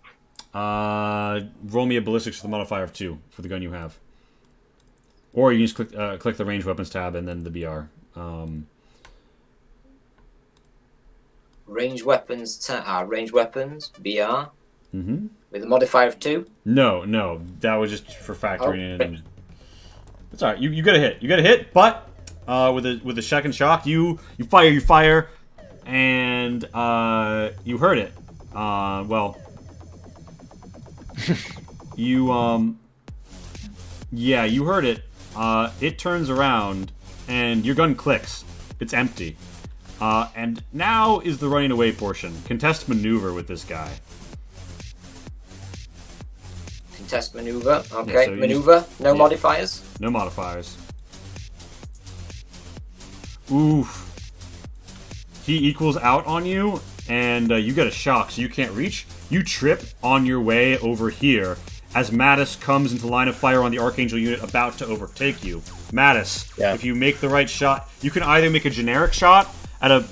[SPEAKER 1] Roll me a ballistics with a modifier of 2 for the gun you have. Or you can just click the ranged weapons tab and then the BR.
[SPEAKER 3] Ranged weapons, BR.
[SPEAKER 1] Mm-hmm.
[SPEAKER 3] With a modifier of 2?
[SPEAKER 1] No, that was just for factoring in. It's alright. You got a hit. You got a hit, but with a second shock, you fire, and you heard it. Well, you you heard it. It turns around, and your gun clicks. It's empty. And now is the running away portion. Contest maneuver with this guy.
[SPEAKER 3] Contest maneuver. Okay,
[SPEAKER 1] Yeah, so
[SPEAKER 3] maneuver. No modifiers.
[SPEAKER 1] No modifiers. Oof. He equals out on you, and you get a shock, so you can't reach. You trip on your way over here as Mattis comes into line of fire on the Archangel unit about to overtake you. Mattis, if you make the right shot, you can either make a generic shot at a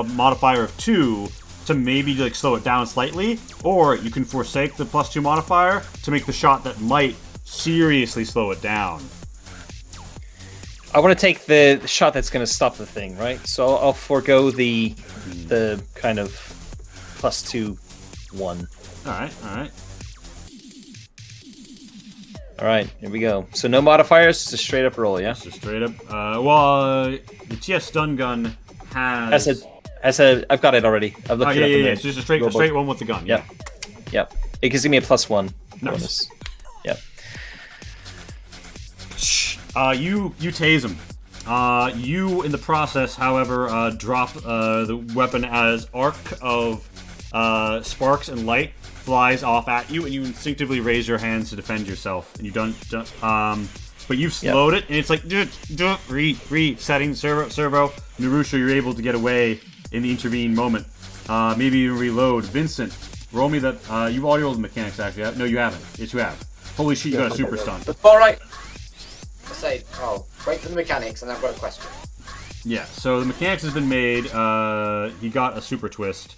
[SPEAKER 1] modifier of 2 to maybe like slow it down slightly, or you can forsake the +2 modifier to make the shot that might seriously slow it down.
[SPEAKER 2] I want to take the shot that's going to stop the thing, right? So I'll forego the kind of +2 one.
[SPEAKER 1] All
[SPEAKER 2] right, here we go. So no modifiers, just a straight up roll, yeah?
[SPEAKER 1] Just straight up. The TS stun gun has
[SPEAKER 2] I've got it already. I've looked it up.
[SPEAKER 1] Yeah. So just a straight one with the gun.
[SPEAKER 2] Yep. It gives me a +1 bonus. Yep.
[SPEAKER 1] You tase him. You, in the process, however, drop the weapon as arc of sparks and light flies off at you, and you instinctively raise your hands to defend yourself. And you don't but you've slowed it, and it's like resetting servo. Nirusha, you're able to get away in the intervening moment. Maybe even reload. Vincent, roll me that. You've already rolled the mechanics, actually. No, you haven't. Yes, you have. Holy shit, you got a super stun.
[SPEAKER 3] All right. Wait for the mechanics, and I've got a question.
[SPEAKER 1] Yeah, so the mechanics has been made. He got a super twist.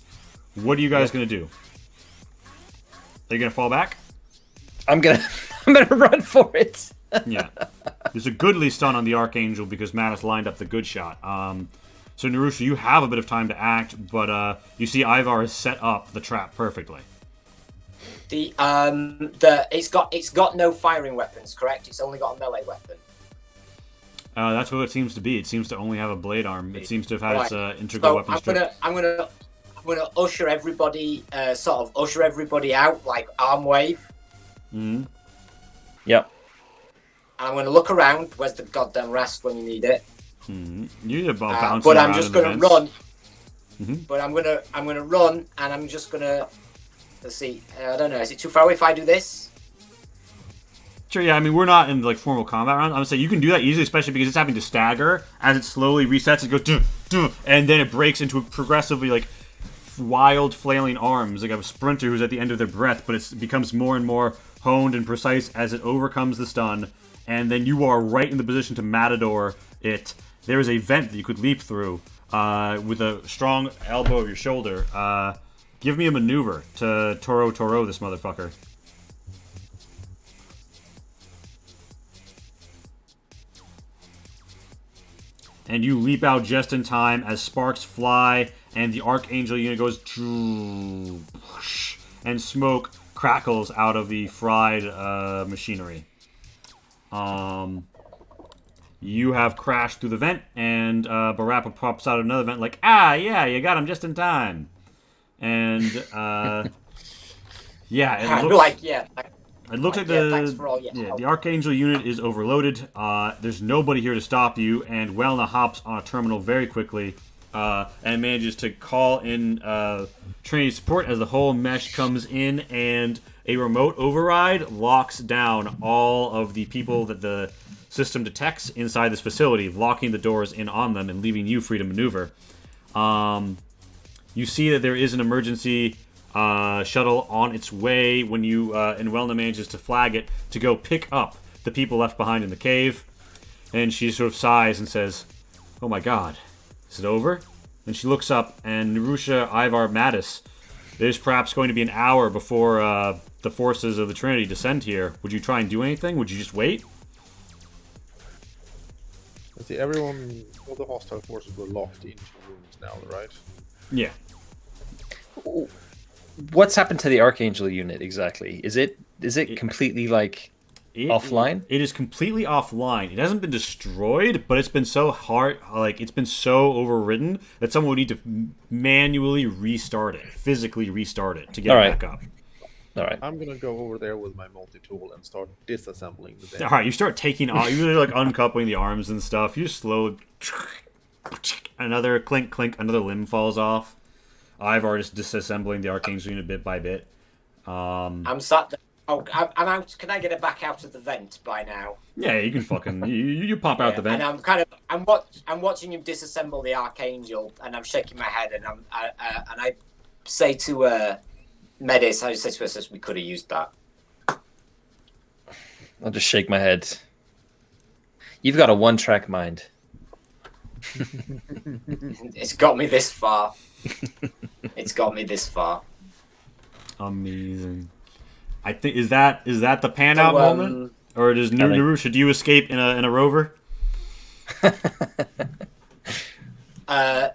[SPEAKER 1] What are you guys gonna do? Are you gonna fall back?
[SPEAKER 2] I'm gonna run for it.
[SPEAKER 1] Yeah. There's a goodly stun on the Archangel because Mattis lined up the good shot. So Nirusha, you have a bit of time to act, but you see Ivar has set up the trap perfectly.
[SPEAKER 3] It's got no firing weapons, correct? It's only got a melee weapon.
[SPEAKER 1] That's what it seems to be. It seems to only have a blade arm. It seems to have had its integral weapon strip.
[SPEAKER 3] I'm gonna usher everybody out like arm wave.
[SPEAKER 1] Mm-hmm.
[SPEAKER 2] Yep.
[SPEAKER 3] And I'm gonna look around. Where's the goddamn rest when you need it?
[SPEAKER 1] Mm-hmm. You need a bounce.
[SPEAKER 3] But I'm just gonna run.
[SPEAKER 1] Mm-hmm.
[SPEAKER 3] But I'm gonna run, and I'm just gonna. Let's see. I don't know. Is it too far away if I do this?
[SPEAKER 1] Sure, yeah, I mean, we're not in, like, formal combat rounds. I'm gonna say you can do that easily, especially because it's having to stagger. As it slowly resets, it goes, duh, duh, and then it breaks into progressively, like, wild flailing arms, like a sprinter who's at the end of their breath, but it becomes more and more honed and precise as it overcomes the stun, and then you are right in the position to matador it. There is a vent that you could leap through with a strong elbow of your shoulder. Give me a maneuver to Toro this motherfucker. And you leap out just in time as sparks fly and the Archangel unit goes and smoke crackles out of the fried machinery. You have crashed through the vent, and Barappa pops out of another vent like, yeah, you got him just in time. And, yeah, it looks... It looks like the Archangel unit is overloaded. There's nobody here to stop you, and Welna hops on a terminal very quickly and manages to call in Trinity support as the whole mesh comes in, and a remote override locks down all of the people that the system detects inside this facility, locking the doors in on them and leaving you free to maneuver. You see that there is an emergency shuttle on its way when you and Welna manages to flag it to go pick up the people left behind in the cave, and she sort of sighs and says, "Oh my god, is it over?" And she looks up, and Nerusha, Ivar, Mattis, there's perhaps going to be an hour before the forces of the Trinity descend here. Would you try and do anything? Would you just wait?
[SPEAKER 4] I see everyone, all the hostile forces were locked into rooms now, right?
[SPEAKER 1] Yeah.
[SPEAKER 2] What's happened to the Archangel unit exactly? Is it completely offline?
[SPEAKER 1] It is completely offline. It hasn't been destroyed, but it's been so hard, it's been so overridden that someone would need to manually restart it, physically restart it to get it back up.
[SPEAKER 2] All right.
[SPEAKER 4] I'm gonna go over there with my multi-tool and start disassembling the thing.
[SPEAKER 1] All right, you start taking off. You're uncoupling the arms and stuff. You just slowly another clink clink. Another limb falls off. Ivar just disassembling the Archangel unit bit by bit.
[SPEAKER 3] I'm sat there. Oh, I'm out. Can I get it back out of the vent by now?
[SPEAKER 1] Yeah, you can fucking you pop out the vent.
[SPEAKER 3] And I'm watching him disassemble the Archangel, and I'm shaking my head, and I say to Medis, I say to her, we could have used that.
[SPEAKER 2] I'll just shake my head. You've got a one-track mind.
[SPEAKER 3] It's got me this far. It's got me this far.
[SPEAKER 1] Amazing. I think is that the pan out moment, or does Nerusha? Do you escape in a rover?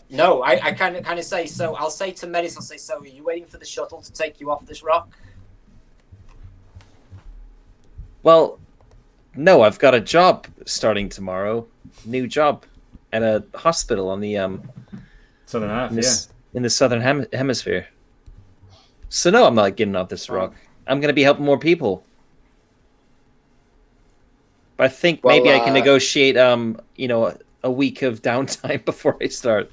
[SPEAKER 3] No, I kind of say so. I'll say to Medis, so are you waiting for the shuttle to take you off this rock?
[SPEAKER 2] Well, no, I've got a job starting tomorrow. New job at a hospital on the
[SPEAKER 1] southern half,
[SPEAKER 2] in the southern hemisphere. So no, I'm not getting off this rock. I'm going to be helping more people. But I think maybe I can negotiate, a week of downtime before I start.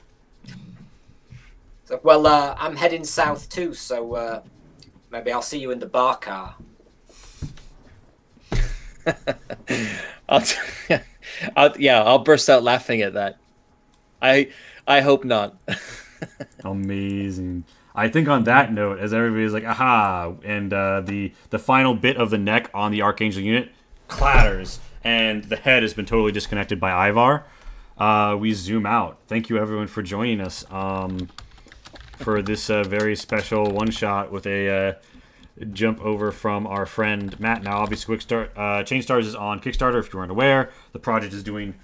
[SPEAKER 3] So, well, I'm heading south too, so maybe I'll see you in the bar car.
[SPEAKER 2] I'll burst out laughing at that. I hope not.
[SPEAKER 1] Amazing. I think on that note, as everybody's like, aha, and the final bit of the neck on the Archangel unit clatters, and the head has been totally disconnected by Ivar. We zoom out. Thank you, everyone, for joining us for this very special one-shot with a jump over from our friend Matt. Now, obviously, Chain Stars is on Kickstarter, if you weren't aware. The project is doing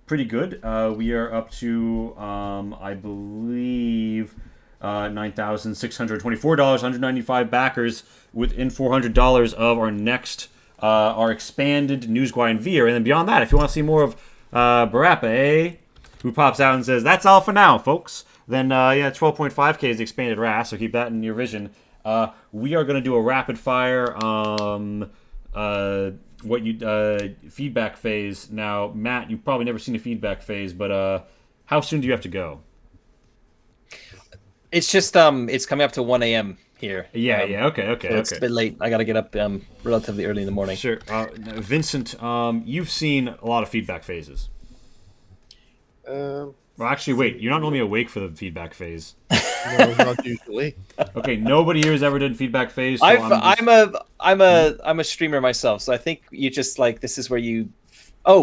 [SPEAKER 1] pretty good. We are up to, I believe, $9,624, 195 backers within $400 of our next, our expanded Newsguy and Veer. And then beyond that, if you want to see more of Barappa, who pops out and says, "That's all for now, folks," then 12.5k is the expanded RAS, so keep that in your vision. We are going to do a rapid fire feedback phase. Now, Matt, you've probably never seen a feedback phase, but how soon do you have to go?
[SPEAKER 2] It's just it's coming up to 1 a.m. here.
[SPEAKER 1] Okay.
[SPEAKER 2] So it's a bit late. I got to get up relatively early in the morning.
[SPEAKER 1] Sure. Vincent, you've seen a lot of feedback phases. Well, actually, wait. You're not normally awake for the feedback phase.
[SPEAKER 4] No, not usually.
[SPEAKER 1] Okay, nobody here has ever done feedback phase. So
[SPEAKER 2] I'm a streamer myself, so I think you just this is where you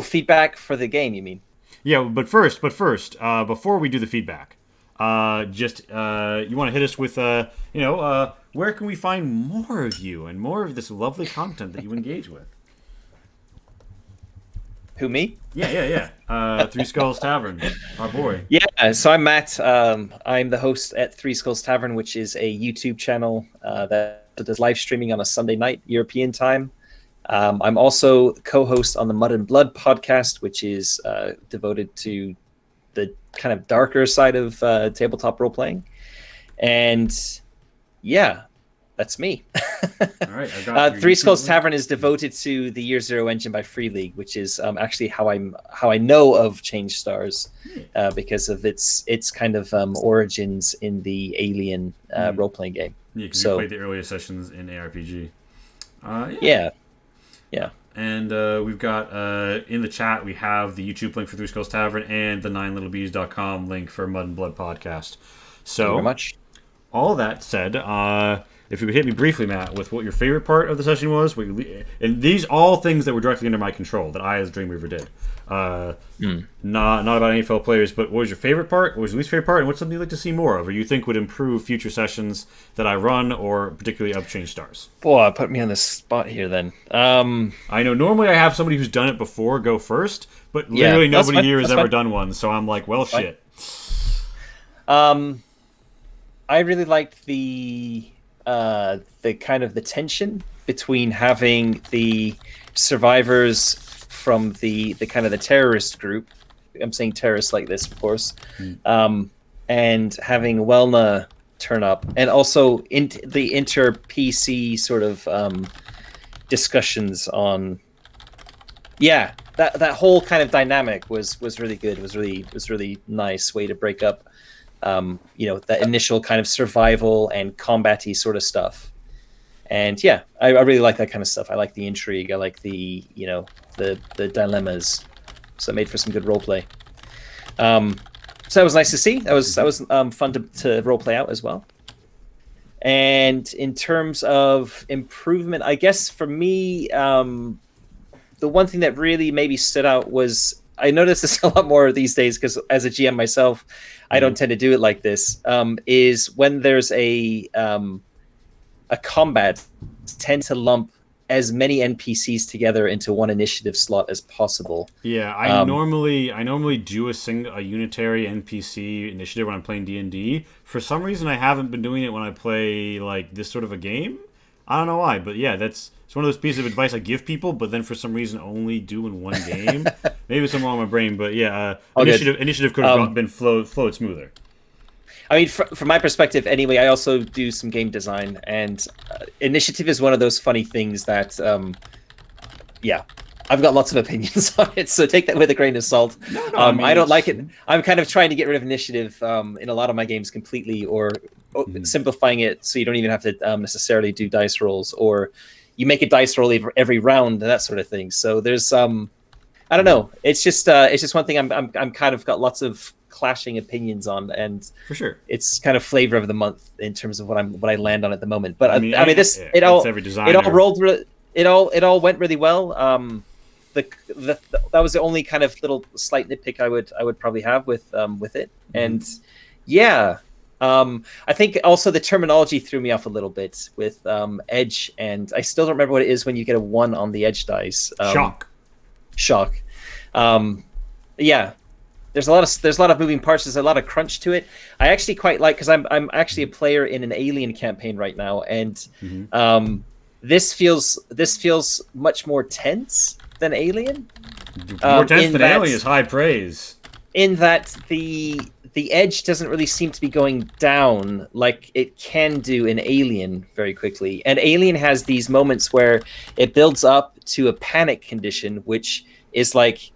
[SPEAKER 2] feedback for the game. You mean?
[SPEAKER 1] Yeah, but first, before we do the feedback, just you want to hit us with where can we find more of you and more of this lovely content that you engage with?
[SPEAKER 2] Who, me?
[SPEAKER 1] Yeah. 3SkullsTavern, our boy.
[SPEAKER 2] Yeah, so I'm Matt. I'm the host at 3SkullsTavern, which is a YouTube channel that does live streaming on a Sunday night, European time. I'm also co-host on the Mud and Blood podcast, which is devoted to the kind of darker side of tabletop role-playing. And yeah, that's me.
[SPEAKER 1] All right, I got
[SPEAKER 2] 3SkullsTavern is devoted to the Year Zero engine by Free League, which is actually how I know of Change Stars, because of its kind of origins in the Alien role playing game.
[SPEAKER 1] Yeah, because you played the earliest sessions in ARPG.
[SPEAKER 2] Yeah.
[SPEAKER 1] And we've got in the chat we have the YouTube link for 3SkullsTavern and the 9littlebees.com link for Mud and Blood podcast. So,
[SPEAKER 2] thank you very much.
[SPEAKER 1] All that said, if you could hit me briefly, Matt, with what your favorite part of the session was, and these all things that were directly under my control that I, as Dreamweaver, did. Not about any fellow players, but what was your favorite part? What was your least favorite part? And what's something you'd like to see more of, or you think would improve future sessions that I run, or particularly of Change Stars?
[SPEAKER 2] Boy, put me on the spot here then.
[SPEAKER 1] I know normally I have somebody who's done it before go first, but literally nobody here has ever done one, so I'm like, well, shit.
[SPEAKER 2] I really liked the kind of the tension between having the survivors from the kind of the terrorist group. I'm saying terrorists like this, of course, and having Welna turn up, and also the inter PC sort of discussions on. Yeah, that whole kind of dynamic was really good. It was really nice way to break up. That initial kind of survival and combat-y sort of stuff. And yeah, I really like that kind of stuff. I like the intrigue. I like the dilemmas. So it made for some good roleplay. So that was nice to see. That was fun to roleplay out as well. And in terms of improvement, I guess for me, the one thing that really maybe stood out was, I notice this a lot more these days because as a GM myself, I don't tend to do it like this, is when there's a combat, tend to lump as many NPCs together into one initiative slot as possible.
[SPEAKER 1] Yeah, I normally do a unitary NPC initiative when I'm playing D&D. For some reason, I haven't been doing it when I play like this sort of a game. I don't know why, but yeah, it's one of those pieces of advice I give people, but then for some reason only do in one game. Maybe it's something wrong with my brain, but yeah, initiative could have been flowed smoother.
[SPEAKER 2] I mean, from my perspective, anyway, I also do some game design, and initiative is one of those funny things that, I've got lots of opinions on it, so take that with a grain of salt. I don't like it. I'm kind of trying to get rid of initiative in a lot of my games completely, or simplifying it so you don't even have to necessarily do dice rolls, or you make a dice roll every round and that sort of thing. So there's I don't know. It's just one thing I'm kind of got lots of clashing opinions on, and
[SPEAKER 1] for sure
[SPEAKER 2] it's kind of flavor of the month in terms of what I land on at the moment. But it all went really well. That was the only kind of little slight nitpick I would probably have with it. And yeah, I think also the terminology threw me off a little bit with edge, and I still don't remember what it is when you get a 1 on the edge dice. Shock. Yeah. There's a lot of moving parts. There's a lot of crunch to it. I actually quite like, because I'm actually a player in an Alien campaign right now, and this feels much more tense than Alien.
[SPEAKER 1] More tense than Alien is high praise.
[SPEAKER 2] In that the edge doesn't really seem to be going down like it can do in Alien very quickly. And Alien has these moments where it builds up to a panic condition, which is like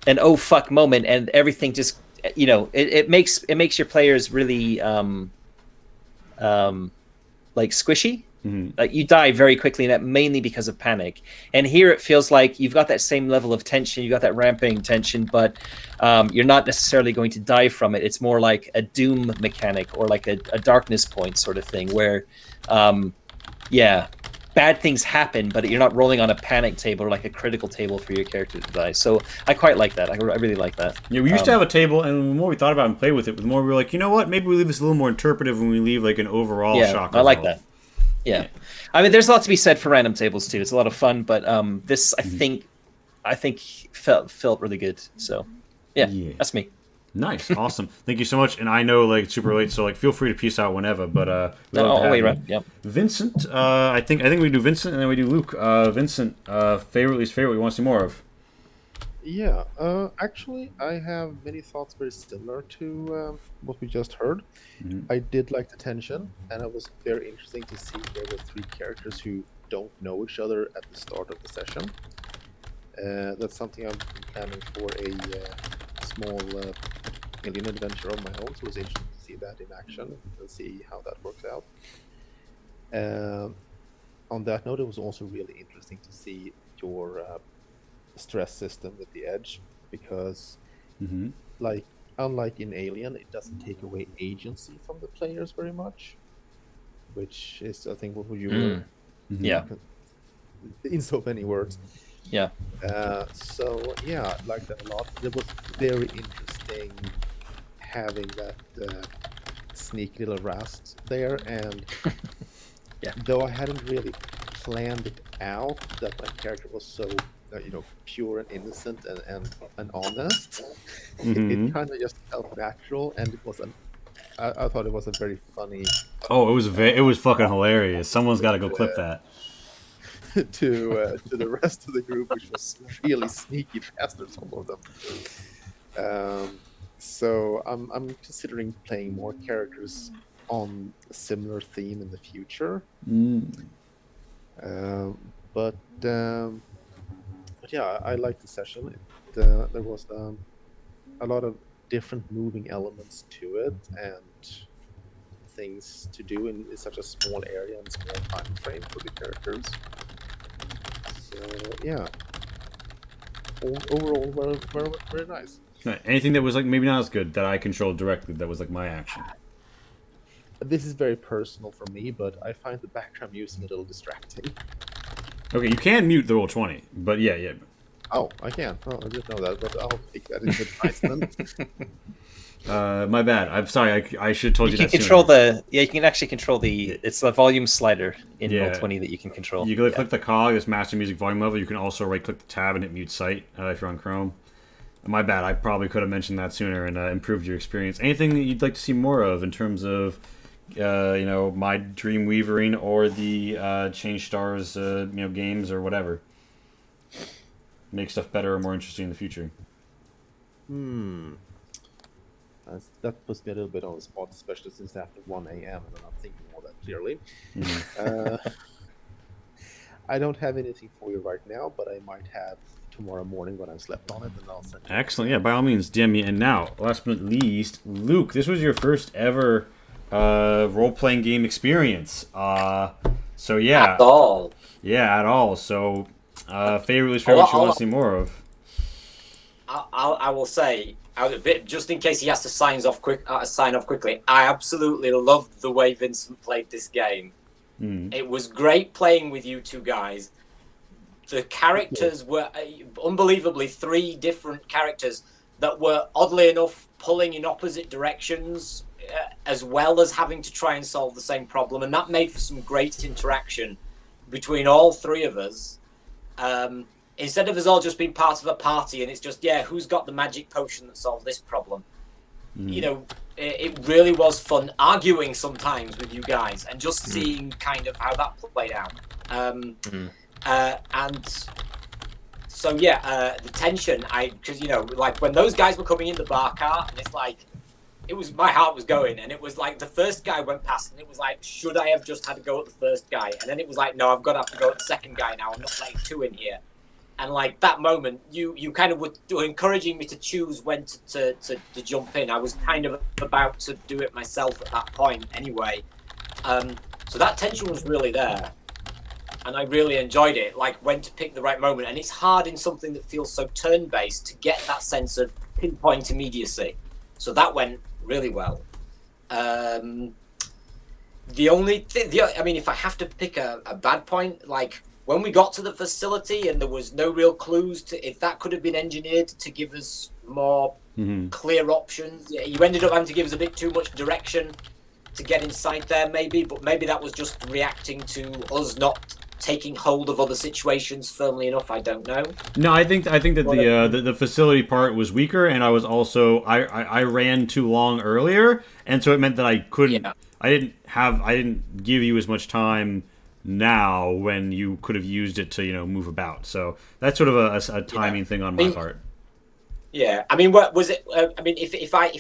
[SPEAKER 2] an oh fuck moment, and everything just it makes your players really like squishy. Like you die very quickly, and that mainly because of panic. And here it feels like you've got that same level of tension, you got that ramping tension, but you're not necessarily going to die from it. It's more like a doom mechanic, or like a darkness point sort of thing, where bad things happen, but you're not rolling on a panic table or like a critical table for your character to die. So I quite like that. I really like that.
[SPEAKER 1] Yeah, we used to have a table, and the more we thought about it and played with it, the more we were like, you know what? Maybe we leave this a little more interpretive when we leave like an overall shock.
[SPEAKER 2] I like that. Yeah. I mean, there's a lot to be said for random tables too. It's a lot of fun, but this I think felt really good. So yeah, that's me.
[SPEAKER 1] Nice, awesome. Thank you so much. And I know like it's super late, so like feel free to peace out whenever. But
[SPEAKER 2] I'll wait around. Yep.
[SPEAKER 1] Vincent, I think we do Vincent and then we do Luke. Vincent, favorite, least favorite. We want to see more of.
[SPEAKER 6] Yeah, actually, I have many thoughts very similar to what we just heard. I did like the tension, and it was very interesting to see there were 3 characters who don't know each other at the start of the session. That's something I'm planning for a small alien adventure of my own, so it was interesting to see that in action and see how that works out. On that note, it was also really interesting to see your stress system with the edge, because like unlike in Alien, it doesn't take away agency from the players very much, which is I think what you were in so many words.
[SPEAKER 2] Yeah.
[SPEAKER 6] So yeah, I like that a lot. It was very interesting having that sneaky little Rast there, and though I hadn't really planned it out that my character was so pure and innocent and honest, it kind of just felt natural, and it was I thought it was a very funny.
[SPEAKER 1] Oh, it was fucking hilarious. Someone's got to go clip that.
[SPEAKER 6] to the rest of the group, which was really sneaky bastards, all of them. So I'm considering playing more characters on a similar theme in the future. But yeah, I liked the session. There was a lot of different moving elements to it and things to do in such a small area and small time frame for the characters. So yeah, overall, very nice.
[SPEAKER 1] Anything that was like maybe not as good that I controlled directly that was like my action?
[SPEAKER 6] This is very personal for me, but I find the background music a little distracting.
[SPEAKER 1] Okay, you can mute the Roll20, but yeah.
[SPEAKER 6] Oh, I can. Oh, I didn't know that, but I'll take that into advisement.
[SPEAKER 1] My bad. I'm sorry. I should have told you that.
[SPEAKER 2] You can control you can actually control it's the volume slider in Roll20 that you can control.
[SPEAKER 1] You can click the cog, this master music volume level. You can also right-click the tab and hit mute site if you're on Chrome. My bad. I probably could have mentioned that sooner and improved your experience. Anything that you'd like to see more of in terms of, my Dream Weavering or the Change Stars, games or whatever. Make stuff better or more interesting in the future.
[SPEAKER 6] That puts me a little bit on the spot, especially since after 1 a.m. and I'm not thinking all that clearly. I don't have anything for you right now, but I might have tomorrow morning when I've slept on it, and I'll send you.
[SPEAKER 1] Excellent. Yeah, by all means, DM me. And now, last but not least, Luke, this was your first ever role-playing game experience. So yeah.
[SPEAKER 3] At all.
[SPEAKER 1] Yeah, at all. So, favorite, least favorite, what you want to see more of?
[SPEAKER 3] I will say, just in case he has to sign off quickly, I absolutely loved the way Vincent played this game. It was great playing with you two guys. The characters were unbelievably 3 different characters that were, oddly enough, pulling in opposite directions, as well as having to try and solve the same problem, and that made for some great interaction between all 3 of us. Instead of us all just being part of a party and it's just, who's got the magic potion that solves this problem? It really was fun arguing sometimes with you guys and just seeing kind of how that played out. And so, the tension, because, like when those guys were coming in the bar cart, and it's like, my heart was going, and it was like the first guy went past, and it was like, should I have just had to go at the first guy? And then it was like, no, I've got to have to go at the second guy now. I'm not letting 2 in here. And like that moment, you kind of were encouraging me to choose when to jump in. I was kind of about to do it myself at that point anyway. So that tension was really there. And I really enjoyed it, like when to pick the right moment. And it's hard in something that feels so turn-based to get that sense of pinpoint immediacy. So that went really well. the only thing, I mean, if I have to pick a bad point, like when we got to the facility and there was no real clues to if that could have been engineered to give us more clear options. You ended up having to give us a bit too much direction to get inside there, maybe, but maybe that was just reacting to us not taking hold of other situations firmly enough. I don't know.
[SPEAKER 1] No, I think that the facility part was weaker, and I was also I ran too long earlier, and so it meant that I couldn't. Yeah. I didn't give you as much time now when you could have used it to move about. So that's sort of a timing thing on my part.
[SPEAKER 3] Yeah, I mean, what was it? I mean, if I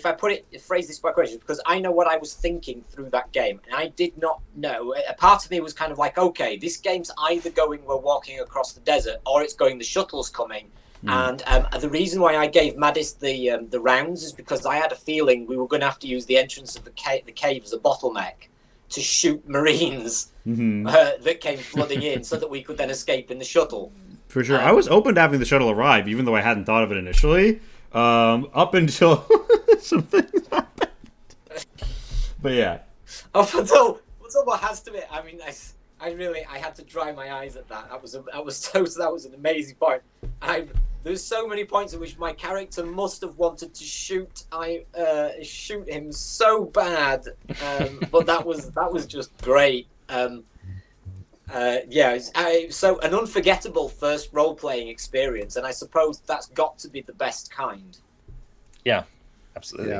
[SPEAKER 3] phrase this by question, because I know what I was thinking through that game, and I did not know. A part of me was kind of like, okay, this game's either going we're walking across the desert, or it's going the shuttle's coming. And the reason why I gave Madis the rounds is because I had a feeling we were going to have to use the entrance of the cave as a bottleneck to shoot Marines that came flooding in, so that we could then escape in the shuttle.
[SPEAKER 1] For sure. I was open to having the shuttle arrive, even though I hadn't thought of it initially, up until some things happened. But yeah.
[SPEAKER 3] Up until what has to be. I mean, I had to dry my eyes at that. That was an amazing point. There's so many points in which my character must have wanted to shoot him so bad, but that was just great. So an unforgettable first role-playing experience, and I suppose that's got to be the best kind.
[SPEAKER 2] Yeah, absolutely.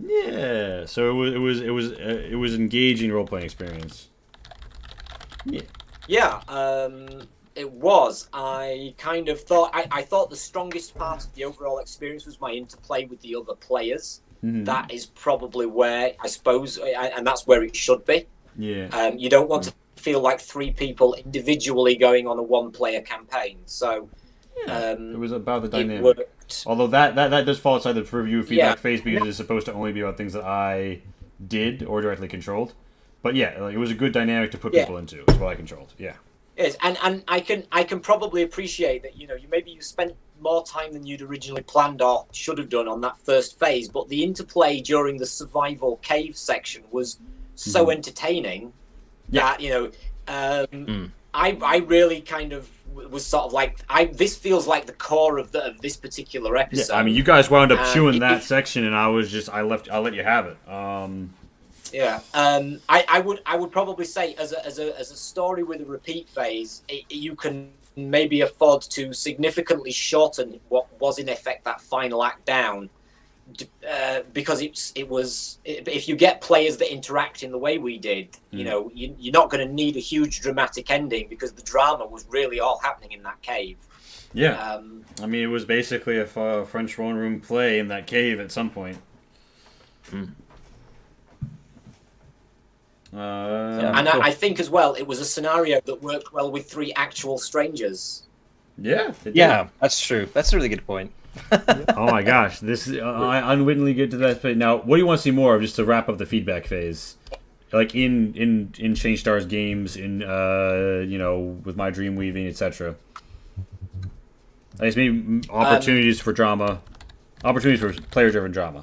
[SPEAKER 1] Yeah. So it was engaging role-playing experience. Yeah.
[SPEAKER 3] Yeah. It was. I kind of thought I thought the strongest part of the overall experience was my interplay with the other players. That is probably where I suppose, and that's where it should be.
[SPEAKER 1] Yeah.
[SPEAKER 3] You don't want to feel like three people individually going on a one-player campaign. So
[SPEAKER 1] it was about the dynamic.
[SPEAKER 3] It worked.
[SPEAKER 1] Although that does fall outside the review feedback phase, because it's supposed to only be about things that I did or directly controlled. But yeah, it was a good dynamic to put people into. It's what I controlled. Yeah.
[SPEAKER 3] It is, and I can probably appreciate that. You spent more time than you'd originally planned or should have done on that first phase, but the interplay during the survival cave section was so entertaining that I really kind of was sort of like this feels like the core of this particular episode.
[SPEAKER 1] Yeah, I mean, you guys wound up chewing that section, and I'll let you have it.
[SPEAKER 3] I would probably say as a story with a repeat phase, you can maybe afford to significantly shorten what was in effect that final act down. Because if you get players that interact in the way we did, you're not going to need a huge dramatic ending, because the drama was really all happening in that cave.
[SPEAKER 1] Yeah, I mean, it was basically a French throne room play in that cave at some point.
[SPEAKER 3] I think as well, it was a scenario that worked well with three actual strangers.
[SPEAKER 1] Yeah,
[SPEAKER 2] that's true. That's a really good point.
[SPEAKER 1] Oh my gosh, this I unwittingly get to that phase. Now, what do you want to see more of, just to wrap up the feedback phase? Like in Change Stars games, in with my dream weaving, etc. I guess maybe opportunities for drama, opportunities for player-driven drama.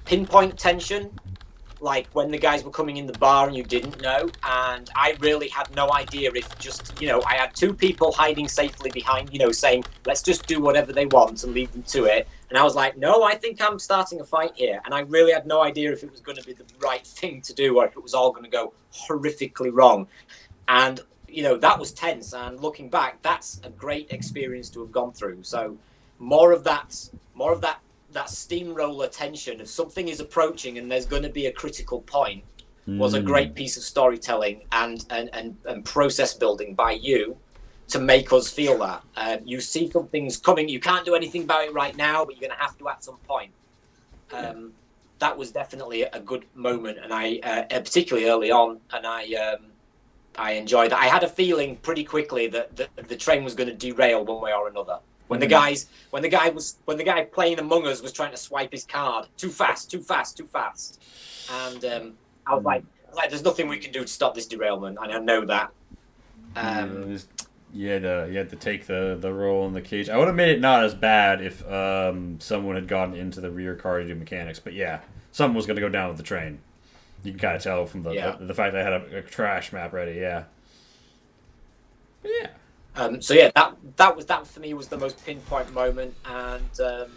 [SPEAKER 3] Pinpoint tension. Like when the guys were coming in the bar and you didn't know, and I really had no idea if I had two people hiding safely behind, saying, let's just do whatever they want and leave them to it. And I was like, no, I think I'm starting a fight here. And I really had no idea if it was going to be the right thing to do or if it was all going to go horrifically wrong. And, that was tense. And looking back, that's a great experience to have gone through. So more of that steamroller tension of something is approaching and there's going to be a critical point was a great piece of storytelling and process building by you to make us feel that. You see something's coming, you can't do anything about it right now, but you're going to have to at some point. That was definitely a good moment, and I particularly early on, and I enjoyed that. I had a feeling pretty quickly that the train was going to derail one way or another. When the guy playing Among Us was trying to swipe his card too fast, and I was like, there's nothing we can do to stop this derailment, and I know that.
[SPEAKER 1] You had to take the role in the cage. I would have made it not as bad if someone had gotten into the rear car to do mechanics. But yeah, something was going to go down with the train. You can kind of tell from the fact that I had a trash map ready. Yeah. But yeah.
[SPEAKER 3] So yeah, that for me was the most pinpoint moment, and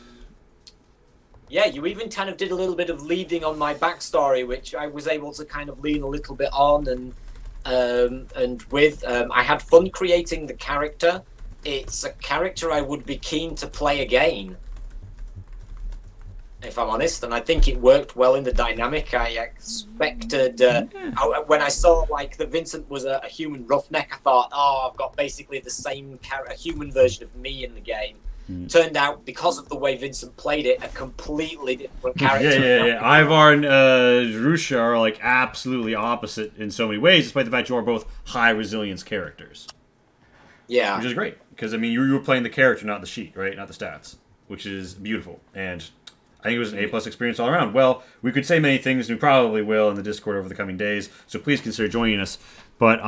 [SPEAKER 3] yeah, you even kind of did a little bit of leading on my backstory, which I was able to kind of lean a little bit on, and with I had fun creating the character. It's a character I would be keen to play again, if I'm honest, and I think it worked well in the dynamic. I expected when I saw like that Vincent was a human roughneck, I thought, oh, I've got basically the same a human version of me in the game. Turned out, because of the way Vincent played it, a completely different character.
[SPEAKER 1] Yeah. Ivar and Rusha are like absolutely opposite in so many ways, despite the fact you are both high resilience characters.
[SPEAKER 3] Yeah,
[SPEAKER 1] which is great because I mean you were playing the character, not the sheet, right? Not the stats, which is beautiful, and I think it was an A+ experience all around. Well, we could say many things, and we probably will in the Discord over the coming days. So please consider joining us. But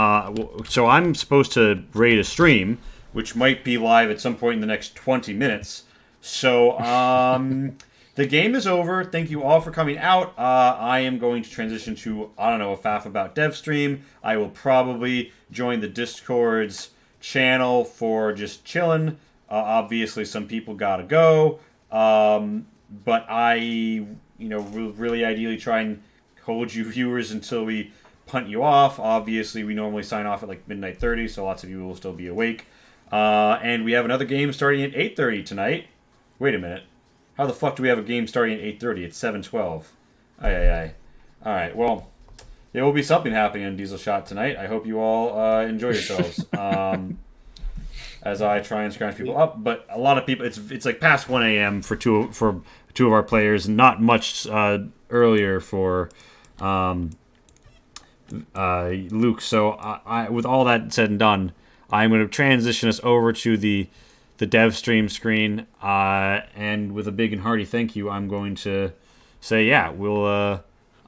[SPEAKER 1] so I'm supposed to raid a stream, which might be live at some point in the next 20 minutes. So the game is over. Thank you all for coming out. I am going to transition to, I don't know, a faff about dev stream. I will probably join the Discord's channel for just chilling. Obviously, some people gotta go. But I, will really ideally try and hold you viewers until we punt you off. Obviously, we normally sign off at like midnight 30, so lots of you will still be awake. And we have another game starting at 8:30 tonight. Wait a minute. How the fuck do we have a game starting at 8:30? It's 7:12. Aye. Alright, well, there will be something happening in Diesel Shot tonight. I hope you all enjoy yourselves. As I try and scratch people up, but a lot of people, it's like past 1 a.m. for two of our players, not much earlier for Luke. So I, with all that said and done, I'm going to transition us over to the dev stream screen, and with a big and hearty thank you, I'm going to say, yeah,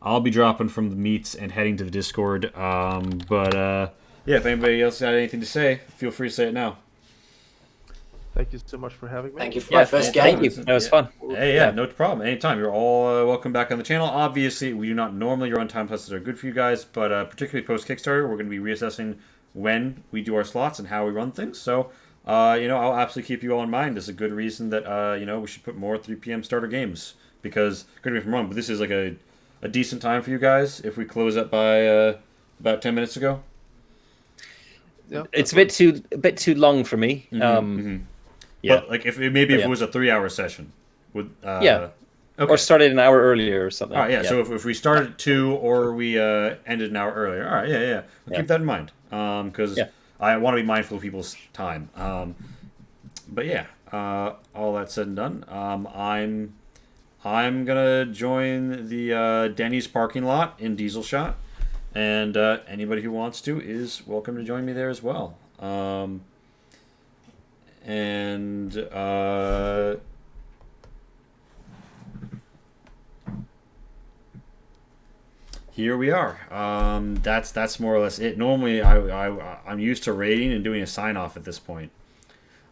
[SPEAKER 1] I'll be dropping from the meets and heading to the Discord. Yeah, if anybody else had anything to say, feel free to say it now.
[SPEAKER 6] Thank you so much for having me.
[SPEAKER 3] Thank you for my first game.
[SPEAKER 2] Thank you. That was fun.
[SPEAKER 1] Hey, yeah, no problem. Anytime. You're all welcome back on the channel. Obviously, we do not normally run time tests that are good for you guys, but particularly post-Kickstarter, we're going to be reassessing when we do our slots and how we run things. So, I'll absolutely keep you all in mind as a good reason that, we should put more 3 p.m. starter games. Because, correct me if I'm wrong, but this is like a decent time for you guys if we close up by about 10 minutes ago.
[SPEAKER 2] Yeah, it's a bit too long for me. Yeah,
[SPEAKER 1] but like if it was a 3-hour session, would
[SPEAKER 2] okay.
[SPEAKER 1] Or
[SPEAKER 2] started an hour earlier or something.
[SPEAKER 1] All right, yeah. So if we started at 2 or we ended an hour earlier, all right, yeah. Keep that in mind, because I want to be mindful of people's time. But yeah, all that said and done, I'm gonna join the Denny's parking lot in Diesel Shot, and anybody who wants to is welcome to join me there as well. Here we are. That's more or less it. Normally, I'm used to rating and doing a sign off at this point.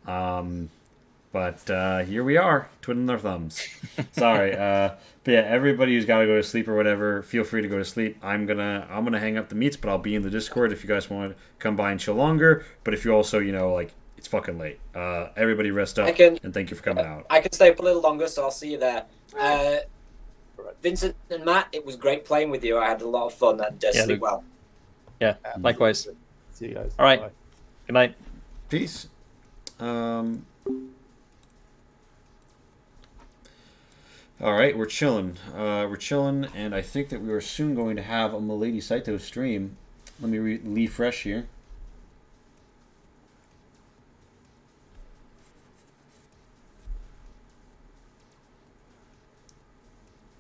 [SPEAKER 1] But here we are, twiddling our thumbs. Sorry. But yeah, everybody who's got to go to sleep or whatever, feel free to go to sleep. I'm gonna hang up the meets, but I'll be in the Discord if you guys want to come by and chill longer. But if you also, it's fucking late. Everybody rest up, and thank you for coming out.
[SPEAKER 3] I can stay up a little longer, so I'll see you there. Vincent and Matt, it was great playing with you. I had a lot of fun, and sleep well.
[SPEAKER 2] Yeah, likewise.
[SPEAKER 4] See you guys.
[SPEAKER 2] All right.
[SPEAKER 4] Bye.
[SPEAKER 2] Good night.
[SPEAKER 1] Peace. All right, we're chilling. And I think that we are soon going to have a Milady Saito stream. Let me refresh here.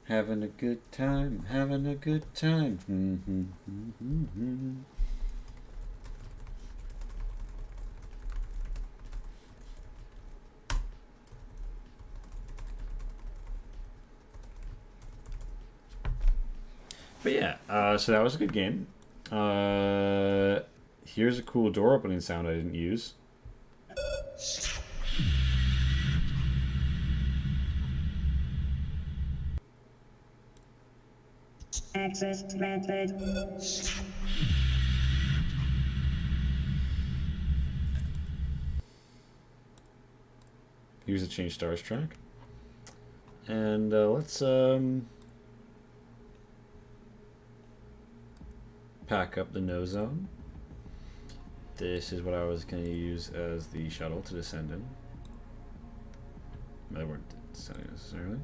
[SPEAKER 1] Having a good time. But yeah, so that was a good game. here's a cool door opening sound I didn't use.
[SPEAKER 7] Access granted.
[SPEAKER 1] Use the change stars track. And let's pack up the no zone. This is what I was going to use as the shuttle to descend in. They weren't descending necessarily.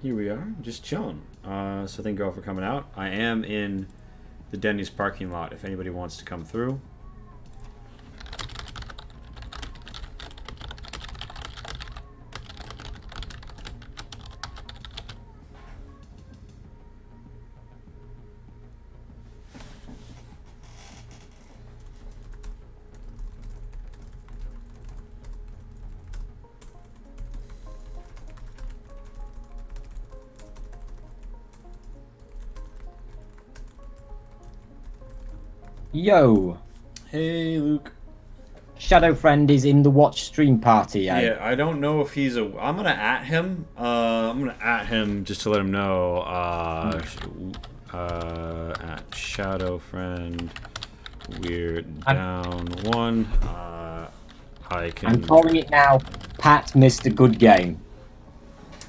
[SPEAKER 1] Here we are, just chilling. So thank you all for coming out. I am in the Denny's parking lot if anybody wants to come through.
[SPEAKER 8] Yo,
[SPEAKER 1] Hey, Luke.
[SPEAKER 8] Shadow Friend is in the watch stream party. Eh?
[SPEAKER 1] Yeah, I don't know if he's a. I'm gonna at him. I'm gonna at him just to let him know. At Shadow Friend, we're down one. I can.
[SPEAKER 8] I'm calling it now. Pat missed a good game.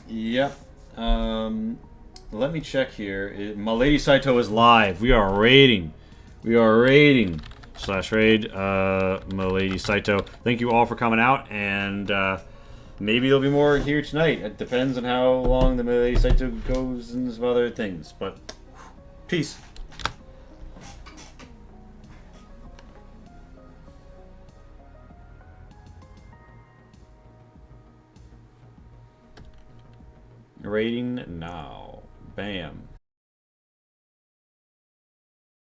[SPEAKER 1] Yep. Let me check here. My Lady Saito is live. We are raiding. We are raiding. /raid. My Lady Saito. Thank you all for coming out, and maybe there'll be more here tonight. It depends on how long the My Lady Saito goes and some other things. But peace. Raiding now. Bam.